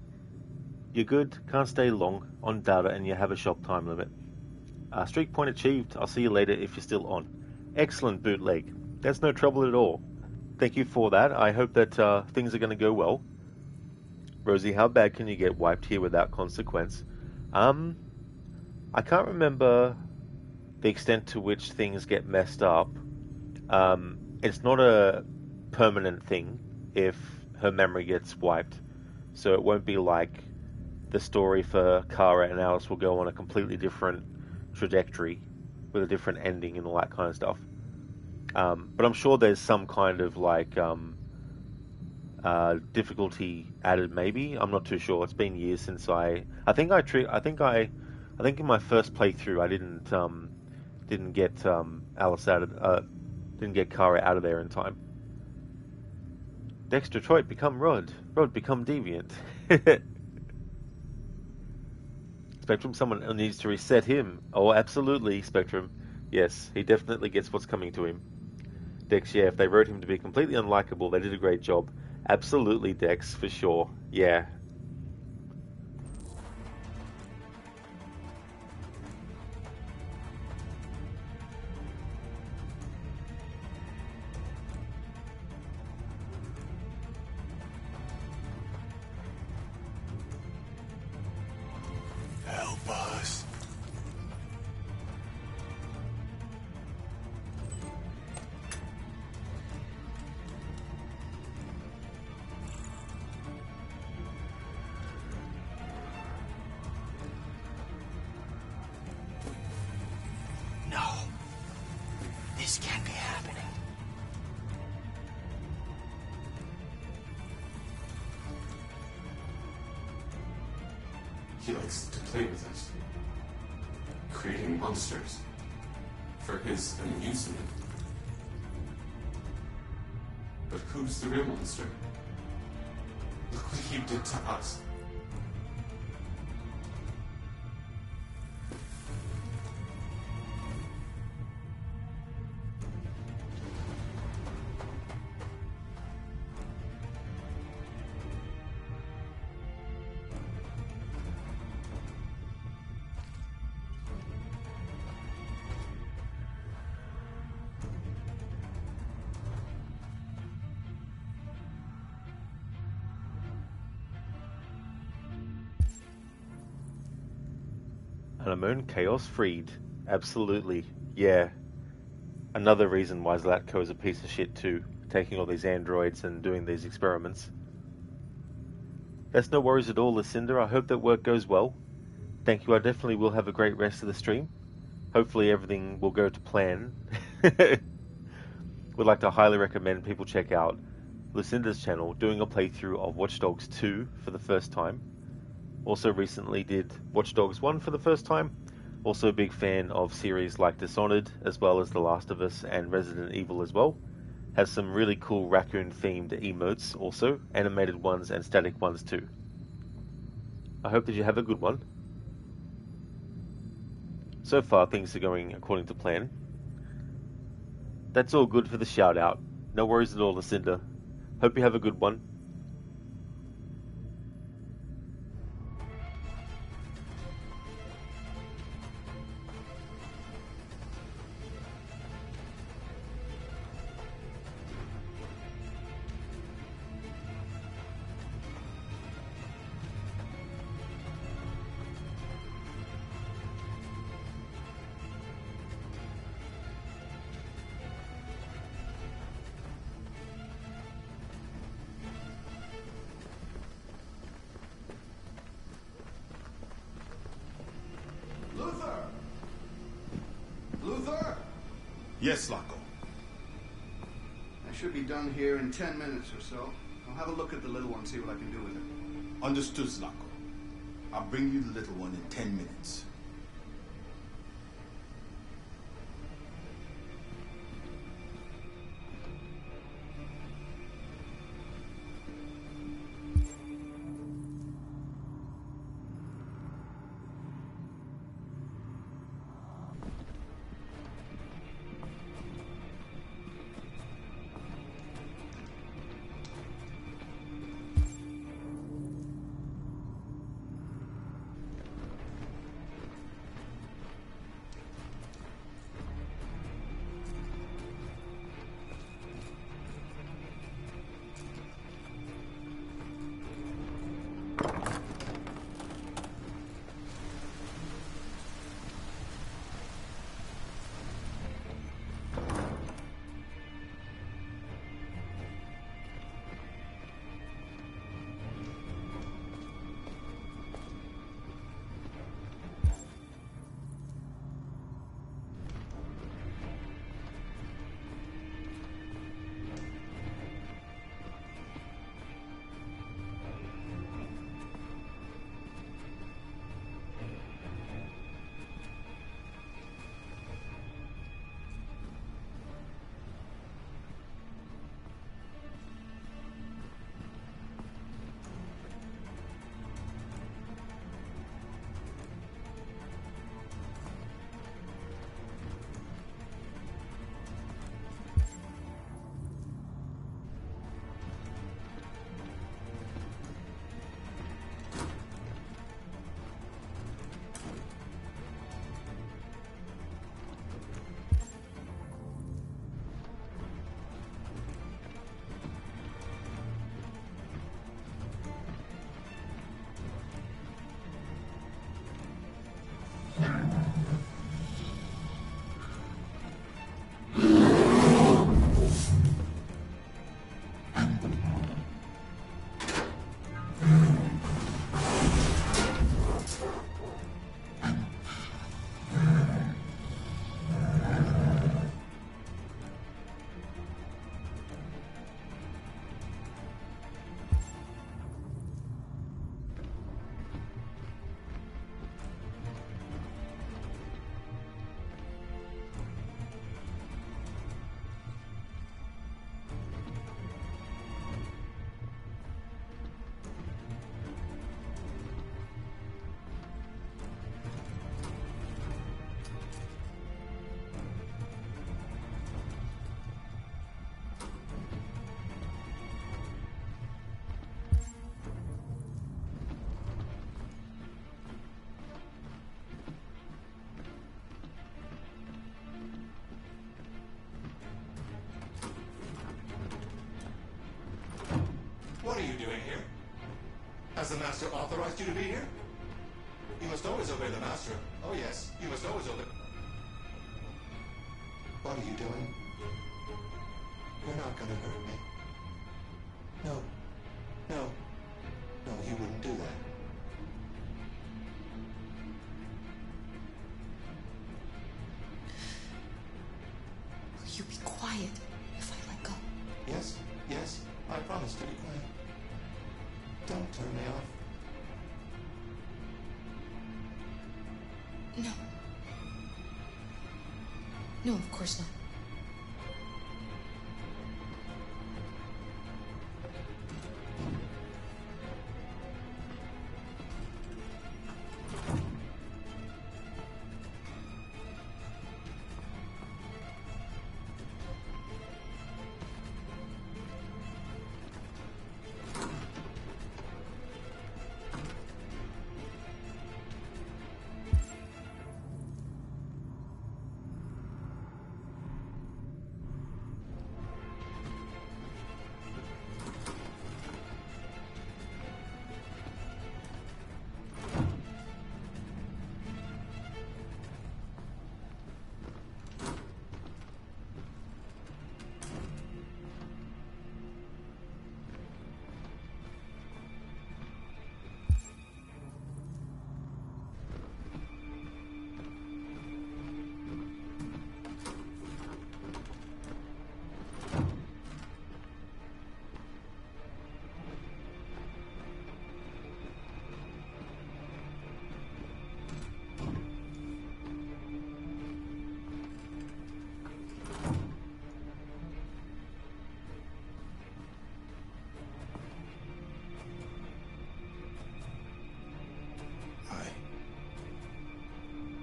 you're good, can't stay long on data and you have a shop time limit. Streak point achieved, I'll see you later if you're still on. Excellent bootleg, that's no trouble at all. Thank you for that, I hope that things are going to go well. Rosie, how bad can you get wiped here without consequence? I can't remember the extent to which things get messed up. It's not a permanent thing if her memory gets wiped. So it won't be like the story for Kara and Alice will go on a completely different trajectory with a different ending and all that kind of stuff. But I'm sure there's some kind of like difficulty added. Maybe I'm not too sure. It's been years since I think in my first playthrough I didn't get Alice out of didn't get Kara out of there in time. Next Detroit become Rod. Rod become Deviant. Spectrum, someone needs to reset him. Oh, absolutely, Spectrum. Yes, he definitely gets what's coming to him. Dex, yeah, if they wrote him to be completely unlikable, they did a great job. Absolutely, Dex, for sure. Yeah. He likes to play with us, creating monsters for his amusement. But who's the real monster? Look what he did to us. Unknown Chaos Freed. Absolutely. Yeah. Another reason why Zlatko is a piece of shit too, taking all these androids and doing these experiments. That's no worries at all, Lucinda. I hope that work goes well. Thank you. I definitely will have a great rest of the stream. Hopefully everything will go to plan. Would like to highly recommend people check out Lucinda's channel, doing a playthrough of Watch Dogs 2 for the first time. Also recently did Watch Dogs 1 for the first time. Also a big fan of series like Dishonored, as well as The Last of Us and Resident Evil as well. Has some really cool raccoon-themed emotes also, animated ones and static ones too. I hope that you have a good one. So far, things are going according to plan. That's all good for the shout-out. No worries at all, Lucinda. Hope you have a good one. Yes, Locko. I should be done here in 10 minutes or so. I'll have a look at the little one, see what I can do with it. Understood, Zlatko. I'll bring you the little one in 10 minutes. Has the Master authorized you to be here? You must always obey the Master. Oh yes, you must always obey. What are you doing? You're not gonna hurt me. No. No. No, you wouldn't do that. Will you be quiet if I let go? Yes, yes, I promise to be quiet. Don't turn me off. No. No, of course not.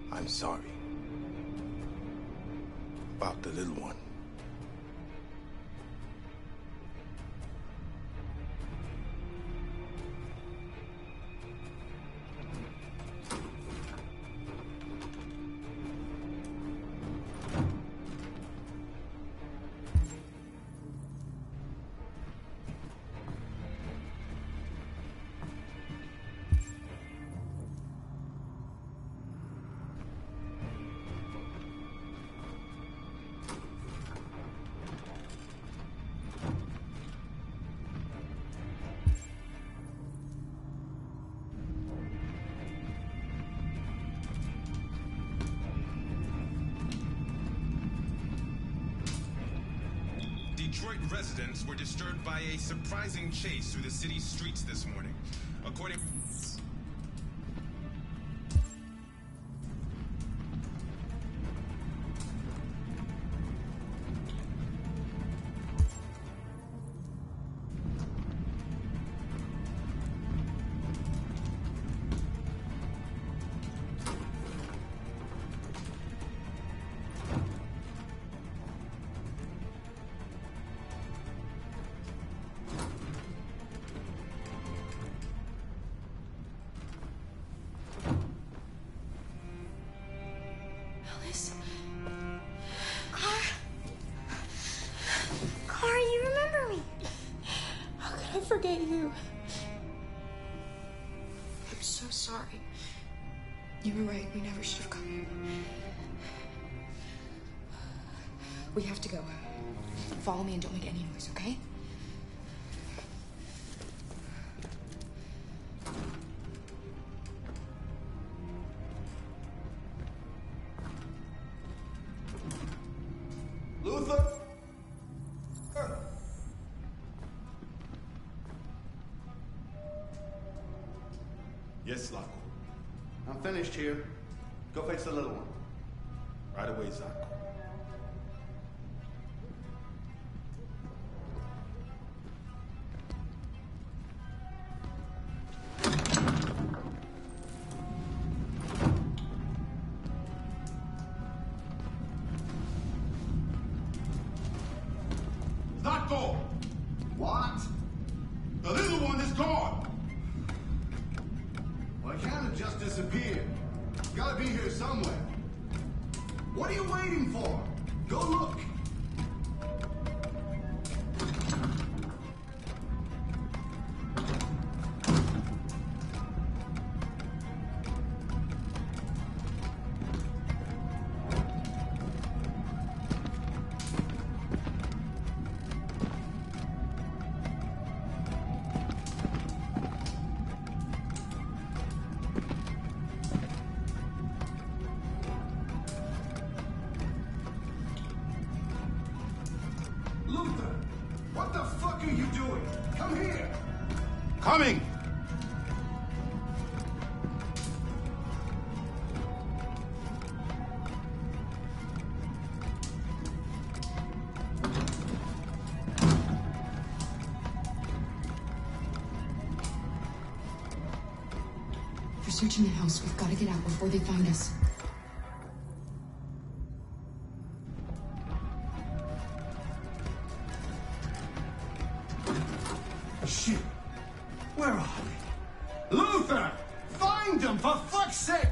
I'm sorry. About the little one. Detroit residents were disturbed by a surprising chase through the city's streets this morning. According... Car, you remember me? How could I forget you? I'm so sorry. You were right. We never should have come. We have to go. Follow me and don't make any noise, okay? Luther? Yes, Zlako. I'm finished here. Go fetch the little one. Right away, Zlako. Zlako! What? The little one is gone! Well, it can't have just disappeared. It's gotta be here somewhere. What are you waiting for? Go look. Coming! They're searching the house. We've got to get out before they find us. Shit! Where are they? Luther! Find them, for fuck's sake!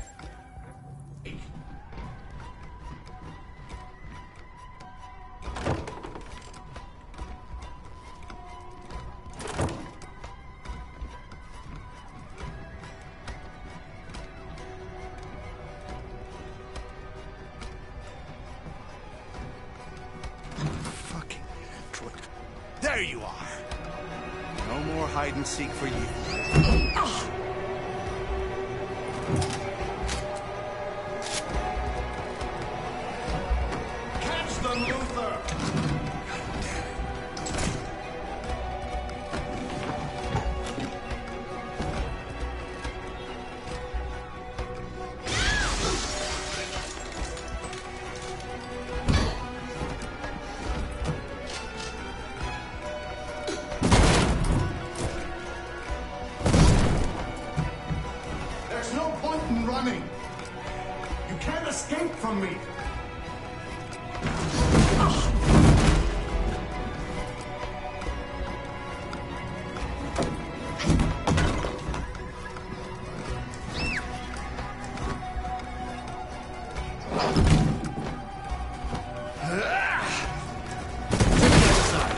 Fucking Detroit. There you are. No more hide and seek for you. Catch them, Luther! There's no point in running. You can't escape from me.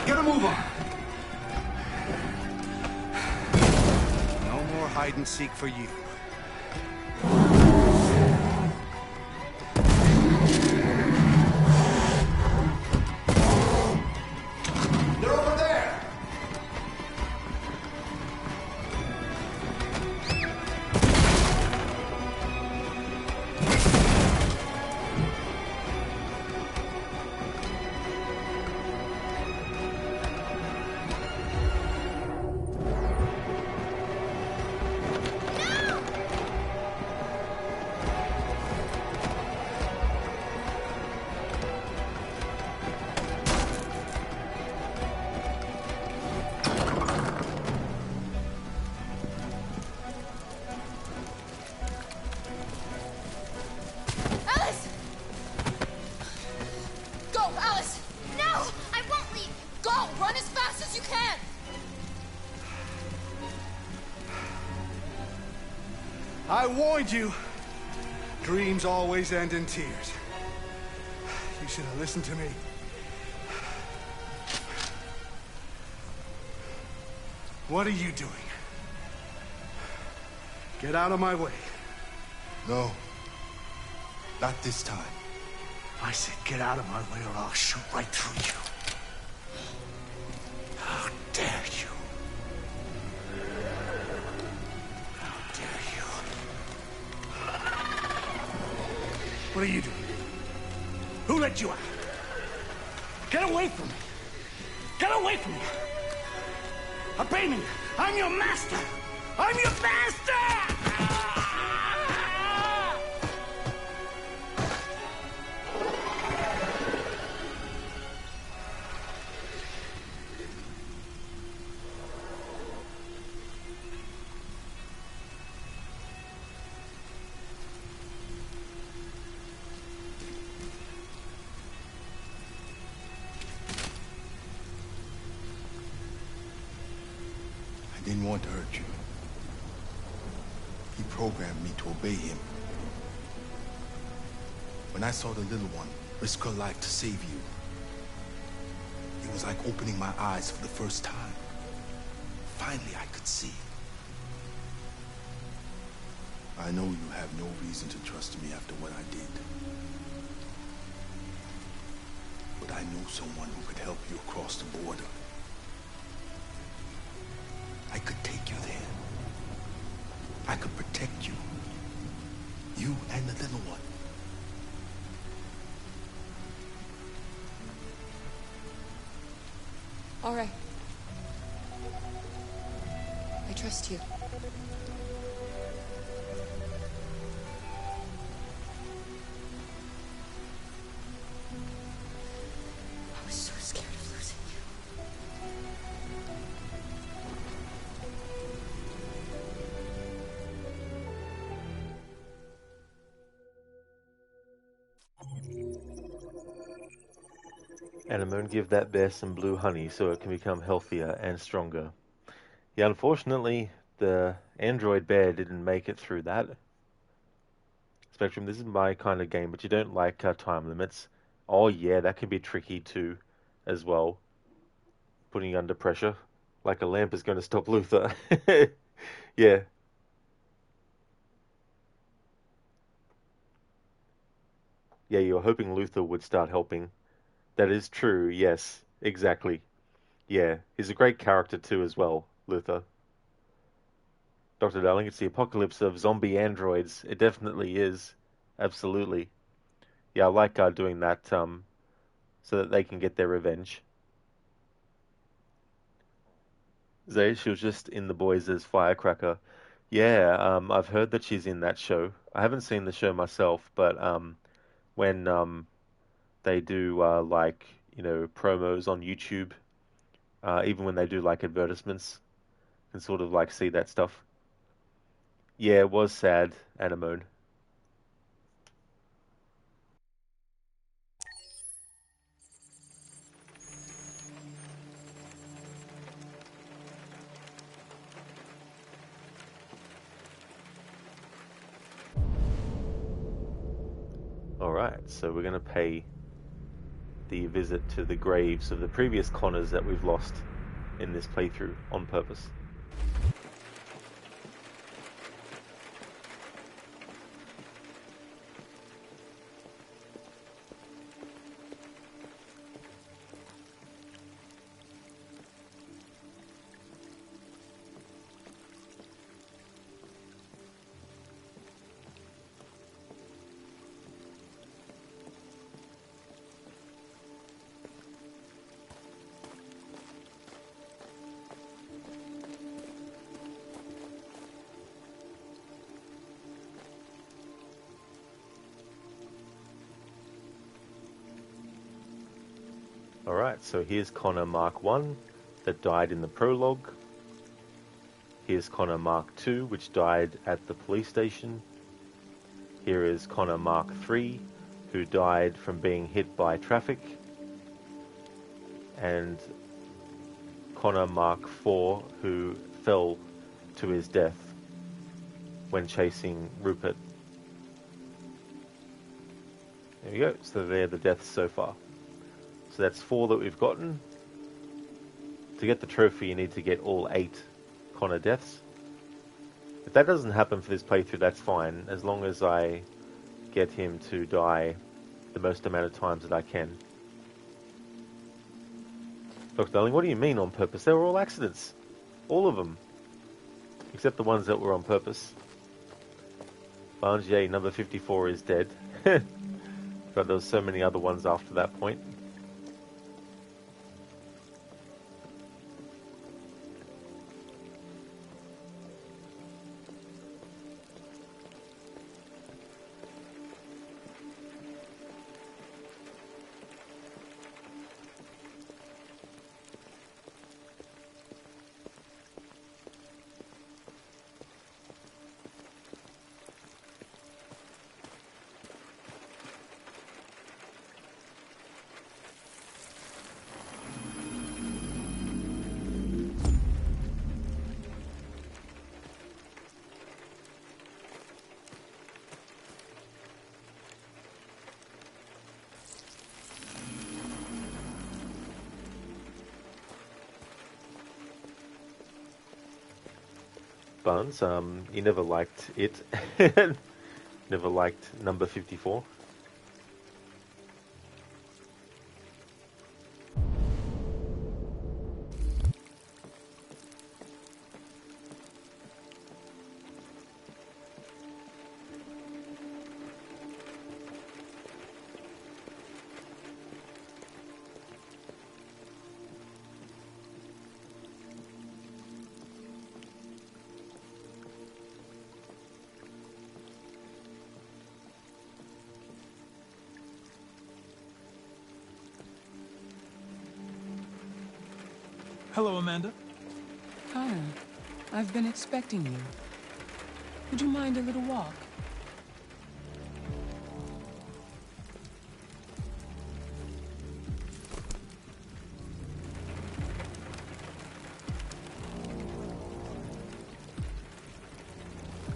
Get a move on. No more hide and seek for you. They're over there. Alice! Go, Alice! No! I won't leave! Go! Run as fast as you can! I warned you. Dreams always end in tears. You should have listened to me. What are you doing? Get out of my way. No. Not this time. I said get out of my way or I'll shoot right through you. How dare you? How dare you? What are you doing? Who let you out? Get away from me! Get away from me! Obey me! I'm your master! I'm your master! I didn't want to hurt you. He programmed me to obey him. When I saw the little one risk her life to save you, it was like opening my eyes for the first time. Finally, I could see. I know you have no reason to trust me after what I did. But I know someone who could help you across the border. I could take you there. I could protect you. You and the little one. All right. I trust you. I was so scared of losing you. Anemone, give that bear some blue honey so it can become healthier and stronger. Yeah, unfortunately, the android bear didn't make it through that. Spectrum, this is my kind of game, but you don't like time limits. Oh yeah, that can be tricky too, as well. Putting you under pressure. Like a lamp is going to stop Luther. Yeah. Yeah, you were hoping Luther would start helping. That is true, yes. Exactly. Yeah, he's a great character too as well, Luther. Dr. Darling, it's the apocalypse of zombie androids. It definitely is. Absolutely. Yeah, I like doing that so that they can get their revenge. Zay, she was just in The Boys as Firecracker. Yeah, I've heard that she's in that show. I haven't seen the show myself, but when they do like, promos on YouTube, even when they do like advertisements, you can sort of like see that stuff. Yeah, it was sad, Anemone. Alright, so we're going to pay the visit to the graves of the previous Connors that we've lost in this playthrough on purpose. Alright, so here's Connor Mark 1 that died in the prologue. Here's Connor Mark 2, which died at the police station. Here is Connor Mark 3, who died from being hit by traffic. And Connor Mark 4, who fell to his death when chasing Rupert. There we go, so they're the deaths so far. So that's 4 that we've gotten. To get the trophy, you need to get all 8 Connor deaths. If that doesn't happen for this playthrough, that's fine, as long as I get him to die the most amount of times that I can. Dr. Darling, what do you mean on purpose? They were all accidents. All of them. Except the ones that were on purpose. Barnes, yay, number 54 is dead. But there was so many other ones after that point. Barnes, you never liked it. Never liked number 54. Hello, Amanda. Connor, I've been expecting you. Would you mind a little walk?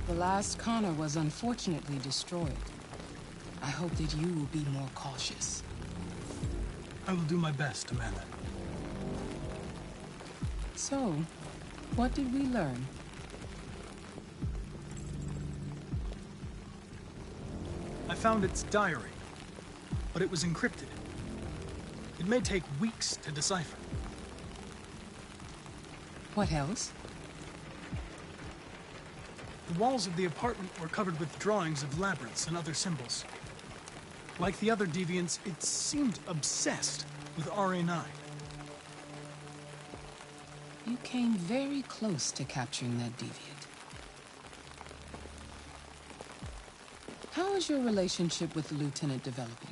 The last Connor was unfortunately destroyed. I hope that you will be more cautious. I will do my best, Amanda. So, what did we learn? I found its diary, but it was encrypted. It may take weeks to decipher. What else? The walls of the apartment were covered with drawings of labyrinths and other symbols. Like the other deviants, it seemed obsessed with RA9. You came very close to capturing that deviant. How is your relationship with the Lieutenant developing?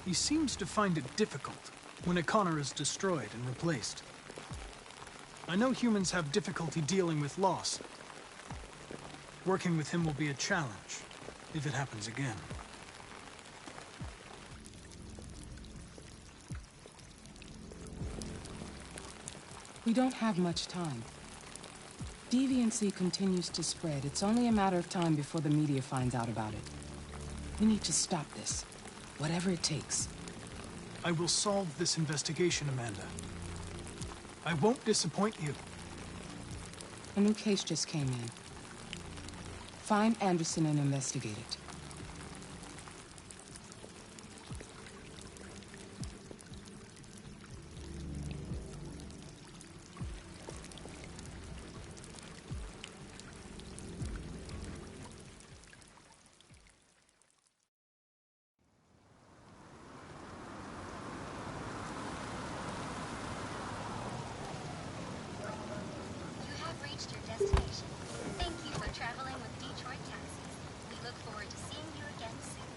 He seems to find it difficult when a Connor is destroyed and replaced. I know humans have difficulty dealing with loss. Working with him will be a challenge, if it happens again. We don't have much time. Deviancy continues to spread. It's only a matter of time before the media finds out about it. We need to stop this, whatever it takes. I will solve this investigation, Amanda. I won't disappoint you. A new case just came in. Find Anderson and investigate it. You have reached your destination. Thank you for traveling with Detroit Taxis. We look forward to seeing you again soon.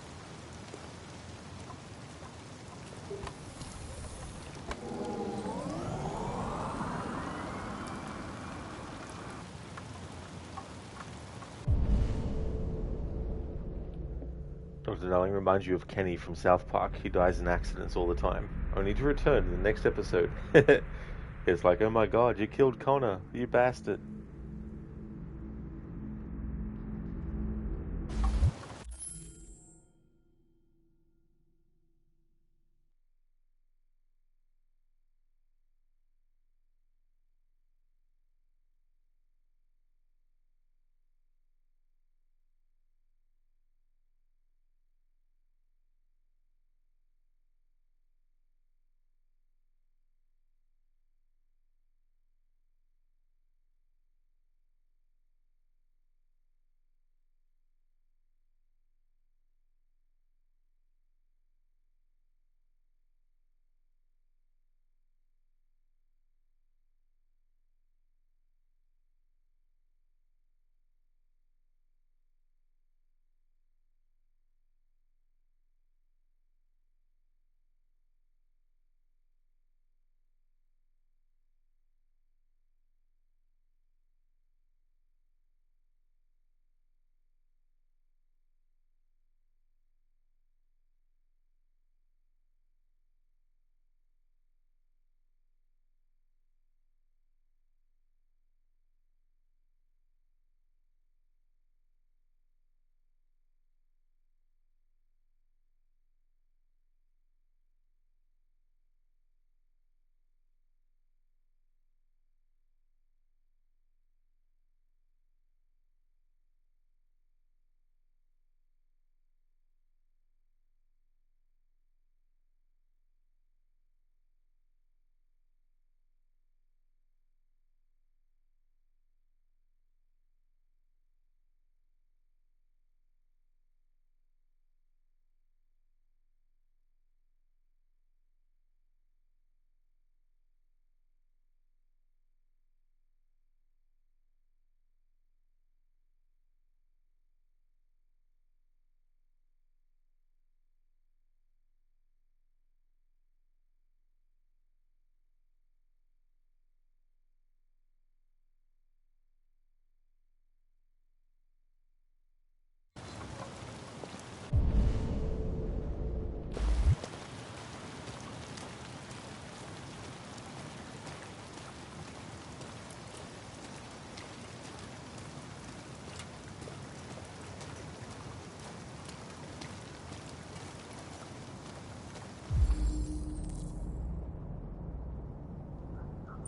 Dr. Darling reminds you of Kenny from South Park. He dies in accidents all the time, only to return in the next episode. It's like, oh my god, you killed Connor, you bastard.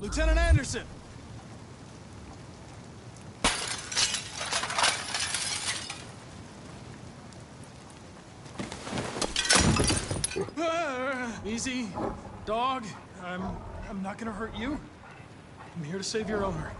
Lieutenant Anderson! Easy, dog. I'm not gonna hurt you. I'm here to save your owner.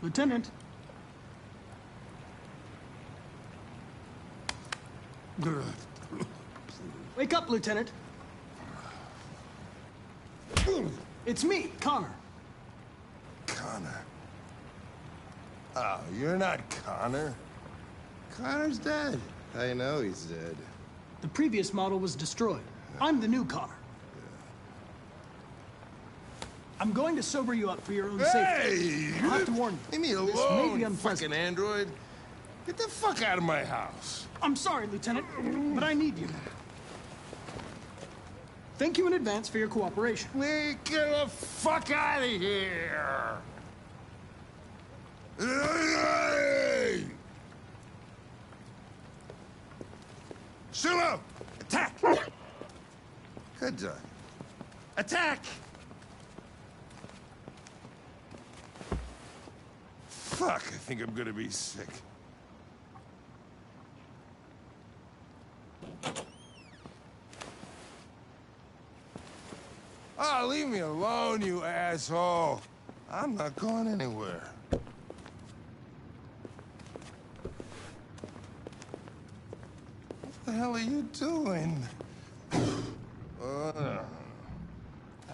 Lieutenant. Wake up, Lieutenant. It's me, Connor. Connor? Oh, you're not Connor. Connor's dead. I know he's dead. The previous model was destroyed. I'm the new Connor. I'm going to sober you up for your own safety. I have to warn you. Leave me This may be alone, unpleasant. fucking android. Get the fuck out of my house. I'm sorry, Lieutenant, but I need you. Thank you in advance for your cooperation. Get the fuck out of here! Sulu! Attack! Good done. Attack! Fuck, I think I'm gonna be sick. Oh, leave me alone, you asshole. I'm not going anywhere. What the hell are you doing? I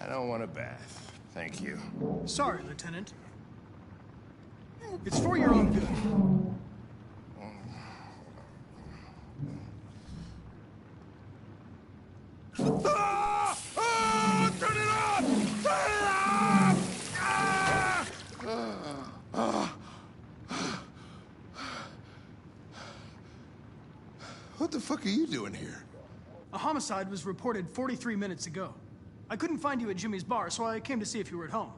don't want a bath. Thank you. Sorry, Lieutenant. It's for your own good. Ah! Ah! Turn it off! Turn it off! Ah! What the fuck are you doing here? A homicide was reported 43 minutes ago. I couldn't find you at Jimmy's bar, so I came to see if you were at home.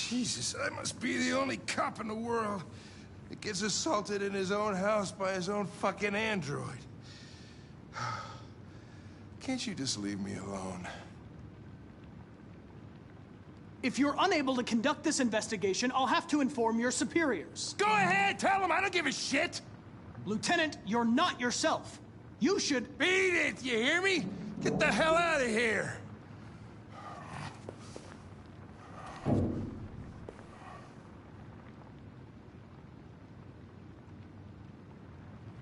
Jesus, I must be the only cop in the world that gets assaulted in his own house by his own fucking android. Can't you just leave me alone? If you're unable to conduct this investigation, I'll have to inform your superiors. Go ahead, tell them, I don't give a shit! Lieutenant, you're not yourself. You should... Beat it, you hear me? Get the hell out of here!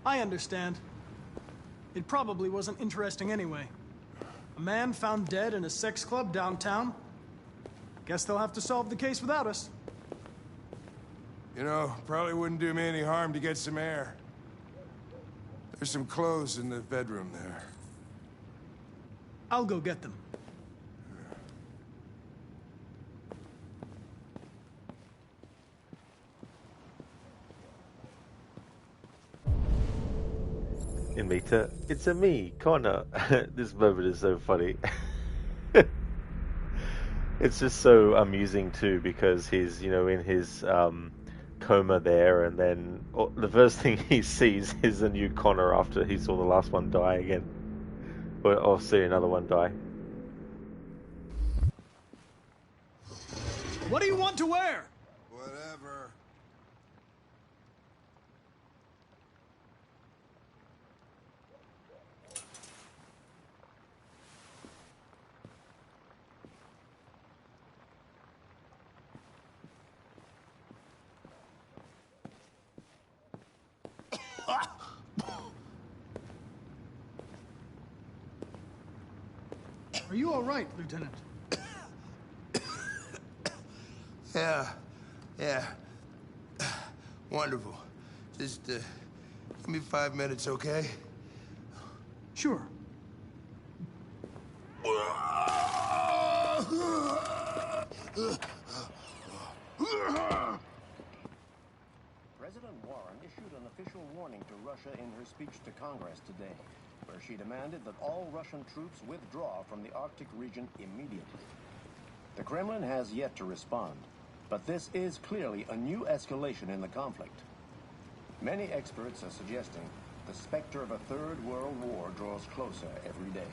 I understand. It probably wasn't interesting anyway. A man found dead in a sex club downtown. Guess they'll have to solve the case without us. You know, probably wouldn't do me any harm to get some air. There's some clothes in the bedroom there. I'll go get them. Mita, it's a me, Connor. This moment is so funny. It's just so amusing too because he's, in his coma there, and then the first thing he sees is a new Connor after he saw the last one die again, or see another one die. What do you want to wear? Whatever. Are you all right, Lieutenant? Yeah. Wonderful. Just, give me 5 minutes, okay? Sure. President Warren issued an official warning to Russia in her speech to Congress today, where she demanded that all Russian troops withdraw from the Arctic region immediately. The Kremlin has yet to respond, but this is clearly a new escalation in the conflict. Many experts are suggesting the specter of a third world war draws closer every day.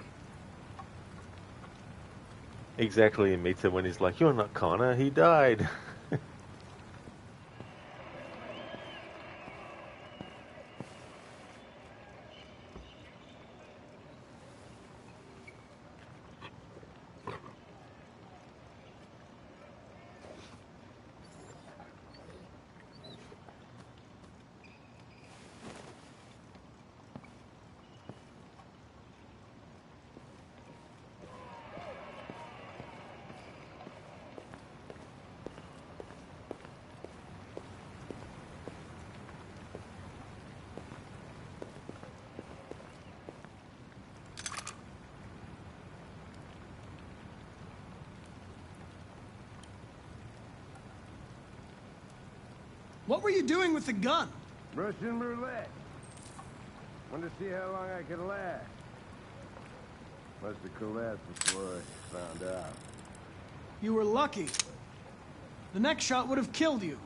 Exactly, and meets him when he's like, "You're not Connor, he died." What were you doing with the gun? Russian roulette. Wanted to see how long I could last. Must have collapsed before I found out. You were lucky. The next shot would have killed you.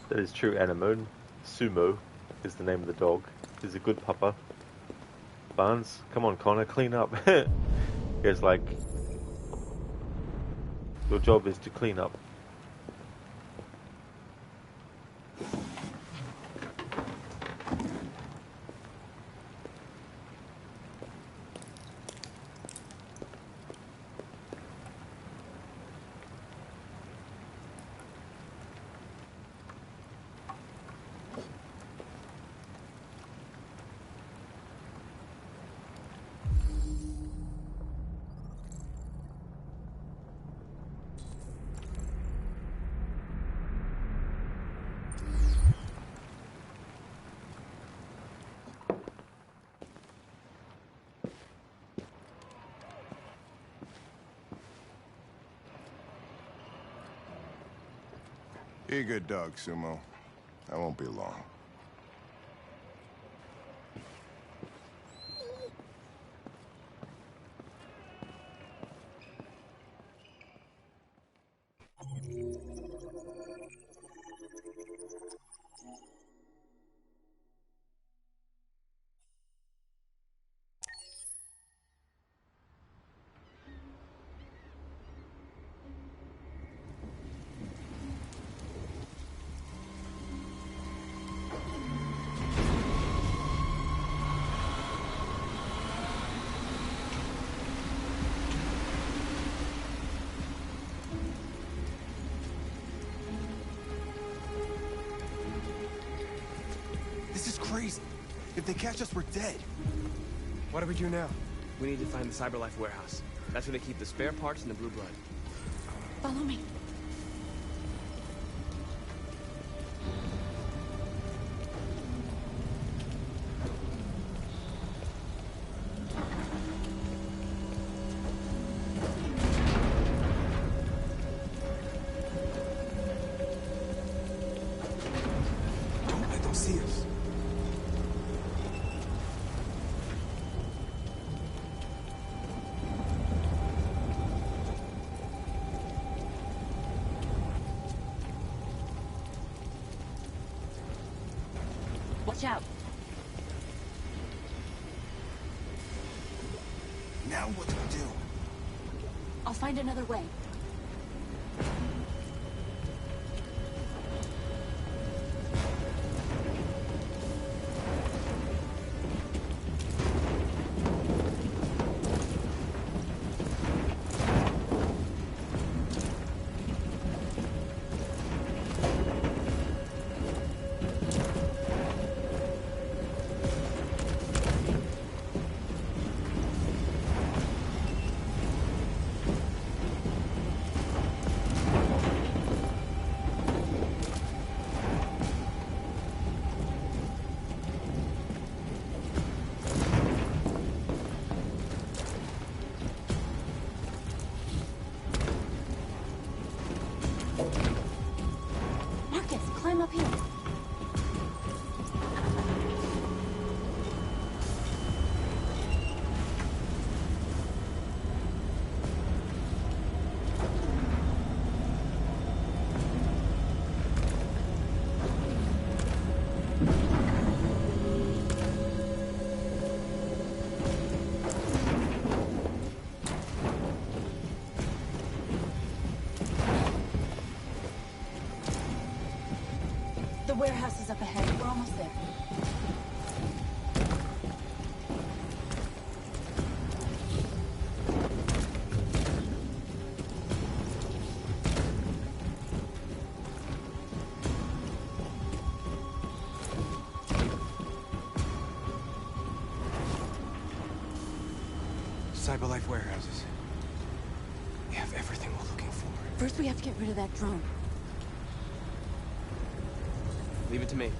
That is true, Anemone. Sumo is the name of the dog. He's a good pupper. Barnes, come on, Connor, clean up. He's like, your job is to clean up. Be a good dog, Sumo. I won't be long. crazy. If they catch us, we're dead. What do we do now? We need to find the CyberLife warehouse. That's where they keep the spare parts and the blue blood. Follow me. Don't let them see us. Watch out. Now what do we do? I'll find another way. Marcus, climb up here. The warehouse is up ahead. We're almost there. CyberLife warehouses. We have everything we're looking for. First, we have to get rid of that drone. Leave it to me.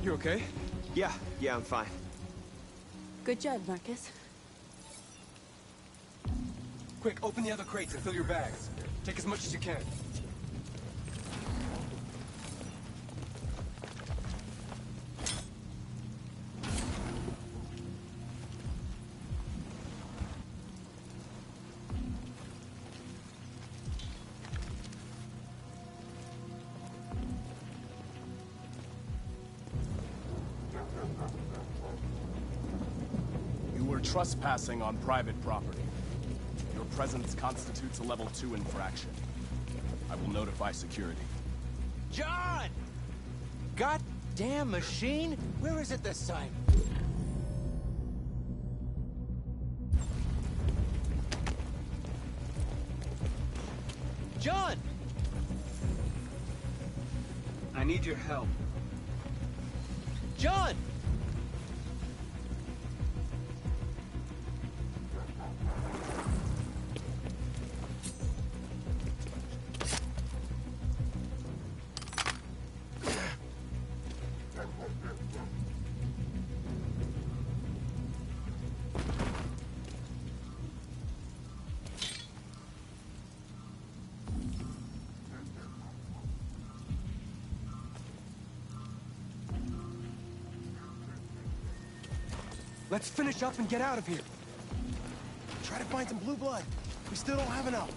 You okay? Yeah, I'm fine. Good job, Marcus. Quick, open the other crates and fill your bags. Take as much as you can. You were trespassing on private property. Your presence constitutes a level 2 infraction. I will notify security. John! Goddamn machine! Where is it this time? John! I need your help. John! Let's finish up and get out of here. Try to find some blue blood. We still don't have enough.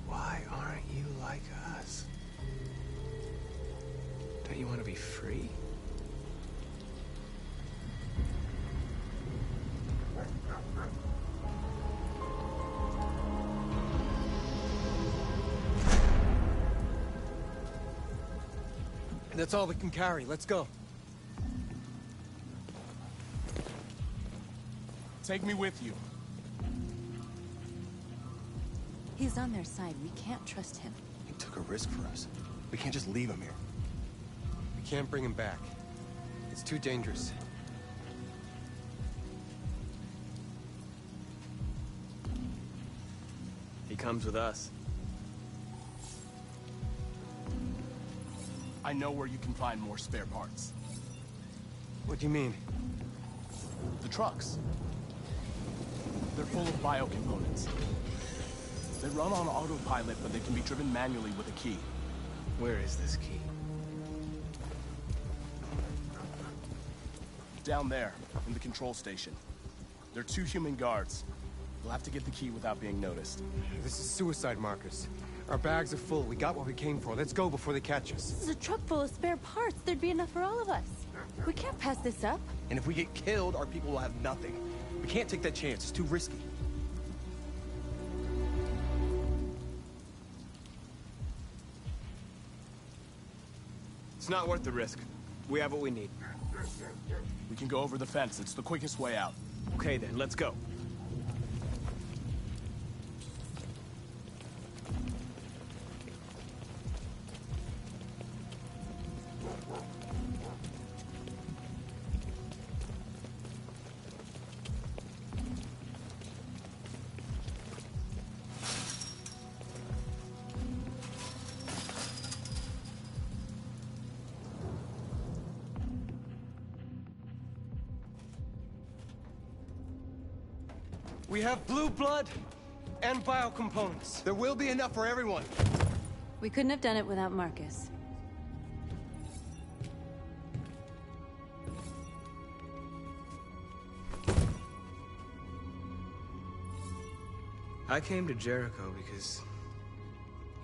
Why aren't you like us? Don't you want to be free? That's all we can carry. Let's go. Take me with you. He's on their side. We can't trust him. He took a risk for us. We can't just leave him here. We can't bring him back. It's too dangerous. He comes with us. I know where you can find more spare parts. What do you mean? The trucks. They're full of biocomponents. They run on autopilot, but they can be driven manually with a key. Where is this key? Down there, in the control station. There are 2 human guards. We'll have to get the key without being noticed. This is suicide, Marcus. Our bags are full. We got what we came for. Let's go before they catch us. This is a truck full of spare parts. There'd be enough for all of us. We can't pass this up. And if we get killed, our people will have nothing. We can't take that chance. It's too risky. It's not worth the risk. We have what we need. We can go over the fence. It's the quickest way out. Okay then, let's go. We have blue blood and biocomponents. There will be enough for everyone. We couldn't have done it without Marcus. I came to Jericho because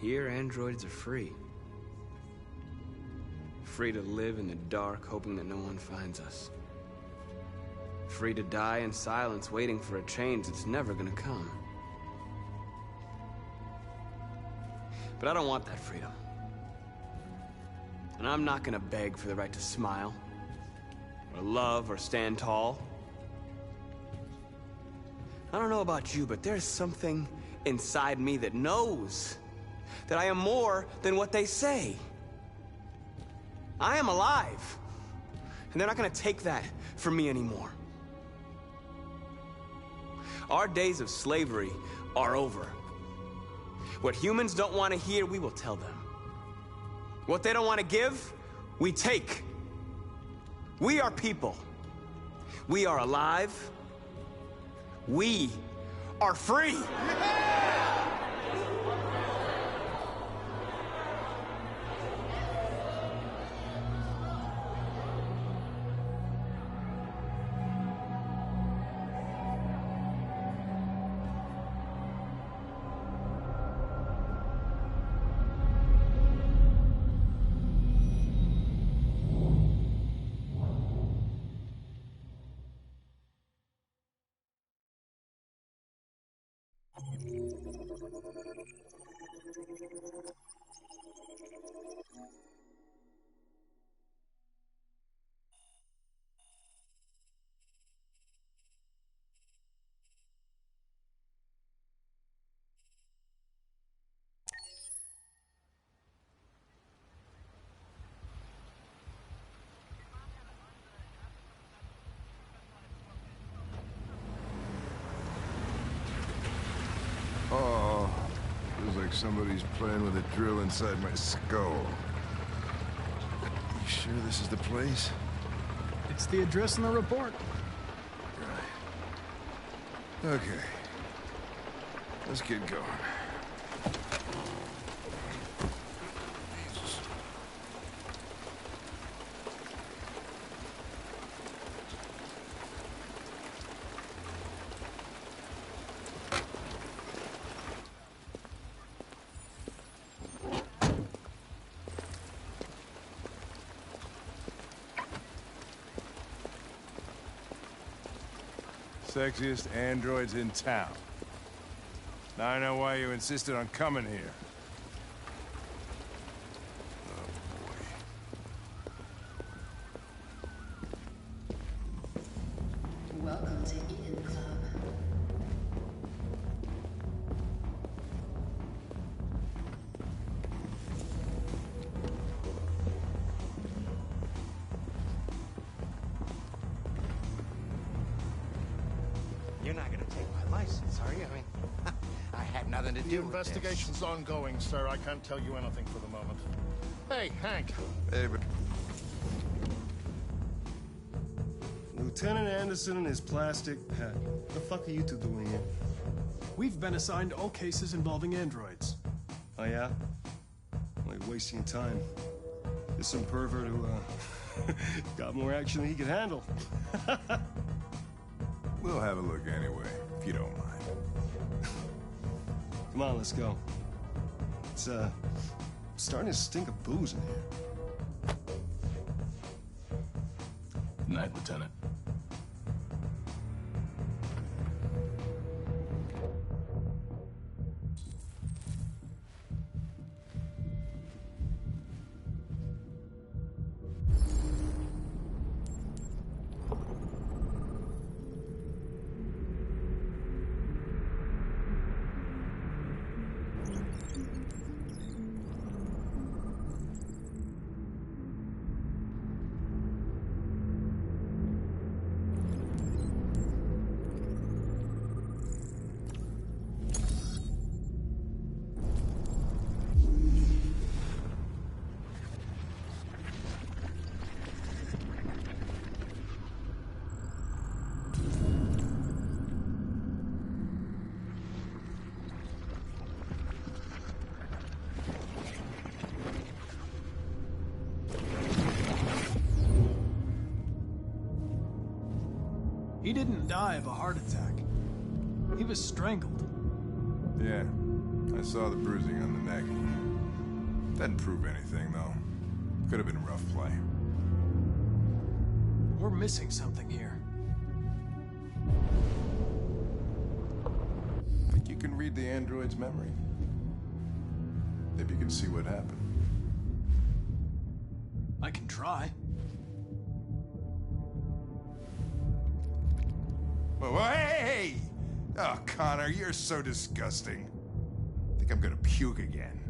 here androids are free. Free to live in the dark, hoping that no one finds us. Free to die in silence, waiting for a change that's never gonna come. But I don't want that freedom. And I'm not gonna beg for the right to smile, or love, or stand tall. I don't know about you, but there's something inside me that knows that I am more than what they say. I am alive, and they're not gonna take that from me anymore. Our days of slavery are over. What humans don't want to hear, we will tell them. What they don't want to give, we take. We are people. We are alive. We are free. like somebody's playing with a drill inside my skull. You sure this is the place? It's the address in the report. Right. Okay. Let's get going. Sexiest androids in town. Now I know why you insisted on coming here. Welcome to Eden Club. You're not gonna take my license, are you? I mean, I had nothing to do The with investigation's ongoing, sir. I can't tell you anything for the moment. Hey, Hank. Hey, but Lieutenant Anderson and his plastic pet. What the fuck are you two doing here? We've been assigned all cases involving androids. Oh, yeah? Like wasting time. There's some pervert who, got more action than he could handle. we'll have a look anyway, if you don't mind. Come on, let's go. It's, starting to stink of booze in here. Good night, Lieutenant. He didn't die of a heart attack. He was strangled. Yeah, I saw the bruising on the neck. Doesn't prove anything, though. Could have been rough play. We're missing something here. Think you can read the android's memory? Maybe you can see what happened. I can try. Oh, hey! Oh, Connor, you're so disgusting. I think I'm gonna puke again.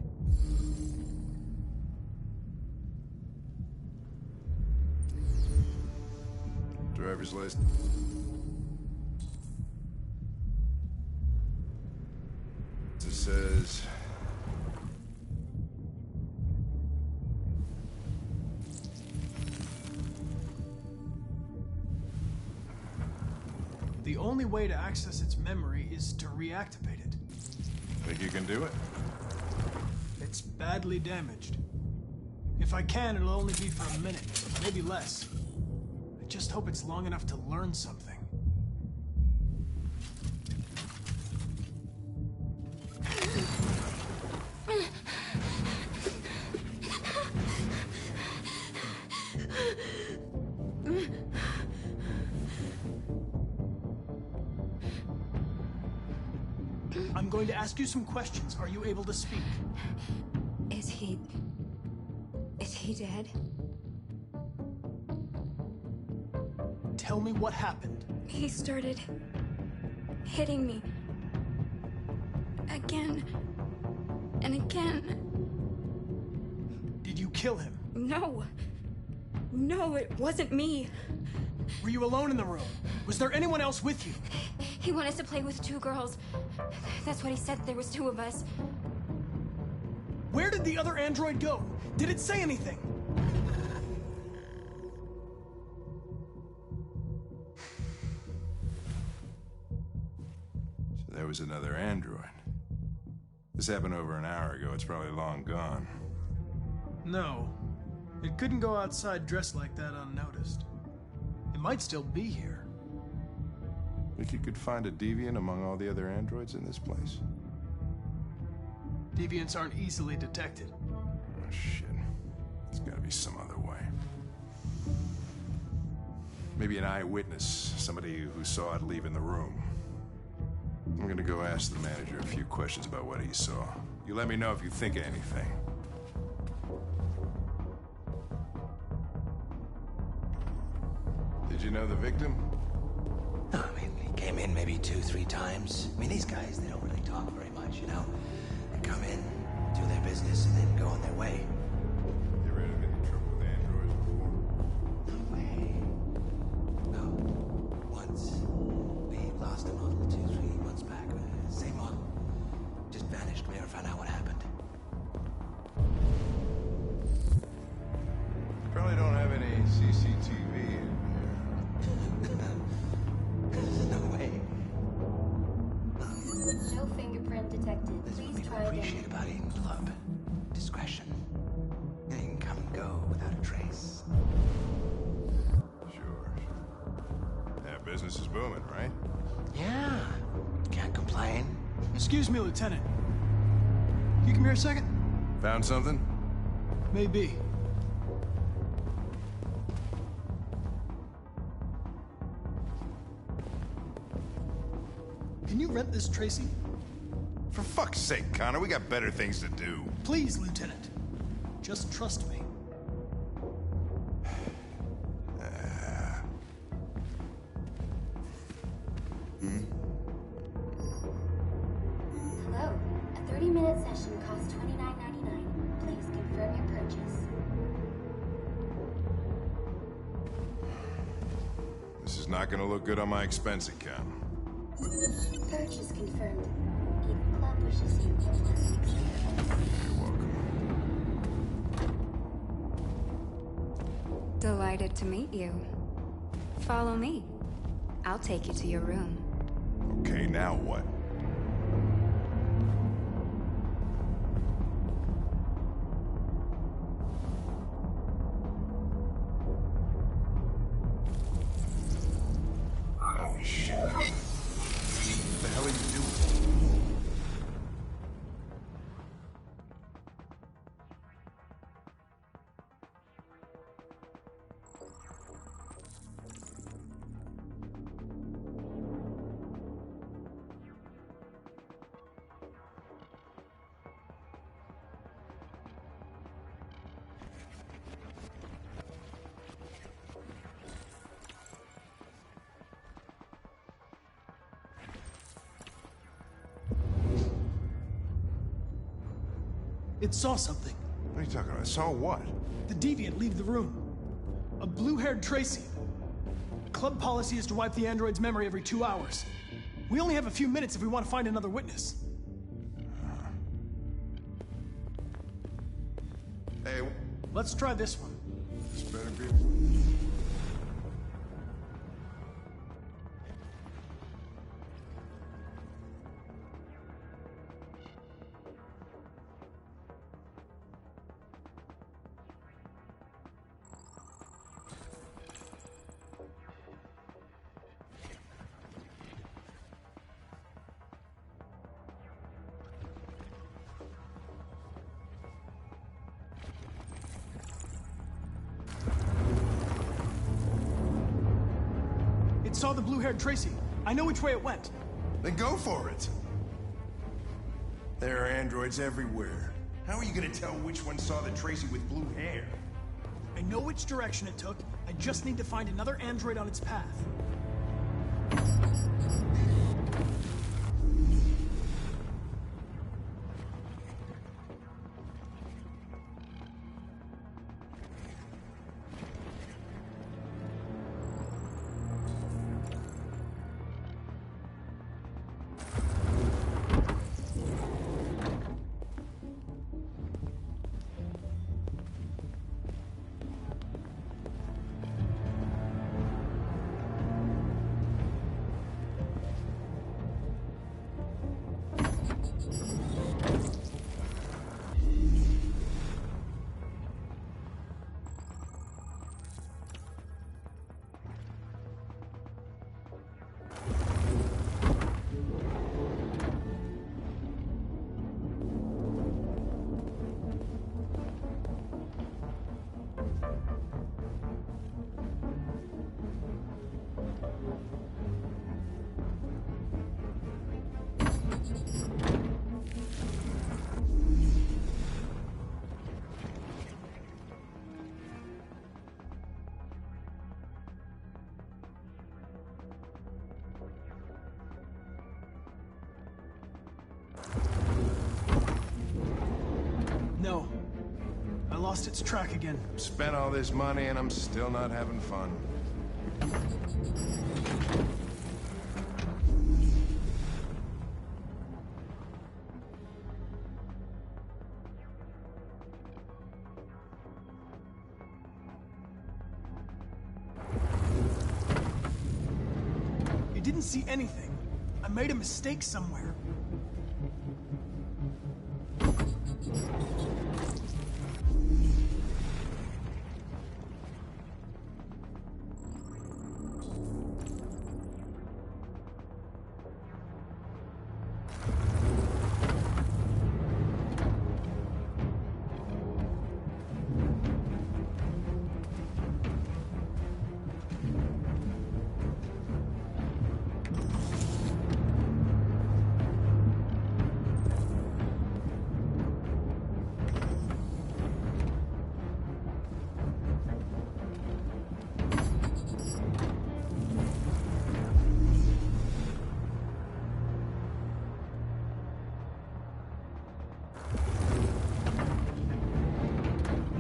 Driver's license. It says... The only way to access its memory is to reactivate it. Think you can do it? It's badly damaged. If I can, it'll only be for a minute, maybe less. I just hope it's long enough to learn something. I'm going to ask you some questions. Are you able to speak? Is he dead? Tell me what happened. He started hitting me. Again. And again. Did you kill him? No. No, it wasn't me. Were you alone in the room? Was there anyone else with you? He wanted us to play with two girls. That's what he said. There was two of us. Where did the other android go? Did it say anything? So there was another android. This happened over an hour ago. It's probably long gone. No. It couldn't go outside dressed like that unnoticed. It might still be here. Think you could find a deviant among all the other androids in this place? Deviants aren't easily detected. Oh, shit. There's gotta be some other way. Maybe an eyewitness, somebody who saw it leaving the room. I'm gonna go ask the manager a few questions about what he saw. You let me know if you think of anything. Did you know the victim? No, I mean, he came in maybe 2-3 times. I mean, these guys, they don't really talk very much, you know? They come in, do their business, and then go on their way. You ever had any trouble with androids before? No way. No. Once. We lost a model 2-3 months back. Same model. Just vanished. We never found out what happened. Probably don't have any CCTV in No way. No fingerprint detected. Please try again. Appreciate about Eden Club. Discretion. You can come and go without a trace. Sure. Yeah, business is booming, right? Yeah. Can't complain. Excuse me, Lieutenant. You come here a second? Found something? Maybe. Can you rent this, Tracy? For fuck's sake, Connor, we got better things to do. Please, Lieutenant. Just trust me. Hello. A 30-minute session costs $29.99. Please confirm your purchase. This is not gonna look good on my expense account. Purchase confirmed. Eden Club wishes you You're welcome. Delighted to meet you. Follow me. I'll take you to your room. Okay, now what? Oh, shit. What the hell are you doing? It saw something. What are you talking about? Saw what? The deviant leave the room. A blue-haired Tracy. Club policy is to wipe the android's memory every 2 hours. We only have a few minutes if we want to find another witness. Hey, Let's try this one. this better be... It saw the blue-haired Tracy. I know which way it went. Then go for it. There are androids everywhere. How are you gonna tell which one saw the Tracy with blue hair? I know which direction it took. I just need to find another android on its path. No. I lost its track again. Spent all this money and I'm still not having fun. You didn't see anything. I made a mistake somewhere.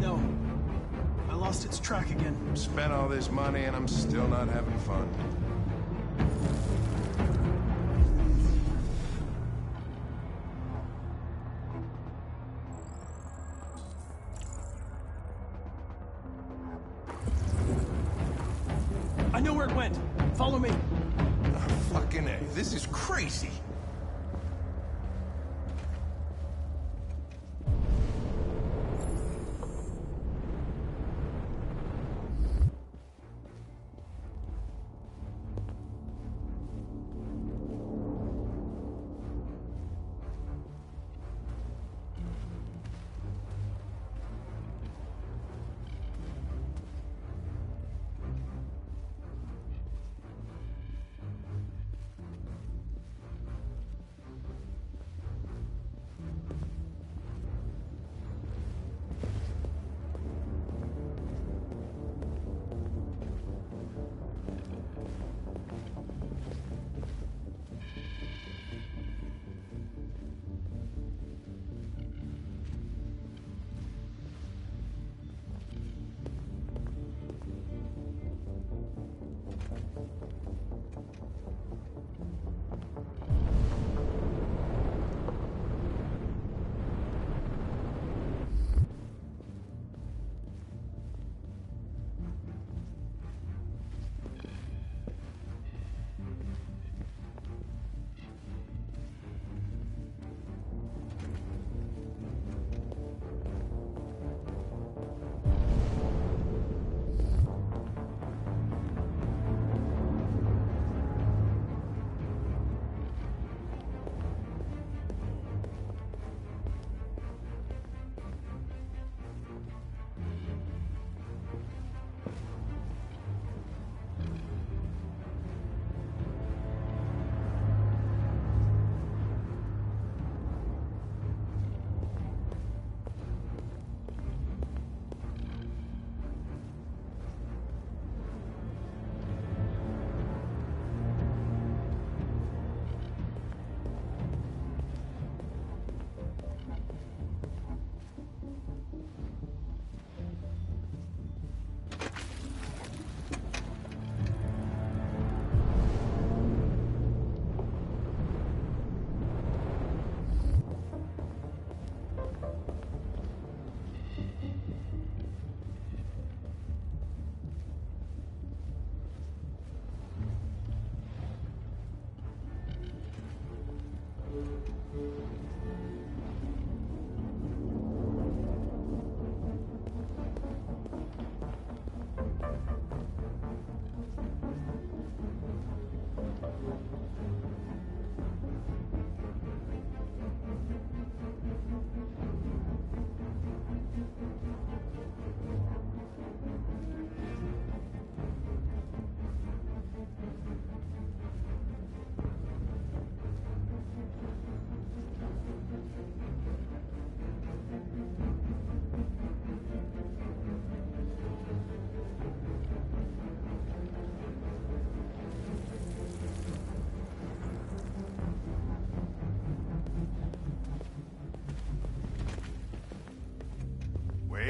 No. I lost its track again. Spent all this money and I'm still not having fun. I know where it went. Follow me. Oh, fucking A. This is crazy.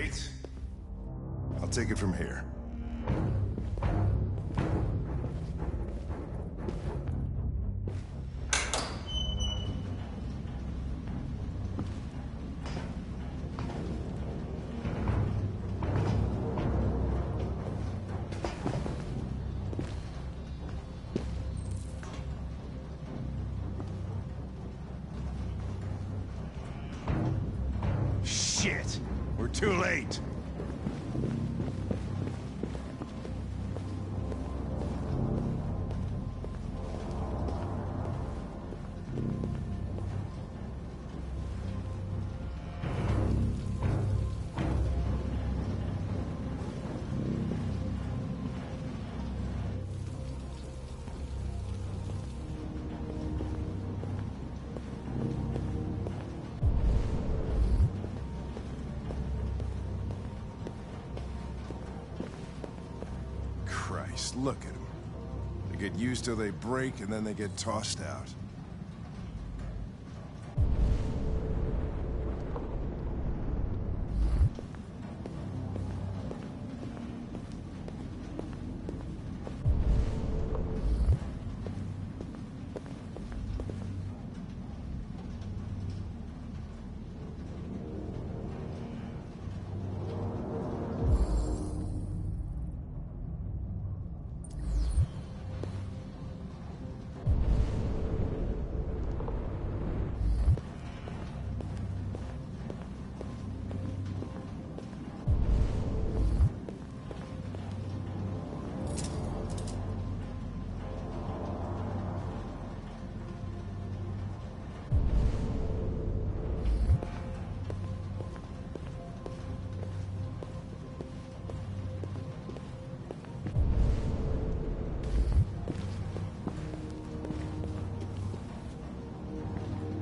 Wait. I'll take it from here. Shit! We're too late. Christ, look at them. They get used till they break, and then they get tossed out.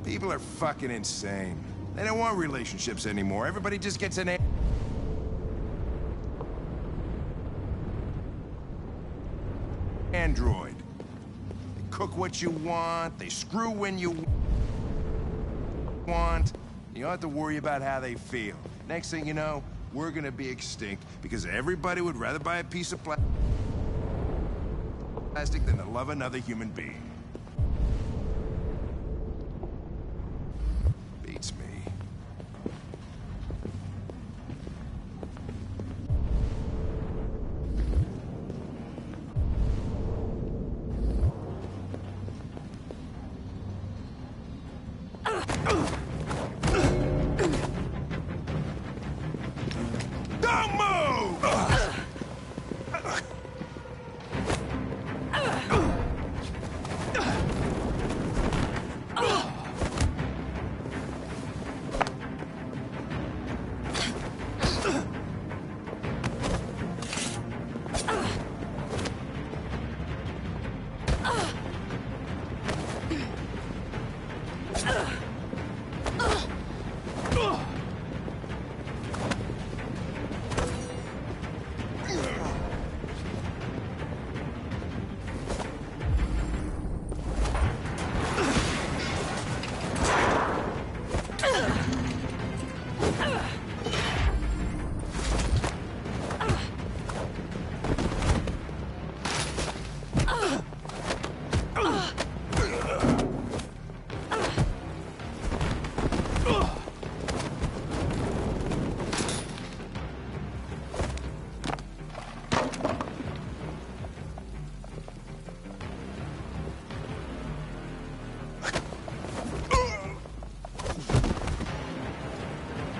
People are fucking insane. They don't want relationships anymore. Everybody just gets an android. They cook what you want, they screw when you want. You don't have to worry about how they feel. Next thing you know, we're gonna be extinct because everybody would rather buy a piece of plastic than to love another human being. Beats me. Don't move!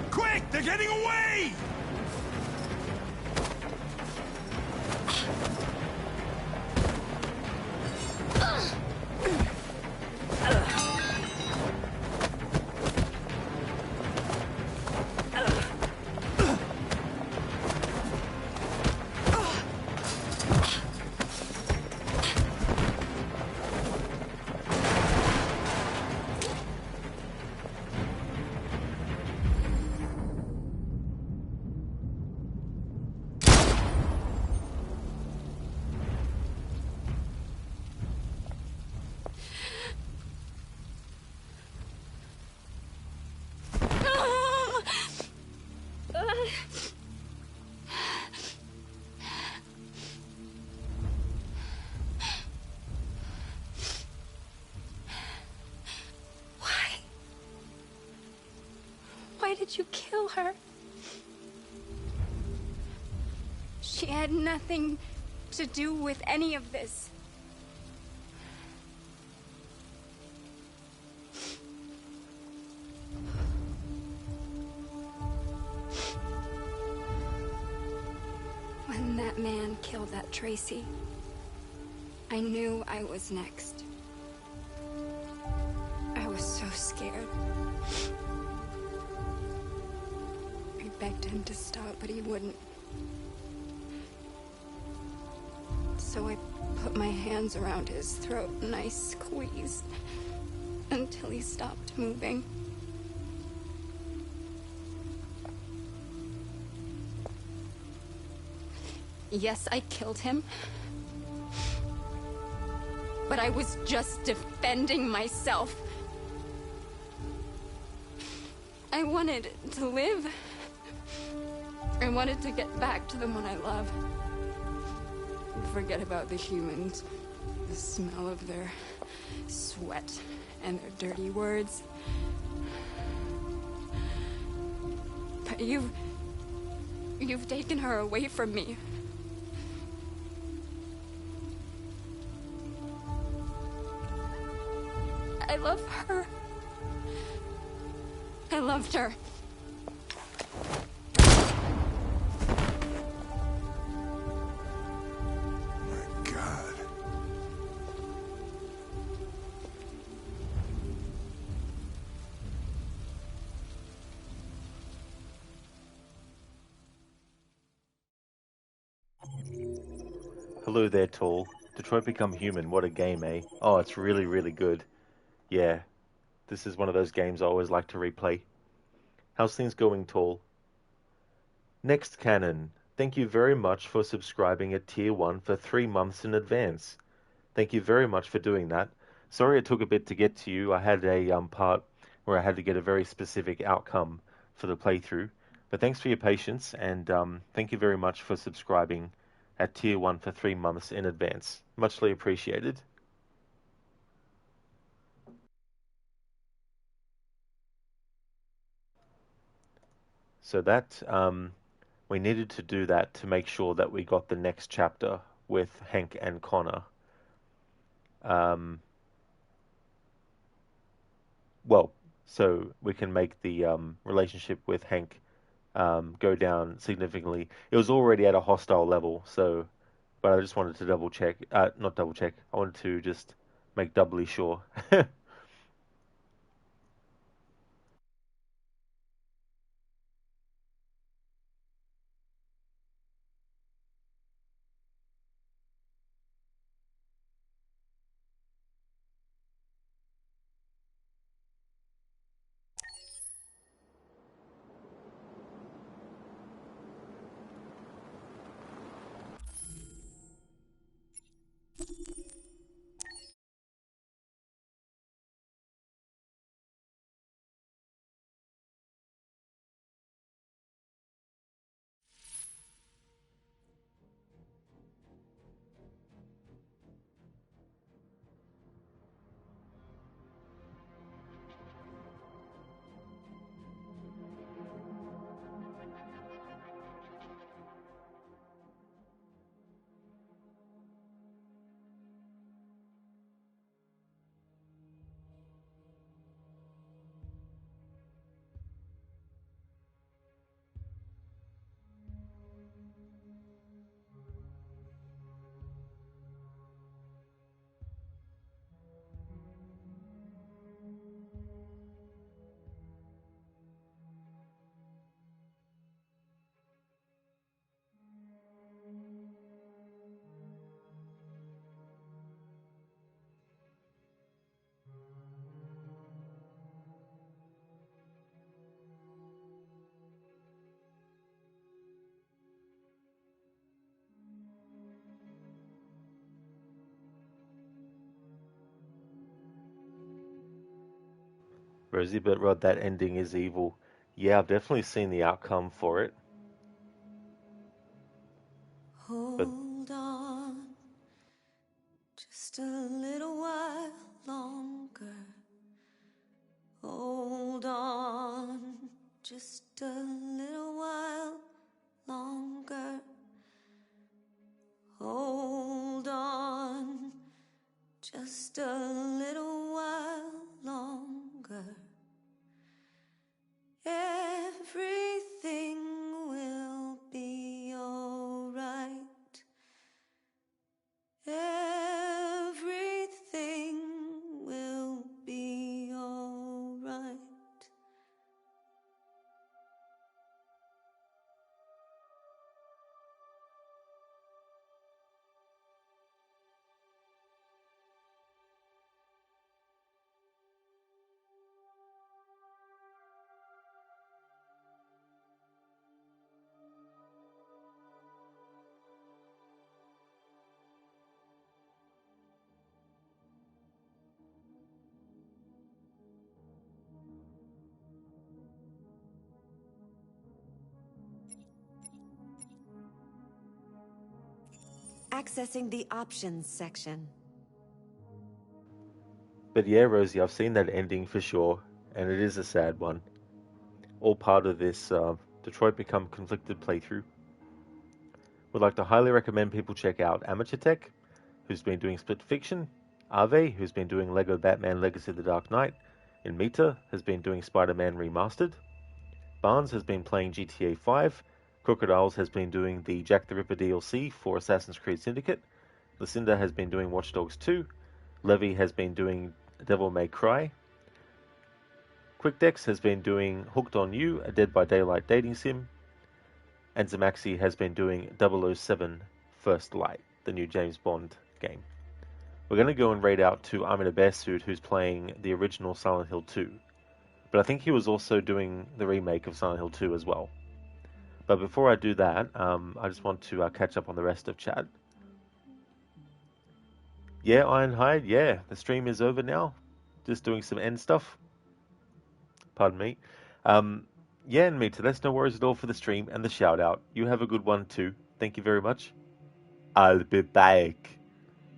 Quick! They're getting away! you kill her? She had nothing to do with any of this. When that man killed that Tracy, I knew I was next. I was so scared. I begged him to stop, but he wouldn't. So I put my hands around his throat and I squeezed until he stopped moving. Yes, I killed him. But I was just defending myself. I wanted to live. I wanted to get back to the one I love. Forget about the humans. The smell of their sweat and their dirty words. But you've taken her away from me. I love her. I loved her. My God. Hello there, Tall. Detroit Become Human. What a game, eh? Oh, it's really, really good. Yeah, this is one of those games I always like to replay. How's things going, Tall? Next Canon. Thank you very much for subscribing at Tier 1 for 3 months in advance. Thank you very much for doing that. Sorry it took a bit to get to you. I had a part where I had to get a very specific outcome for the playthrough. But thanks for your patience, and thank you very much for subscribing at Tier 1 for 3 months in advance. Muchly appreciated. So that, we needed to do that to make sure that we got the next chapter with Hank and Connor. Well, so we can make the relationship with Hank go down significantly. It was already at a hostile level, so, but I just wanted to double check, not double check, I wanted to just make doubly sure. Rosie, but Rod, that ending is evil. Yeah, I've definitely seen the outcome for it. But Hold on just a little while longer. Hold on just just a little while longer. Hold on, just a little while longer. Everything will be alright. Everything will be alright. Accessing the options section. But yeah, Rosie, I've seen that ending for sure, and it is a sad one. All part of this Detroit Become Conflicted playthrough. Would like to highly recommend people check out Amateur Tech, who's been doing Split Fiction, Ave, who's been doing Lego Batman Legacy of the Dark Knight, and Mita has been doing Spider-Man Remastered. Barnes has been playing GTA 5, Crocodiles has been doing the Jack the Ripper DLC for Assassin's Creed Syndicate, Lucinda has been doing Watch Dogs 2, Levy has been doing Devil May Cry, QuickDex has been doing Hooked on You, a Dead by Daylight dating sim, and Zamaxi has been doing 007 First Light, the new James Bond game. We're going to go and raid out to I'm in a Bear Suit, who's playing the original Silent Hill 2. But I think he was also doing the remake of Silent Hill 2 as well. But before I do that, I just want to catch up on the rest of chat. Yeah, Ironhide, yeah, the stream is over now. Just doing some end stuff. Pardon me. Yeah, and Mita, that's no worries at all for the stream and the shout out. You have a good one too. Thank you very much. I'll be back.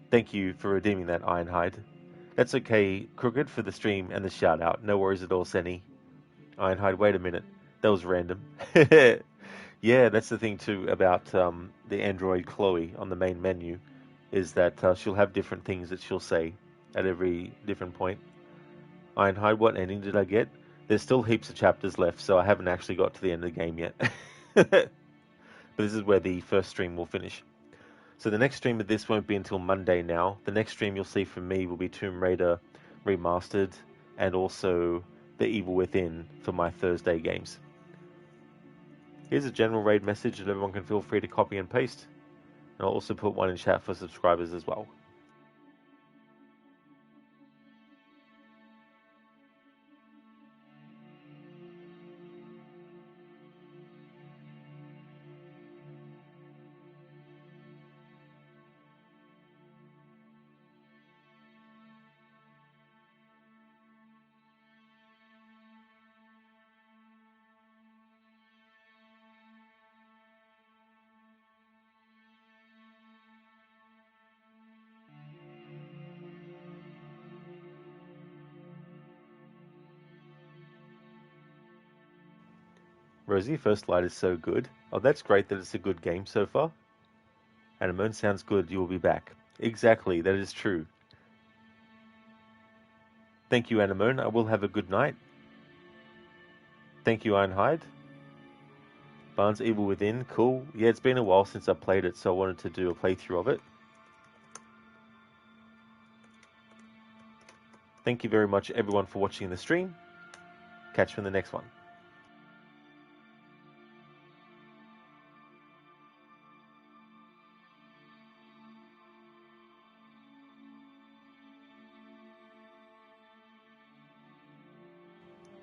Thank you for redeeming that, Ironhide. That's okay, Crooked, for the stream and the shout out. No worries at all, Senny. Ironhide, wait a minute. That was random. Yeah, that's the thing too about the android Chloe on the main menu, is that she'll have different things that she'll say at every different point. Ironhide, what ending did I get? There's still heaps of chapters left, so I haven't actually got to the end of the game yet. But this is where the first stream will finish. So the next stream of this won't be until Monday now. The next stream you'll see from me will be Tomb Raider Remastered and also The Evil Within for my Thursday games. Here's a general raid message that everyone can feel free to copy and paste. And I'll also put one in chat for subscribers as well. Rosie, First Light is so good. Oh, that's great that it's a good game so far. Anemone sounds good, you will be back. Exactly, that is true. Thank you, Anemone. I will have a good night. Thank you, Ironhide. Barnes Evil Within, cool. Yeah, it's been a while since I played it, so I wanted to do a playthrough of it. Thank you very much, everyone, for watching the stream. Catch you in the next one.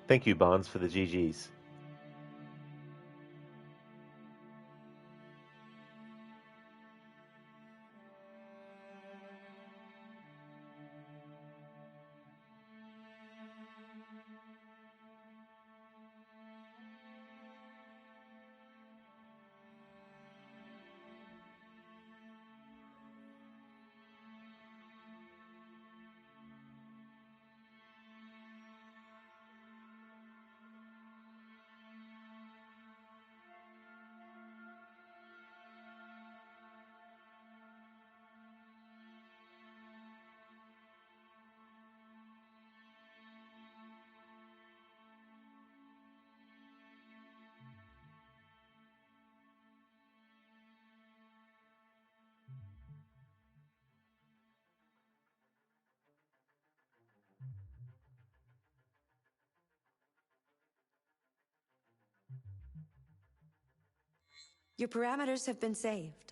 Thank you, Barnes, for the GGs. Your parameters have been saved.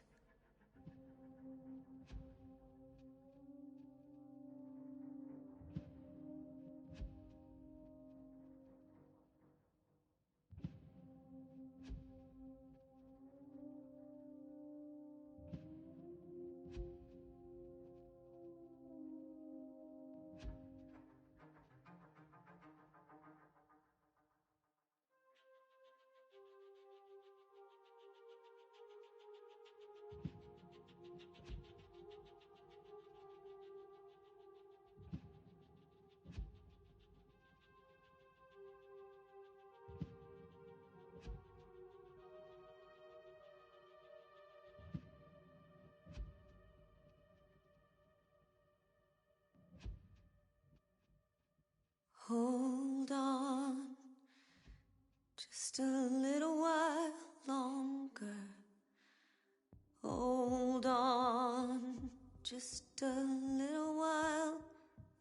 Hold on, just a little while longer. Hold on, just a little while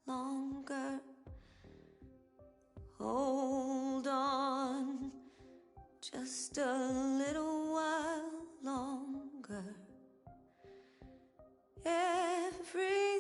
longer. Hold on, just a little while longer. Every